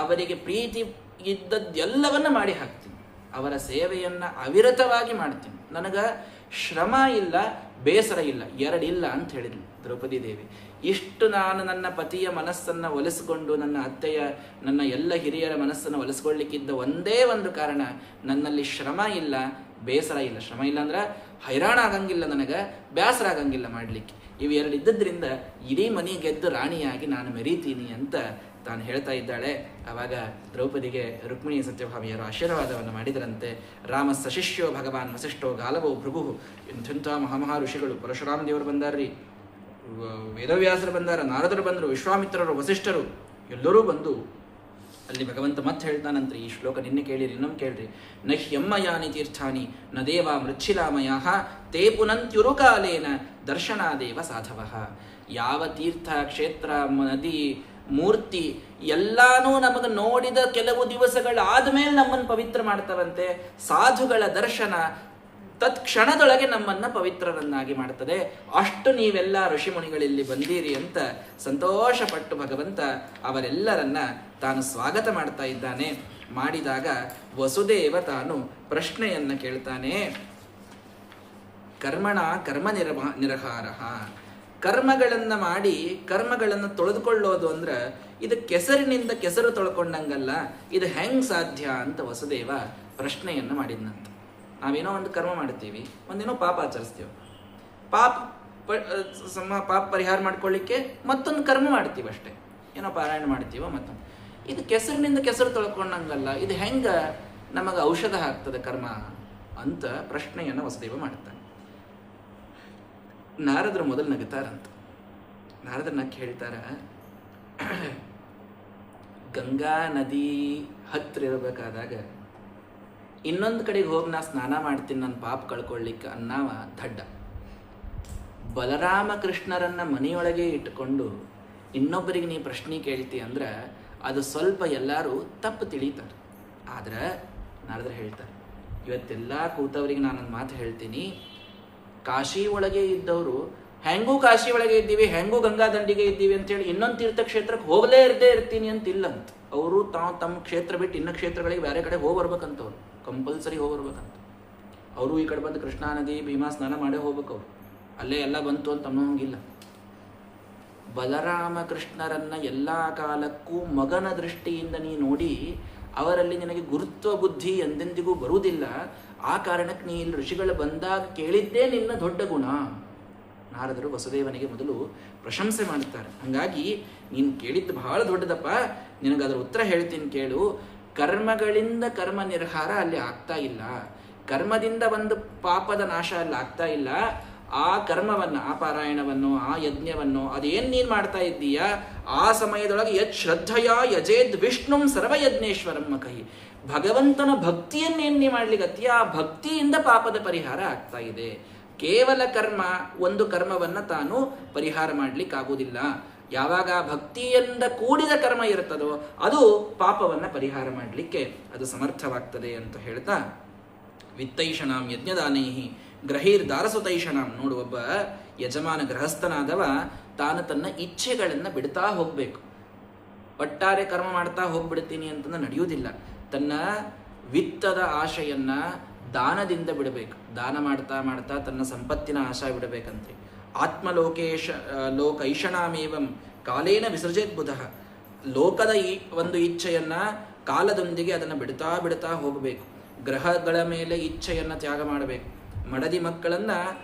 ಅವರಿಗೆ ಪ್ರೀತಿ ಇದ್ದದ್ದೆಲ್ಲವನ್ನ ಮಾಡಿ ಹಾಕ್ತೀನಿ. ಅವರ ಸೇವೆಯನ್ನ ಅವಿರತವಾಗಿ ಮಾಡ್ತೀನಿ. ನನಗೆ ಶ್ರಮ ಇಲ್ಲ, ಬೇಸರ ಇಲ್ಲ, ಎರಡಿಲ್ಲ ಅಂತ ಹೇಳಿದ್ಲು ದ್ರೌಪದಿ ದೇವಿ. ಇಷ್ಟು ನಾನು ನನ್ನ ಪತಿಯ ಮನಸ್ಸನ್ನು ಒಲಿಸಿಕೊಂಡು, ನನ್ನ ಅತ್ತೆಯ, ನನ್ನ ಎಲ್ಲ ಹಿರಿಯರ ಮನಸ್ಸನ್ನು ಒಲಿಸ್ಕೊಳ್ಳಿಕ್ಕಿದ್ದ ಒಂದೇ ಒಂದು ಕಾರಣ, ನನ್ನಲ್ಲಿ ಶ್ರಮ ಇಲ್ಲ, ಬೇಸರ ಇಲ್ಲ. ಶ್ರಮ ಇಲ್ಲ ಅಂದ್ರೆ ಹೈರಾಣ ಆಗಂಗಿಲ್ಲ, ನನಗೆ ಬೇಸರ ಆಗಂಗಿಲ್ಲ ಮಾಡಲಿಕ್ಕೆ. ಇವು ಎರಡು ಇದ್ದದ್ರಿಂದ ಇಡೀ ಮನೆ ಗೆದ್ದು ರಾಣಿಯಾಗಿ ನಾನು ಮೆರೀತೀನಿ ಅಂತ ತಾನು ಹೇಳ್ತಾ ಇದ್ದಾಳೆ. ಆವಾಗ ದ್ರೌಪದಿಗೆ ರುಕ್ಮಿಣಿ ಸತ್ಯಭಾಮಿಯರು ಆಶೀರ್ವಾದವನ್ನು ಮಾಡಿದರಂತೆ. ರಾಮ ಸಶಿಷ್ಯೋ ಭಗವಾನ್ ವಸಿಷ್ಠೋ ಗಾಲವೋ ಭೃಗು. ಇಂಥ ಮಹಾಮಹಾ ಋಷಿಗಳು, ಪರಶುರಾಮ ದೇವರು ಬಂದಾರ್ರಿ, ವೇದವ್ಯಾಸರು ಬಂದಾರ, ನಾರದರು ಬಂದರು, ವಿಶ್ವಾಮಿತ್ರರು, ವಸಿಷ್ಠರು ಎಲ್ಲರೂ ಬಂದು ಅಲ್ಲಿ ಭಗವಂತ ಮತ್ತೆ ಹೇಳ್ತಾನಂತ್ರಿ, ಈ ಶ್ಲೋಕ ನಿನ್ನೆ ಕೇಳಿರಿ, ಇನ್ನೊಮ್ಮೆ ಕೇಳ್ರಿ. ನ ಹ್ಯಮ್ಮಯಾನಿ ತೀರ್ಥಾನಿ ನ ದೇವ ಮೃಚ್ಛಿಲಾಮಯ ತೇ ಪುನಂತ್ಯುರುಕಾಲೇನ ದರ್ಶನಾದೇವ ಸಾಧವಃ. ಯಾವ ತೀರ್ಥ, ಕ್ಷೇತ್ರ, ನದಿ, ಮೂರ್ತಿ ಎಲ್ಲಾನು ನಮಗೆ ನೋಡಿದ ಕೆಲವು ದಿವಸಗಳಾದ ಮೇಲೆ ನಮ್ಮನ್ನು ಪವಿತ್ರ ಮಾಡ್ತವಂತೆ. ಸಾಧುಗಳ ದರ್ಶನ ತತ್ಕ್ಷಣದೊಳಗೆ ನಮ್ಮನ್ನ ಪವಿತ್ರರನ್ನಾಗಿ ಮಾಡ್ತದೆ. ಅಷ್ಟು ನೀವೆಲ್ಲ ಋಷಿಮುನಿಗಳಲ್ಲಿ ಬಂದೀರಿ ಅಂತ ಸಂತೋಷಪಟ್ಟು ಭಗವಂತ ಅವರೆಲ್ಲರನ್ನ ತಾನು ಸ್ವಾಗತ ಮಾಡ್ತಾ ಇದ್ದಾನೆ. ಮಾಡಿದಾಗ ವಸುದೇವ ತಾನು ಪ್ರಶ್ನೆಯನ್ನ ಕೇಳ್ತಾನೆ. ಕರ್ಮಣ ಕರ್ಮ ನಿರಹಾರ. ಕರ್ಮಗಳನ್ನು ಮಾಡಿ ಕರ್ಮಗಳನ್ನು ತೊಳೆದುಕೊಳ್ಳೋದು ಅಂದ್ರೆ ಇದು ಕೆಸರಿನಿಂದ ಕೆಸರು ತೊಳ್ಕೊಂಡಂಗಲ್ಲ, ಇದು ಹೆಂಗ್ ಸಾಧ್ಯ ಅಂತ ವಸುದೇವ ಪ್ರಶ್ನೆಯನ್ನು ಮಾಡಿದ್ನಂತ. ನಾವೇನೋ ಒಂದು ಕರ್ಮ ಮಾಡ್ತೀವಿ, ಒಂದೇನೋ ಪಾಪ ಆಚರಿಸ್ತೀವಿ, ಪಾಪ ಪರಿಹಾರ ಮಾಡ್ಕೊಳ್ಳಿಕ್ಕೆ ಮತ್ತೊಂದು ಕರ್ಮ ಮಾಡ್ತೀವಿ ಅಷ್ಟೇ, ಏನೋ ಪಾರಾಯಣ ಮಾಡ್ತೀವೋ ಮತ್ತೊಂದು. ಇದು ಕೆಸರಿನಿಂದ ಕೆಸರು ತೊಳ್ಕೊಂಡಂಗಲ್ಲ, ಇದು ಹೆಂಗ ನಮಗೆ ಔಷಧ ಆಗ್ತದೆ ಕರ್ಮ ಅಂತ ಪ್ರಶ್ನೆಯನ್ನು ವಸುದೇವ ಮಾಡ್ತಾನೆ. ನಾರದರು ಮೊದಲು ನಗುತ್ತಾರಂತ. ನಾರದ್ರ ನಕ್ಕ ಹೇಳ್ತಾರ, ಗಂಗಾ ನದಿ ಹತ್ರ ಇರಬೇಕಾದಾಗ ಇನ್ನೊಂದು ಕಡೆಗೆ ಹೋಗಿ ನಾ ಸ್ನಾನ ಮಾಡ್ತೀನಿ ನನ್ನ ಪಾಪ ಕಳ್ಕೊಳ್ಳಿಕ್ಕೆ ಅನ್ನವ ದಡ್ಡ. ಬಲರಾಮ ಕೃಷ್ಣರನ್ನ ಮನೆಯೊಳಗೆ ಇಟ್ಟುಕೊಂಡು ಇನ್ನೊಬ್ಬರಿಗೆ ನೀ ಪ್ರಶ್ನೆ ಕೇಳ್ತಿ ಅಂದ್ರೆ ಅದು ಸ್ವಲ್ಪ ಎಲ್ಲರೂ ತಪ್ಪು ತಿಳಿತಾರೆ. ಆದ್ರೆ ನಾರದ್ರು ಹೇಳ್ತಾರೆ, ಇವತ್ತೆಲ್ಲ ಕೂತವರಿಗೆ ನಾನೊಂದು ಮಾತು ಹೇಳ್ತೀನಿ. ಕಾಶಿ ಒಳಗೆ ಇದ್ದವರು ಹೆಂಗೂ ಕಾಶಿ ಒಳಗೆ ಇದ್ದೀವಿ, ಹೆಂಗೂ ಗಂಗಾ ದಂಡಿಗೆ ಇದ್ದೀವಿ ಅಂತೇಳಿ ಇನ್ನೊಂದು ತೀರ್ಥಕ್ಷೇತ್ರಕ್ಕೆ ಹೋಗಲೇ ಇರ್ತೀನಿ ಅಂತಿಲ್ಲಂತ. ಅವರು ತಮ್ಮ ಕ್ಷೇತ್ರ ಬಿಟ್ಟು ಇನ್ನೂ ಕ್ಷೇತ್ರಗಳಿಗೆ ಬೇರೆ ಕಡೆ ಹೋಗಿ ಬರ್ಬೇಕಂತವ್ರು, ಕಂಪಲ್ಸರಿ ಹೋಗಿ ಬರ್ಬೇಕಂತ. ಅವರು ಈ ಕಡೆ ಬಂದು ಕೃಷ್ಣಾ ನದಿ, ಭೀಮಾ ಸ್ನಾನ ಮಾಡೇ ಹೋಗ್ಬೇಕು. ಅವ್ರು ಅಲ್ಲೇ ಎಲ್ಲ ಬಂತು ಅಂತ ಅನ್ನೋಂಗಿಲ್ಲ. ಬಲರಾಮ ಕೃಷ್ಣರನ್ನ ಎಲ್ಲ ಕಾಲಕ್ಕೂ ಮಗನ ದೃಷ್ಟಿಯಿಂದ ನೀ ನೋಡಿ ಅವರಲ್ಲಿ ನಿನಗೆ ಗುರುತ್ವ ಬುದ್ಧಿ ಎಂದೆಂದಿಗೂ ಬರುವುದಿಲ್ಲ. ಆ ಕಾರಣಕ್ಕೆ ನೀ ಇಲ್ಲಿ ಋಷಿಗಳು ಬಂದಾಗ ಕೇಳಿದ್ದೇ ನಿನ್ನ ದೊಡ್ಡ ಗುಣ. ನಾರದರು ವಸುದೇವನಿಗೆ ಮೊದಲು ಪ್ರಶಂಸೆ ಮಾಡುತ್ತಾರೆ. ಹಾಗಾಗಿ ನೀನು ಕೇಳಿದ್ದು ಬಹಳ ದೊಡ್ಡದಪ್ಪ, ನಿನಗದರ ಉತ್ತರ ಹೇಳ್ತೀನಿ ಕೇಳು. ಕರ್ಮಗಳಿಂದ ಕರ್ಮ ನಿರ್ಹಾರ ಅಲ್ಲಿ ಆಗ್ತಾ ಇಲ್ಲ, ಕರ್ಮದಿಂದ ಒಂದು ಪಾಪದ ನಾಶ ಅಲ್ಲಿ ಆಗ್ತಾ ಇಲ್ಲ. ಆ ಕರ್ಮವನ್ನು, ಆ ಪಾರಾಯಣವನ್ನು, ಆ ಯಜ್ಞವನ್ನು ಅದೇನು ನೀನು ಮಾಡ್ತಾ ಇದ್ದೀಯ ಆ ಸಮಯದೊಳಗೆ ಯತ್ ಶ್ರದ್ಧೆಯ ಯಜೇದ್ ವಿಷ್ಣುಂ ಸರ್ವಯಜ್ಞೇಶ್ವರಂ ಕಹಿ. ಭಗವಂತನ ಭಕ್ತಿಯನ್ನೇನು ನೀ ಮಾಡ್ಲಿಕ್ಕತ್ತೀಯ, ಆ ಭಕ್ತಿಯಿಂದ ಪಾಪದ ಪರಿಹಾರ ಆಗ್ತಾ ಇದೆ. ಕೇವಲ ಕರ್ಮ ಒಂದು ಕರ್ಮವನ್ನು ತಾನು ಪರಿಹಾರ ಮಾಡ್ಲಿಕ್ಕಾಗುವುದಿಲ್ಲ. ಯಾವಾಗ ಭಕ್ತಿಯಿಂದ ಕೂಡಿದ ಕರ್ಮ ಇರ್ತದೋ ಅದು ಪಾಪವನ್ನು ಪರಿಹಾರ ಮಾಡಲಿಕ್ಕೆ ಅದು ಸಮರ್ಥವಾಗ್ತದೆ ಅಂತ ಹೇಳ್ತಾ, ವಿತ್ತೈಷಣಾಂ ಯಜ್ಞದಾನೈಹಿ ಗ್ರಹೀರ್ ದಾರಸುತೈಷಣಾಂ. ನೋಡು, ಒಬ್ಬ ಯಜಮಾನ ಗೃಹಸ್ಥನಾದವ ತಾನು ತನ್ನ ಇಚ್ಛೆಗಳನ್ನು ಬಿಡ್ತಾ ಹೋಗ್ಬೇಕು. ಒಟ್ಟಾರೆ ಕರ್ಮ ಮಾಡ್ತಾ ಹೋಗ್ಬಿಡ್ತೀನಿ ಅಂತಂದ್ರೆ ನಡೆಯುವುದಿಲ್ಲ. ತನ್ನ ವಿತ್ತದ ಆಶೆಯನ್ನ ದಾನದಿಂದ ಬಿಡಬೇಕು. ದಾನ ಮಾಡ್ತಾ ಮಾಡ್ತಾ ತನ್ನ ಸಂಪತ್ತಿನ ಆಶೆ ಬಿಡಬೇಕಂತೆ. ಲೋಕೈಷಣಾಮೇವಂ ಕಾಲೇನ ವಿಸರ್ಜೇತ್ ಬುಧಃ. ಲೋಕದ ಒಂದು ಇಚ್ಛೆಯನ್ನ ಕಾಲದೊಂದಿಗೆ ಅದನ್ನು ಬಿಡ್ತಾ ಬಿಡ್ತಾ ಹೋಗಬೇಕು. ಗ್ರಹಗಳ ಮೇಲೆ ಇಚ್ಛೆಯನ್ನು ತ್ಯಾಗ ಮಾಡಬೇಕು. ಮಡದಿ ಮಕ್ಕಳನ್ನು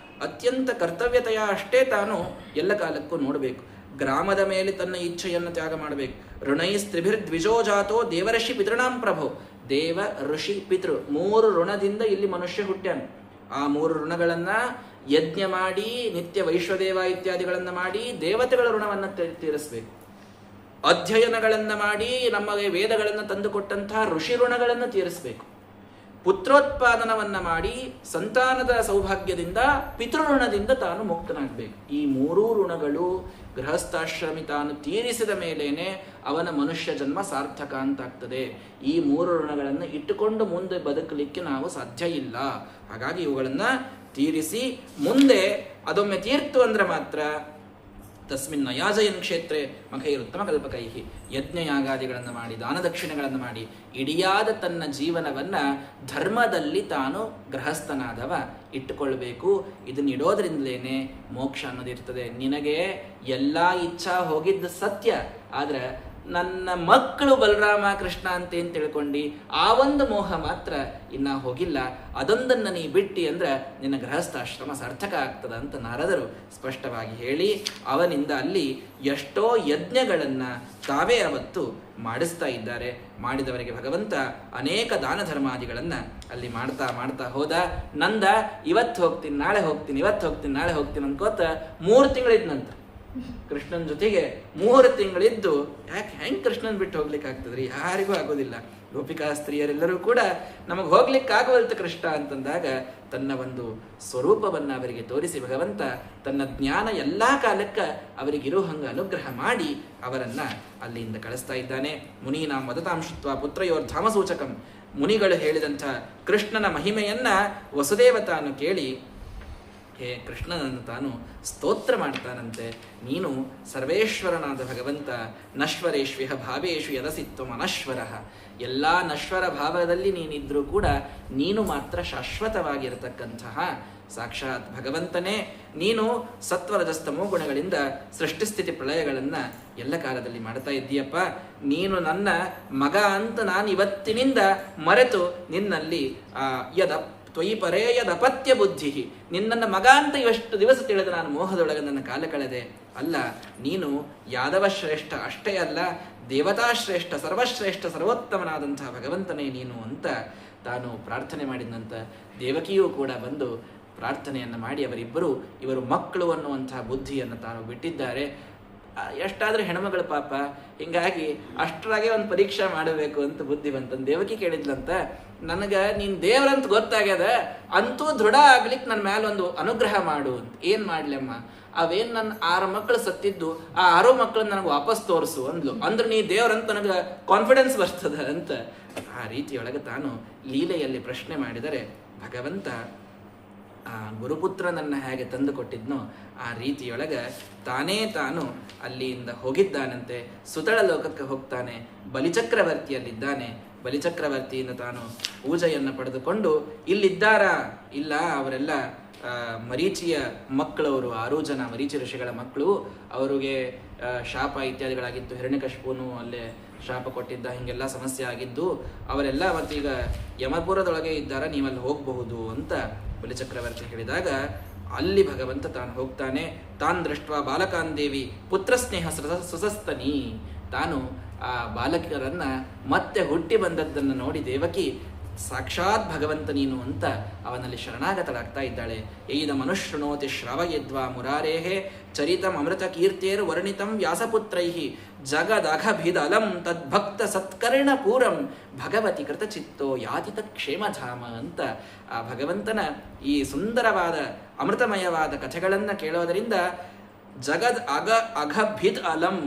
ಅತ್ಯಂತ ಕರ್ತವ್ಯತೆಯ ಅಷ್ಟೇ ತಾನು ಎಲ್ಲ ಕಾಲಕ್ಕೂ ನೋಡಬೇಕು. ಗ್ರಾಮದ ಮೇಲೆ ತನ್ನ ಇಚ್ಛೆಯನ್ನು ತ್ಯಾಗ ಮಾಡಬೇಕು. ಋಣೈಸ್ತ್ರಿಭಿರ್ದ್ವಿಜೋಜಾತೋ ದೇವಋಷಿ ಪಿತೃಣಾಂ ಪ್ರಭೋ. ದೇವ ಋಷಿ ಪಿತೃ 3 ಋಣದಿಂದ ಇಲ್ಲಿ ಮನುಷ್ಯ ಹುಟ್ಟ್ಯಾನ. ಆ 3 ಋಣಗಳನ್ನು ಯಜ್ಞ ಮಾಡಿ, ನಿತ್ಯ ವೈಶ್ವದೇವ ಇತ್ಯಾದಿಗಳನ್ನು ಮಾಡಿ ದೇವತೆಗಳ ಋಣವನ್ನು ತೀರಿಸಬೇಕು. ಅಧ್ಯಯನಗಳನ್ನು ಮಾಡಿ ನಮಗೆ ವೇದಗಳನ್ನು ತಂದುಕೊಟ್ಟಂತಹ ಋಷಿ ಋಣಗಳನ್ನು ತೀರಿಸಬೇಕು. ಪುತ್ರೋತ್ಪಾದನವನ್ನು ಮಾಡಿ ಸಂತಾನದ ಸೌಭಾಗ್ಯದಿಂದ ಪಿತೃಋಣದಿಂದ ತಾನು ಮುಕ್ತನಾಗಬೇಕು. ಈ 3 ಋಣಗಳು ಗೃಹಸ್ಥಾಶ್ರಮಿ ತಾನು ತೀರಿಸಿದ ಮೇಲೇನೆ ಅವನ ಮನುಷ್ಯ ಜನ್ಮ ಸಾರ್ಥಕ ಅಂತಾಗ್ತದೆ. ಈ 3 ಋಣಗಳನ್ನು ಇಟ್ಟುಕೊಂಡು ಮುಂದೆ ಬದುಕಲಿಕ್ಕೆ ನಾವು ಸಾಧ್ಯ ಇಲ್ಲ. ಹಾಗಾಗಿ ಇವುಗಳನ್ನು ತೀರಿಸಿ ಮುಂದೆ ಅದೊಮ್ಮೆ ತೀರ್ತು ಅಂದ್ರೆ ಮಾತ್ರ ತಸ್ಮಿನ್ ನಯಾಜಯನ್ ಕ್ಷೇತ್ರೇ ಮಖೈರುತ್ತಮ ಕಲ್ಪಕೈಹಿ. ಯಜ್ಞಯಾಗಾದಿಗಳನ್ನು ಮಾಡಿ, ದಾನ ದಕ್ಷಿಣೆಗಳನ್ನು ಮಾಡಿ ಇಡಿಯಾದ ತನ್ನ ಜೀವನವನ್ನು ಧರ್ಮದಲ್ಲಿ ತಾನು ಗೃಹಸ್ಥನಾದವ ಇಟ್ಟುಕೊಳ್ಬೇಕು. ಇದನ್ನಿಡೋದ್ರಿಂದಲೇ ಮೋಕ್ಷ ಅನ್ನೋದಿರ್ತದೆ. ನಿನಗೆ ಎಲ್ಲ ಇಚ್ಛಾ ಹೋಗಿದ್ದು ಸತ್ಯ, ಆದರೆ ನನ್ನ ಮಕ್ಕಳು ಬಲರಾಮ ಕೃಷ್ಣ ಅಂತ ತಿಳ್ಕೊಂಡು ಆ ಒಂದು ಮೋಹ ಮಾತ್ರ ಇನ್ನ ಹೋಗಿಲ್ಲ. ಅದೊಂದನ್ನು ನೀ ಬಿಟ್ಟಿ ಅಂದ್ರೆ ನಿನ್ನ ಗೃಹಸ್ಥಾಶ್ರಮ ಸಾರ್ಥಕ ಆಗ್ತದ ಅಂತ ನಾರದರು ಸ್ಪಷ್ಟವಾಗಿ ಹೇಳಿ ಅವನಿಂದ ಅಲ್ಲಿ ಎಷ್ಟೋ ಯಜ್ಞಗಳನ್ನು ತಾವೇ ಅವತ್ತು ಮಾಡಿಸ್ತಾ ಇದ್ದಾರೆ. ಮಾಡಿದವರಿಗೆ ಭಗವಂತ ಅನೇಕ ದಾನ ಧರ್ಮಾದಿಗಳನ್ನು ಅಲ್ಲಿ ಮಾಡ್ತಾ ಮಾಡ್ತಾ ಹೋದ. ನಂದ ಇವತ್ತು ಹೋಗ್ತೀನಿ, ನಾಳೆ ಹೋಗ್ತೀನಿ, ಇವತ್ತು ಹೋಗ್ತೀನಿ, ನಾಳೆ ಹೋಗ್ತೀನಿ ಅನ್ಕೋತ 3 ತಿಂಗಳಿದ ನಂತರ ಕೃಷ್ಣನ ಜೊತೆಗೆ 3 ತಿಂಗಳಿದ್ದು ಹೆಂಗೆ ಕೃಷ್ಣನ್ ಬಿಟ್ಟು ಹೋಗ್ಲಿಕ್ಕೆ ಆಗ್ತದ್ರಿ? ಯಾರಿಗೂ ಆಗೋದಿಲ್ಲ. ಗೋಪಿಕಾ ಸ್ತ್ರೀಯರೆಲ್ಲರೂ ಕೂಡ ನಮಗೆ ಹೋಗ್ಲಿಕ್ಕೆ ಆಗುವಲ್ತ ಕೃಷ್ಣ ಅಂತಂದಾಗ ತನ್ನ ಒಂದು ಸ್ವರೂಪವನ್ನು ಅವರಿಗೆ ತೋರಿಸಿ ಭಗವಂತ ತನ್ನ ಜ್ಞಾನ ಎಲ್ಲ ಕಾಲಕ್ಕೆ ಅವರಿಗಿರೋ ಹಂಗೆ ಅನುಗ್ರಹ ಮಾಡಿ ಅವರನ್ನ ಅಲ್ಲಿಂದ ಕಳಿಸ್ತಾ ಇದ್ದಾನೆ. ಮುನೀನಾಂ ವದತಾಂಶತ್ವ ಪುತ್ರಯೋರ್ಧಾಮ ಸೂಚಕಂ. ಮುನಿಗಳು ಹೇಳಿದಂಥ ಕೃಷ್ಣನ ಮಹಿಮೆಯನ್ನ ವಸುದೇವ ತಾನು ಕೇಳಿ ಕೃಷ್ಣನನ್ನು ತಾನು ಸ್ತೋತ್ರ ಮಾಡ್ತಾನಂತೆ. ನೀನು ಸರ್ವೇಶ್ವರನಾದ ಭಗವಂತ, ನಶ್ವರೇಶ್ವಿಹ ಭಾವೇಶು ಯದಸಿತ್ವಂ ಅನಶ್ವರ. ಎಲ್ಲ ನಶ್ವರ ಭಾವದಲ್ಲಿ ನೀನಿದ್ರೂ ಕೂಡ ನೀನು ಮಾತ್ರ ಶಾಶ್ವತವಾಗಿರತಕ್ಕಂತಹ ಸಾಕ್ಷಾತ್ ಭಗವಂತನೇ. ನೀನು ಸತ್ವರಜಸ್ತಮೋ ಗುಣಗಳಿಂದ ಸೃಷ್ಟಿಸ್ಥಿತಿ ಪ್ರಳಯಗಳನ್ನು ಎಲ್ಲ ಕಾಲದಲ್ಲಿ ಮಾಡ್ತಾ ಇದ್ದೀಯಪ್ಪ. ನೀನು ನನ್ನ ಮಗ ಅಂತ ನಾನು ಇವತ್ತಿನಿಂದ ಮರೆತು ನಿನ್ನಲ್ಲಿ ತ್ವಯಿ ಪರೇಯದಪತ್ಯ ಬುದ್ಧಿ. ನಿನ್ನನ್ನು ಮಗ ಅಂತ ಇವಷ್ಟು ದಿವಸ ತಿಳಿದು ನಾನು ಮೋಹದೊಳಗೆ ನನ್ನ ಕಾಲ ಕಳೆದೆ. ಅಲ್ಲ, ನೀನು ಯಾದವ ಶ್ರೇಷ್ಠ ಅಷ್ಟೇ ಅಲ್ಲ, ದೇವತಾಶ್ರೇಷ್ಠ, ಸರ್ವಶ್ರೇಷ್ಠ, ಸರ್ವೋತ್ತಮನಾದಂತಹ ಭಗವಂತನೇ ನೀನು ಅಂತ ತಾನು ಪ್ರಾರ್ಥನೆ ಮಾಡಿದಂಥ ದೇವಕಿಯೂ ಕೂಡ ಬಂದು ಪ್ರಾರ್ಥನೆಯನ್ನು ಮಾಡಿ ಅವರಿಬ್ಬರು ಇವರು ಮಕ್ಕಳು ಅನ್ನುವಂತಹ ಬುದ್ಧಿಯನ್ನು ತಾನು ಬಿಟ್ಟಿದ್ದಾರೆ. ಎಷ್ಟಾದರೂ ಹೆಣ್ಮಗಳು ಪಾಪ, ಹಿಂಗಾಗಿ ಅಷ್ಟರಾಗೆ ಒಂದು ಪರೀಕ್ಷೆ ಮಾಡಬೇಕು ಅಂತ ಬುದ್ಧಿ ಬಂತಂದು ದೇವಕಿ ಕೇಳಿದ್ಲಂತ, ನನಗೆ ನೀನು ದೇವರಂತ ಗೊತ್ತಾಗ್ಯದ, ಅಂತೂ ದೃಢ ಆಗ್ಲಿಕ್ಕೆ ನನ್ನ ಮೇಲೆ ಒಂದು ಅನುಗ್ರಹ ಮಾಡು ಅಂತ. ಏನು ಮಾಡ್ಲಮ್ಮ? ಅವೇನು ನನ್ನ 6 ಮಕ್ಕಳು ಸತ್ತಿದ್ದು, ಆ 6 ಮಕ್ಕಳನ್ನ ನನಗೆ ವಾಪಸ್ ತೋರಿಸು ಅಂದ್ಲು. ಅಂದ್ರೆ ನೀ ದೇವ್ರಂತ ನನಗೆ ಕಾನ್ಫಿಡೆನ್ಸ್ ಬರ್ತದ ಅಂತ. ಆ ರೀತಿಯೊಳಗೆ ತಾನು ಲೀಲೆಯಲ್ಲಿ ಪ್ರಶ್ನೆ ಮಾಡಿದರೆ ಭಗವಂತ ಆ ಗುರುಪುತ್ರನನ್ನು ಹೇಗೆ ತಂದು ಕೊಟ್ಟಿದ್ನೋ ಆ ರೀತಿಯೊಳಗೆ ತಾನು ಅಲ್ಲಿಂದ ಹೋಗಿದ್ದಾನಂತೆ. ಸುತಳ ಲೋಕಕ್ಕೆ ಹೋಗ್ತಾನೆ. ಬಲಿಚಕ್ರವರ್ತಿಯಲ್ಲಿದ್ದಾನೆ. ಬಲಿಚಕ್ರವರ್ತಿಯಿಂದ ತಾನು ಪೂಜೆಯನ್ನು ಪಡೆದುಕೊಂಡು ಇಲ್ಲಿದ್ದಾರಾ? ಇಲ್ಲ, ಅವರೆಲ್ಲ ಮರೀಚಿಯ ಮಕ್ಕಳವರು, 6 ಜನ ಮರೀಚಿ ಋಷಿಗಳ ಮಕ್ಕಳು. ಅವರಿಗೆ ಶಾಪ ಇತ್ಯಾದಿಗಳಾಗಿತ್ತು. ಹಿರಣ್ಯಕಶಿಪುನು ಅಲ್ಲೇ ಶಾಪ ಕೊಟ್ಟಿದ್ದ, ಹೀಗೆಲ್ಲ ಸಮಸ್ಯೆ ಆಗಿದ್ದು ಅವರೆಲ್ಲ ಮತ್ತೀಗ ಯಮಪುರದೊಳಗೆ ಇದ್ದಾರ, ನೀವಲ್ಲಿ ಹೋಗಬಹುದು ಅಂತ ಬಲಿಚಕ್ರವರ್ತಿ ಹೇಳಿದಾಗ ಅಲ್ಲಿ ಭಗವಂತ ತಾನು ಹೋಗ್ತಾನೆ. ತಾನ್ ದೃಷ್ಟ ಬಾಲಕಾನ್ ದೇವಿ ಪುತ್ರ ಸ್ನೇಹ ಸುಸಸ್ತನಿ. ತಾನು ಆ ಬಾಲಕರನ್ನ ಮತ್ತೆ ಹುಟ್ಟಿ ಬಂದದ್ದನ್ನು ನೋಡಿ ದೇವಕಿ ಸಾಕ್ಷಾತ್ ಭಗವಂತ ನೀನು ಅಂತ ಅವನಲ್ಲಿ ಶರಣಾಗತಳಾಗ್ತಾ ಇದ್ದಾಳೆ. ಏದ ಮನುಷ್ಯಣೋತಿ ಶ್ರವಯದ್ವಾ ಮುರಾರೇಹೇ ಚರಿತಂ ಅಮೃತ ಕೀರ್ತೇರು ವರ್ಣಿತಂ ವ್ಯಾಸಪುತ್ರೈಹಿ ಜಗದಘಭಿದಲಂ ತದ್ಭಕ್ತ ಸತ್ಕರ್ಣ ಪೂರಂ ಭಗವತಿ ಕೃತಚಿತ್ತೋ ಯಾತಿತ ಕ್ಷೇಮಧಾಮ ಅಂತ ಆ ಭಗವಂತನ ಈ ಸುಂದರವಾದ ಅಮೃತಮಯವಾದ ಕಥೆಗಳನ್ನು ಕೇಳೋದರಿಂದ ಅಘಭಿದ್ ಅಲಂ,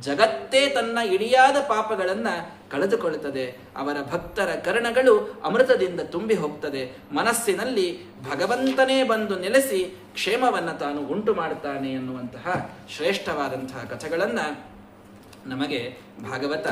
ಜಗತ್ತೇ ತನ್ನ ಇಡಿಯಾದ ಪಾಪಗಳನ್ನು ಕಳೆದುಕೊಳ್ಳುತ್ತದೆ. ಅವರ ಭಕ್ತರ ಕರ್ಣಗಳು ಅಮೃತದಿಂದ ತುಂಬಿ ಹೋಗ್ತದೆ. ಮನಸ್ಸಿನಲ್ಲಿ ಭಗವಂತನೇ ಬಂದು ನೆಲೆಸಿ ಕ್ಷೇಮವನ್ನು ತಾನು ಉಂಟು ಮಾಡುತ್ತಾನೆ ಎನ್ನುವಂತಹ ಶ್ರೇಷ್ಠವಾದಂತಹ ಕಥೆಗಳನ್ನು ನಮಗೆ ಭಾಗವತ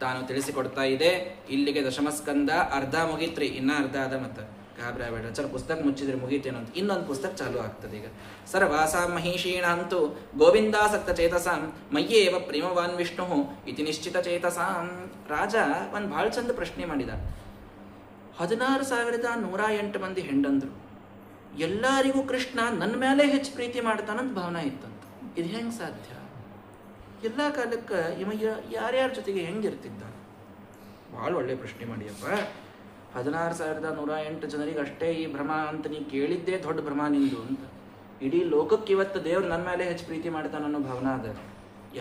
ತಾನು ತಿಳಿಸಿಕೊಡ್ತಾ ಇದೆ. ಇಲ್ಲಿಗೆ ದಶಮಸ್ಕಂದ ಅರ್ಧ ಮುಗಿತ್ರಿ, ಇನ್ನ ಅರ್ಧ ಅದ. ಮತ್ತು ಗಾಬರಾಬೇಡ, ಚಲ ಪುಸ್ತಕ ಮುಚ್ಚಿದ್ರೆ ಮುಗೀತೇನೋ ಅಂತ ಇನ್ನೊಂದು ಪುಸ್ತಕ ಚಾಲು ಆಗ್ತದೆ. ಈಗ ಸರ್ವಾಸಾಂ ಮಹಿಷೀಣ ಅಂತೂ ಗೋವಿಂದಾಸಕ್ತ ಚೇತಸಾಂ ಮಯ್ಯೇವ ಪ್ರೇಮವಾನ್ ವಿಷ್ಣು ಇತಿ ನಿಶ್ಚಿತ ಚೇತಸಾಂ. ರಾಜ ಒಂದು ಭಾಳ ಚಂದ ಪ್ರಶ್ನೆ ಮಾಡಿದ. 16,108 ಮಂದಿ ಹೆಂಡಂದ್ರು, ಎಲ್ಲರಿಗೂ ಕೃಷ್ಣ ನನ್ನ ಮೇಲೆ ಹೆಚ್ಚು ಪ್ರೀತಿ ಮಾಡ್ತಾನಂತ ಭಾವನೆ ಇತ್ತಂತ. ಇದು ಹೆಂಗೆ ಸಾಧ್ಯ? ಎಲ್ಲ ಕಾಲಕ್ಕೆ ಇವ ಯಾರ್ಯಾರ ಜೊತೆಗೆ ಹೆಂಗಿರ್ತಿದ್ದ? ಭಾಳ ಒಳ್ಳೆ ಪ್ರಶ್ನೆ ಮಾಡಿಯಪ್ಪ. 16,108 ಜನರಿಗೆ ಅಷ್ಟೇ ಈ ಭ್ರಮ ಅಂತ ನೀ ಕೇಳಿದ್ದೇ ದೊಡ್ಡ ಭ್ರಮ ನಿಂದು ಅಂತ. ಇಡೀ ಲೋಕಕ್ಕೆ ಇವತ್ತು ದೇವ್ರು ನನ್ನ ಮೇಲೆ ಹೆಚ್ಚು ಪ್ರೀತಿ ಮಾಡ್ತಾನ ಅನ್ನೋ ಭಾವನಾ ಅದ,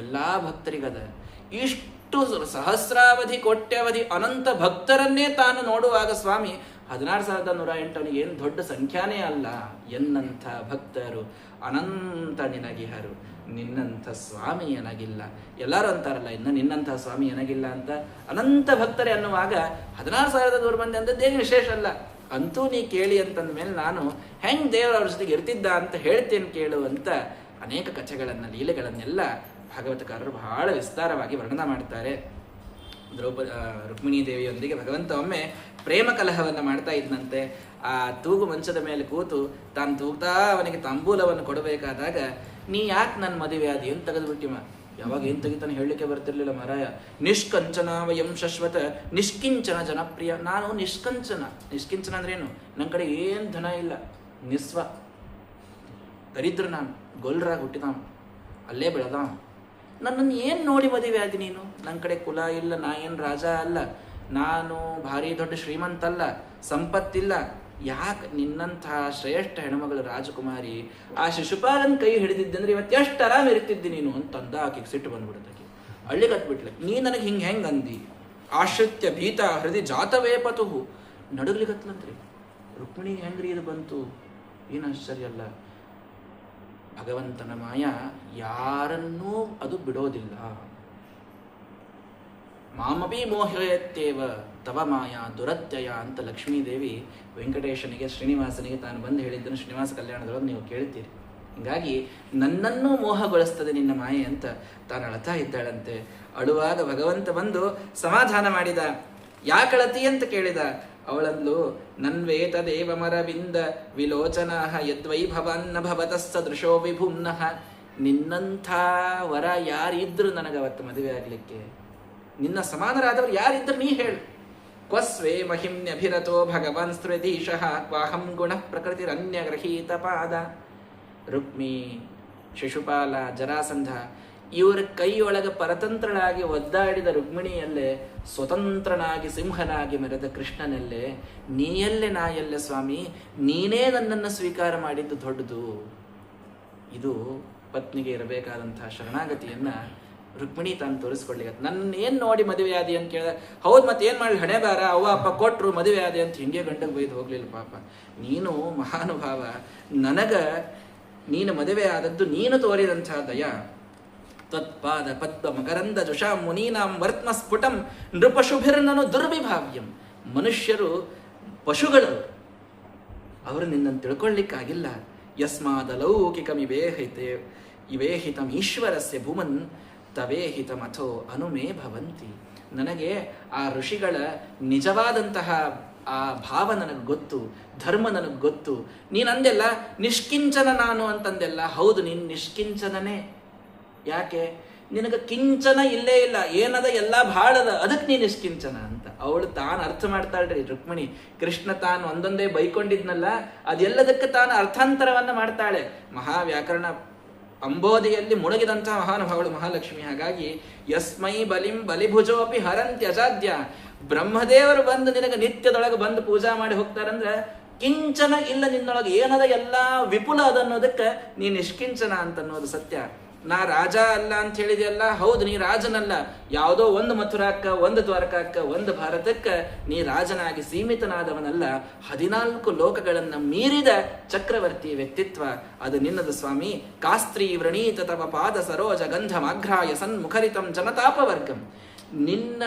ಎಲ್ಲ ಭಕ್ತರಿಗದ. ಇಷ್ಟು ಸಹಸ್ರಾವಧಿ ಕೋಟ್ಯಾವಧಿ ಅನಂತ ಭಕ್ತರನ್ನೇ ತಾನು ನೋಡುವಾಗ ಸ್ವಾಮಿ 16,108 ಅವನಿಗೆ ಏನು ದೊಡ್ಡ ಸಂಖ್ಯಾನೇ ಅಲ್ಲ. ಎನ್ನಂಥ ಭಕ್ತರು ಅನಂತ ನಿನಗಿಹರು, ನಿನ್ನಂಥ ಸ್ವಾಮಿ ಏನಾಗಿಲ್ಲ. ಎಲ್ಲರೂ ಅಂತಾರಲ್ಲ, ಇನ್ನು ನಿನ್ನಂಥ ಸ್ವಾಮಿ ಏನಾಗಿಲ್ಲ ಅಂತ. ಅನಂತ ಭಕ್ತರೇ ಅನ್ನುವಾಗ 16,100 ಮಂದಿ ಅಂದದ್ದೇನು ವಿಶೇಷ ಅಲ್ಲ. ಅಂತೂ ನೀ ಕೇಳಿ ಅಂತಂದ ಮೇಲೆ ನಾನು ಹೆಂಗೆ ದೇವರು ಅವ್ರ ಜೊತೆಗೆ ಇರ್ತಿದ್ದ ಅಂತ ಹೇಳ್ತೇನೆ ಕೇಳು ಅಂತ ಅನೇಕ ಕಥೆಗಳನ್ನು, ಲೀಲೆಗಳನ್ನೆಲ್ಲ ಭಾಗವತಕಾರರು ಬಹಳ ವಿಸ್ತಾರವಾಗಿ ವರ್ಣನ ಮಾಡ್ತಾರೆ. ರುಕ್ಮಿಣೀ ದೇವಿಯೊಂದಿಗೆ ಭಗವಂತ ಒಮ್ಮೆ ಪ್ರೇಮ ಕಲಹವನ್ನು ಮಾಡ್ತಾ ಇದ್ದಂತೆ. ಆ ತೂಗು ಮಂಚದ ಮೇಲೆ ಕೂತು ತಾನು ತೂಗ್ತಾ ಅವನಿಗೆ ತಾಂಬೂಲವನ್ನು ಕೊಡಬೇಕಾದಾಗ, ನೀ ಯಾಕೆ ನನ್ನ ಮದುವೆ ಆದಿ ಅಂತ ತೆಗೆದುಬಿಟ್ಟಿಮ. ಯಾವಾಗ ಏನು ತೆಗಿತಾನೆ ಹೇಳಲಿಕ್ಕೆ ಬರ್ತಿರ್ಲಿಲ್ಲ ಮಾರಾಯ. ನಿಷ್ಕಂಚನ ವಯಂ ಶಶ್ವತ ನಿಷ್ಕಿಂಚನ ಜನಪ್ರಿಯ. ನಾನು ನಿಷ್ಕಂಚನ. ನಿಷ್ಕಿಂಚನ ಅಂದ್ರೇನು? ನನ್ನ ಕಡೆ ಏನು ಧನ ಇಲ್ಲ, ನಿಸ್ವ ದರಿದ್ರ, ನಾನು ಗೊಲ್ರಾಗಿ ಹುಟ್ಟಿದಾವ, ಅಲ್ಲೇ ಬೆಳೆದಾವ. ನನ್ನನ್ನು ಏನು ನೋಡಿ ಮದುವೆ ಆದಿ ನೀನು? ನನ್ನ ಕಡೆ ಕುಲ ಇಲ್ಲ, ನಾ ಏನು ರಾಜ ಅಲ್ಲ, ನಾನು ಭಾರಿ ದೊಡ್ಡ ಶ್ರೀಮಂತ ಅಲ್ಲ, ಸಂಪತ್ತಿಲ್ಲ. ಯಾಕೆ ನಿನ್ನಂಥ ಶ್ರೇಷ್ಠ ಹೆಣ್ಮಗಳು ರಾಜಕುಮಾರಿ ಆ ಶಿಶುಪಾಲನ ಕೈ ಹಿಡಿದಿದ್ದಂದ್ರೆ ಇವತ್ತು ಎಷ್ಟು ಆರಾಮ ಇರ್ತಿದ್ದಿ ನೀನು ಅಂತಂದ. ಆಕೆಗೆ ಸಿಟ್ಟು ಬಂದ್ಬಿಡ್ತಾಕೆ, ಅಳ್ಳಿಗತ್ಬಿಟ್ಲೆ. ನೀ ನನಗೆ ಹೆಂಗೆ ಅಂದಿ? ಆಶ್ರಿತ್ಯ ಭೀತ ಹೃದಯ ಜಾತವೇ ಪತುಹು. ನಡುಗ್ಲಿಗತ್ಲಂತ್ರಿ. ರುಕ್ಮಿಣಿಗೆ ಹೆಂಗ್ರಿ ಇದು ಬಂತು? ಏನು ಆಶ್ಚರ್ಯ ಅಲ್ಲ. ಭಗವಂತನ ಮಾಯ ಯಾರನ್ನೂ ಅದು ಬಿಡೋದಿಲ್ಲ. ಮಾಮಪಿ ಮೋಹಯತ್ತೇವ ತವ ಮಾಯ ದುರತ್ಯಯ ಅಂತ ಲಕ್ಷ್ಮೀದೇವಿ ವೆಂಕಟೇಶನಿಗೆ, ಶ್ರೀನಿವಾಸನಿಗೆ ತಾನು ಬಂದು ಹೇಳಿದ್ದನ್ನು ಶ್ರೀನಿವಾಸ ಕಲ್ಯಾಣದೊಳಗೆ ನೀವು ಕೇಳ್ತೀರಿ. ಹೀಗಾಗಿ ನನ್ನನ್ನೂ ಮೋಹಗೊಳಿಸ್ತದೆ ನಿನ್ನ ಮಾಯೆ ಅಂತ ತಾನು ಅಳ್ತಾ ಇದ್ದಾಳಂತೆ. ಅಳುವಾಗ ಭಗವಂತ ಬಂದು ಸಮಾಧಾನ ಮಾಡಿದ. ಯಾಕಳತಿ ಅಂತ ಕೇಳಿದ. ಅವಳಂದ್ಲು, ನನ್ವೇತ ದೇವಮರವಿಂದ ವಿಲೋಚನ ಯದ್ವೈಭವನ್ನ ಭವತಸ್ಸದೃಶೋ ವಿಭುಮ್ನಃ. ನಿನ್ನಂಥ ವರ ಯಾರಿದ್ರು ನನಗವತ್ತು ಮದುವೆ ಆಗಲಿಕ್ಕೆ? ನಿನ್ನ ಸಮಾನರಾದವರು ಯಾರಿದ್ರು ನೀ ಹೇಳು. ಕ್ವಸ್ವೇ ಮಹಿಮ್ಯಭಿರತೋ ಭಗವಾನ್ ಸ್ತ್ರೀಧೀಶಃ ಕ್ವಾಹಂ ಗುಣ ಪ್ರಕೃತಿರನ್ಯಗ್ರಹೀತ ಪಾದ. ರುಕ್ಮಿ, ಶಿಶುಪಾಲ, ಜರಾಸಂಧ ಇವರ ಕೈಯೊಳಗೆ ಪರತಂತ್ರಳಾಗಿ ಒದ್ದಾಡಿದ ರುಕ್ಮಿಣಿಯಲ್ಲೇ ಸ್ವತಂತ್ರನಾಗಿ ಸಿಂಹನಾಗಿ ಮೆರೆದ ಕೃಷ್ಣನಲ್ಲೇ ನೀಯಲ್ಲೇ ನಾ ಎಲ್ಲೆ ಸ್ವಾಮಿ, ನೀನೇ ನನ್ನನ್ನು ಸ್ವೀಕಾರ ಮಾಡಿದ್ದು ದೊಡ್ಡದು. ಇದು ಪತ್ನಿಗೆ ಇರಬೇಕಾದಂತಹ ಶರಣಾಗತಿಯನ್ನ ರುಕ್ಮಿಣಿ ತಾನು ತೋರಿಸ್ಕೊಳ್ಳಿಕ್ಕೆ. ನನ್ನ ಏನು ನೋಡಿ ಮದುವೆ ಆದಿ ಅಂತ ಕೇಳಿದ. ಹೌದು, ಮತ್ತೆ ಏನು ಮಾಡಲಿ, ಹಣೆ ಬಾರ, ಅವ್ವ ಅಪ್ಪ ಕೊಟ್ಟರು ಮದುವೆ ಆದಿ ಅಂತ ಹಿಂಗೆ ಗಂಡಗೆ ಬೈದು ಹೋಗ್ಲಿಲ್ಲ ಪಾಪ. ನೀನು ಮಹಾನುಭಾವ, ನನಗ ನೀನು ಮದುವೆ ಆದದ್ದು ನೀನು ತೋರಿದಂತಹ ದಯ. ತ್ವತ್ಪಾದ ಪದ್ಮ ಮಕರಂದ ಜುಷಾ ಮುನೀನಾಂ ವರ್ತ್ಮ ಸ್ಫುಟಂ ನೃಪಶುಭಿರ್ನನು ದುರ್ವಿಭಾವ್ಯಂ. ಮನುಷ್ಯರು ಪಶುಗಳು, ಅವರು ನಿನ್ನನ್ನು ತಿಳ್ಕೊಳ್ಳಿಕ್ಕಾಗಿಲ್ಲ. ಇವೇಹಿತಂ ಈಶ್ವರಸ್ಯ ಭೂಮನ್ ತವೇಹಿತಮಥೋ ಅನುಮೇ ಭವಂತಿ. ನನಗೆ ಆ ಋಷಿಗಳ ನಿಜವಾದಂತಹ ಆ ಭಾವ ನನಗೆ ಗೊತ್ತು, ಧರ್ಮ ನನಗೆ ಗೊತ್ತು. ನೀನಂದೆಲ್ಲ ನಿಷ್ಕಿಂಚನ ನಾನು ಅಂತಂದೆಲ್ಲ. ಹೌದು, ನೀನು ನಿಷ್ಕಿಂಚನನೇ. ಯಾಕೆ? ನಿನಗೆ ಕಿಂಚನ ಇಲ್ಲೇ ಇಲ್ಲ, ಏನದ ಎಲ್ಲ ಭಾಳದ, ಅದಕ್ಕೆ ನೀನು ನಿಷ್ಕಿಂಚನ ಅಂತ. ಅವಳು ತಾನು ಅರ್ಥ ಮಾಡ್ತಾಳ್ರಿ ರುಕ್ಮಿಣಿ. ಕೃಷ್ಣ ತಾನು ಒಂದೊಂದೇ ಬೈಕೊಂಡಿದ್ನಲ್ಲ, ಅದೆಲ್ಲದಕ್ಕೆ ತಾನು ಅರ್ಥಾಂತರವನ್ನು ಮಾಡ್ತಾಳೆ. ಮಹಾವ್ಯಾಕರಣ ಅಂಬೋಧಿಯಲ್ಲಿ ಮುಳುಗಿದಂತಹ ಮಹಾನುಭಾವಳು ಮಹಾಲಕ್ಷ್ಮಿ. ಹಾಗಾಗಿ ಯಸ್ಮೈ ಬಲಿಂ ಬಲಿಭುಜೋಪಿ ಹರಂತ್ಯಜಾದ್ಯ. ಬ್ರಹ್ಮದೇವರು ಬಂದು ನಿನಗೆ ನಿತ್ಯದೊಳಗೆ ಬಂದು ಪೂಜಾ ಮಾಡಿ ಹೋಗ್ತಾರಂದ್ರೆ ಕಿಂಚನ ಇಲ್ಲ ನಿನ್ನೊಳಗೆ, ಏನದ ಎಲ್ಲ ವಿಪುಲ ಅದನ್ನೋದಕ್ಕೆ ನೀ ನಿಷ್ಕಿಂಚನ ಅಂತನ್ನೋದು ಸತ್ಯ. ನಾ ರಾಜ ಅಲ್ಲ ಅಂತ ಹೇಳಿದೆಯಲ್ಲ, ಹೌದು ನೀ ರಾಜನಲ್ಲ. ಯಾವುದೋ ಒಂದು ಮಥುರಾಕ್ಕ, ಒಂದು ದ್ವಾರಕಾಕ್ಕ, ಒಂದು ಭಾರತಕ್ಕ ನೀ ರಾಜನಾಗಿ ಸೀಮಿತನಾದವನಲ್ಲ. 14 ಲೋಕಗಳನ್ನು ಮೀರಿದ ಚಕ್ರವರ್ತಿ ವ್ಯಕ್ತಿತ್ವ ಅದು ನಿನ್ನದು ಸ್ವಾಮಿ. ಕಾಸ್ತ್ರೀ ವ್ರಣೀತ ತವ ಪಾದ ಸರೋಜ ಗಂಧಮಾಘ್ರಾಯ ಸನ್ಮುಖರಿತಂ ಜನತಾಪವರ್ಗಂ. ನಿನ್ನ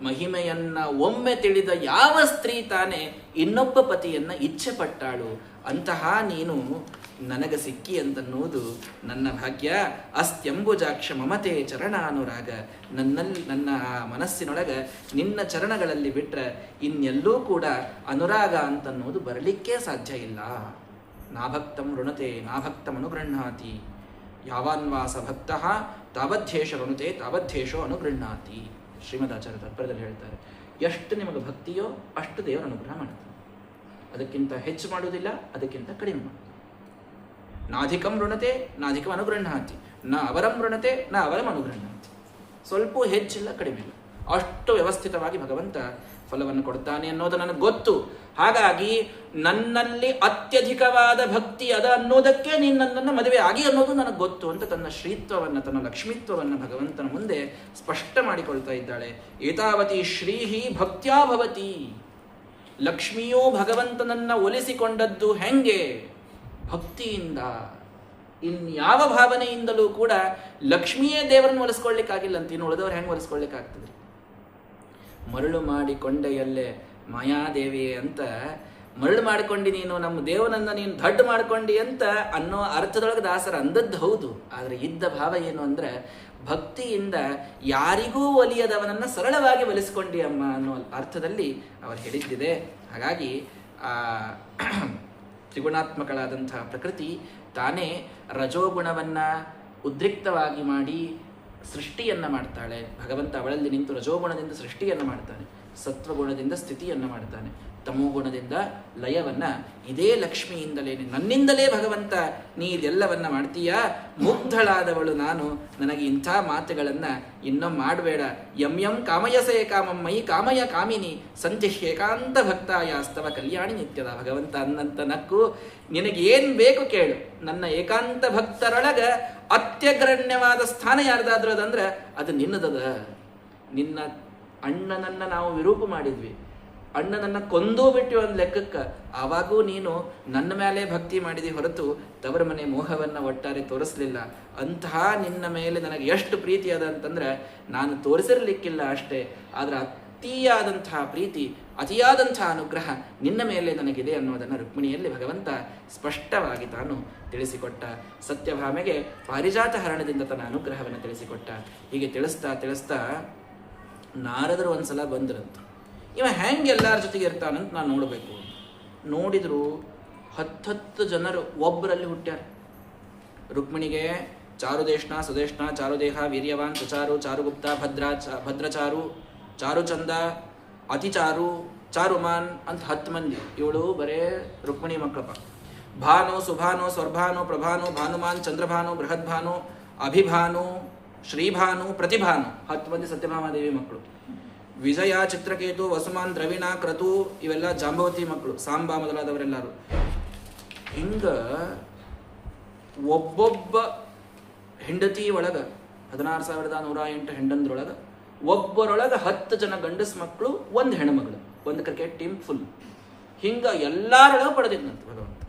ಮಹಿಮೆಯನ್ನ ಒಮ್ಮೆ ತಿಳಿದ ಯಾವ ಸ್ತ್ರೀ ತಾನೇ ಇನ್ನೊಬ್ಬ ಪತಿಯನ್ನ ಇಚ್ಛೆ ಪಟ್ಟಾಳು? ಅಂತಹ ನೀನು ನನಗೆ ಸಿಕ್ಕಿ ಅಂತನ್ನುವುದು ನನ್ನ ಭಾಗ್ಯ. ಅಸ್ತ್ಯಂಬುಜಾಕ್ಷ ಮಮತೆ ಚರಣಾನುರಾಗ. ನನ್ನ ಮನಸ್ಸಿನೊಳಗ ನಿನ್ನ ಚರಣಗಳಲ್ಲಿ ಬಿಟ್ರೆ ಇನ್ನೆಲ್ಲೂ ಕೂಡ ಅನುರಾಗ ಅಂತನ್ನುವುದು ಬರಲಿಕ್ಕೆ ಸಾಧ್ಯ ಇಲ್ಲ. ನಾಭಕ್ತಂ ಋಣತೆ ನಾಭಕ್ತಂ ಅನುಗೃಹಾತಿ. ಯಾವಾನ್ವಾಸ ಭಕ್ತ ತಾವಧ್ಯೇಶ ಋಣತೆ ತಾವಧ್ಯೇಶೋ ಅನುಗೃಹಾತಿ. ಶ್ರೀಮದಾಚಾರ್ಯ ತಾತ್ಪರ್ಯದಲ್ಲಿ ಹೇಳ್ತಾರೆ, ಎಷ್ಟು ನಿಮಗೆ ಭಕ್ತಿಯೋ ಅಷ್ಟು ದೇವರ ಅನುಗ್ರಹ ಮಾಡುತ್ತೆ. ಅದಕ್ಕಿಂತ ಹೆಚ್ಚು ಮಾಡುವುದಿಲ್ಲ, ಅದಕ್ಕಿಂತ ಕಡಿಮೆ ಮಾಡುತ್ತೆ. ನಾಧಿಕಂ ಋಣತೆ ನಾಧಿಕಂ ಅನುಗೃಹಾತಿ, ನ ಅವರಂ ಋಣತೆ ನ ಅವರಂ ಅನುಗೃಹಾತಿ. ಸ್ವಲ್ಪ ಹೆಚ್ಚಿಲ್ಲ, ಕಡಿಮೆ ಇಲ್ಲ, ಅಷ್ಟು ವ್ಯವಸ್ಥಿತವಾಗಿ ಭಗವಂತ ಫಲವನ್ನು ಕೊಡ್ತಾನೆ ಅನ್ನೋದು ನನಗೆ ಗೊತ್ತು. ಹಾಗಾಗಿ ನನ್ನಲ್ಲಿ ಅತ್ಯಧಿಕವಾದ ಭಕ್ತಿ ಅದ ಅನ್ನೋದಕ್ಕೆ ನೀನು ನನ್ನನ್ನು ಮದುವೆ ಆಗಿ ಅನ್ನೋದು ನನಗೆ ಗೊತ್ತು ಅಂತ ತನ್ನ ಶ್ರೀತ್ವವನ್ನು, ತನ್ನ ಲಕ್ಷ್ಮೀತ್ವವನ್ನು ಭಗವಂತನ ಮುಂದೆ ಸ್ಪಷ್ಟ ಮಾಡಿಕೊಳ್ತಾ ಇದ್ದಾಳೆ. ಏತಾವತಿ ಶ್ರೀಹಿ ಭಕ್ತ್ಯಾ ಭವತಿ. ಲಕ್ಷ್ಮಿಯೂ ಭಗವಂತನನ್ನ ಒಲಿಸಿಕೊಂಡದ್ದು ಹೆಂಗೆ? ಭಕ್ತಿಯಿಂದ. ಇನ್ಯಾವ ಭಾವನೆಯಿಂದಲೂ ಕೂಡ ಲಕ್ಷ್ಮಿಯೇ ದೇವರನ್ನು ಒಲಿಸ್ಕೊಳ್ಳಿಕ್ಕಾಗಿಲ್ಲ ಅಂತ ಇನ್ನು ಉಳಿದವ್ರು ಹೆಂಗೆ ಒಲಿಸ್ಕೊಳ್ಳಿಕ್ಕಾಗ್ತದೆ? ಮರಳು ಮಾಡಿಕೊಂಡೆಯಲ್ಲೇ ಮಾಯಾದೇವಿ ಅಂತ ಮರಳು ಮಾಡಿಕೊಂಡಿ ನೀನು, ನಮ್ಮ ದೇವನನ್ನ ನೀನು ದಡ್ಡ ಮಾಡಿಕೊಂಡಿ ಅಂತ ಅನ್ನೋ ಅರ್ಥದೊಳಗೆ ದಾಸರ ಅಂದದ್ದು ಹೌದು. ಆದರೆ ಇದ್ದ ಭಾವ ಏನು ಅಂದರೆ, ಭಕ್ತಿಯಿಂದ ಯಾರಿಗೂ ಒಲಿಯದವನನ್ನ ಸರಳವಾಗಿ ಒಲಿಸ್ಕೊಂಡಿ ಅಮ್ಮ ಅನ್ನೋ ಅರ್ಥದಲ್ಲಿ ಅವರು ಹೇಳಿದ್ದಿದೆ. ಹಾಗಾಗಿ ಆ ತ್ರಿಗುಣಾತ್ಮಕಳಾದಂತಹ ಪ್ರಕೃತಿ ತಾನೇ ರಜೋಗುಣವನ್ನ ಉದ್ರಿಕ್ತವಾಗಿ ಮಾಡಿ ಸೃಷ್ಟಿಯನ್ನು ಮಾಡ್ತಾಳೆ. ಭಗವಂತ ಅವಳಲ್ಲಿ ನಿಂತು ರಜೋಗುಣದಿಂದ ಸೃಷ್ಟಿಯನ್ನು ಮಾಡ್ತಾನೆ, ಸತ್ವಗುಣದಿಂದ ಸ್ಥಿತಿಯನ್ನು ಮಾಡ್ತಾನೆ, ತಮೋಗುಣದಿಂದ ಲಯವನ್ನ ಇದೇ ಲಕ್ಷ್ಮಿಯಿಂದಲೇ ನನ್ನಿಂದಲೇ ಭಗವಂತ ನೀ ಇದೆಲ್ಲವನ್ನ ಮಾಡ್ತೀಯಾ. ಮುಗ್ಧಳಾದವಳು ನಾನು, ನನಗೆ ಇಂಥ ಮಾತುಗಳನ್ನ ಇನ್ನೊಮ್ಮೆ ಮಾಡಬೇಡ. ಯಂ ಕಾಮಯಸೇ ಕಾಮಂ ಮಯಿ ಕಾಮಯ ಕಾಮಿನಿ ಸಂತಿ ಏಕಾಂತ ಭಕ್ತಾಯಾಸ್ತವ ಕಲ್ಯಾಣಿ ನಿತ್ಯದ. ಭಗವಂತ ಅನ್ನಂತ ನಕ್ಕು, ನಿನಗೇನು ಬೇಕು ಕೇಳು, ನನ್ನ ಏಕಾಂತ ಭಕ್ತರೊಳಗ ಅತ್ಯಗ್ರಣ್ಯವಾದ ಸ್ಥಾನ ಯಾರ್ದಾದ್ರೂ ಅದಂದ್ರೆ ಅದು ನಿನ್ನದದ. ನಿನ್ನ ಅಣ್ಣನನ್ನ ನಾವು ವಿರೂಪ ಮಾಡಿದ್ವಿ, ಅಣ್ಣನನ್ನ ಕೊಂದೂ ಬಿಟ್ಟು ಒಂದು ಲೆಕ್ಕಕ್ಕೆ, ಆವಾಗೂ ನೀನು ನನ್ನ ಮೇಲೆ ಭಕ್ತಿ ಮಾಡಿದಿ ಹೊರತು ತವರ ಮನೆ ಮೋಹವನ್ನು ಒಟ್ಟಾರೆ ತೋರಿಸ್ಲಿಲ್ಲ. ಅಂತಹ ನಿನ್ನ ಮೇಲೆ ನನಗೆ ಎಷ್ಟು ಪ್ರೀತಿ ಅದ ಅಂತಂದ್ರೆ ನಾನು ತೋರಿಸಿರ್ಲಿಕ್ಕಿಲ್ಲ ಅಷ್ಟೇ, ಆದ್ರೆ ಅತಿಯಾದಂತಹ ಪ್ರೀತಿ, ಅತಿಯಾದಂತಹ ಅನುಗ್ರಹ ನಿನ್ನ ಮೇಲೆ ನನಗಿದೆ ಅನ್ನೋದನ್ನು ರುಕ್ಮಿಣಿಯಲ್ಲಿ ಭಗವಂತ ಸ್ಪಷ್ಟವಾಗಿ ತಾನು ತಿಳಿಸಿಕೊಟ್ಟ. ಸತ್ಯಭಾಮೆಗೆ ಪಾರಿಜಾತ ಹರಣದಿಂದ ತನ್ನ ಅನುಗ್ರಹವನ್ನು ತಿಳಿಸಿಕೊಟ್ಟ. ಹೀಗೆ ತಿಳಿಸ್ತಾ ನಾರದರು ಒಂದ್ಸಲ ಬಂದ್ರಂತ. ಇವ ಹೆಂಗೆ ಎಲ್ಲರ ಜೊತೆಗೆ ಇರ್ತಾನಂತ ನಾನು ನೋಡಬೇಕು. ನೋಡಿದ್ರು 10 ಜನರು ಒಬ್ಬರಲ್ಲಿ ಹುಟ್ಟ್ಯಾರ. ರುಕ್ಮಿಣಿಗೆ ಚಾರುದೇಶ್ನ ಸುದೇಶ್ನ ಚಾರುದೇಹ ವೀರ್ಯವಾನ್ ಸುಚಾರು ಚಾರುಗುಪ್ತ ಭದ್ರಚಾರು ಚಾರುಚಂದ ಅತಿಚಾರು ಚಾರುಮಾನ್ ಅಂತ 10 ಮಂದಿ. ಇವಳು ಬರೇ ರುಕ್ಮಿಣಿ ಮಕ್ಕಳಪ್ಪ. ಭಾನು ಸುಭಾನು ಸ್ವರ್ಭಾನು ಪ್ರಭಾನು ಭಾನುಮಾನ್ ಚಂದ್ರಭಾನು ಬೃಹದ್ಭಾನು ಅಭಿಭಾನು ಶ್ರೀಭಾನು ಪ್ರತಿಭಾನು 10 ಮಂದಿ ಸತ್ಯಭಾಮಾದೇವಿ ಮಕ್ಕಳು. ವಿಜಯ ಚಿತ್ರಕೇತು ವಸುಮಾನ್ ದ್ರವಿಣ ಕ್ರತು ಇವೆಲ್ಲ ಜಾಂಬವತಿ ಮಕ್ಕಳು, ಸಾಂಬಾ ಮೊದಲಾದವರೆಲ್ಲರೂ. ಹಿಂಗ ಒಬ್ಬೊಬ್ಬ ಹೆಂಡತಿ ಒಳಗ 16,108 ಹೆಂಡಂದ್ರೊಳಗ ಒಬ್ಬರೊಳಗ 10 ಜನ ಗಂಡಸ್ ಮಕ್ಕಳು, 1 ಹೆಣ್ಮಗಳು, 1 ಕ್ರಿಕೆಟ್ ಟೀಮ್ ಫುಲ್. ಹಿಂಗ ಎಲ್ಲರೊಳಗ ಪಡೆದಿದ್ನಂತ ಭಗವಂತ.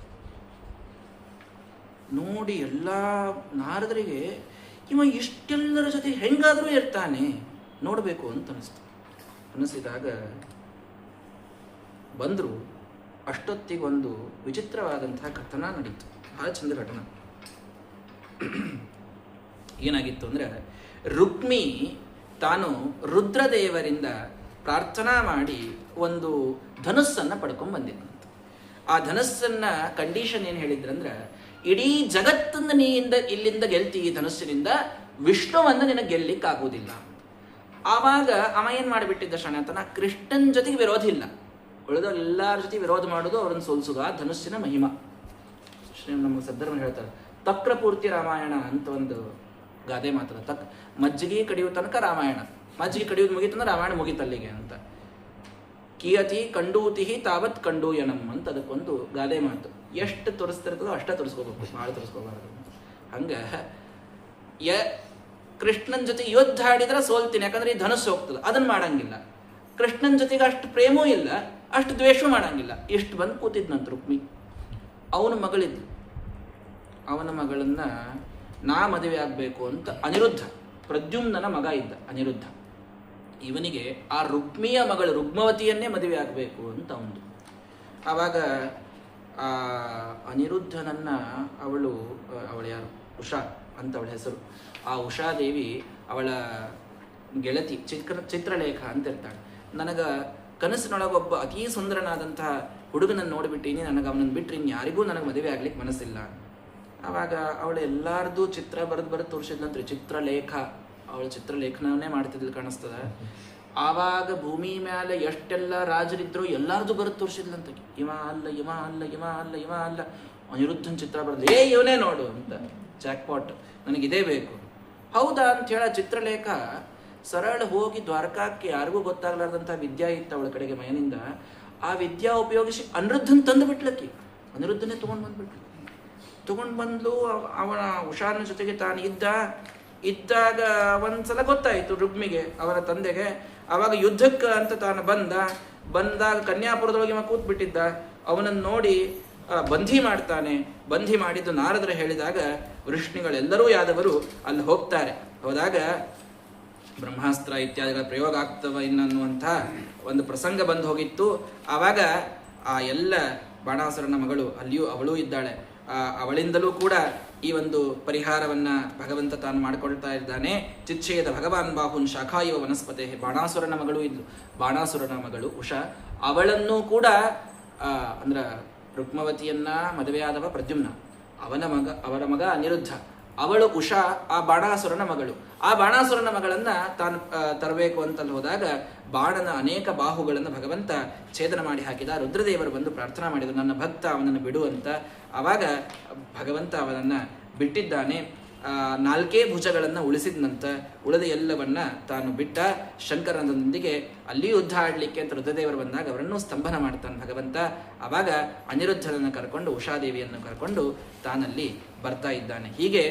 ನೋಡಿ ಎಲ್ಲ ನಾರದರಿಗೆ ಇವ ಇಷ್ಟೆಲ್ಲರ ಜೊತೆ ಹೆಂಗಾದರೂ ಇರ್ತಾನೆ ನೋಡಬೇಕು ಅಂತ ಅನಿಸಿದಾಗ ಬಂದರು. ಅಷ್ಟೊತ್ತಿಗೊಂದು ವಿಚಿತ್ರವಾದಂತಹ ಘಟನ ನಡೀತು, ಬಹಳ ಚಂದ ಘಟನೆ. ಏನಾಗಿತ್ತು ಅಂದರೆ, ರುಕ್ಮಿ ತಾನು ರುದ್ರದೇವರಿಂದ ಪ್ರಾರ್ಥನಾ ಮಾಡಿ ಒಂದು ಧನುಸ್ಸನ್ನು ಪಡ್ಕೊಂಡು ಬಂದಿದ್ದಂತ. ಆ ಧನುಸ್ಸನ್ನ ಕಂಡೀಷನ್ ಏನು ಹೇಳಿದ್ರಂದ್ರೆ, ಇಡೀ ಜಗತ್ತನ್ನು ಇಲ್ಲಿಂದ ಗೆಲ್ತಿ ಈ ಧನುಸ್ಸಿನಿಂದ, ವಿಷ್ಣುವನ್ನು ನಿನಗೆ ಗೆಲ್ಲಿಕ್ಕಾಗುವುದಿಲ್ಲ. ಆವಾಗ ಅವ ಏನು ಮಾಡಿಬಿಟ್ಟಿದ್ದ ಶಣತನ, ಕೃಷ್ಣನ ಜೊತೆಗೆ ವಿರೋಧ ಇಲ್ಲ, ಉಳಿದ ಎಲ್ಲರ ಜೊತೆ ವಿರೋಧ ಮಾಡೋದು, ಅವರನ್ನು ಸೋಲಿಸೋದು. ಆ ಧನುಸ್ಸಿನ ಮಹಿಮಾ ಶ್ರೀ ನಮಗೆ ಸದ್ಧರ್ಮ ಹೇಳ್ತಾರೆ. ತಕ್ರಪೂರ್ತಿ ರಾಮಾಯಣ ಅಂತ ಒಂದು ಗಾದೆ ಮಾತದ. ಮಜ್ಜಿಗೆ ಕಡಿಯೋ ತನಕ ರಾಮಾಯಣ, ಮಜ್ಜಿಗೆ ಕಡಿಯೋದು ಮುಗಿತಂದ್ರೆ ರಾಮಾಯಣ ಮುಗಿತಲ್ಲಿಗೆ ಅಂತ. ಕಿಯತಿ ಕಂಡೂತಿ ತಾವತ್ ಕಂಡೂಯನಂ ಅಂತ ಅದಕ್ಕೊಂದು ಗಾದೆ ಮಾತು. ಎಷ್ಟು ತೋರಿಸ್ತಿರ್ತದೋ ಅಷ್ಟೇ ತೋರಿಸ್ಕೋಬೇಕು, ಭಾಳ ತೋರಿಸ್ಕೋಬಾರದು. ಹಂಗೆ ಕೃಷ್ಣನ ಜೊತೆ ಯುದ್ಧ ಆಡಿದ್ರೆ ಸೋಲ್ತೀನಿ, ಯಾಕಂದ್ರೆ ಈ ಧನುಸ್ಸು ಹೋಗ್ತದೆ, ಅದನ್ನ ಮಾಡಂಗಿಲ್ಲ. ಕೃಷ್ಣನ ಜೊತೆಗೆ ಅಷ್ಟು ಪ್ರೇಮವೂ ಇಲ್ಲ, ಅಷ್ಟು ದ್ವೇಷವೂ ಮಾಡಂಗಿಲ್ಲ. ಇಷ್ಟು ಬಂದು ಕೂತಿದ್ನಂತ ರುಕ್ಮಿ. ಅವನ ಮಗಳಿದ್ದು, ಅವನ ಮಗಳನ್ನ ನಾ ಮದುವೆ ಆಗಬೇಕು ಅಂತ ಅನಿರುದ್ಧ, ಪ್ರದ್ಯುಮ್ನನ ಮಗ ಇದ್ದ ಅನಿರುದ್ಧ, ಇವನಿಗೆ ಆ ರುಕ್ಮಿಯ ಮಗಳು ರುಗ್ಮವತಿಯನ್ನೇ ಮದುವೆ ಆಗಬೇಕು ಅಂತ ಒಂದು. ಆವಾಗ ಆ ಅನಿರುದ್ಧನನ್ನ ಅವಳು ಯಾರು, ಉಷಾ ಅಂತ ಅವಳ ಹೆಸರು. ಆ ಉಷಾದೇವಿ ಅವಳ ಗೆಳತಿ ಚಿತ್ರಲೇಖ ಅಂತ ಇರ್ತಾಳೆ. ನನಗ ಕನಸಿನೊಳಗೊಬ್ಬ ಅತೀ ಸುಂದರನಾದಂತಹ ಹುಡುಗನನ್ನು ನೋಡಿಬಿಟ್ಟೀನಿ, ನನಗೆ ಅವನನ್ನು ಬಿಟ್ಟರೆ ಇನ್ಯಾರಿಗೂ ನನಗೆ ಮದುವೆ ಆಗ್ಲಿಕ್ಕೆ ಮನಸ್ಸಿಲ್ಲ. ಆವಾಗ ಅವಳು ಎಲ್ಲಾರ್ದು ಚಿತ್ರ ಬರೆದು ತೋರಿಸಿದ್ಲಂತ್ರಿ. ಚಿತ್ರಲೇಖ, ಅವಳು ಚಿತ್ರಲೇಖನವನ್ನೇ ಮಾಡ್ತಿದ್ಲು ಕಾಣಿಸ್ತದ. ಆವಾಗ ಭೂಮಿ ಮೇಲೆ ಎಷ್ಟೆಲ್ಲ ರಾಜರಿದ್ರು ಎಲ್ಲಾರ್ದು ಬರೆದು ತೋರಿಸಿದ್ಲಂತ. ಇವ ಅಲ್ಲ, ಇವ ಅಲ್ಲ, ಇವ ಅಲ್ಲ, ಇವ ಅಲ್ಲ, ಅನಿರುದ್ಧನ್ ಚಿತ್ರ ಬರೆದು ಇವನೇ ನೋಡು ಅಂತ. ಜಾಕ್ಪಾಟ್, ನನಗಿದೇ ಬೇಕು. ಹೌದಾ ಅಂತ ಹೇಳ ಚಿತ್ರಲೇಖ ಸರಳ ಹೋಗಿ ದ್ವಾರಕಾಕ್ಕೆ ಯಾರಿಗೂ ಗೊತ್ತಾಗ್ಲಾರ್ದಂಥ ವಿದ್ಯಾ ಇತ್ತು ಅವಳ ಕಡೆಗೆ ಮಯನಿಂದ. ಆ ವಿದ್ಯಾ ಉಪಯೋಗಿಸಿ ಅನಿರುದ್ಧನ್ ತಂದು ಬಿಟ್ಲಕ್ಕಿ. ಅನಿರುದ್ಧನೇ ತಗೊಂಡು ಬಂದ್ಲು. ಅವನ ಉಷಾರನ ಜೊತೆಗೆ ತಾನು ಇದ್ದಾಗ ಒಂದ್ಸಲ ಗೊತ್ತಾಯಿತು ರುಕ್ಮಿಗೆ, ಅವನ ತಂದೆಗೆ. ಅವಾಗ ಯುದ್ಧಕ್ಕೆ ಅಂತ ತಾನು ಬಂದಾಗ ಕನ್ಯಾಪುರದೊಳಗೆ ಕೂತ್ ಬಿಟ್ಟಿದ್ದ. ಅವನನ್ನು ನೋಡಿ ಬಂಧಿ ಮಾಡ್ತಾನೆ. ಬಂಧಿ ಮಾಡಿದ್ದು ನಾರದರು ಹೇಳಿದಾಗ ವೃಷ್ಣಿಗಳೆಲ್ಲರೂ ಯಾದವರು ಅಲ್ಲಿ ಹೋಗ್ತಾರೆ. ಹೋದಾಗ ಬ್ರಹ್ಮಾಸ್ತ್ರ ಇತ್ಯಾದಿಗಳ ಪ್ರಯೋಗ ಆಗ್ತವ ಇನ್ನನ್ನುವಂಥ ಒಂದು ಪ್ರಸಂಗ ಬಂದು ಹೋಗಿತ್ತು. ಆವಾಗ ಆ ಎಲ್ಲ ಬಾಣಾಸುರನ ಮಗಳು ಅಲ್ಲಿಯೂ ಅವಳೂ ಇದ್ದಾಳೆ. ಅವಳಿಂದಲೂ ಕೂಡ ಈ ಒಂದು ಪರಿಹಾರವನ್ನ ಭಗವಂತ ತಾನು ಮಾಡಿಕೊಳ್ತಾ ಇದ್ದಾನೆ. ಚಿಚ್ಛೇದ ಭಗವಾನ್ ಬಾಹುನ್ ಶಾಖಾಯುವ ವನಸ್ಪತೆ. ಬಾಣಾಸುರನ ಮಗಳು ಇದ್ಲು, ಬಾಣಾಸುರನ ಮಗಳು ಉಷಾ. ಅವಳನ್ನೂ ಕೂಡ ಅಂದ್ರ ರುಕ್ಮವತಿಯನ್ನ ಮದುವೆಯಾದವ ಪ್ರದ್ಯುಮ್ನ, ಅವರ ಮಗ ಅನಿರುದ್ಧ. ಅವಳು ಉಷಾ ಆ ಬಾಣಾಸುರನ ಮಗಳು. ಆ ಬಾಣಾಸುರನ ಮಗಳನ್ನ ತಾನು ತರಬೇಕು ಅಂತಲ್ಲಿ ಹೋದಾಗ ಬಾಣನ ಅನೇಕ ಬಾಹುಗಳನ್ನು ಭಗವಂತ ಛೇದನ ಮಾಡಿ ಹಾಕಿದ. ರುದ್ರದೇವರು ಬಂದು ಪ್ರಾರ್ಥನಾ ಮಾಡಿದರು, ನನ್ನ ಭಕ್ತ ಅವನನ್ನು ಬಿಡು ಅಂತ. ಆವಾಗ ಭಗವಂತ ಅವನನ್ನು ಬಿಟ್ಟಿದ್ದಾನೆ. 4 ಭುಜಗಳನ್ನು ಉಳಿಸಿದ್ನಂತ. ಉಳಿದ ಎಲ್ಲವನ್ನ ತಾನು ಬಿಟ್ಟ. ಶಂಕರನೊಂದಿಗೆ ಅಲ್ಲಿ ಯುದ್ಧ ಆಡಲಿಕ್ಕೆ ಅಂತ ರುದ್ರದೇವರು ಬಂದಾಗ ಅವರನ್ನು ಸ್ತಂಭನ ಮಾಡ್ತಾನೆ ಭಗವಂತ. ಆವಾಗ ಅನಿರುದ್ಧನನ್ನು ಕರ್ಕೊಂಡು ಉಷಾದೇವಿಯನ್ನು ಕರ್ಕೊಂಡು ತಾನಲ್ಲಿ ಬರ್ತಾ ಇದ್ದಾನೆ. ಹೀಗೆ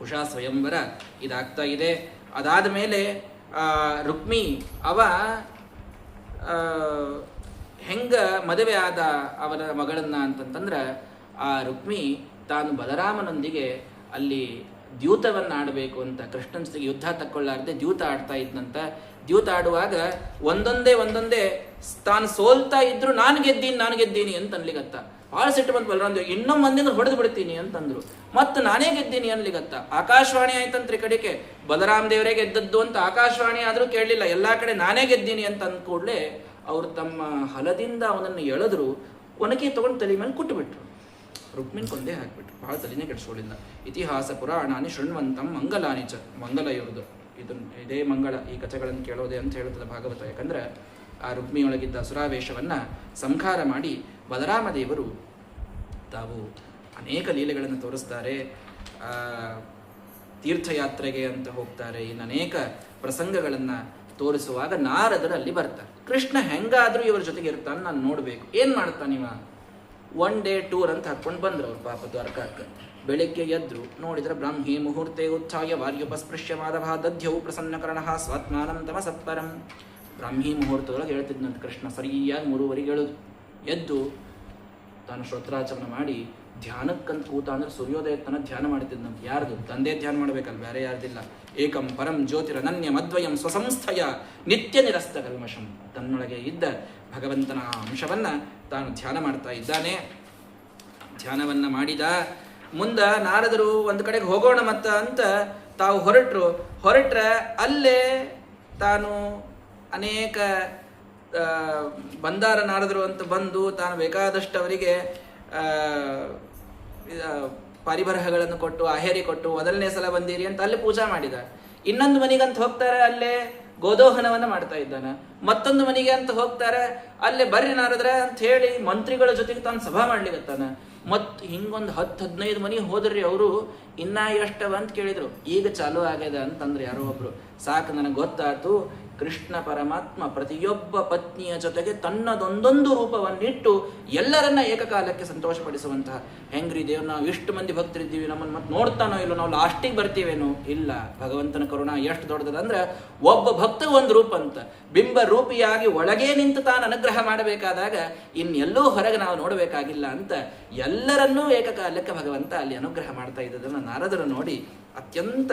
ಉಷಾ ಸ್ವಯಂವರ ಇದಾಗ್ತಾ ಇದೆ. ಅದಾದ ಮೇಲೆ ರುಕ್ಮಿ ಅವ ಹೆಂಗ ಮದುವೆ ಆದ ಅವರ ಮಗಳನ್ನ ಅಂತಂತಂದ್ರೆ, ಆ ರುಕ್ಮಿ ತಾನು ಬಲರಾಮನೊಂದಿಗೆ ಅಲ್ಲಿ ದ್ಯೂತವನ್ನು ಆಡಬೇಕು ಅಂತ ಕೃಷ್ಣನ ಜೊತೆಗೆ ಯುದ್ಧ ತಕ್ಕೊಳ್ಳಾರ್ದೆ ದ್ಯೂತ ಆಡ್ತಾ ಇದ್ನಂತ. ದ್ಯೂತ ಆಡುವಾಗ ಒಂದೊಂದೇ ತಾನು ಸೋಲ್ತಾ ಇದ್ರು ನಾನು ಗೆದ್ದೀನಿ ಅಂತ ಅನ್ಲಿಗತ್ತ. ಭಾಳ ಸಿಟ್ಟು ಬಂತು ಬಲರಾಮ್ ದೇವ್. ಇನ್ನೊಂದು ಮಂದಿನ ಹೊಡೆದು ಬಿಡ್ತೀನಿ ಅಂತಂದ್ರು. ಮತ್ತು ನಾನೇ ಗೆದ್ದೀನಿ ಅನ್ಲಿಗತ್ತ. ಆಕಾಶವಾಣಿ ಆಯ್ತಂತ್ರಿ ಕಡೆಗೆ ಬಲರಾಮ್ ದೇವರೇ ಗೆದ್ದದ್ದು ಅಂತ ಆಕಾಶವಾಣಿ ಆದರೂ ಕೇಳಲಿಲ್ಲ. ಎಲ್ಲಾ ಕಡೆ ನಾನೇ ಗೆದ್ದೀನಿ ಅಂತ ಅಂದ ಕೂಡಲೇ ಅವರು ತಮ್ಮ ಹಲದಿಂದ ಅವನನ್ನು ಎಳೆದ್ರು. ಒನಕೆ ತಗೊಂಡು ತಲೆ ಮೇಲೆ ಕುಟ್ಟುಬಿಟ್ರು. ರುಕ್ಮಿನ್ ಕೊಂದೇ ಹಾಕ್ಬಿಟ್ರು. ಬಹಳ ತಲೆನೇ ಕೆಡಿಸ್ಕೊಳ್ಳಿಲ್ಲ. ಇತಿಹಾಸ ಪುರಾಣಾನಿ ಶೃಣ್ವಂತಂ ಮಂಗಲಾನಿ ಚ. ಮಂಗಲ ಇರುವುದು ಇದೇ ಮಂಗಳ, ಈ ಕಥೆಗಳನ್ನು ಕೇಳೋದೆ ಅಂತ ಹೇಳುತ್ತದೆ ಭಾಗವತ. ಯಾಕಂದ್ರೆ ಆ ರುಕ್ಮಿಯೊಳಗಿದ್ದ ಅಸುರಾವೇಶವನ್ನ ಸಂಹಾರ ಮಾಡಿ ಬಲರಾಮದೇವರು ತಾವು ಅನೇಕ ಲೀಲೆಗಳನ್ನು ತೋರಿಸ್ತಾರೆ. ತೀರ್ಥಯಾತ್ರೆಗೆ ಅಂತ ಹೋಗ್ತಾರೆ. ಇನ್ನು ಅನೇಕ ಪ್ರಸಂಗಗಳನ್ನು ತೋರಿಸುವಾಗ ನಾರದರು ಅಲ್ಲಿ ಬರ್ತಾರೆ. ಕೃಷ್ಣ ಹೆಂಗಾದ್ರೂ ಇವರ ಜೊತೆಗೆ ಇರ್ತಾನೆ, ನಾನು ನೋಡ್ಬೇಕು. ಏನ್ ಮಾಡ್ತಾನಿವ? 1 ಡೇ ಟೂರ್ ಅಂತ ಹಾಕೊಂಡು ಬಂದ್ರು ಅವ್ರು ಪಾಪ ದ್ವಾರಕಾಕ್ಕೆ. ಬೆಳಿಗ್ಗೆ ಎದ್ರು, ನೋಡಿದ್ರೆ ಬ್ರಾಹ್ಮಿ ಮುಹೂರ್ತೆ ಉತ್ಥಾಯ ವಾರ್ಯುಪಸ್ಪೃಶ್ಯ ಮಾಧವ ದಧ್ಯೌ ಪ್ರಸನ್ನಕರ್ಣ ಸ್ವಾತ್ಮಾನಂ ತಮ ಸತ್ಪರಂ. ಬ್ರಾಹ್ಮಿ ಮುಹೂರ್ತದೊಳಗೆ ಹೇಳ್ತಿದ್ನಂತ ಕೃಷ್ಣ. ಸರಿಯಾಗಿ 3:15 ಹೇಳುದು. ಎದ್ದು ತಾನು ಶ್ರೋತ್ರಾಚರಣೆ ಮಾಡಿ ಧ್ಯಾನಕ್ಕಂತ ಕೂತ ಅಂದ್ರೆ ಸೂರ್ಯೋದಯ ತನ ಧ್ಯಾನ ಮಾಡ್ತಿದ್ನಂತ. ಯಾರ್ದು? ತಂದೆ ಧ್ಯಾನ ಮಾಡ್ಬೇಕಲ್ಲ, ಬೇರೆ ಯಾರ್ದಿಲ್ಲ. ಏಕಂ ಪರಂ ಜ್ಯೋತಿರನನ್ಯ ಮದ್ವಯಂ ಸ್ವಸಂಸ್ಥಯ ನಿತ್ಯ ನಿರಸ್ತ ಕಲ್ಮಷಂ. ತನ್ನೊಳಗೆ ಇದ್ದ ಭಗವಂತನ ಅಂಶವನ್ನ ತಾನು ಧ್ಯಾನ ಮಾಡ್ತಾ ಇದ್ದಾನೆ. ಧ್ಯಾನವನ್ನ ಮಾಡಿದ. ಮುಂದ ನಾರದರು ಒಂದು ಕಡೆಗೆ ಹೋಗೋಣ ಅಂತ ತಾವು ಹೊರಟ್ರೆ ಅಲ್ಲೇ ತಾನು ಅನೇಕ ಬಂದಾರ ನಾರದರು ಅಂತ ಬಂದು ತಾನು ಬೇಕಾದಷ್ಟು ಅವರಿಗೆ ಪರಿಬರಹಗಳನ್ನು ಕೊಟ್ಟು ಆಹೇರಿ ಕೊಟ್ಟು 1ನೇ ಸಲ ಬಂದಿರಿ ಅಂತ ಅಲ್ಲಿ ಪೂಜಾ ಮಾಡಿದ. ಇನ್ನೊಂದು ಮನೆಗಂತ ಹೋಗ್ತಾರೆ, ಅಲ್ಲೇ ಗೋದೋಹನವನ್ನ ಮಾಡ್ತಾ ಇದ್ದಾನೆ. ಮತ್ತೊಂದು ಮನೆಗೆ ಅಂತ ಹೋಗ್ತಾರೆ, ಅಲ್ಲೇ ಬರ್ರಿ ನಾರದ್ರ ಅಂತ ಹೇಳಿ ಮಂತ್ರಿಗಳ ಜೊತೆಗೆ ತಾನು ಸಭಾ ಮಾಡ್ಲಿಕತ್ತಾನ. ಮತ್ತು ಹಿಂಗೊಂದು 10-15 ಮನೆ ಹೋದ್ರಿ ಅವರು. ಇನ್ನ ಎಷ್ಟವ ಅಂತ ಕೇಳಿದ್ರು. ಈಗ ಚಾಲು ಆಗ್ಯದ ಅಂತಂದ್ರೆ ಯಾರೋ ಒಬ್ರು. ಸಾಕು, ನನಗೆ ಗೊತ್ತಾಯ್ತು, ಕೃಷ್ಣ ಪರಮಾತ್ಮ ಪ್ರತಿಯೊಬ್ಬ ಪತ್ನಿಯ ಜೊತೆಗೆ ತನ್ನದೊಂದೊಂದು ರೂಪವನ್ನಿಟ್ಟು ಎಲ್ಲರನ್ನ ಏಕಕಾಲಕ್ಕೆ ಸಂತೋಷಪಡಿಸುವಂತಹ. ಹೆಂಗ್ರಿ ದೇವ್ರು, ನಾವು ಇಷ್ಟು ಮಂದಿ ಭಕ್ತರಿದ್ದೀವಿ, ನಮ್ಮನ್ನು ಮತ್ತೆ ನೋಡ್ತಾನೋ ಇಲ್ಲೋ, ನಾವು ಲಾಸ್ಟಿಗೆ ಬರ್ತೀವೇನೋ? ಇಲ್ಲ, ಭಗವಂತನ ಕರುಣ ಎಷ್ಟು ದೊಡ್ಡದಂದ್ರೆ ಒಬ್ಬ ಭಕ್ತ ಒಂದು ರೂಪ ಅಂತ ಬಿಂಬ ರೂಪಿಯಾಗಿ ಒಳಗೇ ನಿಂತು ತಾನು ಅನುಗ್ರಹ ಮಾಡಬೇಕಾದಾಗ ಇನ್ನೆಲ್ಲೂ ಹೊರಗೆ ನಾವು ನೋಡಬೇಕಾಗಿಲ್ಲ ಅಂತ ಎಲ್ಲರನ್ನೂ ಏಕಕಾಲಕ್ಕೆ ಭಗವಂತ ಅಲ್ಲಿ ಅನುಗ್ರಹ ಮಾಡ್ತಾ ಇದ್ದದನ್ನು ನಾರದರು ನೋಡಿ ಅತ್ಯಂತ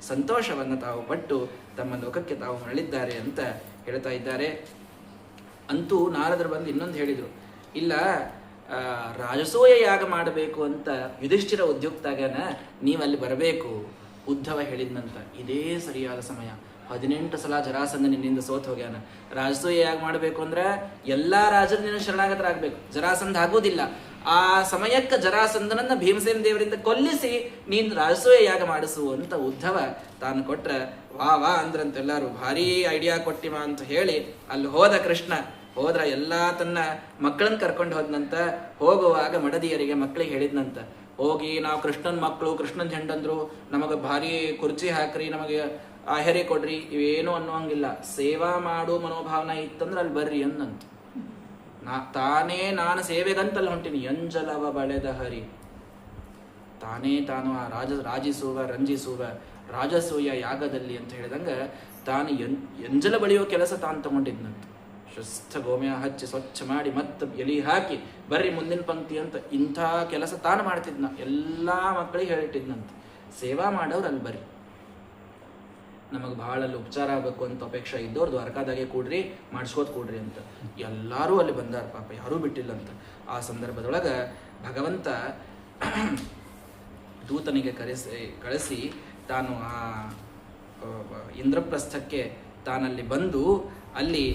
ಸಂತೋಷವನ್ನು ತಾವು ಪಟ್ಟು ತಮ್ಮ ಲೋಕಕ್ಕೆ ತಾವು ಮರಳಿದ್ದಾರೆ ಅಂತ ಹೇಳ್ತಾ ಇದ್ದಾರೆ. ಅಂತೂ ನಾರದರು ಬಂದು ಇನ್ನೊಂದು ಹೇಳಿದರು, ಇಲ್ಲ ರಾಜಸೂಯ ಯಾಗ ಮಾಡಬೇಕು ಅಂತ ಯುಧಿಷ್ಠಿರ ಉದ್ಯುಕ್ತಾಗನ ನೀವಲ್ಲಿ ಬರಬೇಕು. ಉದ್ಧವ ಹೇಳಿದ್ನಂತ, ಇದೇ ಸರಿಯಾದ ಸಮಯ. 18 ಸಲ ಜರಾಸಂಧ ನಿನ್ನಿಂದ ಸೋತ್ ಹೋಗ್ಯಾನ. ರಾಜಸೂಯ ಯಾಗ ಮಾಡಬೇಕು ಅಂದ್ರೆ ಎಲ್ಲಾ ರಾಜರು ನಿನ್ನ ಶರಣಾಗತರಾಗಬೇಕು, ಜರಾಸಂಧ ಆಗುವುದಿಲ್ಲ. ಆ ಸಮಯಕ್ಕೆ ಜರಾಸಂಧನನ್ನ ಭೀಮಸೇನ ದೇವರಿಂದ ಕೊಲ್ಲಿಸಿ ನೀನು ರಾಜಸೂಯ ಯಾಗ ಮಾಡಿಸು ಅಂತ ಉದ್ಧವ ತಾನು ಕೊಟ್ರ. ವಾ ವಾ ಅಂದ್ರಂತೆಲ್ಲರೂ, ಭಾರೀ ಐಡಿಯಾ ಕೊಟ್ಟಿವ ಅಂತ ಹೇಳಿ ಅಲ್ಲಿ ಹೋದ ಕೃಷ್ಣ. ಹೋದ್ರ ಎಲ್ಲಾ ತನ್ನ ಮಕ್ಕಳನ್ನ ಕರ್ಕೊಂಡು ಹೋದ್ನಂತ. ಹೋಗುವಾಗ ಮಡದಿಯರಿಗೆ ಮಕ್ಕಳಿಗೆ ಹೇಳಿದ್ನಂತ, ಹೋಗಿ ನಾವು ಕೃಷ್ಣನ್ ಮಕ್ಕಳು, ಕೃಷ್ಣನ್ ಹೆಂಡಂದ್ರು, ನಮಗೆ ಭಾರಿ ಕುರ್ಚಿ ಹಾಕ್ರಿ, ನಮಗೆ ಆಹೆರೆ ಕೊಡ್ರಿ, ಇವೇನು ಅನ್ನೋಂಗಿಲ್ಲ. ಸೇವಾ ಮಾಡು ಮನೋಭಾವನ ಇತ್ತಂದ್ರೆ ಅಲ್ಲಿ ಬರ್ರಿ ಅಂದಂತ. ತಾನೇ ನಾನು ಸೇವೆಗಂತಲ್ಲಿ ಹೊಂಟೀನಿ, ಎಂಜಲವ ಬಳೆದ ಹರಿ. ತಾನು ಆ ರಾಜಿಸುವ ರಂಜಿಸುವ ರಾಜಸೂಯ ಯಾಗದಲ್ಲಿ ಅಂತ ಹೇಳಿದಂಗ ತಾನು ಎಂಜಲ ಬಳಿಯೋ ಕೆಲಸ ತಾನು ತಗೊಂಡಿದ್ನಂತ. ಶಸ್ಥ ಗೋಮ್ಯ ಹಚ್ಚಿ ಸ್ವಚ್ಛ ಮಾಡಿ ಮತ್ತೆ ಎಲಿ ಹಾಕಿ ಬರ್ರಿ ಮುಂದಿನ ಪಂಕ್ತಿ ಅಂತ ಇಂಥ ಕೆಲಸ ತಾನು ಮಾಡ್ತಿದ್ನ. ಎಲ್ಲ ಮಕ್ಕಳಿಗೆ ಹೇಳಿಟ್ಟಿದ್ನಂತ, ಸೇವಾ ಮಾಡೋರು ಅಲ್ಲಿ ಬರ್ರಿ, ನಮಗೆ ಭಾಳ ಅಲ್ಲಿ ಉಪಚಾರ ಆಗಬೇಕು ಅಂತ ಅಪೇಕ್ಷೆ ಇದ್ದವ್ರು ದ್ವಾರಕಾದಾಗೆ ಕೂಡ್ರಿ, ಮಾಡಿಸ್ಕೋತ ಕೂಡ್ರಿ ಅಂತ. ಎಲ್ಲರೂ ಅಲ್ಲಿ ಬಂದಾರ, ಪಾಪ ಯಾರೂ ಬಿಟ್ಟಿಲ್ಲ ಅಂತ. ಆ ಸಂದರ್ಭದೊಳಗೆ ಭಗವಂತ ದೂತನಿಗೆ ಕಳಿಸಿ ತಾನು ಆ ಇಂದ್ರಪ್ರಸ್ಥಕ್ಕೆ ತಾನಲ್ಲಿ ಬಂದು ಅಲ್ಲಿ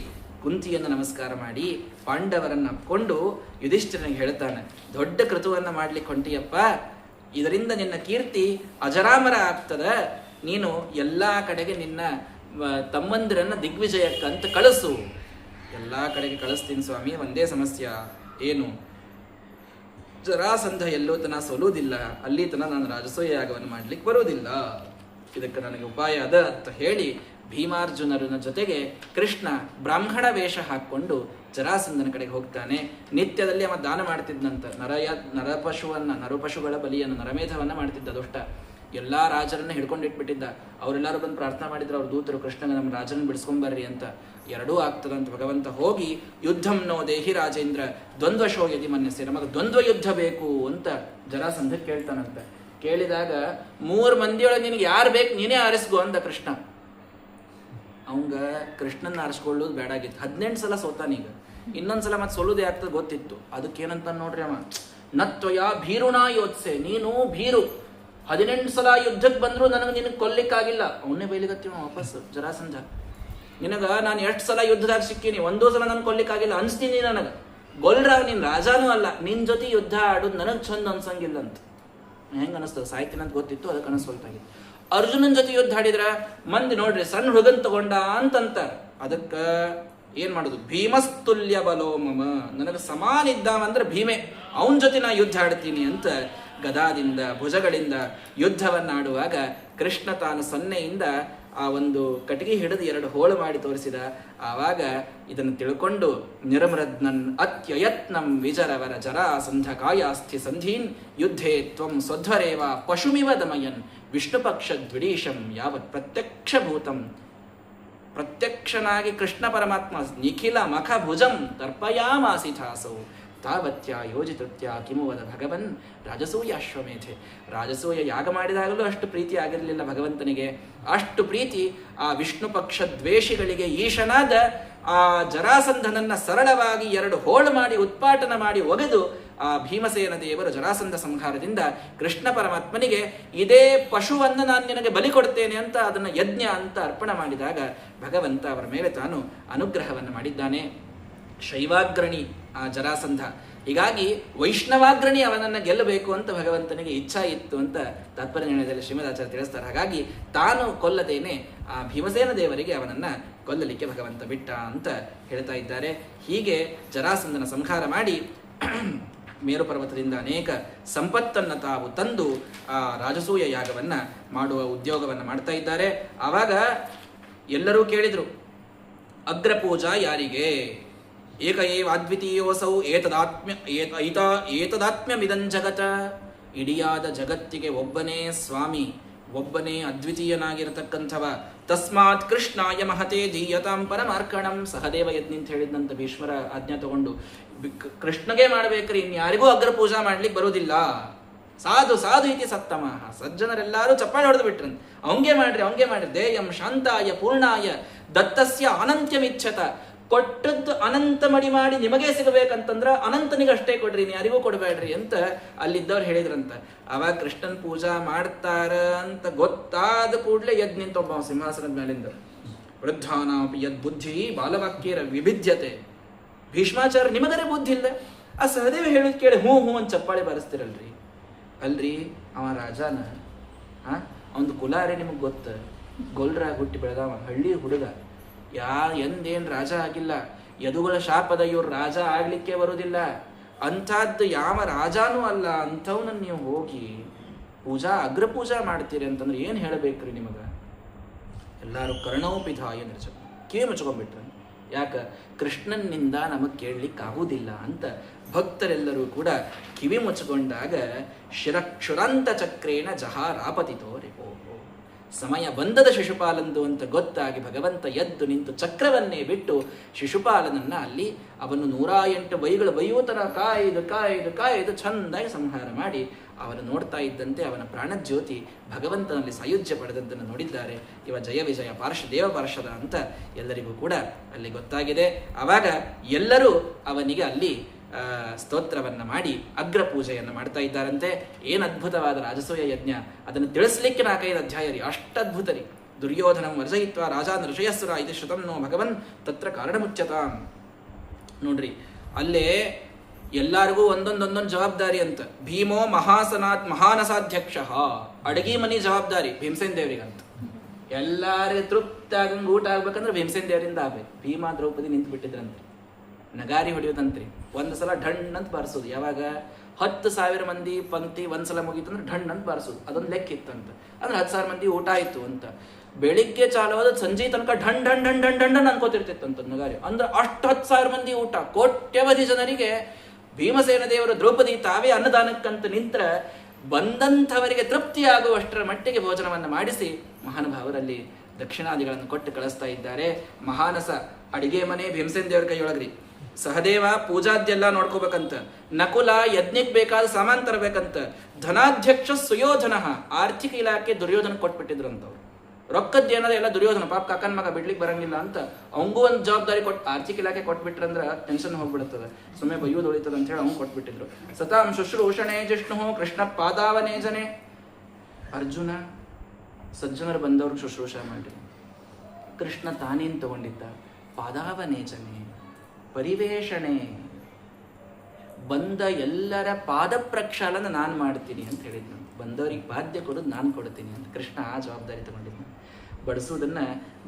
ಕುಂತಿಯನ್ನು ನಮಸ್ಕಾರ ಮಾಡಿ ಪಾಂಡವರನ್ನ ಅಪ್ಕೊಂಡು ಯುಧಿಷ್ಠಿರನಿಗೆ ಹೇಳ್ತಾನೆ, ದೊಡ್ಡ ಕೃತುವನ್ನು ಮಾಡ್ಲಿಕ್ಕೆ ಹೊಂಟಿಯಪ್ಪ, ಇದರಿಂದ ನಿನ್ನ ಕೀರ್ತಿ ಅಜರಾಮರ ಆಗ್ತದ. ನೀನು ಎಲ್ಲ ಕಡೆಗೆ ನಿನ್ನ ತಮ್ಮಂದಿರನ್ನ ದಿಗ್ವಿಜಯಕ್ಕಂತ ಕಳಿಸು. ಎಲ್ಲ ಕಡೆಗೆ ಕಳಿಸ್ತೀನಿ ಸ್ವಾಮಿ, ಒಂದೇ ಸಮಸ್ಯೆ ಏನು, ಜರಾಸಂಧ ಎಲ್ಲೋ ತನ ಸೋಲುವುದಿಲ್ಲ, ಅಲ್ಲಿ ತನ ನಾನು ರಾಜಸೂಯ ಯಾಗವನ್ನು ಮಾಡ್ಲಿಕ್ಕೆ ಬರುವುದಿಲ್ಲ, ಇದಕ್ಕೆ ನನಗೆ ಉಪಾಯ ಅದ ಅಂತ ಹೇಳಿ ಭೀಮಾರ್ಜುನರನ ಜೊತೆಗೆ ಕೃಷ್ಣ ಬ್ರಾಹ್ಮಣ ವೇಷ ಹಾಕ್ಕೊಂಡು ಕಡೆಗೆ ಹೋಗ್ತಾನೆ. ನಿತ್ಯದಲ್ಲಿ ಅವ ದಾನ ಮಾಡ್ತಿದ್ನಂತ. ನರಪಶುಗಳ ಬಲಿಯನ್ನು, ನರಮೇಧವನ್ನ ಮಾಡ್ತಿದ್ದ ದುಷ್ಟ. ಎಲ್ಲಾ ರಾಜರನ್ನ ಹಿಡ್ಕೊಂಡಿಟ್ಬಿಟ್ಟಿದ್ದ. ಅವರೆಲ್ಲರೂ ಬಂದು ಪ್ರಾರ್ಥನಾ ಮಾಡಿದ್ರು, ಅವ್ರ ದೂತರು, ಕೃಷ್ಣನ ನಮ್ಮ ರಾಜರನ್ನ ಬಿಡಿಸ್ಕೊಂಬರ್ರಿ ಅಂತ. ಎರಡೂ ಆಗ್ತದಂತ. ಭಗವಂತ ಹೋಗಿ ಯುದ್ಧಂ ನೋ ದೇಹಿ ರಾಜೇಂದ್ರ ದ್ವಂದ್ವಶೋ ಯದಿ ಮನ್ಯಸೆ, ನಮಗೆ ದ್ವಂದ್ವ ಯುದ್ಧ ಬೇಕು ಅಂತ ಜರಾಸಂಧ ಕೇಳ್ತಾನಂತ. ಕೇಳಿದಾಗ 3 ಮಂದಿಯೊಳಗೆ ನಿನಗೆ ಯಾರು ಬೇಕು ನೀನೇ ಆರಿಸ್ಕೋ ಅಂದ ಕೃಷ್ಣ. ಅವಂಗ ಕೃಷ್ಣನ್ನ ಆರಿಸ್ಕೊಳ್ಳೋದು ಬೇಡಾಗಿತ್ತು. 18 ಸಲ ಸೋತಾನೀಗ, ಇನ್ನೊಂದ್ಸಲ ಮತ್ತೆ ಸೋಲುದೇ ಆಗ್ತದೆ ಗೊತ್ತಿತ್ತು. ಅದಕ್ಕೇನಂತ ನೋಡ್ರಿ ಅವ, ನತ್ವಯ ಭೀರುಣಾ ಯೋತ್ಸೆ, ನೀನು ಭೀರು, 18 ಸಲ ಯುದ್ಧಕ್ಕೆ ಬಂದ್ರು ನನಗೆ ನಿನಗೆ ಕೊಲ್ಲಿಕ್ಕಾಗಿಲ್ಲ. ಅವನ್ನೇ ಬೈಲಿಗತ್ತೀವ ವಾಪಸ್ ಜರಾಸಂಧ. ನಿನಗ ನಾನು ಎಷ್ಟು ಸಲ ಯುದ್ಧದಾಗ ಸಿಕ್ಕೀನಿ, ಒಂದೂ ಸಲ ನನ್ ಕೊಲ್ಲಿಕ್ಕಾಗಿಲ್ಲ ಅನ್ಸ್ತೀನಿ. ನನಗೆ ಗೊಲ್ರಾವ್ ನೀನ್ ರಾಜಾನೂ ಅಲ್ಲ, ನಿನ್ ಜೊತೆ ಯುದ್ಧ ಆಡೋದು ನನಗ್ ಚಂದ ಅನ್ಸಂಗಿಲ್ಲ ಅಂತ. ಹೆಂಗ ಅನಿಸ್ತದ, ಸಾಯ್ತೀನಿ ಅಂತ ಗೊತ್ತಿತ್ತು, ಅದಕ್ಕೆ ಅನಿಸ್ಕೊಳ್ತಾಗಿತ್ತು. ಅರ್ಜುನನ್ ಜೊತೆ ಯುದ್ಧ ಆಡಿದ್ರ ಮಂದಿ ನೋಡ್ರಿ ಸಣ್ಣ ಹುಡುಗನ್ ತಗೊಂಡ ಅಂತಂತಾರ. ಅದಕ್ಕ ಏನ್ ಮಾಡುದು, ಭೀಮಸ್ತುಲ್ಯ ಬಲೋ ಮಮ, ನನಗೆ ಸಮಾನ ಇದ್ದಾವಂದ್ರೆ ಭೀಮೆ, ಅವನ ಜೊತೆ ನಾ ಯುದ್ಧ ಆಡ್ತೀನಿ ಅಂತ ಗದಾದಿಂದ ಭುಜಗಳಿಂದ ಯುದ್ಧವನ್ನಾಡುವಾಗ ಕೃಷ್ಣ ತಾನು ಸೊನ್ನೆಯಿಂದ ಆ ಒಂದು ಕಟ್ಟಿಗೆ ಹಿಡಿದು 2 ಹೋಳು ಮಾಡಿ ತೋರಿಸಿದ. ಆವಾಗ ಇದನ್ನು ತಿಳ್ಕೊಂಡು ನಿರಮೃದ್ನನ್ ಅತ್ಯಯತ್ನಂ ವಿಜರವರ ಜರಾಸಂಧ ಕಾಯಾಸ್ಥಿ ಸಂಧೀನ್ ಯುದ್ಧೇ ತ್ವಂ ಸ್ವಧ್ವರೇವ ಪಶುಮಿವ ದಮಯನ್ ವಿಷ್ಣುಪಕ್ಷ ದ್ವಿಡೀಶಂ ಯಾವತ್ ಪ್ರತ್ಯಕ್ಷಭೂತಂ. ಪ್ರತ್ಯಕ್ಷನಾಗಿ ಕೃಷ್ಣ ಪರಮಾತ್ಮ ನಿಖಿಲ ಮಖ ಭುಜಂ ತರ್ಪಯಾಮಾಸಿಥಾಸೌ ತಾವತ್ಯ ಯೋಜಿತೃತ್ಯ ಕಿಮುವದ ಭಗವನ್ ರಾಜಸೂಯಾಶ್ವಮೇಧೆ. ರಾಜಸೂಯ ಯಾಗ ಮಾಡಿದಾಗಲೂ ಅಷ್ಟು ಪ್ರೀತಿ ಆಗಿರಲಿಲ್ಲ ಭಗವಂತನಿಗೆ. ಅಷ್ಟು ಪ್ರೀತಿ ಆ ವಿಷ್ಣು ಪಕ್ಷ ದ್ವೇಷಿಗಳಿಗೆ ಈಶನಾದ ಆ ಜರಾಸಂಧನನ್ನ ಸರಳವಾಗಿ 2 ಹೋಳು ಮಾಡಿ ಉತ್ಪಾಟನ ಮಾಡಿ ಒಗೆದು ಆ ಭೀಮಸೇನ ದೇವರು ಜರಾಸಂಧ ಸಂಹಾರದಿಂದ ಕೃಷ್ಣ ಪರಮಾತ್ಮನಿಗೆ ಇದೇ ಪಶುವನ್ನು ನಾನು ನಿನಗೆ ಬಲಿ ಕೊಡ್ತೇನೆ ಅಂತ ಅದನ್ನು ಯಜ್ಞ ಅಂತ ಅರ್ಪಣೆ ಮಾಡಿದಾಗ ಭಗವಂತ ಅವರ ಮೇಲೆ ತಾನು ಅನುಗ್ರಹವನ್ನು ಮಾಡಿದ್ದಾನೆ. ಶೈವಾಗ್ರಣಿ ಆ ಜರಾಸಂಧ, ಹೀಗಾಗಿ ವೈಷ್ಣವಾಗ್ರಣಿ ಅವನನ್ನು ಗೆಲ್ಲಬೇಕು ಅಂತ ಭಗವಂತನಿಗೆ ಇಚ್ಛಾ ಇತ್ತು ಅಂತ ತಾತ್ಪರ್ಯ ನಿರ್ಣಯದಲ್ಲಿ ಶ್ರೀಮದಾಚಾರ್ಯ ತಿಳಿಸ್ತಾರೆ. ಹಾಗಾಗಿ ತಾನು ಕೊಲ್ಲದೇನೆ ಆ ಭೀಮಸೇನ ದೇವರಿಗೆ ಅವನನ್ನ ಕೊಲ್ಲಲಿಕ್ಕೆ ಭಗವಂತ ಬಿಟ್ಟ ಅಂತ ಹೇಳ್ತಾ ಇದ್ದಾರೆ. ಹೀಗೆ ಜರಾಸಂಧನ ಸಂಹಾರ ಮಾಡಿ ಮೇರು ಪರ್ವತದಿಂದ ಅನೇಕ ಸಂಪತ್ತನ್ನು ತಾವು ತಂದು ಆ ರಾಜಸೂಯ ಯಾಗವನ್ನ ಮಾಡುವ ಉದ್ಯೋಗವನ್ನು ಮಾಡ್ತಾ ಇದ್ದಾರೆ. ಆವಾಗ ಎಲ್ಲರೂ ಕೇಳಿದ್ರು, ಅಗ್ರಪೂಜಾ ಯಾರಿಗೆ? ಏಕ ಏವ ಅದ್ವಿತೀಯೋಸೌ ಏತದಾತ್ಮ್ಯಮಿದಂ ಜಗತ. ಇಡಿಯಾದ ಜಗತ್ತಿಗೆ ಒಬ್ಬನೇ ಸ್ವಾಮಿ, ಒಬ್ಬನೇ ಅದ್ವಿತೀಯನಾಗಿರತಕ್ಕಂಥವ. ತಸ್ಮಾತ್ ಕೃಷ್ಣಾಯ ಮಹತೆ ದೀಯತಾಂ ಪರಮಾರ್ಕಣಂ. ಸಹದೇವ ಯಜ್ಞ ಅಂತ ಹೇಳಿದಂತ ಭೀಷ್ಮರ ಆಜ್ಞಾ ತಗೊಂಡು ಕೃಷ್ಣಗೆ ಮಾಡ್ಬೇಕ್ರಿ, ಇನ್ಯಾರಿಗೂ ಅಗ್ರ ಪೂಜಾ ಮಾಡ್ಲಿಕ್ಕೆ ಬರೋದಿಲ್ಲ. ಸಾಧು ಸಾಧು ಇತಿ ಸತ್ತಮಃ. ಸಜ್ಜನರೆಲ್ಲರೂ ಚಪ್ಪಾಳೆ ಹೊಡೆದು ಬಿಟ್ರಂತ. ಅವಂಗೆ ಮಾಡ್ರಿ ದೇಯಂ ಶಾಂತಾಯ ಪೂರ್ಣಾಯ ದತ್ತಸ್ಯ ಅನಂತ್ಯಮಿಚ್ಛತ. ಕೊಟ್ಟದ್ದು ಅನಂತ ಮಾಡಿ ನಿಮಗೆ ಸಿಗಬೇಕಂತಂದ್ರ ಅನಂತನಿಗೆ ಅಷ್ಟೇ ಕೊಡ್ರಿ, ನೀ ಯಾರಿಗೂ ಕೊಡಬೇಡ್ರಿ ಅಂತ ಅಲ್ಲಿದ್ದವ್ರು ಹೇಳಿದ್ರಂತ. ಅವಾಗ ಕೃಷ್ಣನ್ ಪೂಜಾ ಮಾಡ್ತಾರ ಅಂತ ಗೊತ್ತಾದ ಕೂಡಲೇ ಎದ್ ನಿಂತೊಬ್ಬ ಸಿಂಹಾಸನದ ಮೇಲಿಂದ. ವೃದ್ಧಾನಾಪಿ ಯದ್ ಬುದ್ಧಿ ಬಾಲವಾಕ್ಯರ ವಿಭಿದ್ಯತೆ. ಭೀಷ್ಮಾಚಾರ್ಯ ನಿಮಗರೇ ಬುದ್ಧಿ ಇಲ್ಲ, ಆ ಸಹದೇವ ಹೇಳಿದ್ ಕೇಳಿ ಹ್ಞೂ ಅಂತ ಚಪ್ಪಾಳೆ ಬಾರಿಸ್ತಿರಲ್ರಿ. ಅಲ್ರಿ ಅವ ರಾಜಾನ, ಅವನದು ಕುಲಾರೆ ನಿಮಗೆ ಗೊತ್ತ, ಗೊಲ್ರಾಗ ಹುಟ್ಟಿ ಬೆಳೆದವ ಹಳ್ಳಿ ಹುಡುಗ, ಎಂದೇನು ರಾಜ ಆಗಿಲ್ಲ, ಯದುಗಳ ಶಾಪದ ಇವ್ರು ರಾಜ ಆಗ್ಲಿಕ್ಕೆ ಬರುವುದಿಲ್ಲ, ಅಂಥದ್ದು ಯಾವ ರಾಜಾನೂ ಅಲ್ಲ. ಅಂಥವನ್ನ ನೀವು ಹೋಗಿ ಅಗ್ರ ಪೂಜಾ ಮಾಡ್ತೀರಿ ಅಂತಂದ್ರೆ ಏನು ಹೇಳಬೇಕ್ರಿ ನಿಮಗ? ಎಲ್ಲರೂ ಕರ್ಣೋಪಿಧಾಯ ನಿರ್ಜ ಕಿವಿ ಮುಚ್ಕೊಂಡ್ಬಿಟ್ರ. ಯಾಕ? ಕೃಷ್ಣನಿಂದ ನಮಗೆ ಕೇಳಲಿಕ್ಕಾಗುವುದಿಲ್ಲ ಅಂತ ಭಕ್ತರೆಲ್ಲರೂ ಕೂಡ ಕಿವಿ ಮುಚ್ಚಿಕೊಂಡಾಗ ಶಿರಕ್ಷುರಂತ ಚಕ್ರೇಣ ಜಹಾರಾಪತಿತೋ ರಿಪೋ. ಸಮಯ ಬಂದದ ಶಿಶುಪಾಲಂದು ಅಂತ ಗೊತ್ತಾಗಿ ಭಗವಂತ ಎದ್ದು ನಿಂತು ಚಕ್ರವನ್ನೇ ಬಿಟ್ಟು ಶಿಶುಪಾಲನನ್ನ ಅಲ್ಲಿ ಅವನು 108 ಬೈಗಳು ಬೈಯೂತನ ಕಾಯ್ದು ಚಂದಾಗಿ ಸಂಹಾರ ಮಾಡಿ ಅವನು ನೋಡ್ತಾ ಇದ್ದಂತೆ ಅವನ ಪ್ರಾಣಜ್ಯೋತಿ ಭಗವಂತನಲ್ಲಿ ಸಾಯುಜ್ಯ ಪಡೆದದ್ದನ್ನು ನೋಡಿದ್ದಾರೆ. ಇವ ಜಯ ವಿಜಯ ದೇವ ಪಾರ್ಷದ ಅಂತ ಎಲ್ಲರಿಗೂ ಕೂಡ ಅಲ್ಲಿ ಗೊತ್ತಾಗಿದೆ. ಆವಾಗ ಎಲ್ಲರೂ ಅವನಿಗೆ ಅಲ್ಲಿ ಸ್ತೋತ್ರವನ್ನ ಮಾಡಿ ಅಗ್ರ ಪೂಜೆಯನ್ನು ಮಾಡ್ತಾ ಇದ್ದಾರಂತೆ. ಏನು ಅದ್ಭುತವಾದ ರಾಜಸೂಯ ಯಜ್ಞ, ಅದನ್ನು ತಿಳಿಸ್ಲಿಕ್ಕೆ 4-5 ಅಧ್ಯಾಯ ರೀ, ಅಷ್ಟದ್ಭುತ ರೀ. ದುರ್ಯೋಧನಂ ವರ್ಜಯಿತ್ವ ರಾಜಾ ನೃಷಯಸ್ಸುರ ಇದು ಶ್ರುತನ್ನೋ ಭಗವನ್ ತತ್ರ ಕಾರಣಮುಚ್ಯತಾಂ. ನೋಡ್ರಿ, ಅಲ್ಲೇ ಎಲ್ಲರಿಗೂ ಒಂದೊಂದೊಂದೊಂದು ಜವಾಬ್ದಾರಿ ಅಂತ. ಭೀಮೋ ಮಹಾನಸಾಧ್ಯಕ್ಷ, ಅಡಗಿ ಮನಿ ಜವಾಬ್ದಾರಿ ಭೀಮಸೇನ್ ದೇವರಿಗಂತ. ಎಲ್ಲಾರು ತೃಪ್ತಾಗಂಗೆ ಊಟ ಆಗ್ಬೇಕಂದ್ರೆ ಭೀಮಸೇನ್ ದೇವರಿಂದ ಆಗ್ಬೇಕು. ಭೀಮ ದ್ರೌಪದಿ ನಿಂತು ಬಿಟ್ಟಿದ್ರಂತ್ರಿ, ನಗಾರಿ ಹೊಡೆಯೋದಂತ್ರಿ. ಒಂದು ಸಲ ಢಣ್ ಅಂತ ಬಾರಿಸೋದು. ಯಾವಾಗ 10,000 ಮಂದಿ ಪಂಕ್ತಿ ಒಂದ್ಸಲ ಮುಗೀತಂದ್ರೆ ಢಣ್ ಅಂತ ಬಾರಿಸೋದು. ಅದೊಂದು ಲೆಕ್ಕ ಇತ್ತಂತ. ಅಂದ್ರೆ 10,000 ಮಂದಿ ಊಟ ಆಯ್ತು ಅಂತ. ಬೆಳಿಗ್ಗೆ ಚಾಲು ಆದ ಸಂಜೆ ತನಕ ಢಣ್ ಢಣ್ ಢಣ್ ಢಣ್ ಢಣ್ ಅನ್ಕೋತಿರ್ತಿತ್ತಂತ ನಗಾರಿ. ಅಂದ್ರೆ ಅಷ್ಟು 10,000 ಮಂದಿ ಊಟ, ಕೋಟ್ಯವಧಿ ಜನರಿಗೆ ಭೀಮಸೇನ ದೇವರು ದ್ರೌಪದಿ ತಾವೇ ಅನ್ನದಾನಕ್ಕಂತ ನಿಂತ್ರ ಬಂದಂಥವರಿಗೆ ತೃಪ್ತಿಯಾಗುವಷ್ಟರ ಮಟ್ಟಿಗೆ ಭೋಜನವನ್ನು ಮಾಡಿಸಿ ಮಹಾನುಭಾವರಲ್ಲಿ ದಕ್ಷಿಣಾದಿಗಳನ್ನು ಕೊಟ್ಟು ಕಳಿಸ್ತಾ ಇದ್ದಾರೆ. ಮಹಾನಸ ಅಡಿಗೆ ಮನೆ ಭೀಮಸೇನ ದೇವರ ಕೈಯೊಳಗ್ರಿ. ಸಹದೇವ ಪೂಜಾದ್ಯೆಲ್ಲ ನೋಡ್ಕೋಬೇಕಂತ, ನಕುಲ ಯಜ್ಞಕ್ಕೆ ಬೇಕಾದ ಸಾಮಾನು ತರಬೇಕಂತ, ಧನಾಧ್ಯಕ್ಷ ಸುಯೋಧನ ಆರ್ಥಿಕ ಇಲಾಖೆ ದುರ್ಯೋಧನ ಕೊಟ್ಬಿಟ್ಟಿದ್ರಂತವ್ರು. ರೊಕ್ಕದ್ದೇನದ ಎಲ್ಲ ದುರ್ಯೋಧನ ಪಾಪ ಕಾಕನ್ ಮಗ ಬಿಡ್ಲಿಕ್ಕೆ ಬರಂಗಿಲ್ಲ ಅಂತ ಅವಂಗೂ ಒಂದು ಜವಾಬ್ದಾರಿ ಕೊಟ್ಟು ಆರ್ಥಿಕ ಇಲಾಖೆ ಕೊಟ್ಬಿಟ್ರಂದ್ರೆ ಟೆನ್ಷನ್ ಹೋಗ್ಬಿಡ್ತದೆ, ಸುಮ್ಮನೆ ಬೈಯೋದು ಉಳಿತದ ಅಂತ ಹೇಳಿ ಅವ್ನು ಕೊಟ್ಬಿಟ್ಟಿದ್ರು. ಸತಾಂ ಶುಶ್ರೂಷಣೆ ಜಿಷ್ಣು ಕೃಷ್ಣ ಪಾದಾವನೇ ಜನೆ. ಅರ್ಜುನ ಸಜ್ಜನರು ಬಂದವ್ರಿಗೆ ಶುಶ್ರೂಷ ಮಾಡಿ ಕೃಷ್ಣ ತಾನೇನು ತಗೊಂಡಿದ್ದ? ಪಾದಾವನೇಜನೆ, ಪರಿವೇಷಣೆ, ಬಂದ ಎಲ್ಲರ ಪಾದ ಪ್ರಕ್ಷಾಲನ ನಾನು ಮಾಡ್ತೀನಿ ಅಂತ ಹೇಳಿದ್ನು. ಬಂದವರಿಗೆ ಬಾಧ್ಯ ಕೊಡೋದು ನಾನು ಕೊಡ್ತೀನಿ ಅಂತ ಕೃಷ್ಣ ಆ ಜವಾಬ್ದಾರಿ ತಗೊಂಡಿದ್ನು. ಬಡಿಸುವುದನ್ನ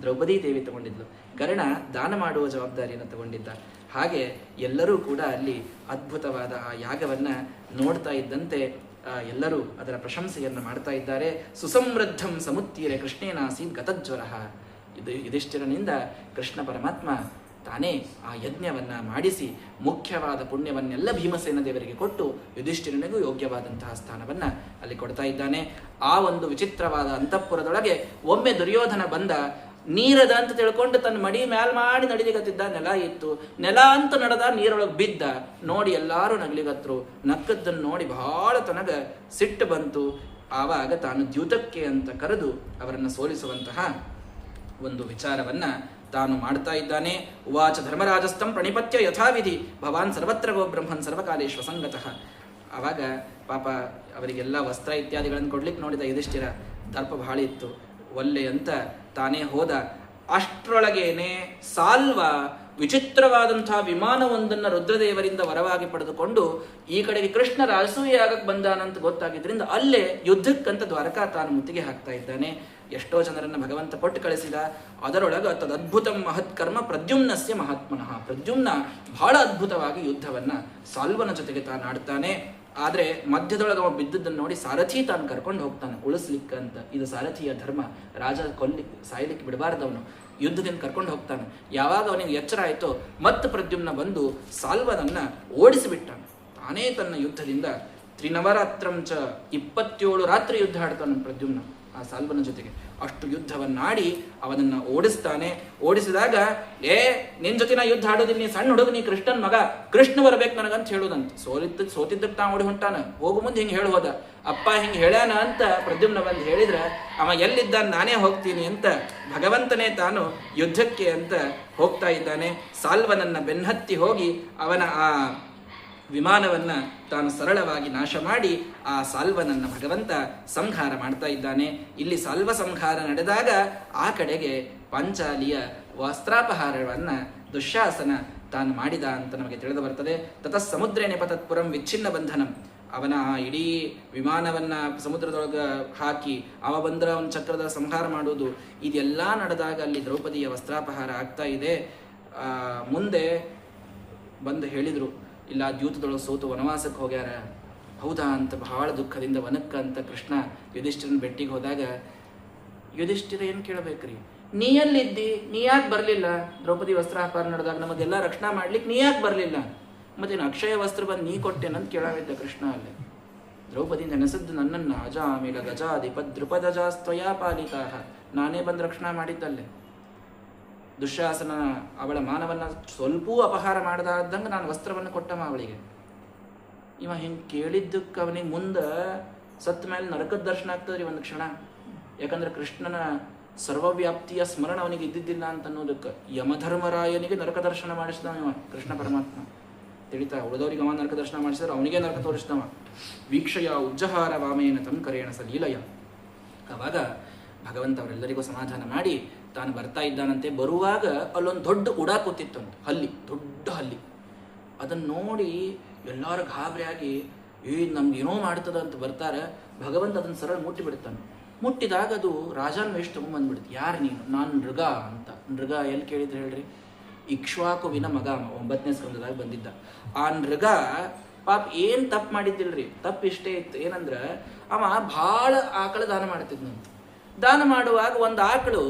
ದ್ರೌಪದಿ ದೇವಿ ತಗೊಂಡಿದ್ಲು. ಕರ್ಣ ದಾನ ಮಾಡುವ ಜವಾಬ್ದಾರಿಯನ್ನು ತಗೊಂಡಿದ್ದ. ಹಾಗೆ ಎಲ್ಲರೂ ಕೂಡ ಅಲ್ಲಿ ಅದ್ಭುತವಾದ ಆ ಯಾಗವನ್ನ ನೋಡ್ತಾ ಇದ್ದಂತೆ ಎಲ್ಲರೂ ಅದರ ಪ್ರಶಂಸೆಯನ್ನು ಮಾಡ್ತಾ ಇದ್ದಾರೆ. ಸುಸಮೃದ್ಧಂ ಸಮುತ್ತೀರೆ ಕೃಷ್ಣೇನಾಸೀನ್ ಗತಜ್ವರ. ಯುಧಿಷ್ಠಿರನಿಂದ ಕೃಷ್ಣ ಪರಮಾತ್ಮ ತಾನೇ ಆ ಯಜ್ಞವನ್ನ ಮಾಡಿಸಿ ಮುಖ್ಯವಾದ ಪುಣ್ಯವನ್ನೆಲ್ಲ ಭೀಮಸೇನ ದೇವರಿಗೆ ಕೊಟ್ಟು ಯುಧಿಷ್ಠಿರನಿಗೂ ಯೋಗ್ಯವಾದಂತಹ ಸ್ಥಾನವನ್ನ ಅಲ್ಲಿ ಕೊಡ್ತಾ ಇದ್ದಾನೆ. ಆ ಒಂದು ವಿಚಿತ್ರವಾದ ಅಂತಃಪುರದೊಳಗೆ ಒಮ್ಮೆ ದುರ್ಯೋಧನ ಬಂದ. ನೀರದ ಅಂತ ತಿಳ್ಕೊಂಡು ತನ್ನ ಮಡಿ ಮ್ಯಾಲ್ ಮಾಡಿ ನಡಿಲಿಗತ್ತಿದ್ದ. ನೆಲ ಇತ್ತು, ನೆಲ ಅಂತ ನಡೆದ, ನೀರೊಳಗೆ ಬಿದ್ದ. ನೋಡಿ ಎಲ್ಲಾರು ನಗಲಿಗತ್ರು. ನಕ್ಕದ್ದನ್ನು ನೋಡಿ ಬಹಳ ತನಗ ಸಿಟ್ಟು ಬಂತು. ಆವಾಗ ತಾನು ದ್ಯೂತಕ್ಕೆ ಅಂತ ಕರೆದು ಅವರನ್ನು ಸೋಲಿಸುವಂತಹ ಒಂದು ವಿಚಾರವನ್ನ ತಾನು ಮಾಡ್ತಾ ಇದ್ದಾನೆ. ಉವಾಚ ಧರ್ಮರಾಜಸ್ಥಂ ಪ್ರಣಿಪತ್ಯ ಯಥಾವಿಧಿ ಭವಾನ್ ಸರ್ವತ್ರ ಗೋ ಬ್ರಹ್ಮನ್ ಸರ್ವಕಾಲೇಶ್ವ ಸಂಗತಃ. ಆವಾಗ ಪಾಪ ಅವರಿಗೆಲ್ಲ ವಸ್ತ್ರ ಇತ್ಯಾದಿಗಳನ್ನು ಕೊಡ್ಲಿಕ್ಕೆ ನೋಡಿದ ಯುಧಿಷ್ಠಿರ. ದರ್ಪ ಬಹಳ ಇತ್ತು, ಒಲ್ಲೆ ಅಂತ ತಾನೇ ಹೋದ. ಅಷ್ಟರೊಳಗೇನೆ ಸಾಲ್ವ ವಿಚಿತ್ರವಾದಂತಹ ವಿಮಾನವೊಂದನ್ನು ರುದ್ರದೇವರಿಂದ ವರವಾಗಿ ಪಡೆದುಕೊಂಡು ಈ ಕಡೆಗೆ ಕೃಷ್ಣ ರಾಜಸೂಯಾಗಕ್ಕೆ ಬಂದಾನಂತ ಗೊತ್ತಾಗಿದ್ರಿಂದ ಅಲ್ಲೇ ಯುದ್ಧಕ್ಕಂತ ದ್ವಾರಕಾ ತಾನು ಮುತ್ತಿಗೆ ಹಾಕ್ತಾ ಇದ್ದಾನೆ. ಎಷ್ಟೋ ಜನರನ್ನು ಭಗವಂತ ಕೊಟ್ಟು ಕಳಿಸಿದ. ಅದರೊಳಗೆ ತದದ್ಭುತಂ ಮಹತ್ಕರ್ಮ ಪ್ರದ್ಯುಮ್ನಸ್ಯ ಮಹಾತ್ಮನಃ. ಪ್ರದ್ಯುಮ್ನ ಬಹಳ ಅದ್ಭುತವಾಗಿ ಯುದ್ಧವನ್ನ ಸಾಲ್ವನ ಜೊತೆಗೆ ತಾನು ಆಡ್ತಾನೆ. ಆದರೆ ಮಧ್ಯದೊಳಗೆ ಅವ ಬಿದ್ದದ್ದನ್ನು ನೋಡಿ ಸಾರಥಿ ತಾನು ಕರ್ಕೊಂಡು ಹೋಗ್ತಾನೆ ಉಳಿಸ್ಲಿಕ್ಕಂತ. ಇದು ಸಾರಥಿಯ ಧರ್ಮ. ರಾಜ ಸಾಯಲಿಕ್ಕೆ ಬಿಡಬಾರ್ದವನು, ಯುದ್ಧದಿಂದ ಕರ್ಕೊಂಡು ಹೋಗ್ತಾನೆ. ಯಾವಾಗ ಅವನಿಗೆ ಎಚ್ಚರ ಆಯಿತೋ ಮತ್ತೆ ಪ್ರದ್ಯುಮ್ನ ಬಂದು ಸಾಲ್ವನನ್ನ ಓಡಿಸಿಬಿಟ್ಟಾನೆ. ತಾನೇ ತನ್ನ ಯುದ್ಧದಿಂದ ತ್ರಿನವರಾತ್ರಂಚ 27 ರಾತ್ರಿ ಯುದ್ಧ ಆಡ್ತಾನೆ ಪ್ರದ್ಯುಮ್ನ. ಆ ಸಾಲ್ವನ ಜೊತೆಗೆ. ಅಷ್ಟು ಯುದ್ಧವನ್ನಾಡಿ ಅವನನ್ನು ಓಡಿಸ್ತಾನೆ. ಓಡಿಸಿದಾಗ ನಿನ್ ಜೊತೆ ನಾ ಯುದ್ಧ ಆಡೋದಿಲ್ಲ, ನೀ ಸಣ್ಣ ಹುಡುಗ, ನೀ ಕೃಷ್ಣನ್ ಮಗ, ಕೃಷ್ಣ ಬರ್ಬೇಕು ನನಗಂತ ಹೇಳುದಂತ. ಸೋತಿದ್ದಕ್ಕೆ ತಾ ಓಡಿ ಹೊಂಟಾನ. ಹೋಗು ಮುಂದೆ ಹಿಂಗೆ ಹೇಳೋದ, ಅಪ್ಪ ಹಿಂಗೆ ಹೇಳ್ಯಾನ ಅಂತ ಪ್ರದ್ಯುಮ್ನ ಬಂದು ಹೇಳಿದ್ರ ಅವ ಎಲ್ಲಿದ್ದಾನೆ, ನಾನೇ ಹೋಗ್ತೀನಿ ಅಂತ ಭಗವಂತನೇ ತಾನು ಯುದ್ಧಕ್ಕೆ ಅಂತ ಹೋಗ್ತಾ ಇದ್ದಾನೆ. ಸಾಲ್ವನನ್ನ ಬೆನ್ನತ್ತಿ ಹೋಗಿ ಅವನ ಆ ವಿಮಾನವನ್ನ ತಾನು ಸರಳವಾಗಿ ನಾಶ ಮಾಡಿ ಆ ಸಾಲ್ವನನ್ನ ಭಗವಂತ ಸಂಹಾರ ಮಾಡ್ತಾ ಇದ್ದಾನೆ. ಇಲ್ಲಿ ಸಾಲ್ವ ಸಂಹಾರ ನಡೆದಾಗ ಆ ಕಡೆಗೆ ಪಾಂಚಾಲಿಯ ವಸ್ತ್ರಾಪಹಾರವನ್ನ ದುಶ್ಯಾಸನ ತಾನು ಮಾಡಿದ ಅಂತ ನಮಗೆ ತಿಳಿದು ಬರ್ತದೆ. ತತಃ ಸಮುದ್ರೇ ನಿಪತತ್ಪುರಂ ವಿಚ್ಛಿನ್ನ ಬಂಧನಂ. ಅವನ ಇಡೀ ವಿಮಾನವನ್ನ ಸಮುದ್ರದೊಳಗೆ ಹಾಕಿ ಅವ ಬಂದ್ರ ಅವನ ಚಕ್ರದ ಸಂಹಾರ ಮಾಡುವುದು ಇದೆಲ್ಲ ನಡೆದಾಗ ಅಲ್ಲಿ ದ್ರೌಪದಿಯ ವಸ್ತ್ರಾಪಹಾರ ಆಗ್ತಾ ಇದೆ. ಮುಂದೆ ಬಂದು ಹೇಳಿದ್ರು, ಇಲ್ಲ ದ್ಯೂತದೊಳಗೆ ಸೋತು ವನವಾಸಕ್ಕೆ ಹೋಗ್ಯಾರ. ಹೌದಾ ಅಂತ ಬಹಳ ದುಃಖದಿಂದ ವನಕ್ಕ ಅಂತ ಕೃಷ್ಣ ಯುಧಿಷ್ಠಿರನ ಭೇಟಿಗೆ ಹೋದಾಗ ಯುಧಿಷ್ಠಿರ ಏನು ಕೇಳಬೇಕ್ರಿ, ನೀ ಎಲ್ಲಿದ್ದಿ, ನೀ ಯಾಕೆ ಬರಲಿಲ್ಲ? ದ್ರೌಪದಿ ವಸ್ತ್ರಾಪಹಾರ ನಡೆದಾಗ ನಮಗೆಲ್ಲ ರಕ್ಷಣಾ ಮಾಡ್ಲಿಕ್ಕೆ ನೀ ಯಾಕೆ ಬರಲಿಲ್ಲ? ಮತ್ತೇನು ಅಕ್ಷಯ ವಸ್ತ್ರ ಬಂದು ನೀ ಕೊಟ್ಟೆನಂತ ಕೇಳಾವಿದ್ದ ಕೃಷ್ಣ ಅಲ್ಲಿ. ದ್ರೌಪದಿ ನೆನೆಸದ್ದು ನನ್ನನ್ನು ಅಜಾಮಿಲ ಗಜಾಧಿಪ ದೃಪದಜಾಸ್ತ್ವಯಾ ಪಾಲಿತಾ, ನಾನೇ ಬಂದು ರಕ್ಷಣಾ ಮಾಡಿದ್ದಲ್ಲೇ. ದುಶ್ಯಾಸನ ಅವಳ ಮಾನವನ್ನ ಸ್ವಲ್ಪವೂ ಅಪಹಾರ ಮಾಡದಾದಂಗೆ ನಾನು ವಸ್ತ್ರವನ್ನು ಕೊಟ್ಟಮ ಅವಳಿಗೆ. ಇವ ಹಿಂಗೆ ಕೇಳಿದ್ದಕ್ಕೆ ಅವನಿಗೆ ಮುಂದೆ ಸತ್ತ ಮೇಲೆ ನರಕದ ದರ್ಶನ ಆಗ್ತದ್ರಿ ಒಂದು ಕ್ಷಣ. ಯಾಕಂದ್ರೆ ಕೃಷ್ಣನ ಸರ್ವವ್ಯಾಪ್ತಿಯ ಸ್ಮರಣ ಅವನಿಗೆ ಇದ್ದಿದ್ದಿಲ್ಲ ಅಂತ ಅನ್ನೋದಕ್ಕೆ ಯಮಧರ್ಮರಾಯನಿಗೆ ನರಕ ದರ್ಶನ ಮಾಡಿಸಿದವ ಇವ ಕೃಷ್ಣ ಪರಮಾತ್ಮ. ತಿಳಿತಾ ಉಳಿದವರಿಗೆ ಅವ ನರಕ ದರ್ಶನ ಮಾಡಿಸಿದ್ರೆ ಅವನಿಗೆ ನರಕ ತೋರಿಸಿದವ. ವೀಕ್ಷಯ ಉಜ್ಜಹಾರ ವಾಮೇನ ತಂಕರೇಣ ಸಲೀಲಯ. ಅವಾಗ ಭಗವಂತ ಅವರೆಲ್ಲರಿಗೂ ಸಮಾಧಾನ ಮಾಡಿ ತಾನು ಬರ್ತಾ ಇದ್ದಾನಂತೆ. ಬರುವಾಗ ಅಲ್ಲೊಂದು ದೊಡ್ಡ ಉಡ ಕೂತಿತ್ತಂತ, ಹಲ್ಲಿ, ದೊಡ್ಡ ಹಲ್ಲಿ. ಅದನ್ನು ನೋಡಿ ಎಲ್ಲರೂ ಗಾಬರಿಯಾಗಿ ನಮ್ಗೆ ಏನೋ ಮಾಡ್ತದ ಅಂತ ಬರ್ತಾರೆ. ಭಗವಂತ ಅದನ್ನು ಸರಳ ಮುಟ್ಟಿ ಬಿಡ್ತಾನೆ. ಮುಟ್ಟಿದಾಗ ಅದು ರಾಜಾನ್ ವೇಷ ತಗೊಂಡ್ಬಂದ್ಬಿಡ್ತು. ಯಾರು ನೀನು? ನಾನು ನೃಗ ಅಂತ. ನೃಗ ಎಲ್ಲಿ ಕೇಳಿದ್ರೆ ಹೇಳ್ರಿ, ಇಕ್ಷ್ವಾಕುವಿನ ಮಗ 9ನೇ ಸ್ಕಂದದಾಗ ಬಂದಿದ್ದ. ಆ ನೃಗ ಪಾಪ ಏನು ತಪ್ಪು ಮಾಡಿದ್ದಿಲ್ರಿ. ತಪ್ಪು ಇಷ್ಟೇ ಇತ್ತು, ಏನಂದ್ರೆ ಅವ ಭಾಳ ಆಕಳ ದಾನ ಮಾಡ್ತಿದ್ನಂತ. ದಾನ ಮಾಡುವಾಗ ಒಂದು ಆಕಳು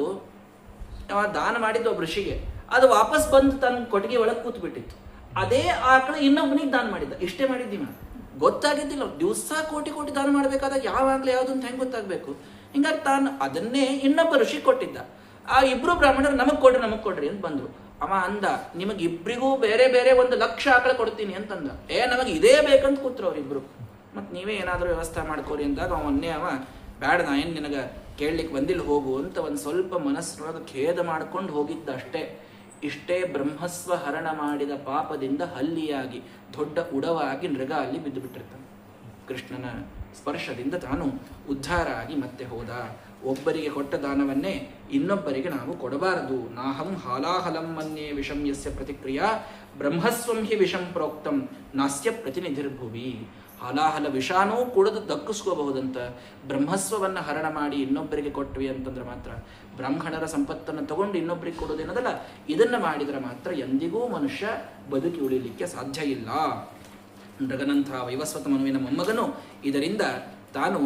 ಅವ ದಾನ ಮಾಡಿದ್ದು ಒಬ್ಬ ಋಷಿಗೆ, ಅದು ವಾಪಸ್ ಬಂದು ತನ್ನ ಕೊಟ್ಟಿಗೆ ಒಳಗೆ ಕೂತ್ ಬಿಟ್ಟಿತ್ತು. ಅದೇ ಆಕಳು ಇನ್ನೊಬ್ಬನಿಗೆ ದಾನ ಮಾಡಿದ್ದ. ಇಷ್ಟೇ ಮಾಡಿದ್ದೀವಿ, ಗೊತ್ತಾಗಿದ್ದಿಲ್ಲ. ದಿವಸ ಕೋಟಿ ಕೋಟಿ ದಾನ ಮಾಡಬೇಕಾದಾಗ ಯಾವಾಗಲೇ ಯಾವುದು ಅಂತ ಹೆಂಗೆ ಗೊತ್ತಾಗಬೇಕು. ಹಿಂಗಾಗಿ ತಾನು ಅದನ್ನೇ ಇನ್ನೊಬ್ಬ ಋಷಿ ಕೊಟ್ಟಿದ್ದ. ಆ ಇಬ್ರು ಬ್ರಾಹ್ಮಣರು ನಮಗ್ ಕೊಡ್ರಿ ಅಂತ ಬಂದ್ರು. ಅವ ಅಂದ, ನಿಮಗಿಬ್ರಿಗೂ ಬೇರೆ ಬೇರೆ 1,00,000 ಆಕಳ ಕೊಡ್ತೀನಿ ಅಂತಂದ. ನಮಗೆ ಇದೇ ಬೇಕಂತ ಕೂತ್ರು ಅವ್ರಿಬ್ರು. ಮತ್ತು ನೀವೇ ಏನಾದರೂ ವ್ಯವಸ್ಥೆ ಮಾಡ್ಕೋರಿ ಅಂದಾಗ ಅವನ್ನೇ ಅವ ಬ್ಯಾಡ, ನಾ ಏನು ನಿನಗೆ ಕೇಳಲಿಕ್ಕೆ ಬಂದಿಲ್ಲ, ಹೋಗು ಅಂತ ಒಂದು ಸ್ವಲ್ಪ ಮನಸ್ಸೊಳಗೆ ಖೇದ ಮಾಡ್ಕೊಂಡು ಹೋಗಿದ್ದ ಅಷ್ಟೇ. ಇಷ್ಟೇ ಬ್ರಹ್ಮಸ್ವ ಹರಣ ಮಾಡಿದ ಪಾಪದಿಂದ ಹಲ್ಲಿಯಾಗಿ ದೊಡ್ಡ ಉಡವಾಗಿ ನೃಗ ಅಲ್ಲಿ ಬಿದ್ದು ಬಿಟ್ಟಿರ್ತಾನೆ. ಕೃಷ್ಣನ ಸ್ಪರ್ಶದಿಂದ ತಾನು ಉದ್ಧಾರ ಆಗಿ ಮತ್ತೆ ಹೋದ. ಒಬ್ಬರಿಗೆ ಕೊಟ್ಟ ದಾನವನ್ನೇ ಇನ್ನೊಬ್ಬರಿಗೆ ನಾವು ಕೊಡಬಾರದು. ನಾಹಂ ಹಾಲಾಹಲಂ ಮನ್ಯೇ ವಿಷಂ ಯಸ್ಯ ಪ್ರತಿಕ್ರಿಯಾ ಬ್ರಹ್ಮಸ್ವಂ ಹಿ ವಿಷಂ ಪ್ರೋಕ್ತಂ ನಾಸ್ಯ ಪ್ರತಿನಿಧಿರ್ಭುವಿ. ಹಾಲಾಹಲ ವಿಷಾನೂ ಕೂಡ ದಕ್ಕಿಸ್ಕೋಬಹುದಂತ. ಬ್ರಹ್ಮಸ್ವವನ್ನು ಹರಣ ಮಾಡಿ ಇನ್ನೊಬ್ಬರಿಗೆ ಕೊಟ್ವಿ ಅಂತಂದ್ರೆ ಮಾತ್ರ, ಬ್ರಾಹ್ಮಣರ ಸಂಪತ್ತನ್ನು ತಗೊಂಡು ಇನ್ನೊಬ್ಬರಿಗೆ ಕೊಡೋದೇನದಲ್ಲ, ಇದನ್ನು ಮಾಡಿದರೆ ಮಾತ್ರ ಎಂದಿಗೂ ಮನುಷ್ಯ ಬದುಕಿ ಉಳಿಲಿಕ್ಕೆ ಸಾಧ್ಯ ಇಲ್ಲ. ನೃಗನಂಥ ವೈವಸ್ವತ ಮನುವಿನ ಮೊಮ್ಮಗನು ಇದರಿಂದ ತಾನು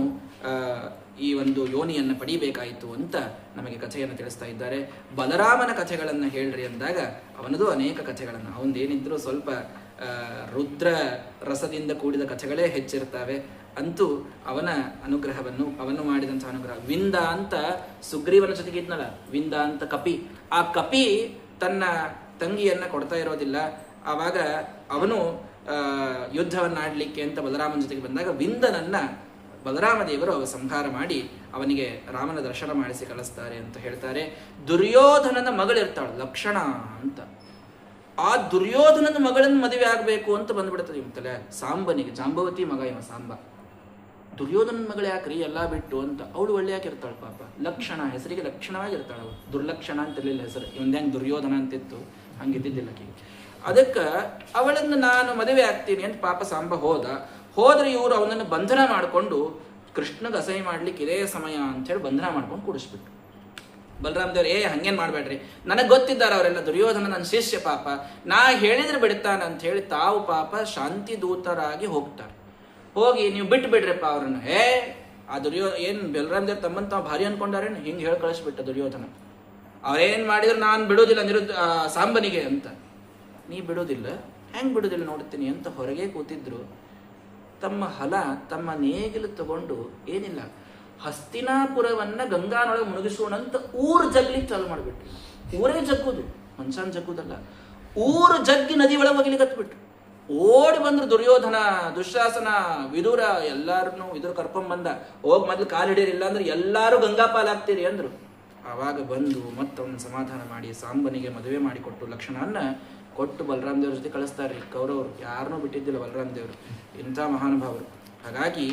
ಈ ಒಂದು ಯೋನಿಯನ್ನು ಪಡೀಬೇಕಾಯಿತು ಅಂತ ನಮಗೆ ಕಥೆಯನ್ನು ತಿಳಿಸ್ತಾ ಇದ್ದಾರೆ. ಬಲರಾಮನ ಕಥೆಗಳನ್ನು ಹೇಳ್ರಿ ಅಂದಾಗ ಅವನದು ಅನೇಕ ಕಥೆಗಳನ್ನು, ಅವನದೇನಿದ್ರು ಸ್ವಲ್ಪ ರುದ್ರ ರಸದಿಂದ ಕೂಡಿದ ಕಥೆಗಳೇ ಹೆಚ್ಚಿರ್ತವೆ. ಅಂತೂ ಅವನ ಅನುಗ್ರಹವನ್ನು, ಅವನು ಮಾಡಿದಂಥ ಅನುಗ್ರಹ. ವಿಂದ ಅಂತ ಸುಗ್ರೀವನ ಜೊತೆಗೆ ಇದ್ನಲ್ಲ, ವಿಂದ ಅಂತ ಕಪಿ. ಆ ಕಪಿ ತನ್ನ ತಂಗಿಯನ್ನ ಕೊಡ್ತಾ ಇರೋದಿಲ್ಲ. ಆವಾಗ ಅವನು ಯುದ್ಧವನ್ನಾಡಲಿಕ್ಕೆ ಅಂತ ಬಲರಾಮನ ಜೊತೆಗೆ ಬಂದಾಗ ವಿಂದನನ್ನ ಬಲರಾಮ ದೇವರು ಸಂಹಾರ ಮಾಡಿ ಅವನಿಗೆ ರಾಮನ ದರ್ಶನ ಮಾಡಿಸಿ ಕಳಿಸ್ತಾರೆ ಅಂತ ಹೇಳ್ತಾರೆ. ದುರ್ಯೋಧನನ ಮಗಳಿರ್ತಾಳು ಲಕ್ಷಣ ಅಂತ. ಆ ದುರ್ಯೋಧನನ ಮಗಳನ್ನು ಮದುವೆ ಆಗಬೇಕು ಅಂತ ಬಂದ್ಬಿಡ್ತದೆ ಇವತ್ತಲೆ ಸಾಂಬನಿಗೆ. ಜಾಂಬವತಿ ಮಗ ಇವ ಸಾಂಬ. ದುರ್ಯೋಧನನ ಮಗಳು ಯಾಕ್ರಿ ಎಲ್ಲ ಬಿಟ್ಟು ಅಂತ. ಅವಳು ಒಳ್ಳೆಯಾಗಿರ್ತಾಳೆ ಪಾಪ. ಲಕ್ಷಣ, ಹೆಸರಿಗೆ ಲಕ್ಷಣವಾಗಿರ್ತಾಳೆ ಅವಳು. ದುರ್ಲಕ್ಷಣ ಅಂತಿರ್ಲಿಲ್ಲ ಹೆಸರು. ಇವಂದ್ಯಾಂಗ ದುರ್ಯೋಧನ ಅಂತಿತ್ತು, ಹಂಗಿದ್ದಿದ್ದಿಲ್ಲ ಆಕೆಗೆ. ಅದಕ್ಕೆ ಅವಳನ್ನು ನಾನು ಮದುವೆ ಆಗ್ತೀನಿ ಅಂತ ಪಾಪ ಸಾಂಬ ಹೋದ್ರೆ ಇವರು ಅವನನ್ನು ಬಂಧನ ಮಾಡಿಕೊಂಡು ಕೃಷ್ಣಗೆ ಅಸಹ್ಯ ಮಾಡ್ಲಿಕ್ಕೆ ಇದೇ ಸಮಯ ಅಂತೇಳಿ ಬಂಧನ ಮಾಡ್ಕೊಂಡು ಕೂಡಿಸ್ಬಿಟ್ಟು. ಬಲರಾಮ ದೇವ್ರು ಹಂಗೇನು ಮಾಡಬೇಡ್ರಿ, ನನಗೆ ಗೊತ್ತಿದ್ದಾರೆ ಅವರೆಲ್ಲ, ದುರ್ಯೋಧನ ನನ್ನ ಶಿಷ್ಯ ಪಾಪ, ನಾ ಹೇಳಿದ್ರೆ ಬಿಡ್ತಾನೆ ಅಂತ ಹೇಳಿ ತಾವು ಪಾಪ ಶಾಂತಿ ದೂತರಾಗಿ ಹೋಗ್ತಾರೆ. ಹೋಗಿ ನೀವು ಬಿಟ್ಟು ಬಿಡ್ರಪ್ಪ ಅವ್ರನ್ನ. ಆ ಏನು ಬಲರಾಮ ದೇವ್ರ ತಮ್ಮಂತ ಭಾರಿ ಅನ್ಕೊಂಡಾರೇನು, ಹಿಂಗೆ ಹೇಳಿ ಕಳಿಸ್ಬಿಟ್ಟ ದುರ್ಯೋಧನ. ಅವ್ರೇನು ಮಾಡಿದ್ರು ನಾನು ಬಿಡೋದಿಲ್ಲ ಸಾಂಬನಿಗೆ ಅಂತ. ನೀ ಬಿಡೋದಿಲ್ಲ, ಹೆಂಗೆ ಬಿಡೋದಿಲ್ಲ ನೋಡ್ತೀನಿ ಅಂತ ಹೊರಗೆ ಕೂತಿದ್ರು. ತಮ್ಮ ಹಲ, ತಮ್ಮ ನೇಗಿಲು ತಗೊಂಡು ಏನಿಲ್ಲ ಹಸ್ತಿನಾಪುರವನ್ನ ಗಂಗಾನೊಳಗೆ ಮುಳುಗಿಸೋಣಂತ ಊರು ಜಗ್ಲಿಕ್ಕೆ ಚಾಲು ಮಾಡಿಬಿಟ್ರು. ಊರೇ ಜಗ್ಗುದು, ಮನುಷ್ಯನ ಜಗ್ಗುದಲ್ಲ. ಊರು ಜಗ್ಗಿ ನದಿ ಒಳಗೆ ಹೋಗ್ಲಿಕ್ಕೆ ಹತ್ಬಿಟ್ರು. ಓಡಿ ಬಂದ್ರು ದುರ್ಯೋಧನ, ದುಶ್ಯಾಸನ, ವಿದುರ, ಎಲ್ಲಾರನ್ನು ವಿದುರ ಕರ್ಕೊಂಡ್ಬಂದ. ಹೋಗಿ ಮೊದ್ಲು ಕಾಲು ಹಿಡಿಯರಿಲ್ಲ ಅಂದ್ರೆ ಎಲ್ಲಾರು ಗಂಗಾಪಾಲಾಗ್ತೀರಿ ಅಂದ್ರು. ಆವಾಗ ಬಂದು ಮತ್ತವನ್ನ ಸಮಾಧಾನ ಮಾಡಿ ಸಾಂಬನಿಗೆ ಮದುವೆ ಮಾಡಿಕೊಟ್ಟು ಲಕ್ಷಣವನ್ನ ಕೊಟ್ಟು ಬಲರಾಮ ದೇವ್ರ ಜೊತೆ ಕಳಿಸ್ತಾರ್ರಿ. ಕೌರವರು ಯಾರನ್ನೂ ಬಿಟ್ಟಿದ್ದಿಲ್ಲ ಬಲರಾಮ ದೇವರು, ಇಂಥ ಮಹಾನುಭಾವರು. ಹಾಗಾಗಿ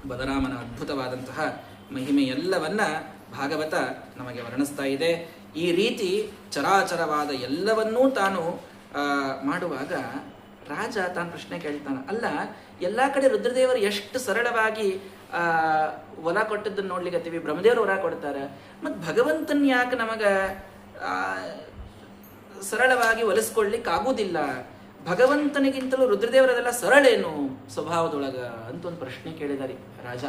ಬಲರಾಮನ ಅದ್ಭುತವಾದಂತಹ ಮಹಿಮೆ ಎಲ್ಲವನ್ನ ಭಾಗವತ ನಮಗೆ ವರ್ಣಿಸ್ತಾ ಇದೆ. ಈ ರೀತಿ ಚರಾಚರವಾದ ಎಲ್ಲವನ್ನೂ ತಾನು ಮಾಡುವಾಗ ರಾಜ ತಾನು ಪ್ರಶ್ನೆ ಕೇಳ್ತಾನ, ಅಲ್ಲ ಎಲ್ಲ ಕಡೆ ರುದ್ರದೇವರು ಎಷ್ಟು ಸರಳವಾಗಿ ಹೊಲ ಕೊಟ್ಟದ್ದನ್ನು ನೋಡ್ಲಿಕ್ಕತ್ತೀವಿ, ಬ್ರಹ್ಮದೇವರು ಹೊರ ಕೊಡ್ತಾರೆ, ಮತ್ತು ಭಗವಂತನ್ ಯಾಕೆ ನಮಗ ಸರಳವಾಗಿ ಹೊಲಿಸ್ಕೊಳ್ಲಿಕ್ಕೆ ಆಗುವುದಿಲ್ಲ? ಭಗವಂತನಿಗಿಂತಲೂ ರುದ್ರದೇವರದೆಲ್ಲ ಸರಳೇನು ಸ್ವಭಾವದೊಳಗ ಅಂತ ಒಂದು ಪ್ರಶ್ನೆ ಕೇಳಿದಾರೆ ರಾಜ.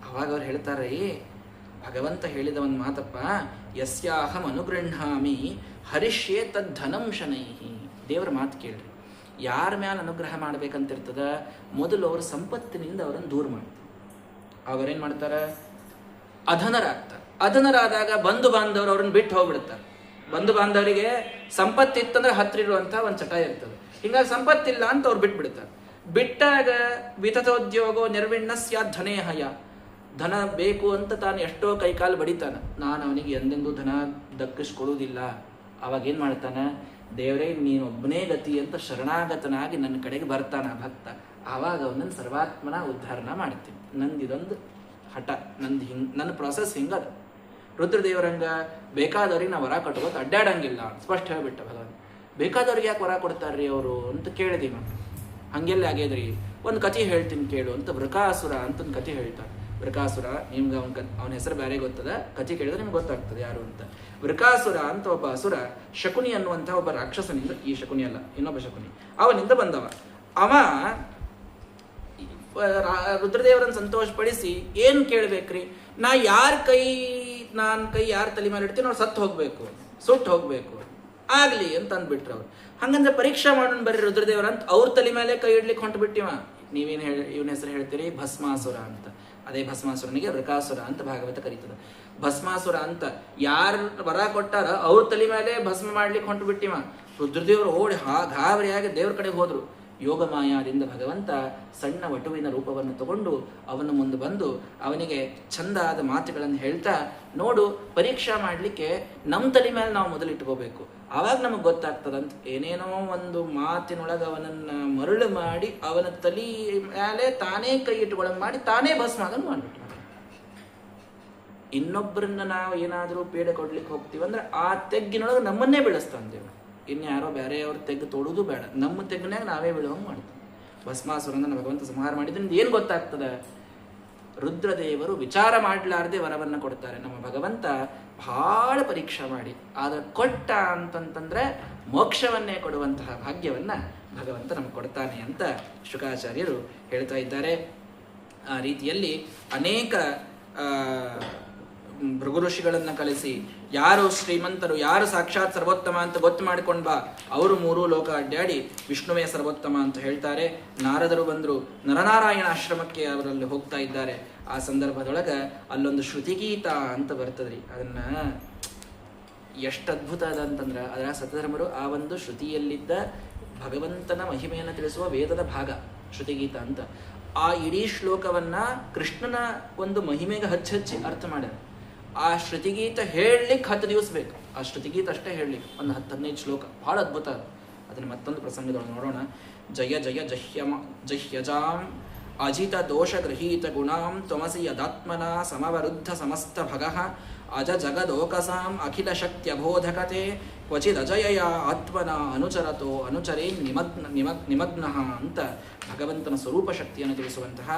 ಅವಾಗ ಅವ್ರು ಹೇಳ್ತಾರೆ, ಭಗವಂತ ಹೇಳಿದ ಒಂದು ಮಾತಪ್ಪ, ಯಸ್ಯಾಹಂ ಅನುಗೃಹಾಮಿ ಹರಿಷ್ಯೆ ತದ್ಧನಂ ಶನೈಹಿ. ದೇವರ ಮಾತು ಕೇಳ್ರಿ, ಯಾರ ಮ್ಯಾಲ ಅನುಗ್ರಹ ಮಾಡ್ಬೇಕಂತಿರ್ತದ ಮೊದಲು ಅವ್ರ ಸಂಪತ್ತಿನಿಂದ ಅವರನ್ನು ದೂರ ಮಾಡ್ತಾರೆ. ಅವ್ರೇನ್ ಮಾಡ್ತಾರ? ಅಧನರಾಗ್ತಾರೆ. ಅಧನರಾದಾಗ ಬಂಧು ಬಾಂಧವರು ಅವ್ರನ್ನ ಬಿಟ್ಟು ಹೋಗ್ಬಿಡ್ತಾರೆ. ಬಂಧು ಬಾಂಧವರಿಗೆ ಸಂಪತ್ತಿತ್ತಂದ್ರೆ ಹತ್ರ ಇರುವಂತಹ ಒಂದು ಚಟ ಇರ್ತದೆ. ಹಿಂಗಾಗಿ ಸಂಪತ್ತಿಲ್ಲ ಅಂತ ಅವ್ರು ಬಿಟ್ಬಿಡ್ತಾರೆ. ಬಿಟ್ಟಾಗ ವಿತಥೋದ್ಯೋಗೋ ನಿರ್ವಿಣ್ಣ ಧನೇಹಯ. ಧನ ಬೇಕು ಅಂತ ತಾನು ಎಷ್ಟೋ ಕೈಕಾಲು ಬಡಿತಾನ, ನಾನು ಅವನಿಗೆ ಎಂದೆಂದೂ ಧನ ದಕ್ಕಿಸ್ಕೊಡುವುದಿಲ್ಲ. ಅವಾಗ ಏನ್ ಮಾಡ್ತಾನ? ದೇವರೇ ನೀನೊಬ್ಬನೇ ಗತಿ ಅಂತ ಶರಣಾಗತನಾಗಿ ನನ್ನ ಕಡೆಗೆ ಬರ್ತಾನ ಭಕ್ತ. ಆವಾಗ ಅವನನ್ನು ಸರ್ವಾತ್ಮನ ಉದ್ಧಾರಣ ಮಾಡ್ತೀನಿ. ನಂದಿದೊಂದು ಹಠ, ನನ್ನ ಪ್ರಾಸೆಸ್ ಹಿಂಗದ. ರುದ್ರದೇವರಂಗ ಬೇಕಾದವ್ರಿಗೆ ನಾವು ವರ ಕಟ್ಕೋತ ಅಡ್ಡಾಡಂಗಿಲ್ಲ ಸ್ಪಷ್ಟ ಹೇಳ್ಬಿಟ್ಟ ಭಗವಂತ. ಬೇಕಾದವ್ರಿಗೆ ಯಾಕೆ ವರ ಕೊಡ್ತಾರ್ರಿ ಅವರು ಅಂತ ಕೇಳಿದೀವಿ. ಹಂಗೆಲ್ಲ ಆಗ್ಯದ್ರಿ, ಒಂದು ಕಥೆ ಹೇಳ್ತೀನಿ ಕೇಳು ಅಂತ ವೃಕಾಸುರ ಅಂತ ಒಂದು ಕಥೆ ಹೇಳ್ತಾರೆ. ವೃಕಾಸುರ, ನಿಮ್ಗೆ ಅವನ ಹೆಸರು ಬೇರೆ ಗೊತ್ತದ, ಕಥೆ ಕೇಳಿದ್ರೆ ನಿಮ್ಗೆ ಗೊತ್ತಾಗ್ತದೆ ಯಾರು ಅಂತ. ವೃಕಾಸುರ ಅಂತ ಒಬ್ಬ ಅಸುರ, ಶಕುನಿ ಅನ್ನುವಂಥ ಒಬ್ಬ ರಾಕ್ಷಸನಿಂದ, ಈ ಶಕುನಿ ಅಲ್ಲ ಇನ್ನೊಬ್ಬ ಶಕುನಿ, ಅವನಿಂದ ಬಂದವ. ಅವ ರುದ್ರದೇವರನ್ನು ಸಂತೋಷಪಡಿಸಿ ಏನು ಕೇಳ್ಬೇಕ್ರಿ? ನಾನು ಕೈ ಯಾರ ತಲೆ ಮೇಲೆ ಇಡ್ತೀನಿ ಅವ್ರು ಸತ್ತು ಹೋಗ್ಬೇಕು, ಸುಟ್ಟು ಹೋಗ್ಬೇಕು, ಆಗ್ಲಿ ಅಂತ ಅಂದ್ಬಿಟ್ರು ಅವ್ರು. ಹಂಗಂದ್ರೆ ಪರೀಕ್ಷಾ ಮಾಡೋಣ ಬರ್ರಿ ರುದ್ರದೇವರ ಅಂತ ಅವ್ರ ತಲೆ ಮೇಲೆ ಕೈ ಇಡ್ಲಿಕ್ಕೆ ಹೊಂಟುಬಿಟ್ಟಿವ. ನೀವೇನು ಇವನ ಹೆಸರು ಹೇಳ್ತೀರಿ? ಭಸ್ಮಾಸುರ ಅಂತ. ಅದೇ ಭಸ್ಮಾಸುರನಿಗೆ ವೃಕಾಸುರ ಅಂತ ಭಾಗವತ ಕರೀತದ. ಭಸ್ಮಾಸುರ ಅಂತ ಯಾರು ವರ ಕೊಟ್ಟಾರ ಅವ್ರ ತಲೆ ಮೇಲೆ ಭಸ್ಮ ಮಾಡ್ಲಿಕ್ಕೆ ಹೊಂಟು ಬಿಟ್ಟಿವ. ರುದ್ರದೇವರು ಓಡಿ ಗಾಬರಿಯಾಗಿ ದೇವ್ರ ಕಡೆ ಹೋದ್ರು. ಯೋಗಮಾಯಾದಿಂದ ಭಗವಂತ ಸಣ್ಣ ವಟುವಿನ ರೂಪವನ್ನು ತಗೊಂಡು ಅವನ ಮುಂದೆ ಬಂದು ಅವನಿಗೆ ಚಂದಾದ ಮಾತುಗಳನ್ನು ಹೇಳ್ತಾ, ನೋಡು, ಪರೀಕ್ಷಾ ಮಾಡಲಿಕ್ಕೆ ನಮ್ಮ ತಲೆ ಮೇಲೆ ನಾವು ಮೊದಲಿಟ್ಕೋಬೇಕು, ಆವಾಗ ನಮಗೆ ಗೊತ್ತಾಗ್ತದಂತ ಏನೇನೋ ಒಂದು ಮಾತಿನೊಳಗೆ ಅವನನ್ನ ಮರಳು ಮಾಡಿ ಅವನ ತಲೆ ಮೇಲೆ ತಾನೇ ಕೈ ಇಟ್ಟುಕೊಳ್ಳಂಗೆ ಮಾಡಿ ತಾನೇ ಭಸ್ಮ ಆಗನ್ನು ಮಾಡಿಬಿಟ್ಟು. ಇನ್ನೊಬ್ಬರನ್ನ ನಾವು ಏನಾದರೂ ಪೀಡೆ ಕೊಡ್ಲಿಕ್ಕೆ ಹೋಗ್ತೀವಂದ್ರೆ ಆ ತೆಗ್ಗಿನೊಳಗೆ ನಮ್ಮನ್ನೇ ಬೆಳೆಸ್ತಾನೆ ದೇವರು. ಇನ್ಯಾರೋ ಬೇರೆಯವ್ರ ತೆಗ್ಗು ತೋಡುವುದು ಬೇಡ, ನಮ್ಮ ತೆಗ್ಗಿನಾಗ ನಾವೇ ಬೀಳುವಂಗೆ ಮಾಡ್ತೀವಿ. ಭಸ್ಮಾಸುರನ ಭಗವಂತ ಸಂಹಾರ ಮಾಡಿದ್ರಿಂದ ಏನು ಗೊತ್ತಾಗ್ತದೆ? ರುದ್ರದೇವರು ವಿಚಾರ ಮಾಡಲಾರದೆ ವರವನ್ನು ಕೊಡ್ತಾರೆ. ನಮ್ಮ ಭಗವಂತ ಬಹಳ ಪರೀಕ್ಷೆ ಮಾಡಿ ಆದ ಕೊಟ್ಟ ಅಂತಂತಂದ್ರೆ ಮೋಕ್ಷವನ್ನೇ ಕೊಡುವಂತಹ ಭಾಗ್ಯವನ್ನ ಭಗವಂತ ನಮಗೆ ಕೊಡ್ತಾನೆ ಅಂತ ಶುಕಾಚಾರ್ಯರು ಹೇಳ್ತಾ ಇದ್ದಾರೆ. ಆ ರೀತಿಯಲ್ಲಿ ಅನೇಕ ಭೃಗು ಋಷಿಗಳನ್ನು ಕಳಿಸಿ, ಯಾರು ಶ್ರೀಮಂತರು, ಯಾರು ಸಾಕ್ಷಾತ್ ಸರ್ವೋತ್ತಮ ಅಂತ ಗೊತ್ತು ಮಾಡಿಕೊಂಡ್ ಬಾ, ಅವರು ಮೂರೂ ಲೋಕ ಅಡ್ಡಾಡಿ ವಿಷ್ಣುವೇ ಸರ್ವೋತ್ತಮ ಅಂತ ಹೇಳ್ತಾರೆ. ನಾರದರು ಬಂದರು, ನರನಾರಾಯಣ ಆಶ್ರಮಕ್ಕೆ ಅವರಲ್ಲಿ ಹೋಗ್ತಾ ಇದ್ದಾರೆ. ಆ ಸಂದರ್ಭದೊಳಗೆ ಅಲ್ಲೊಂದು ಶ್ರುತಿಗೀತ ಅಂತ ಬರ್ತದ್ರಿ. ಅದನ್ನ ಎಷ್ಟು ಅದ್ಭುತ ಅದ ಅಂತಂದ್ರೆ, ಅದರ ಸತಧರ್ಮರು ಆ ಒಂದು ಶ್ರುತಿಯಲ್ಲಿದ್ದ ಭಗವಂತನ ಮಹಿಮೆಯನ್ನು ತಿಳಿಸುವ ವೇದದ ಭಾಗ ಶ್ರುತಿಗೀತ ಅಂತ. ಆ ಇಡೀ ಶ್ಲೋಕವನ್ನ ಕೃಷ್ಣನ ಒಂದು ಮಹಿಮೆಗೆ ಹಚ್ಚಿ ಅರ್ಥ ಮಾಡ್ಯಾರ. ಆ ಶ್ರುತಿಗೀತ ಹೇಳಲಿಕ್ಕೆ 10 ದಿವಸ ಬೇಕು. ಆ ಶ್ರುತಿಗೀತ ಅಷ್ಟೇ ಹೇಳಲಿಕ್ಕೆ ಒಂದು 10-15 ಶ್ಲೋಕ, ಬಹಳ ಅದ್ಭುತ ಅದು. ಅದನ್ನು ಮತ್ತೊಂದು ಪ್ರಸಂಗದೊಳಗೆ ನೋಡೋಣ. ಜಯ ಜಯ ಜಹ್ಯಜಾಂ ಅಜಿತ ದೋಷ ಗೃಹೀತ ಗುಣಾಂ ತ್ವಮಸಿ ಯದಾತ್ಮನ ಸಮವರುದ್ಧ ಸಮಸ್ತ ಭಗಃ ಅಜ ಜಗದೋಕಸಾಂ ಅಖಿಲ ಶಕ್ತ್ಯಬೋಧಕತೆ ಕ್ವಚಿದಜಯ ಆತ್ಮನ ಅನುಚರತೋ ಅನುಚರೇ ನಿಮಗ್ನಃ ಅಂತ ಭಗವಂತನ ಸ್ವರೂಪ ಶಕ್ತಿಯನ್ನು ತಿಳಿಸುವಂತಹ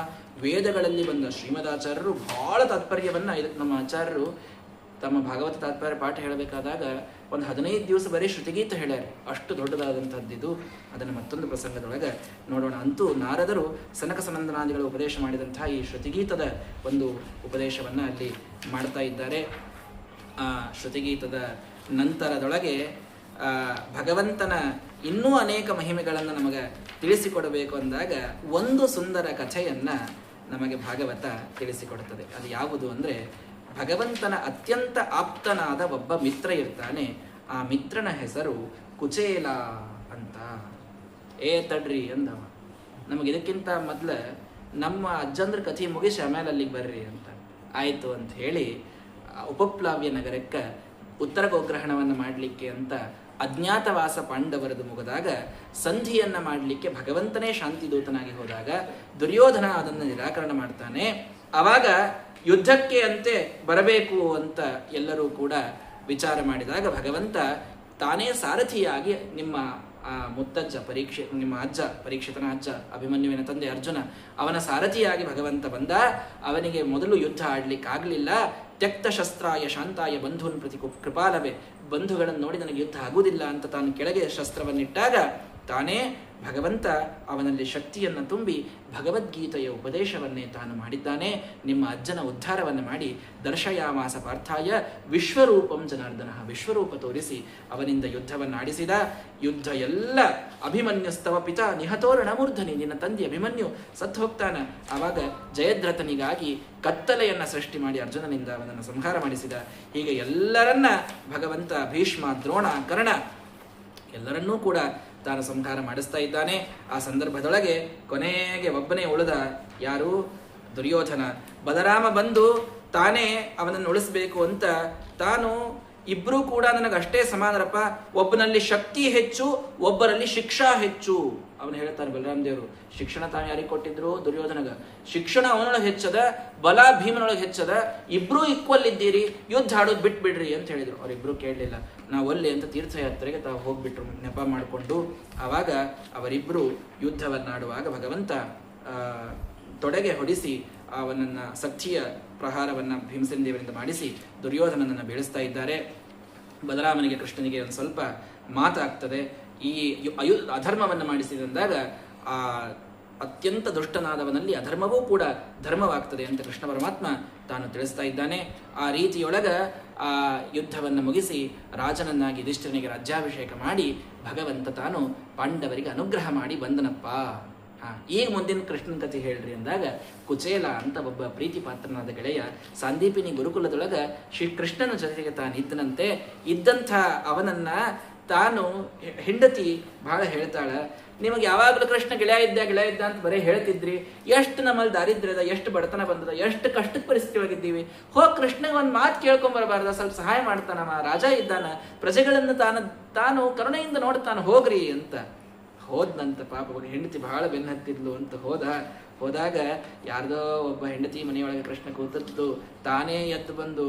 ವೇದಗಳಲ್ಲಿ ಬಂದ ಶ್ರೀಮದಾಚಾರ್ಯರು ಬಹಳ ತಾತ್ಪರ್ಯವನ್ನು ಇದಕ್ಕೆ ನಮ್ಮ ಆಚಾರ್ಯರು ತಮ್ಮ ಭಾಗವತ ತಾತ್ಪರ್ಯ ಪಾಠ ಹೇಳಬೇಕಾದಾಗ ಒಂದು 15 ದಿವಸ ಬರೀ ಶ್ರುತಿಗೀತ ಹೇಳ್ಯಾರ. ಅಷ್ಟು ದೊಡ್ಡದಾದಂಥದ್ದಿದು. ಅದನ್ನು ಮತ್ತೊಂದು ಪ್ರಸಂಗದೊಳಗೆ ನೋಡೋಣ. ಅಂತೂ ನಾರದರು ಸನಕ ಸನಂದನಾದಿಗಳ ಉಪದೇಶ ಮಾಡಿದಂತಹ ಈ ಶ್ರುತಿಗೀತದ ಒಂದು ಉಪದೇಶವನ್ನು ಅಲ್ಲಿ ಮಾಡ್ತಾ ಇದ್ದಾರೆ. ಆ ಶ್ರುತಿಗೀತದ ನಂತರದೊಳಗೆ ಭಗವಂತನ ಇನ್ನೂ ಅನೇಕ ಮಹಿಮೆಗಳನ್ನು ನಮಗೆ ತಿಳಿಸಿಕೊಡಬೇಕು ಅಂದಾಗ ಒಂದು ಸುಂದರ ಕಥೆಯನ್ನು ನಮಗೆ ಭಾಗವತ ತಿಳಿಸಿಕೊಡುತ್ತದೆ. ಅದು ಯಾವುದು ಅಂದರೆ, ಭಗವಂತನ ಅತ್ಯಂತ ಆಪ್ತನಾದ ಒಬ್ಬ ಮಿತ್ರ ಇರ್ತಾನೆ. ಆ ಮಿತ್ರನ ಹೆಸರು ಕುಚೇಲ ಅಂತ. ತಡ್ರಿ ಅಂದವ, ನಮಗೆ ಇದಕ್ಕಿಂತ ಮೊದಲ ನಮ್ಮ ಅಜ್ಜಂದ್ರ ಕಥೆ ಮುಗಿಸಿ ಆಮೇಲೆ ಅಲ್ಲಿಗೆ ಬರ್ರಿ ಅಂತ. ಆಯಿತು ಅಂತ ಹೇಳಿ ಉಪಪ್ಲಾವ್ಯ ನಗರಕ್ಕೆ ಉತ್ತರ ಗೋಗ್ರಹಣವನ್ನು ಮಾಡಲಿಕ್ಕೆ ಅಂತ ಅಜ್ಞಾತವಾಸ ಪಾಂಡವರದು ಮುಗಿದಾಗ ಸಂಧಿಯನ್ನು ಮಾಡಲಿಕ್ಕೆ ಭಗವಂತನೇ ಶಾಂತಿದೂತನಾಗಿ ಹೋದಾಗ ದುರ್ಯೋಧನ ಅದನ್ನು ನಿರಾಕರಣ ಮಾಡ್ತಾನೆ. ಆವಾಗ ಯುದ್ಧಕ್ಕೆ ಅಂತೆ ಬರಬೇಕು ಅಂತ ಎಲ್ಲರೂ ಕೂಡ ವಿಚಾರ ಮಾಡಿದಾಗ ಭಗವಂತ ತಾನೇ ಸಾರಥಿಯಾಗಿ ನಿಮ್ಮ ಮುತ್ತಜ್ಜ ನಿಮ್ಮ ಅಜ್ಜ ಪರೀಕ್ಷಿತನ ಅಜ್ಜ ಅಭಿಮನ್ಯುವಿನ ತಂದೆ ಅರ್ಜುನ, ಅವನ ಸಾರಥಿಯಾಗಿ ಭಗವಂತ ಬಂದ. ಅವನಿಗೆ ಮೊದಲು ಯುದ್ಧ ಆಡ್ಲಿಕ್ಕಾಗಲಿಲ್ಲ. ತ್ಯಕ್ತ ಶಸ್ತ್ರಾಯ ಶಾಂತಾಯ ಬಂಧುನ್ ಪ್ರತಿ ಕೃಪಾಲವೇ, ಬಂಧುಗಳನ್ನು ನೋಡಿ ನನಗೆ ಯುದ್ಧ ಆಗುವುದಿಲ್ಲ ಅಂತ ತಾನು ಕೆಳಗೆ ಶಸ್ತ್ರವನ್ನಿಟ್ಟಾಗ ತಾನೇ ಭಗವಂತ ಅವನಲ್ಲಿ ಶಕ್ತಿಯನ್ನು ತುಂಬಿ ಭಗವದ್ಗೀತೆಯ ಉಪದೇಶವನ್ನೇ ತಾನು ಮಾಡಿದ್ದಾನೆ. ನಿಮ್ಮ ಅಜ್ಜನ ಉದ್ಧಾರವನ್ನು ಮಾಡಿ ದರ್ಶಯಾಮಾಸ ಪಾರ್ಥಾಯ ವಿಶ್ವರೂಪಂ ಜನಾರ್ದನ, ವಿಶ್ವರೂಪ ತೋರಿಸಿ ಅವನಿಂದ ಯುದ್ಧವನ್ನು ಆಡಿಸಿದ. ಯುದ್ಧ ಎಲ್ಲ ಅಭಿಮನ್ಯುಸ್ತವ ಪಿತಾ ನಿಹತೋರಣಮೂರ್ಧನಿ, ನಿನ್ನ ತಂದೆ ಅಭಿಮನ್ಯು ಸತ್ತು ಹೋಗ್ತಾನ. ಆವಾಗ ಜಯದ್ರಥನಿಗಾಗಿ ಕತ್ತಲೆಯನ್ನು ಸೃಷ್ಟಿ ಮಾಡಿ ಅರ್ಜುನನಿಂದ ಅವನನ್ನು ಸಂಹಾರ ಮಾಡಿಸಿದ. ಹೀಗೆ ಎಲ್ಲರನ್ನ ಭಗವಂತ ಭೀಷ್ಮ ದ್ರೋಣ ಕರ್ಣ ಎಲ್ಲರನ್ನೂ ಕೂಡ ತಾನು ಸಂಹಾರ ಮಾಡಿಸ್ತಾ ಇದ್ದಾನೆ. ಆ ಸಂದರ್ಭದೊಳಗೆ ಕೊನೆಗೆ ಒಬ್ಬನೇ ಉಳಿದ, ಯಾರು? ದುರ್ಯೋಧನ. ಬಲರಾಮ ಬಂದು ತಾನೇ ಅವನನ್ನು ಉಳಿಸ್ಬೇಕು ಅಂತ ತಾನು, ಇಬ್ಬರೂ ಕೂಡ ನನಗಷ್ಟೇ ಸಮಾನರಪ್ಪ, ಒಬ್ಬನಲ್ಲಿ ಶಕ್ತಿ ಹೆಚ್ಚು, ಒಬ್ಬರಲ್ಲಿ ಶಿಕ್ಷಾ ಹೆಚ್ಚು. ಅವನು ಹೇಳ್ತಾನೆ ಬಲರಾಮ ದೇವರು, ಶಿಕ್ಷಣ ತಾನು ಯಾರಿಗೆ ಕೊಟ್ಟಿದ್ರು? ದುರ್ಯೋಧನಗ. ಶಿಕ್ಷಣ ಅವನೊಳಗೆ ಹೆಚ್ಚದ, ಬಲ ಭೀಮನೊಳಗೆ ಹೆಚ್ಚದ, ಇಬ್ರು ಈಕ್ವಲ್ ಇದ್ದೀರಿ, ಯುದ್ಧ ಆಡೋದು ಬಿಟ್ಬಿಡ್ರಿ ಅಂತ ಹೇಳಿದ್ರು. ಅವರಿಬ್ರು ಕೇಳಲಿಲ್ಲ. ನಾವು ಒಲ್ಲೆ ಅಂತ ತೀರ್ಥಯಾತ್ರೆಗೆ ತಾವು ಹೋಗ್ಬಿಟ್ರು ನೆಪ ಮಾಡಿಕೊಂಡು. ಆವಾಗ ಅವರಿಬ್ರು ಯುದ್ಧವನ್ನಾಡುವಾಗ ಭಗವಂತ ತೊಡೆಗೆ ಹೊಡಿಸಿ ಅವನನ್ನ ಸಖ್ಯ ಪ್ರಹಾರವನ್ನು ಭೀಮಸೇನ ದೇವರಿಂದ ಮಾಡಿಸಿ ದುರ್ಯೋಧನನನ್ನು ಬೀಳಿಸ್ತಾ ಇದ್ದಾರೆ. ಬಲರಾಮನಿಗೆ ಕೃಷ್ಣನಿಗೆ ಒಂದು ಸ್ವಲ್ಪ ಮಾತಾಗ್ತದೆ. ಈ ಅಧರ್ಮವನ್ನು ಮಾಡಿಸಿದಂದಾಗ ಆ ಅತ್ಯಂತ ದುಷ್ಟನಾದವನಲ್ಲಿ ಅಧರ್ಮವೂ ಕೂಡ ಧರ್ಮವಾಗ್ತದೆ ಅಂತ ಕೃಷ್ಣ ಪರಮಾತ್ಮ ತಾನು ತಿಳಿಸ್ತಾ ಇದ್ದಾನೆ. ಆ ರೀತಿಯೊಳಗ ಆ ಯುದ್ಧವನ್ನು ಮುಗಿಸಿ ರಾಜನನ್ನಾಗಿ ಯುಧಿಷ್ಠಿರನಿಗೆ ರಾಜ್ಯಾಭಿಷೇಕ ಮಾಡಿ ಭಗವಂತ ತಾನು ಪಾಂಡವರಿಗೆ ಅನುಗ್ರಹ ಮಾಡಿ ಬಂದನಪ್ಪ. ಈಗ ಮುಂದಿನ ಕೃಷ್ಣನ ಕಥೆ ಹೇಳ್ರಿ ಅಂದಾಗ, ಕುಚೇಲ ಅಂತ ಒಬ್ಬ ಪ್ರೀತಿ ಪಾತ್ರನಾದ ಗೆಳೆಯ ಸಾಂದೀಪಿನಿ ಗುರುಕುಲದೊಳಗ ಶ್ರೀಕೃಷ್ಣನ ಜೊತೆಗೆ ತಾನಿದ್ದನಂತೆ. ಇದ್ದಂಥ ಅವನನ್ನ ತಾನು ಹೆಂಡತಿ ಬಹಳ ಹೇಳ್ತಾಳ, ನಿಮಗೆ ಯಾವಾಗಲೂ ಕೃಷ್ಣ ಗೆಳೆಯ ಇದ್ದ ಅಂತ ಬರೀ ಹೇಳ್ತಿದ್ರಿ, ಎಷ್ಟು ನಮ್ಮಲ್ಲಿ ದಾರಿದ್ರ್ಯದ, ಎಷ್ಟು ಬಡತನ ಬಂದದ, ಎಷ್ಟು ಕಷ್ಟದ ಪರಿಸ್ಥಿತಿ ಒಳಗಿದ್ದೀವಿ, ಕೃಷ್ಣಗೆ ಒಂದು ಮಾತು ಕೇಳ್ಕೊಂಬರಬಾರ್ದ, ಸ್ವಲ್ಪ ಸಹಾಯ ಮಾಡ್ತಾನವ, ರಾಜ ಇದ್ದಾನ, ಪ್ರಜೆಗಳನ್ನು ತಾನು ಕರುಣೆಯಿಂದ ನೋಡ್ತಾನ, ಹೋಗ್ರಿ ಅಂತ ಹೋದ್ನಂತ. ಪಾಪ ಹೆಂಡತಿ ಬಹಳ ಬೆನ್ನ ಹತ್ತಿದ್ಲು ಅಂತ ಹೋದಾಗ ಯಾರ್ದೋ ಒಬ್ಬ ಹೆಂಡತಿ ಮನೆಯೊಳಗೆ ಕೃಷ್ಣ ಕೂತಿರ್ತು. ತಾನೇ ಎದ್ದು ಬಂದು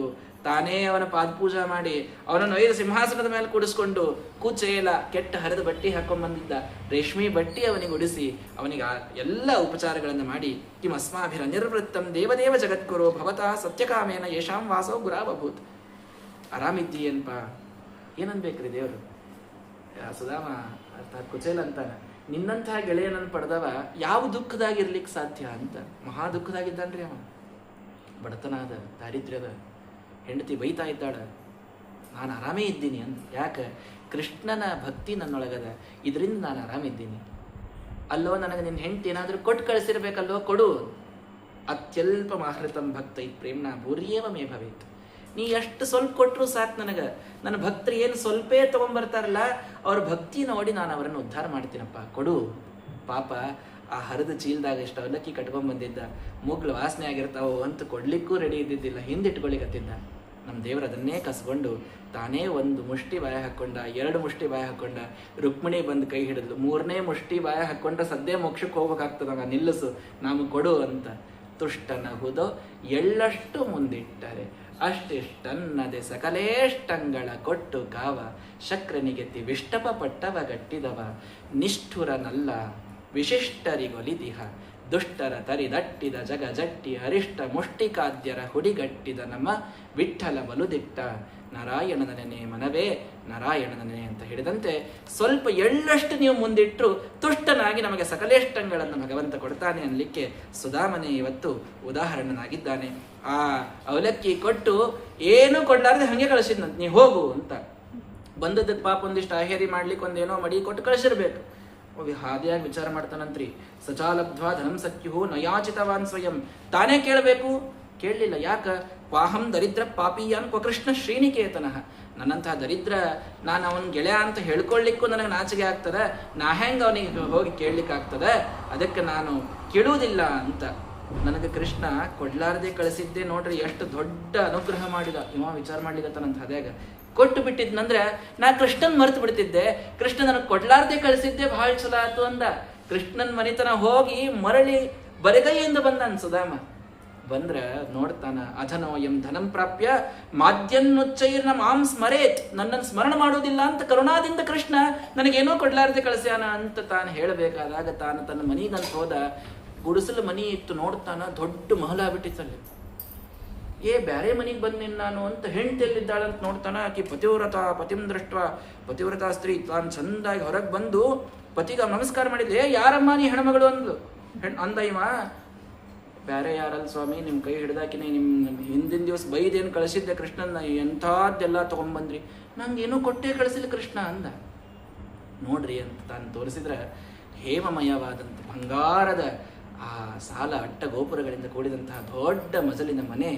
ತಾನೇ ಅವನ ಪಾದಪೂಜಾ ಮಾಡಿ ಅವನನ್ನು 5 ಸಿಂಹಾಸನದ ಮೇಲೆ ಕೂಡಿಸ್ಕೊಂಡು ಕುಚೇಲ ಕೆಟ್ಟ ಹರಿದ ಬಟ್ಟಿ ಹಾಕೊಂಡ್ಬಂದಿದ್ದ ರೇಷ್ಮೆ ಬಟ್ಟಿ ಅವನಿಗೆ ಉಡಿಸಿ ಅವನಿಗೆ ಎಲ್ಲ ಉಪಚಾರಗಳನ್ನು ಮಾಡಿ, ಕಿಂ ಅಸ್ಮಾಭಿರ ನಿರ್ವೃತ್ತಂ ದೇವದೇವ ಜಗದ್ಗುರು ಭವತಾ ಸತ್ಯಕಾಮೇನ ಯಶಾಂ ವಾಸೋ ಗುರಾವಭೂತ್. ಆರಾಮಿದ್ದೀಯನ್ಪ, ಏನನ್ಬೇಕ್ರಿ ದೇವರು? ಸುಧಾಮ ಅರ್ಥಾತ್ ಕುಚೇಲ ಅಂತಾನ, ನಿನ್ನಂತಹ ಗೆಳೆಯನನ್ನು ಪಡೆದವ ಯಾವ ದುಃಖದಾಗಿರ್ಲಿಕ್ಕೆ ಸಾಧ್ಯ ಅಂತ. ಮಹಾ ದುಃಖದಾಗಿದ್ದಾನ್ರಿ ಅವ, ಬಡತನಾದ, ದಾರಿದ್ರ್ಯದ, ಹೆಂಡತಿ ಬೈತಾ ಇದ್ದಾಳ, ನಾನು ಆರಾಮೇ ಇದ್ದೀನಿ ಅಂತ. ಯಾಕೆ? ಕೃಷ್ಣನ ಭಕ್ತಿ ನನ್ನೊಳಗದ, ಇದರಿಂದ ನಾನು ಆರಾಮಿದ್ದೀನಿ. ಅಲ್ಲೋ ನನಗೆ ನಿನ್ನ ಹೆಂಡತಿ ಏನಾದರೂ ಕೊಟ್ಟು ಕಳಿಸಿರ್ಬೇಕಲ್ಲೋ, ಕೊಡು. ಅತ್ಯಲ್ಪ ಮಾಹೃತಂ ಭಕ್ತ ಈ ಪ್ರೇಮ್ನ ಭೂರ್ಯೇವ ಮೇ ಭವೇತ್. ನೀ ಎಷ್ಟು ಸ್ವಲ್ಪ ಕೊಟ್ಟರು ಸಾಕು ನನಗೆ. ನನ್ನ ಭಕ್ತರು ಏನು ಸ್ವಲ್ಪೇ ತೊಗೊಂಬರ್ತಾರಲ್ಲ, ಅವ್ರ ಭಕ್ತಿ ನೋಡಿ ನಾನು ಅವರನ್ನು ಉದ್ಧಾರ ಮಾಡ್ತೀನಪ್ಪ, ಕೊಡು. ಪಾಪ ಆ ಹರಿದ ಚೀಲದಾಗ ಎಷ್ಟು ಅವಲಕ್ಕಿ ಕಟ್ಕೊಂಡ್ಬಂದಿದ್ದ, ಮುಗ್ಲು ವಾಸನೆ ಆಗಿರ್ತಾವೋ ಅಂತ ಕೊಡ್ಲಿಕ್ಕೂ ರೆಡಿ ಇದ್ದಿದ್ದಿಲ್ಲ, ಹಿಂದಿಟ್ಕೊಳಿಕತ್ತಿದ್ದ. ನಮ್ಮ ದೇವರು ಅದನ್ನೇ ಕಸ್ಕೊಂಡು ತಾನೇ 1 ಮುಷ್ಟಿ ಬಾಯ ಹಾಕ್ಕೊಂಡ, 2 ಮುಷ್ಟಿ ಬಾಯ ಹಾಕ್ಕೊಂಡ. ರುಕ್ಮಿಣಿ ಬಂದು ಕೈ ಹಿಡಿದ್ಲು, 3ನೇ ಮುಷ್ಟಿ ಬಾಯ ಹಾಕ್ಕೊಂಡ್ರೆ ಸದ್ಯ ಮೋಕ್ಷಕ್ಕೆ ಹೋಗ್ಬೇಕಾಗ್ತದಾಗ, ನಿಲ್ಲಿಸು, ನಮಗೆ ಕೊಡು ಅಂತ. ತುಷ್ಟನ ಹುದೋ ಎಳ್ಳಷ್ಟು ಮುಂದಿಟ್ಟರೆ ಅಷ್ಟಿಷ್ಟನ್ನದೆ ಸಕಲೇಷ್ಟಂಗಳ ಕೊಟ್ಟು ಕಾವ, ಶಕ್ರನಿಗೆತ್ತಿ ವಿಷ್ಟಪ ಪಟ್ಟವ ಗಟ್ಟಿದವ, ನಿಷ್ಠುರನಲ್ಲ ವಿಶಿಷ್ಟರಿಗೊಲಿದಿಹ, ದುಷ್ಟರ ತರಿದಟ್ಟಿದ ಜಗ ಜಟ್ಟಿ ಹರಿಷ್ಟ ಮುಷ್ಟಿಕಾದ್ಯರ ಹುಡಿಗಟ್ಟಿದ ನಮ್ಮ ವಿಠ್ಠಲ ಬಲುದಿಟ್ಟ, ನಾರಾಯಣನ ನೆನೆ ಮನವೇ ನಾರಾಯಣನ ನೆನೆ ಅಂತ ಹೇಳಿದಂತೆ ಸ್ವಲ್ಪ ಎಳ್ಳಷ್ಟು ನೀವು ಮುಂದಿಟ್ಟರು ತುಷ್ಟನಾಗಿ ನಮಗೆ ಸಕಲೇಷ್ಟಂಗಳನ್ನು ಭಗವಂತ ಕೊಡ್ತಾನೆ ಅನ್ನಲಿಕ್ಕೆ ಸುಧಾಮನೆ ಇವತ್ತು ಉದಾಹರಣನಾಗಿದ್ದಾನೆ. ಆ ಅವಲಕ್ಕಿ ಕೊಟ್ಟು ಏನೂ ಕೊಡ್ಲಾರ್ದೆ ಹಾಗೆ ಕಳಿಸಿದ್ನಂತ, ನೀ ಹೋಗು ಅಂತ. ಬಂದದ್ದಕ್ಕೆ ಪಾಪ ಒಂದಿಷ್ಟು ಆಹೇರಿ ಮಾಡ್ಲಿಕ್ಕೆ ಒಂದೇನೋ ಮಡಿ ಕೊಟ್ಟು ಕಳಿಸಿರ್ಬೇಕು. ಹಾದಿಯಾಗಿ ವಿಚಾರ ಮಾಡ್ತಾನಂತ್ರಿ. ಸಚಾಲಬ್ಧ್ವಾ ಧನಂ ಸತ್ಯು ನಯಾಚಿತವಾನ್ ಸ್ವಯಂ. ತಾನೇ ಕೇಳಬೇಕು, ಕೇಳಲಿಲ್ಲ. ಯಾಕ? ವಾಹಂ ದರಿದ್ರ ಪಾಪಿಯಾನ್ ಕೃಷ್ಣ ಶ್ರೀನಿಕೇತನಃ. ನನ್ನಂತಹ ದರಿದ್ರ, ನಾನು ಅವನ ಗೆಳೆಯ ಅಂತ ಹೇಳ್ಕೊಳ್ಳಿಕ್ಕೂ ನನಗೆ ನಾಚಿಕೆ ಆಗ್ತದೆ, ನಾ ಹೆಂಗೆ ಅವನಿಗೆ ಹೋಗಿ ಕೇಳಲಿಕ್ಕಾಗ್ತದೆ, ಅದಕ್ಕೆ ನಾನು ಕೇಳುವುದಿಲ್ಲ ಅಂತ ನನಗೆ ಕೃಷ್ಣ ಕೊಡ್ಲಾರದೆ ಕಳಿಸಿದ್ದೆ. ನೋಡ್ರಿ ಎಷ್ಟು ದೊಡ್ಡ ಅನುಗ್ರಹ ಮಾಡಿದ. ಇವ ವಿಚಾರ ಮಾಡ್ಲಿಕ್ಕತ್ತಾನಂತ ಅದ್ಯಾಗ ಕೊಟ್ಟು ಬಿಟ್ಟಿದ್ನಂದ್ರೆ ನಾ ಕೃಷ್ಣನ್ ಮರೆತು ಬಿಡ್ತಿದ್ದೆ, ಕೃಷ್ಣ ನನಗೆ ಕೊಡ್ಲಾರ್ದೆ ಕಳಿಸಿದ್ದೆ ಬಹಳ ಚಲೋ ಆತು ಅಂದ. ಕೃಷ್ಣನ್ ಮನಿತನ ಹೋಗಿ ಮರಳಿ ಬರಿಗೈಯಿಂದ ಬಂದ ಸುಧಾಮ. ಬಂದ್ರ ನೋಡ್ತಾನ, ಅಧನೋಯಂ ಧನಂ ಪ್ರಾಪ್ಯ ಮಾದ್ಯನ್ನುಚ್ಚೈರ್ನ ಮಾಂ ಸ್ಮರೇತ್. ನನ್ನನ್ನು ಸ್ಮರಣ ಮಾಡೋದಿಲ್ಲ ಅಂತ ಕರುಣಾದಿಂದ ಕೃಷ್ಣ ನನಗೇನೋ ಕೊಡ್ಲಾರ್ದೆ ಕಳಿಸ್ಯಾನ ಅಂತ ತಾನು ಹೇಳಬೇಕಾದಾಗ ತಾನು ತನ್ನ ಮನಿಗಂತ ಹೋದ. ಗುಡಿಸಲು ಮನಿ ಇತ್ತು, ನೋಡ್ತಾನ ದೊಡ್ಡ ಮಹಲ ಬಿಟ್ಟಿತ್ತಲ್ಲಿ. ಬ್ಯಾರೆ ಮನಿಗೆ ಬಂದಿನ್ ನಾನು ಅಂತ ಹೆಂಡತಿಯಲ್ಲಿದ್ದಾಳಂತ ನೋಡ್ತಾನ. ಆಕಿ ಪತಿವ್ರತ, ಪತಿಂ ದೃಷ್ಟ ಪತಿವ್ರತ ಸ್ತ್ರೀ. ತಾನು ಚಂದಾಗಿ ಹೊರಗೆ ಬಂದು ಪತಿಗ ನಮಸ್ಕಾರ ಮಾಡಿದ್ಲೆ. ಯಾರಮ್ಮ ನೀ ಹೆಣ್ಮಗಳು ಅಂದ್ಲು. ಅಂದ ಇವ, ಬ್ಯಾರೆ ಯಾರಲ್ಲ ಸ್ವಾಮಿ, ನಿಮ್ಮ ಕೈ ಹಿಡ್ದಾಕಿನಿ, ನಿಮ್ಮ ಹಿಂದಿನ ದಿವಸ ಬೈದೇನು ಕಳಿಸಿದ್ದೆ ಕೃಷ್ಣನ, ಎಂಥದ್ದೆಲ್ಲ ತೊಗೊಂಡ್ಬಂದ್ರಿ, ನಂಗೇನೂ ಕೊಟ್ಟೇ ಕಳಿಸಿಲ್ಲ ಕೃಷ್ಣ ಅಂದ. ನೋಡ್ರಿ ಅಂತ ತಾನು ತೋರಿಸಿದ್ರೆ ಹೇಮಮಯವಾದಂಥ ಬಂಗಾರದ ಆ ಸಾಲ ಅಟ್ಟ ಗೋಪುರಗಳಿಂದ ಕೂಡಿದಂತಹ ದೊಡ್ಡ ಮಜಲಿನ ಮನೆ,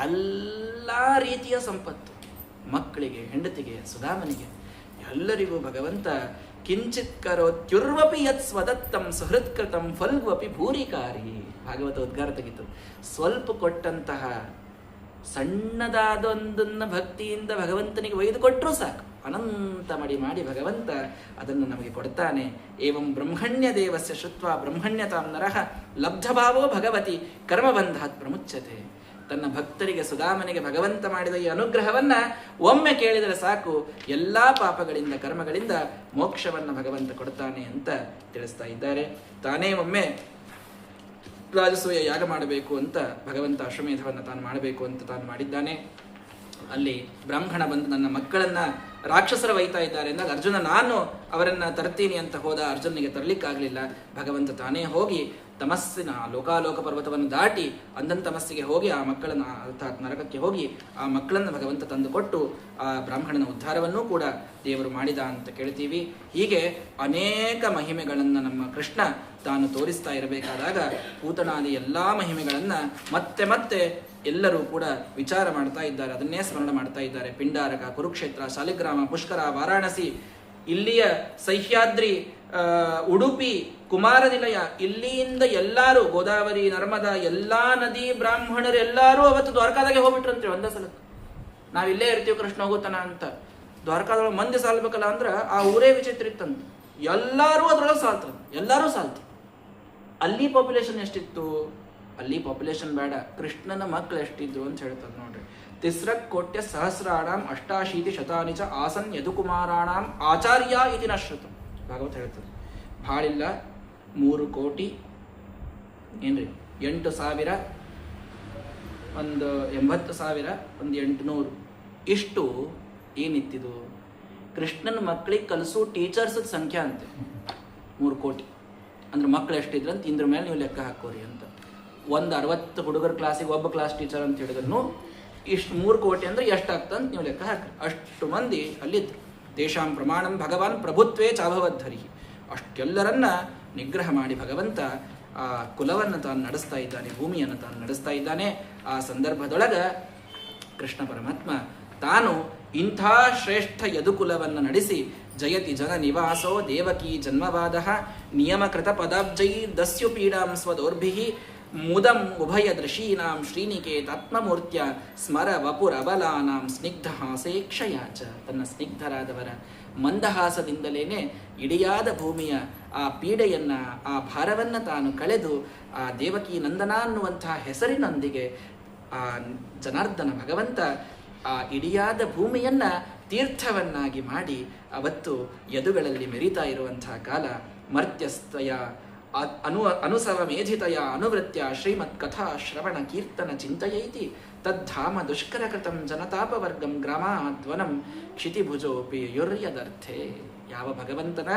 ಎಲ್ಲ ರೀತಿಯ ಸಂಪತ್ತು, ಮಕ್ಕಳಿಗೆ, ಹೆಂಡತಿಗೆ, ಸುಧಾಮನಿಗೆ, ಎಲ್ಲರಿಗೂ ಭಗವಂತ ಕಿಂಚಿತ್ ಕರೋತ್ಯುರ್ವಪಿ ಯತ್ ಸ್ವದತ್ತಂ ಸುಹೃತ್ಕೃತಂ ಫಲ್ವಪಿ ಭೂರಿಕಾರಿ. ಭಾಗವತ ಉದ್ಗಾರ ತೆಗಿತು. ಸ್ವಲ್ಪ ಕೊಟ್ಟಂತಹ ಸಣ್ಣದಾದೊಂದನ್ನು ಭಕ್ತಿಯಿಂದ ಭಗವಂತನಿಗೆ ಒಯ್ದು ಕೊಟ್ಟರೂ ಸಾಕು, ಅನಂತ ಮಡಿ ಮಾಡಿ ಭಗವಂತ ಅದನ್ನು ನಮಗೆ ಕೊಡ್ತಾನೆ. ಏವಂ ಬ್ರಹ್ಮಣ್ಯ ದೇವಸ್ಯ ಶ್ರುತ್ವ ಬ್ರಹ್ಮಣ್ಯತಾಂ ನರಃ ಲಬ್ಧಭಾವೋ ಭಗವತಿ ಕರ್ಮಬಂಧಾತ್ ಪ್ರಮುಚ್ಯತೆ. ತನ್ನ ಭಕ್ತರಿಗೆ ಸುಧಾಮನಿಗೆ ಭಗವಂತ ಮಾಡಿದ ಈ ಅನುಗ್ರಹವನ್ನ ಒಮ್ಮೆ ಕೇಳಿದರೆ ಸಾಕು, ಎಲ್ಲಾ ಪಾಪಗಳಿಂದ ಕರ್ಮಗಳಿಂದ ಮೋಕ್ಷವನ್ನು ಭಗವಂತ ಕೊಡ್ತಾನೆ ಅಂತ ತಿಳಿಸ್ತಾ ಇದ್ದಾರೆ. ತಾನೇ ಒಮ್ಮೆ ರಾಜಸೂಯ ಯಾಗ ಮಾಡಬೇಕು ಅಂತ ಭಗವಂತ ಅಶ್ವಮೇಧವನ್ನು ತಾನು ಮಾಡಬೇಕು ಅಂತ ತಾನು ಮಾಡಿದ್ದಾನೆ. ಅಲ್ಲಿ ಬ್ರಾಹ್ಮಣ ಬಂದು ನನ್ನ ಮಕ್ಕಳನ್ನ ರಾಕ್ಷಸರ ಒಯ್ತಾ ಇದ್ದಾರೆ ಅಂದಾಗ ಅರ್ಜುನ ನಾನು ಅವರನ್ನ ತರ್ತೀನಿ ಅಂತ ಹೋದ. ಅರ್ಜುನಿಗೆ ತರಲಿಕ್ಕಾಗಲಿಲ್ಲ. ಭಗವಂತ ತಾನೇ ಹೋಗಿ ತಮಸ್ಸಿನ ಲೋಕಾಲೋಕ ಪರ್ವತವನ್ನು ದಾಟಿ ಅಂಧನ್ ತಮಸ್ಸಿಗೆ ಹೋಗಿ ಆ ಮಕ್ಕಳನ್ನು, ಅರ್ಥಾತ್ ನರಕಕ್ಕೆ ಹೋಗಿ ಆ ಮಕ್ಕಳನ್ನು ಭಗವಂತ ತಂದುಕೊಟ್ಟು ಆ ಬ್ರಾಹ್ಮಣನ ಉದ್ಧಾರವನ್ನೂ ಕೂಡ ದೇವರು ಮಾಡಿದ ಅಂತ ಕೇಳ್ತೀವಿ. ಹೀಗೆ ಅನೇಕ ಮಹಿಮೆಗಳನ್ನು ನಮ್ಮ ಕೃಷ್ಣ ತಾನು ತೋರಿಸ್ತಾ ಇರಬೇಕಾದಾಗ ಪೂತನಾದಿ ಎಲ್ಲ ಮಹಿಮೆಗಳನ್ನು ಮತ್ತೆ ಮತ್ತೆ ಎಲ್ಲರೂ ಕೂಡ ವಿಚಾರ ಮಾಡ್ತಾ ಇದ್ದಾರೆ, ಅದನ್ನೇ ಸ್ಮರಣ ಮಾಡ್ತಾ ಇದ್ದಾರೆ. ಪಿಂಡಾರಕ, ಕುರುಕ್ಷೇತ್ರ, ಶಾಲಿಗ್ರಾಮ, ಪುಷ್ಕರ, ವಾರಾಣಸಿ, ಇಲ್ಲಿಯ ಸಹ್ಯಾದ್ರಿ, ಉಡುಪಿ, ಕುಮಾರನಿಲಯ, ಇಲ್ಲಿಯಿಂದ ಎಲ್ಲರೂ ಗೋದಾವರಿ, ನರ್ಮದಾ, ಎಲ್ಲಾ ನದಿ ಬ್ರಾಹ್ಮಣರು ಎಲ್ಲರೂ ಅವತ್ತು ದ್ವಾರಕಾದಾಗೆ ಹೋಗ್ಬಿಟ್ರಂತ್ರಿ ಒಂದೇ ಸಲ. ನಾವಿಲ್ಲೇ ಇರ್ತೀವಿ ಕೃಷ್ಣ ಹೋಗುತ್ತಾನ ಅಂತ. ದ್ವಾರಕಾದೊಳಗೆ ಮಂದಿ ಸಾಲ್ಬೇಕಲ್ಲ ಅಂದ್ರೆ ಆ ಊರೇ ವಿಚಿತ್ರ ಇತ್ತಂತ. ಎಲ್ಲರೂ ಅದ್ರೊಳಗೆ ಸಾಲ್ತಾರೆ, ಎಲ್ಲರೂ ಸಾಲ್ತಾರೆ. ಅಲ್ಲಿ ಪಾಪ್ಯುಲೇಷನ್ ಎಷ್ಟಿತ್ತು? ಅಲ್ಲಿ ಪಾಪ್ಯುಲೇಷನ್ ಬೇಡ, ಕೃಷ್ಣನ ಮಕ್ಕಳು ಎಷ್ಟಿದ್ರು ಅಂತ ಹೇಳ್ತಾರೆ ನೋಡ್ರಿ. 3,00,00,000 ಸಹಸ್ರಾಣಾಂ 88 ಶತಾನಿ ಚ ಆಸನ್ ಯದುಕುಮಾರಾಣಾಂ ಆಚಾರ್ಯ ಇತಿ ನ ಶ್ರುತಂ. ಭಾಗವತ ಹೇಳ್ತದೆ. ಭಾಳಿಲ್ಲ, 3 ಕೋಟಿ ಏನ್ರಿ, 8,000, ಒಂದು 80,000, ಒಂದು 800, ಇಷ್ಟು ಏನಿತ್ತಿದು ಕೃಷ್ಣನ ಮಕ್ಕಳಿಗೆ ಕಲಿಸೋ ಟೀಚರ್ಸ್ ಸಂಖ್ಯೆ ಅಂತೆ 3 ಕೋಟಿ. ಅಂದ್ರೆ ಮಕ್ಕಳು ಎಷ್ಟಿದ್ರು ಅಂತ ಇಂದ್ರ ಮೇಲೆ ನೀವು ಲೆಕ್ಕ ಹಾಕೋರಿ ಅಂತ. ಒಂದು 60 ಹುಡುಗರ ಕ್ಲಾಸಿಗೆ ಒಬ್ಬ ಕ್ಲಾಸ್ ಟೀಚರ್ ಅಂತ ಹೇಳಿದ್ರು ಇಷ್ಟು 3 ಕೋಟಿ ಅಂದ್ರೆ ಎಷ್ಟಾಗ್ತಂತ ನೀವು ಲೆಕ್ಕ ಹಾಕ್ರಿ. ಅಷ್ಟು ಮಂದಿ ಅಲ್ಲಿದ್ರು. ತೇಷಾಂ ಪ್ರಮಾಣಂ ಭಗವಾನ್ ಪ್ರಭುತ್ವೇ ಚಾಭವದ್ಧರಿ. ಅಷ್ಟೆಲ್ಲರನ್ನ ನಿಗ್ರಹ ಮಾಡಿ ಭಗವಂತ ಆ ಕುಲವನ್ನು ತಾನು ನಡೆಸ್ತಾ ಇದ್ದಾನೆ, ಭೂಮಿಯನ್ನು ತಾನು ನಡೆಸ್ತಾ ಇದ್ದಾನೆ. ಆ ಸಂದರ್ಭದೊಳಗ ಕೃಷ್ಣ ಪರಮಾತ್ಮ ತಾನು ಇಂಥ ಶ್ರೇಷ್ಠ ಯದುಕುಲವನ್ನು ನಡೆಸಿ ಜಯತಿ ಜನ ನಿವಾಸೋ ದೇವಕಿ ಜನ್ಮವಾದ ನಿಯಮಕೃತ ಪದಾಬ್ಜೈ ದಸ್ಯು ಪೀಡಾಂ ಸ್ವದೌರ್ಭಿ ಮುದಂ ಉಭಯ ದೃಶೀನಾಂ ಶ್ರೀನಿಕೇತಾತ್ಮಮೂರ್ತ್ಯ ಸ್ಮರ ವಪುರಬಲಾನಾಂ ಸ್ನಿಗ್ಧಹಾಸೇ ಕ್ಷಯಾಚ. ತನ್ನ ಸ್ನಿಗ್ಧರಾದವರ ಮಂದಹಾಸದಿಂದಲೇನೆ ಇಡಿಯಾದ ಭೂಮಿಯ ಆ ಪೀಡೆಯನ್ನ, ಆ ಭಾರವನ್ನು ತಾನು ಕಳೆದು ಆ ದೇವಕಿ ನಂದನ ಅನ್ನುವಂತಹ ಹೆಸರಿನೊಂದಿಗೆ ಆ ಜನಾರ್ದನ ಭಗವಂತ ಆ ಇಡಿಯಾದ ಭೂಮಿಯನ್ನ ತೀರ್ಥವನ್ನಾಗಿ ಮಾಡಿ ಅವತ್ತು ಯದುಗಳಲ್ಲಿ ಮೆರಿತಾ ಇರುವಂತಹ ಕಾಲ. ಮರ್ತ್ಯಸ್ತಯ ಅನುಸವ ಮೇಧಿತಯ ಅನುವೃತ್ಯ ಶ್ರೀಮತ್ ಕಥಾ ಶ್ರವಣ ಕೀರ್ತನ ಚಿಂತಯೈತಿ ತದ್ಧಾಮ ದುಷ್ಕರಕೃತಂ ಜನತಾಪವರ್ಗಂ ಗ್ರಾಮಾಧ್ವನಂ ಕ್ಷಿತಿಭುಜೋಪಿ ಯುರ್ಯದರ್ಥೆ. ಯಾವ ಭಗವಂತನ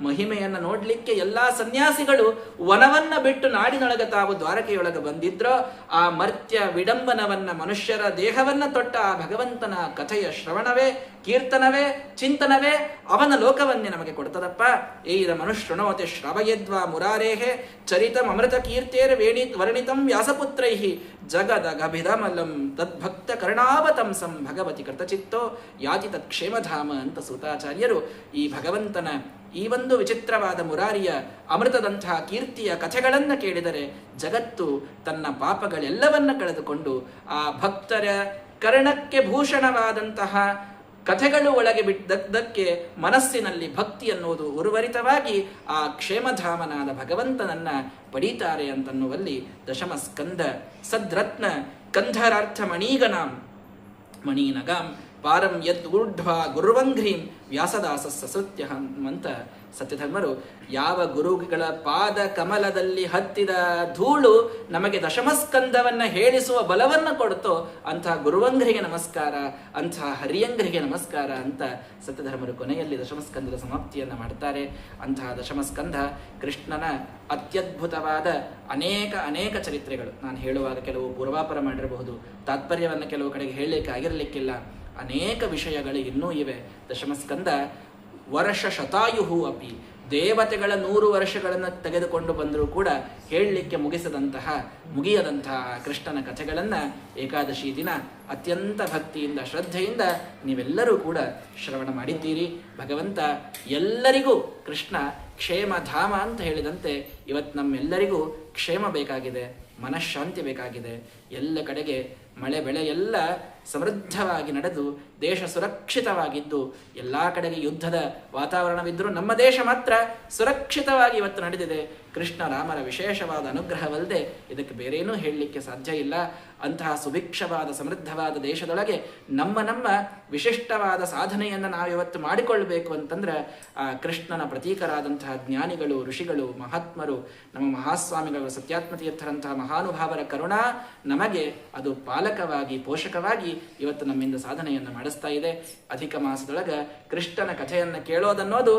ಮಹಿಮೆಯನ್ನು ನೋಡ್ಲಿಕ್ಕೆ ಎಲ್ಲಾ ಸನ್ಯಾಸಿಗಳು ವನವನ್ನ ಬಿಟ್ಟು ನಾಡಿನೊಳಗೆ ತಾವು ದ್ವಾರಕೆಯೊಳಗೆ ಬಂದಿದ್ರೋ, ಆ ಮರ್ತ್ಯ ವಿಡಂಬನವನ್ನ, ಮನುಷ್ಯರ ದೇಹವನ್ನ ತೊಟ್ಟ ಆ ಭಗವಂತನ ಕಥೆಯ ಶ್ರವಣವೇ ಕೀರ್ತನವೇ ಚಿಂತನವೇ ಅವನ ಲೋಕವನ್ನೇ ನಮಗೆ ಕೊಡ್ತದಪ್ಪ. ಏದ ಮನುಷ್ಯೃಣೋತಿ ಶ್ರವಯದ್ವಾ ಮುರಾರೇಹೇ ಚರಿತಂ ಅಮೃತ ಕೀರ್ತೇರ್ ವರ್ಣಿತಂ ವ್ಯಾಸಪುತ್ರೈಹಿ ಜಗದಗಭಿಧಮಲಂ ತದ್ಭಕ್ತ ಕರ್ಣಾವತಂಸಂ ಭಗವತಿ ಕೃತಚಿತ್ತೋ ಯಾತಿ ತತ್ಕ್ಷೇಮಧಾಮ ಅಂತ ಸೂತಾಚಾರ್ಯರು ಈ ಭಗವಂತನ ಈ ಒಂದು ವಿಚಿತ್ರವಾದ ಮುರಾರಿಯ ಅಮೃತದಂತಹ ಕೀರ್ತಿಯ ಕಥೆಗಳನ್ನು ಕೇಳಿದರೆ ಜಗತ್ತು ತನ್ನ ಪಾಪಗಳೆಲ್ಲವನ್ನ ಕಳೆದುಕೊಂಡು ಆ ಭಕ್ತರ ಕರ್ಣಕ್ಕೆ ಭೂಷಣವಾದಂತಹ ಕಥೆಗಳು ಒಳಗೆ ಬಿಟ್ಟದ್ದಕ್ಕೆ ಮನಸ್ಸಿನಲ್ಲಿ ಭಕ್ತಿ ಅನ್ನುವುದು ಉರ್ವರಿತವಾಗಿ ಆ ಕ್ಷೇಮಧಾಮನಾದ ಭಗವಂತನನ್ನ ಪಡೀತಾರೆ ಅಂತನ್ನುವಲ್ಲಿ ದಶಮ ಸ್ಕಂದ ಸದ್ರತ್ನ ಕಂಧರಾರ್ಥ ಮಣೀಗನಾಂ ಮಣೀನಗಾಂ ಪಾರಂ ಯದ್ ಊರ್ಧ್ವ ಗುರುವಂಘ್ರೀಂ ವ್ಯಾಸದಾಸ ಸಸತ್ಯ ಅಂತ ಸತ್ಯಧರ್ಮರು ಯಾವ ಗುರುಗಳ ಪಾದ ಕಮಲದಲ್ಲಿ ಹತ್ತಿದ ಧೂಳು ನಮಗೆ ದಶಮಸ್ಕಂದವನ್ನ ಹೇಳಿಸುವ ಬಲವನ್ನ ಕೊಡುತ್ತೋ ಅಂತಹ ಗುರುವಂಘ್ರಿಗೆ ನಮಸ್ಕಾರ, ಅಂತಹ ಹರಿಯಂಘ್ರಿಗೆ ನಮಸ್ಕಾರ ಅಂತ ಸತ್ಯಧರ್ಮರು ಕೊನೆಯಲ್ಲಿ ದಶಮಸ್ಕಂದದ ಸಮಾಪ್ತಿಯನ್ನ ಮಾಡ್ತಾರೆ. ಅಂತಹ ದಶಮಸ್ಕಂಧ ಕೃಷ್ಣನ ಅತ್ಯದ್ಭುತವಾದ ಅನೇಕ ಚರಿತ್ರೆಗಳು. ನಾನು ಹೇಳುವಾಗ ಕೆಲವು ಪೂರ್ವಾಪರ ಮಾಡಿರಬಹುದು, ತಾತ್ಪರ್ಯವನ್ನು ಕೆಲವು ಕಡೆಗೆ ಹೇಳಲಿಕ್ಕೆ ಆಗಿರಲಿಕ್ಕಿಲ್ಲ. ಅನೇಕ ವಿಷಯಗಳು ಇನ್ನೂ ಇವೆ. ದಶಮಸ್ಕಂದ ವರ್ಷ ಶತಾಯುಹು ಅಪಿ, ದೇವತೆಗಳ 100 ವರ್ಷಗಳನ್ನು ತೆಗೆದುಕೊಂಡು ಬಂದರೂ ಕೂಡ ಹೇಳಲಿಕ್ಕೆ ಮುಗಿಯದಂತಹ ಕೃಷ್ಣನ ಕಥೆಗಳನ್ನು ಏಕಾದಶಿ ದಿನ ಅತ್ಯಂತ ಭಕ್ತಿಯಿಂದ ಶ್ರದ್ಧೆಯಿಂದ ನೀವೆಲ್ಲರೂ ಕೂಡ ಶ್ರವಣ ಮಾಡಿದ್ದೀರಿ. ಭಗವಂತ ಎಲ್ಲರಿಗೂ ಕೃಷ್ಣ ಕ್ಷೇಮಧಾಮ ಅಂತ ಹೇಳಿದಂತೆ ಇವತ್ತು ನಮ್ಮೆಲ್ಲರಿಗೂ ಕ್ಷೇಮ ಬೇಕಾಗಿದೆ, ಮನಃಶಾಂತಿ ಬೇಕಾಗಿದೆ. ಎಲ್ಲ ಕಡೆಗೆ ಮಳೆ ಬೆಳೆ ಎಲ್ಲ ಸಮೃದ್ಧವಾಗಿ ನಡೆದು ದೇಶ ಸುರಕ್ಷಿತವಾಗಿದ್ದು ಎಲ್ಲ ಕಡೆಗೆ ಯುದ್ಧದ ವಾತಾವರಣವಿದ್ದರೂ ನಮ್ಮ ದೇಶ ಮಾತ್ರ ಸುರಕ್ಷಿತವಾಗಿ ಇವತ್ತು ನಡೆದಿದೆ. ಕೃಷ್ಣ ರಾಮರ ವಿಶೇಷವಾದ ಅನುಗ್ರಹವಲ್ಲದೆ ಇದಕ್ಕೆ ಬೇರೇನೂ ಹೇಳಲಿಕ್ಕೆ ಸಾಧ್ಯ ಇಲ್ಲ. ಅಂತಹ ಸುಭಿಕ್ಷವಾದ ಸಮೃದ್ಧವಾದ ದೇಶದೊಳಗೆ ನಮ್ಮ ವಿಶಿಷ್ಟವಾದ ಸಾಧನೆಯನ್ನು ನಾವಿವತ್ತು ಮಾಡಿಕೊಳ್ಬೇಕು ಅಂತಂದ್ರೆ ಆ ಕೃಷ್ಣನ ಪ್ರತೀಕರಾದಂತಹ ಜ್ಞಾನಿಗಳು, ಋಷಿಗಳು, ಮಹಾತ್ಮರು, ನಮ್ಮ ಮಹಾಸ್ವಾಮಿಗಳು, ಸತ್ಯಾತ್ಮತೀರ್ಥರಂತಹ ಮಹಾನುಭಾವರ ಕರುಣಾ ನಮಗೆ ಅದು ಪಾಲಕವಾಗಿ ಪೋಷಕವಾಗಿ ಇವತ್ತು ನಮ್ಮಿಂದ ಸಾಧನೆಯನ್ನು ಮಾಡಿಸ್ತಾ ಇದೆ. ಅಧಿಕ ಮಾಸದೊಳಗ ಕೃಷ್ಣನ ಕಥೆಯನ್ನು ಕೇಳೋದನ್ನೋದು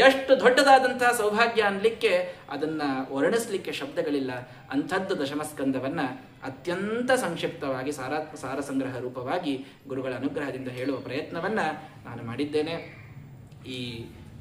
ಎಷ್ಟು ದೊಡ್ಡದಾದಂತಹ ಸೌಭಾಗ್ಯ ಅನ್ಲಿಕ್ಕೆ ಅದನ್ನ ವರ್ಣಿಸ್ಲಿಕ್ಕೆ ಶಬ್ದಗಳಿಲ್ಲ. ಅಂಥದ್ದು ದಶಮಸ್ಕಂದವನ್ನ ಅತ್ಯಂತ ಸಂಕ್ಷಿಪ್ತವಾಗಿ ಸಾರ ಸಂಗ್ರಹ ರೂಪವಾಗಿ ಗುರುಗಳ ಅನುಗ್ರಹದಿಂದ ಹೇಳುವ ಪ್ರಯತ್ನವನ್ನ ನಾನು ಮಾಡಿದ್ದೇನೆ. ಈ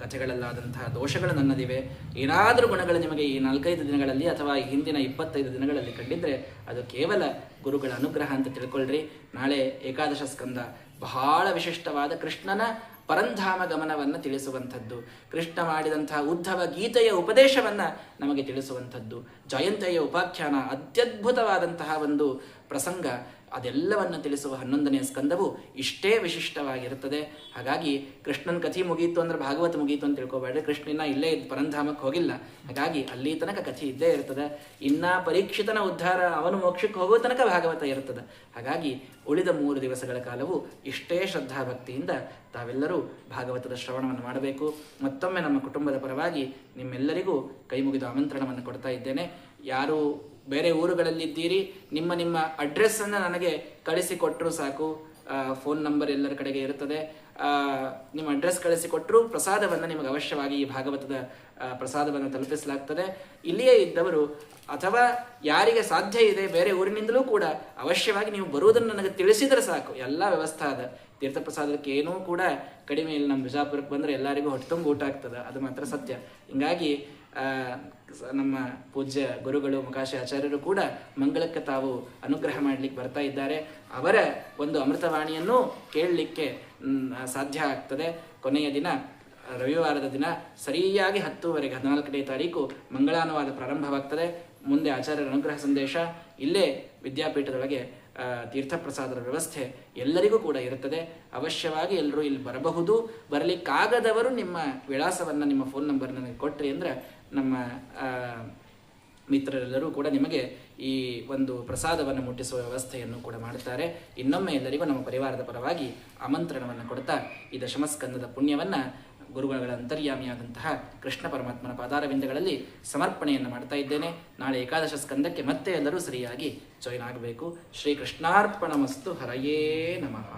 ಕಥೆಗಳಲ್ಲಾದಂತಹ ದೋಷಗಳು ನನ್ನದಿವೆ. ಏನಾದರೂ ಗುಣಗಳು ನಿಮಗೆ ಈ 4-5 ದಿನಗಳಲ್ಲಿ ಅಥವಾ ಈ ಹಿಂದಿನ 25 ದಿನಗಳಲ್ಲಿ ಕಂಡಿದ್ರೆ ಅದು ಕೇವಲ ಗುರುಗಳ ಅನುಗ್ರಹ ಅಂತ ತಿಳ್ಕೊಳ್ರಿ. ನಾಳೆ ಏಕಾದಶ ಸ್ಕಂದ ಬಹಳ ವಿಶಿಷ್ಟವಾದ ಕೃಷ್ಣನ ಪರಂಧಾಮ ಗಮನವನ್ನು ತಿಳಿಸುವಂಥದ್ದು, ಕೃಷ್ಣ ಮಾಡಿದಂತಹ ಉದ್ಧವ ಗೀತೆಯ ಉಪದೇಶವನ್ನ ನಮಗೆ ತಿಳಿಸುವಂಥದ್ದು, ಜಯಂತಿಯ ಉಪಾಖ್ಯಾನ ಅತ್ಯದ್ಭುತವಾದಂತಹ ಒಂದು ಪ್ರಸಂಗ, ಅದೆಲ್ಲವನ್ನು ತಿಳಿಸುವ 11ನೇ ಸ್ಕಂದವು ಇಷ್ಟೇ ವಿಶಿಷ್ಟವಾಗಿರುತ್ತದೆ. ಹಾಗಾಗಿ ಕೃಷ್ಣನ ಕಥೆ ಮುಗೀತು ಅಂದ್ರೆ ಭಾಗವತ ಮುಗೀತು ಅಂತ ತಿಳ್ಕೊಬೇಡ್ರಿ. ಕೃಷ್ಣನ ಇಲ್ಲೇ ಪರಂಧಾಮಕ್ಕೆ ಹೋಗಿಲ್ಲ, ಹಾಗಾಗಿ ಅಲ್ಲಿ ತನಕ ಕಥೆ ಇದ್ದೇ ಇರ್ತದೆ. ಇನ್ನ ಪರೀಕ್ಷಿತನ ಉದ್ಧಾರ, ಅವನು ಮೋಕ್ಷಕ್ಕೆ ಹೋಗೋ ತನಕ ಭಾಗವತ ಇರ್ತದೆ. ಹಾಗಾಗಿ ಉಳಿದ 3 ದಿವಸಗಳ ಕಾಲವು ಇಷ್ಟೇ ಶ್ರದ್ಧಾಭಕ್ತಿಯಿಂದ ತಾವೆಲ್ಲರೂ ಭಾಗವತದ ಶ್ರವಣವನ್ನು ಮಾಡಬೇಕು. ಮತ್ತೊಮ್ಮೆ ನಮ್ಮ ಕುಟುಂಬದ ಪರವಾಗಿ ನಿಮ್ಮೆಲ್ಲರಿಗೂ ಕೈ ಮುಗಿದು ಆಮಂತ್ರಣವನ್ನು ಕೊಡ್ತಾ ಇದ್ದೇನೆ. ಯಾರು ಬೇರೆ ಊರುಗಳಲ್ಲಿದ್ದೀರಿ, ನಿಮ್ಮ ಅಡ್ರೆಸ್ಸನ್ನು ನನಗೆ ಕಳಿಸಿಕೊಟ್ಟರು ಸಾಕು. ಫೋನ್ ನಂಬರ್ ಎಲ್ಲರ ಕಡೆಗೆ ಇರುತ್ತದೆ. ನಿಮ್ಮ ಅಡ್ರೆಸ್ ಕಳಿಸಿಕೊಟ್ಟರು ಪ್ರಸಾದವನ್ನು ನಿಮಗೆ ಅವಶ್ಯವಾಗಿ ಈ ಭಾಗವತದ ಪ್ರಸಾದವನ್ನು ತಲುಪಿಸಲಾಗ್ತದೆ. ಇಲ್ಲಿಯೇ ಇದ್ದವರು ಅಥವಾ ಯಾರಿಗೆ ಸಾಧ್ಯ ಇದೆ ಬೇರೆ ಊರಿನಿಂದಲೂ ಕೂಡ ಅವಶ್ಯವಾಗಿ ನೀವು ಬರುವುದನ್ನು ನನಗೆ ತಿಳಿಸಿದರೆ ಸಾಕು. ಎಲ್ಲ ವ್ಯವಸ್ಥೆ ಅದ. ತೀರ್ಥ ಪ್ರಸಾದಕ್ಕೆ ಏನೂ ಕೂಡ ಕಡಿಮೆ ಇಲ್ಲ. ನಮ್ಮ ಬಿಜಾಪುರಕ್ಕೆ ಬಂದರೆ ಎಲ್ಲರಿಗೂ ಹೊಟ್ಟೆತುಂಬ ಊಟ ಆಗ್ತದೆ, ಅದು ಮಾತ್ರ ಸತ್ಯ. ಹಿಂಗಾಗಿ ನಮ್ಮ ಪೂಜ್ಯ ಗುರುಗಳು ಮುಕಾಶಿ ಆಚಾರ್ಯರು ಕೂಡ ಮಂಗಳಕ್ಕೆ ತಾವು ಅನುಗ್ರಹ ಮಾಡಲಿಕ್ಕೆ ಬರ್ತಾ ಇದ್ದಾರೆ. ಅವರ ಒಂದು ಅಮೃತವಾಣಿಯನ್ನು ಕೇಳಲಿಕ್ಕೆ ಸಾಧ್ಯ ಆಗ್ತದೆ. ಕೊನೆಯ ದಿನ ರವಿವಾರದ ದಿನ ಸರಿಯಾಗಿ 10:15 14ನೇ ತಾರೀಕು ಮಂಗಳಾನುವಾದ ಪ್ರಾರಂಭವಾಗ್ತದೆ. ಮುಂದೆ ಆಚಾರ್ಯರ ಅನುಗ್ರಹ ಸಂದೇಶ, ಇಲ್ಲೇ ವಿದ್ಯಾಪೀಠದೊಳಗೆ ತೀರ್ಥಪ್ರಸಾದದ ವ್ಯವಸ್ಥೆ ಎಲ್ಲರಿಗೂ ಕೂಡ ಇರುತ್ತದೆ. ಅವಶ್ಯವಾಗಿ ಎಲ್ಲರೂ ಇಲ್ಲಿ ಬರಬಹುದು. ಬರಲಿಕ್ಕಾಗದವರು ನಿಮ್ಮ ವಿಳಾಸವನ್ನು, ನಿಮ್ಮ ಫೋನ್ ನಂಬರ್ ನನಗೆ ಕೊಟ್ಟರಿ ಅಂದರೆ ನಮ್ಮ ಮಿತ್ರರೆಲ್ಲರೂ ಕೂಡ ನಿಮಗೆ ಈ ಒಂದು ಪ್ರಸಾದವನ್ನು ಮುಟ್ಟಿಸುವ ವ್ಯವಸ್ಥೆಯನ್ನು ಕೂಡ ಮಾಡುತ್ತಾರೆ. ಇನ್ನೊಮ್ಮೆ ಎಲ್ಲರಿಗೂ ನಮ್ಮ ಪರಿವಾರದ ಪರವಾಗಿ ಆಮಂತ್ರಣವನ್ನು ಕೊಡ್ತಾ ಈ ದಶಮಸ್ಕಂದದ ಪುಣ್ಯವನ್ನು ಗುರುಗಳ ಅಂತರ್ಯಾಮಿಯಾದಂತಹ ಕೃಷ್ಣ ಪರಮಾತ್ಮನ ಪಾದಾರವಿಂದಗಳಲ್ಲಿ ಸಮರ್ಪಣೆಯನ್ನು ಮಾಡ್ತಾ ಇದ್ದೇನೆ. ನಾಳೆ ಏಕಾದಶ ಸ್ಕಂದಕ್ಕೆ ಮತ್ತೆ ಎಲ್ಲರೂ ಸರಿಯಾಗಿ ಜಾಯಿನ್ ಆಗಬೇಕು. ಶ್ರೀ ಕೃಷ್ಣಾರ್ಪಣಮಸ್ತು. ಹರಯೇ ನಮಃ.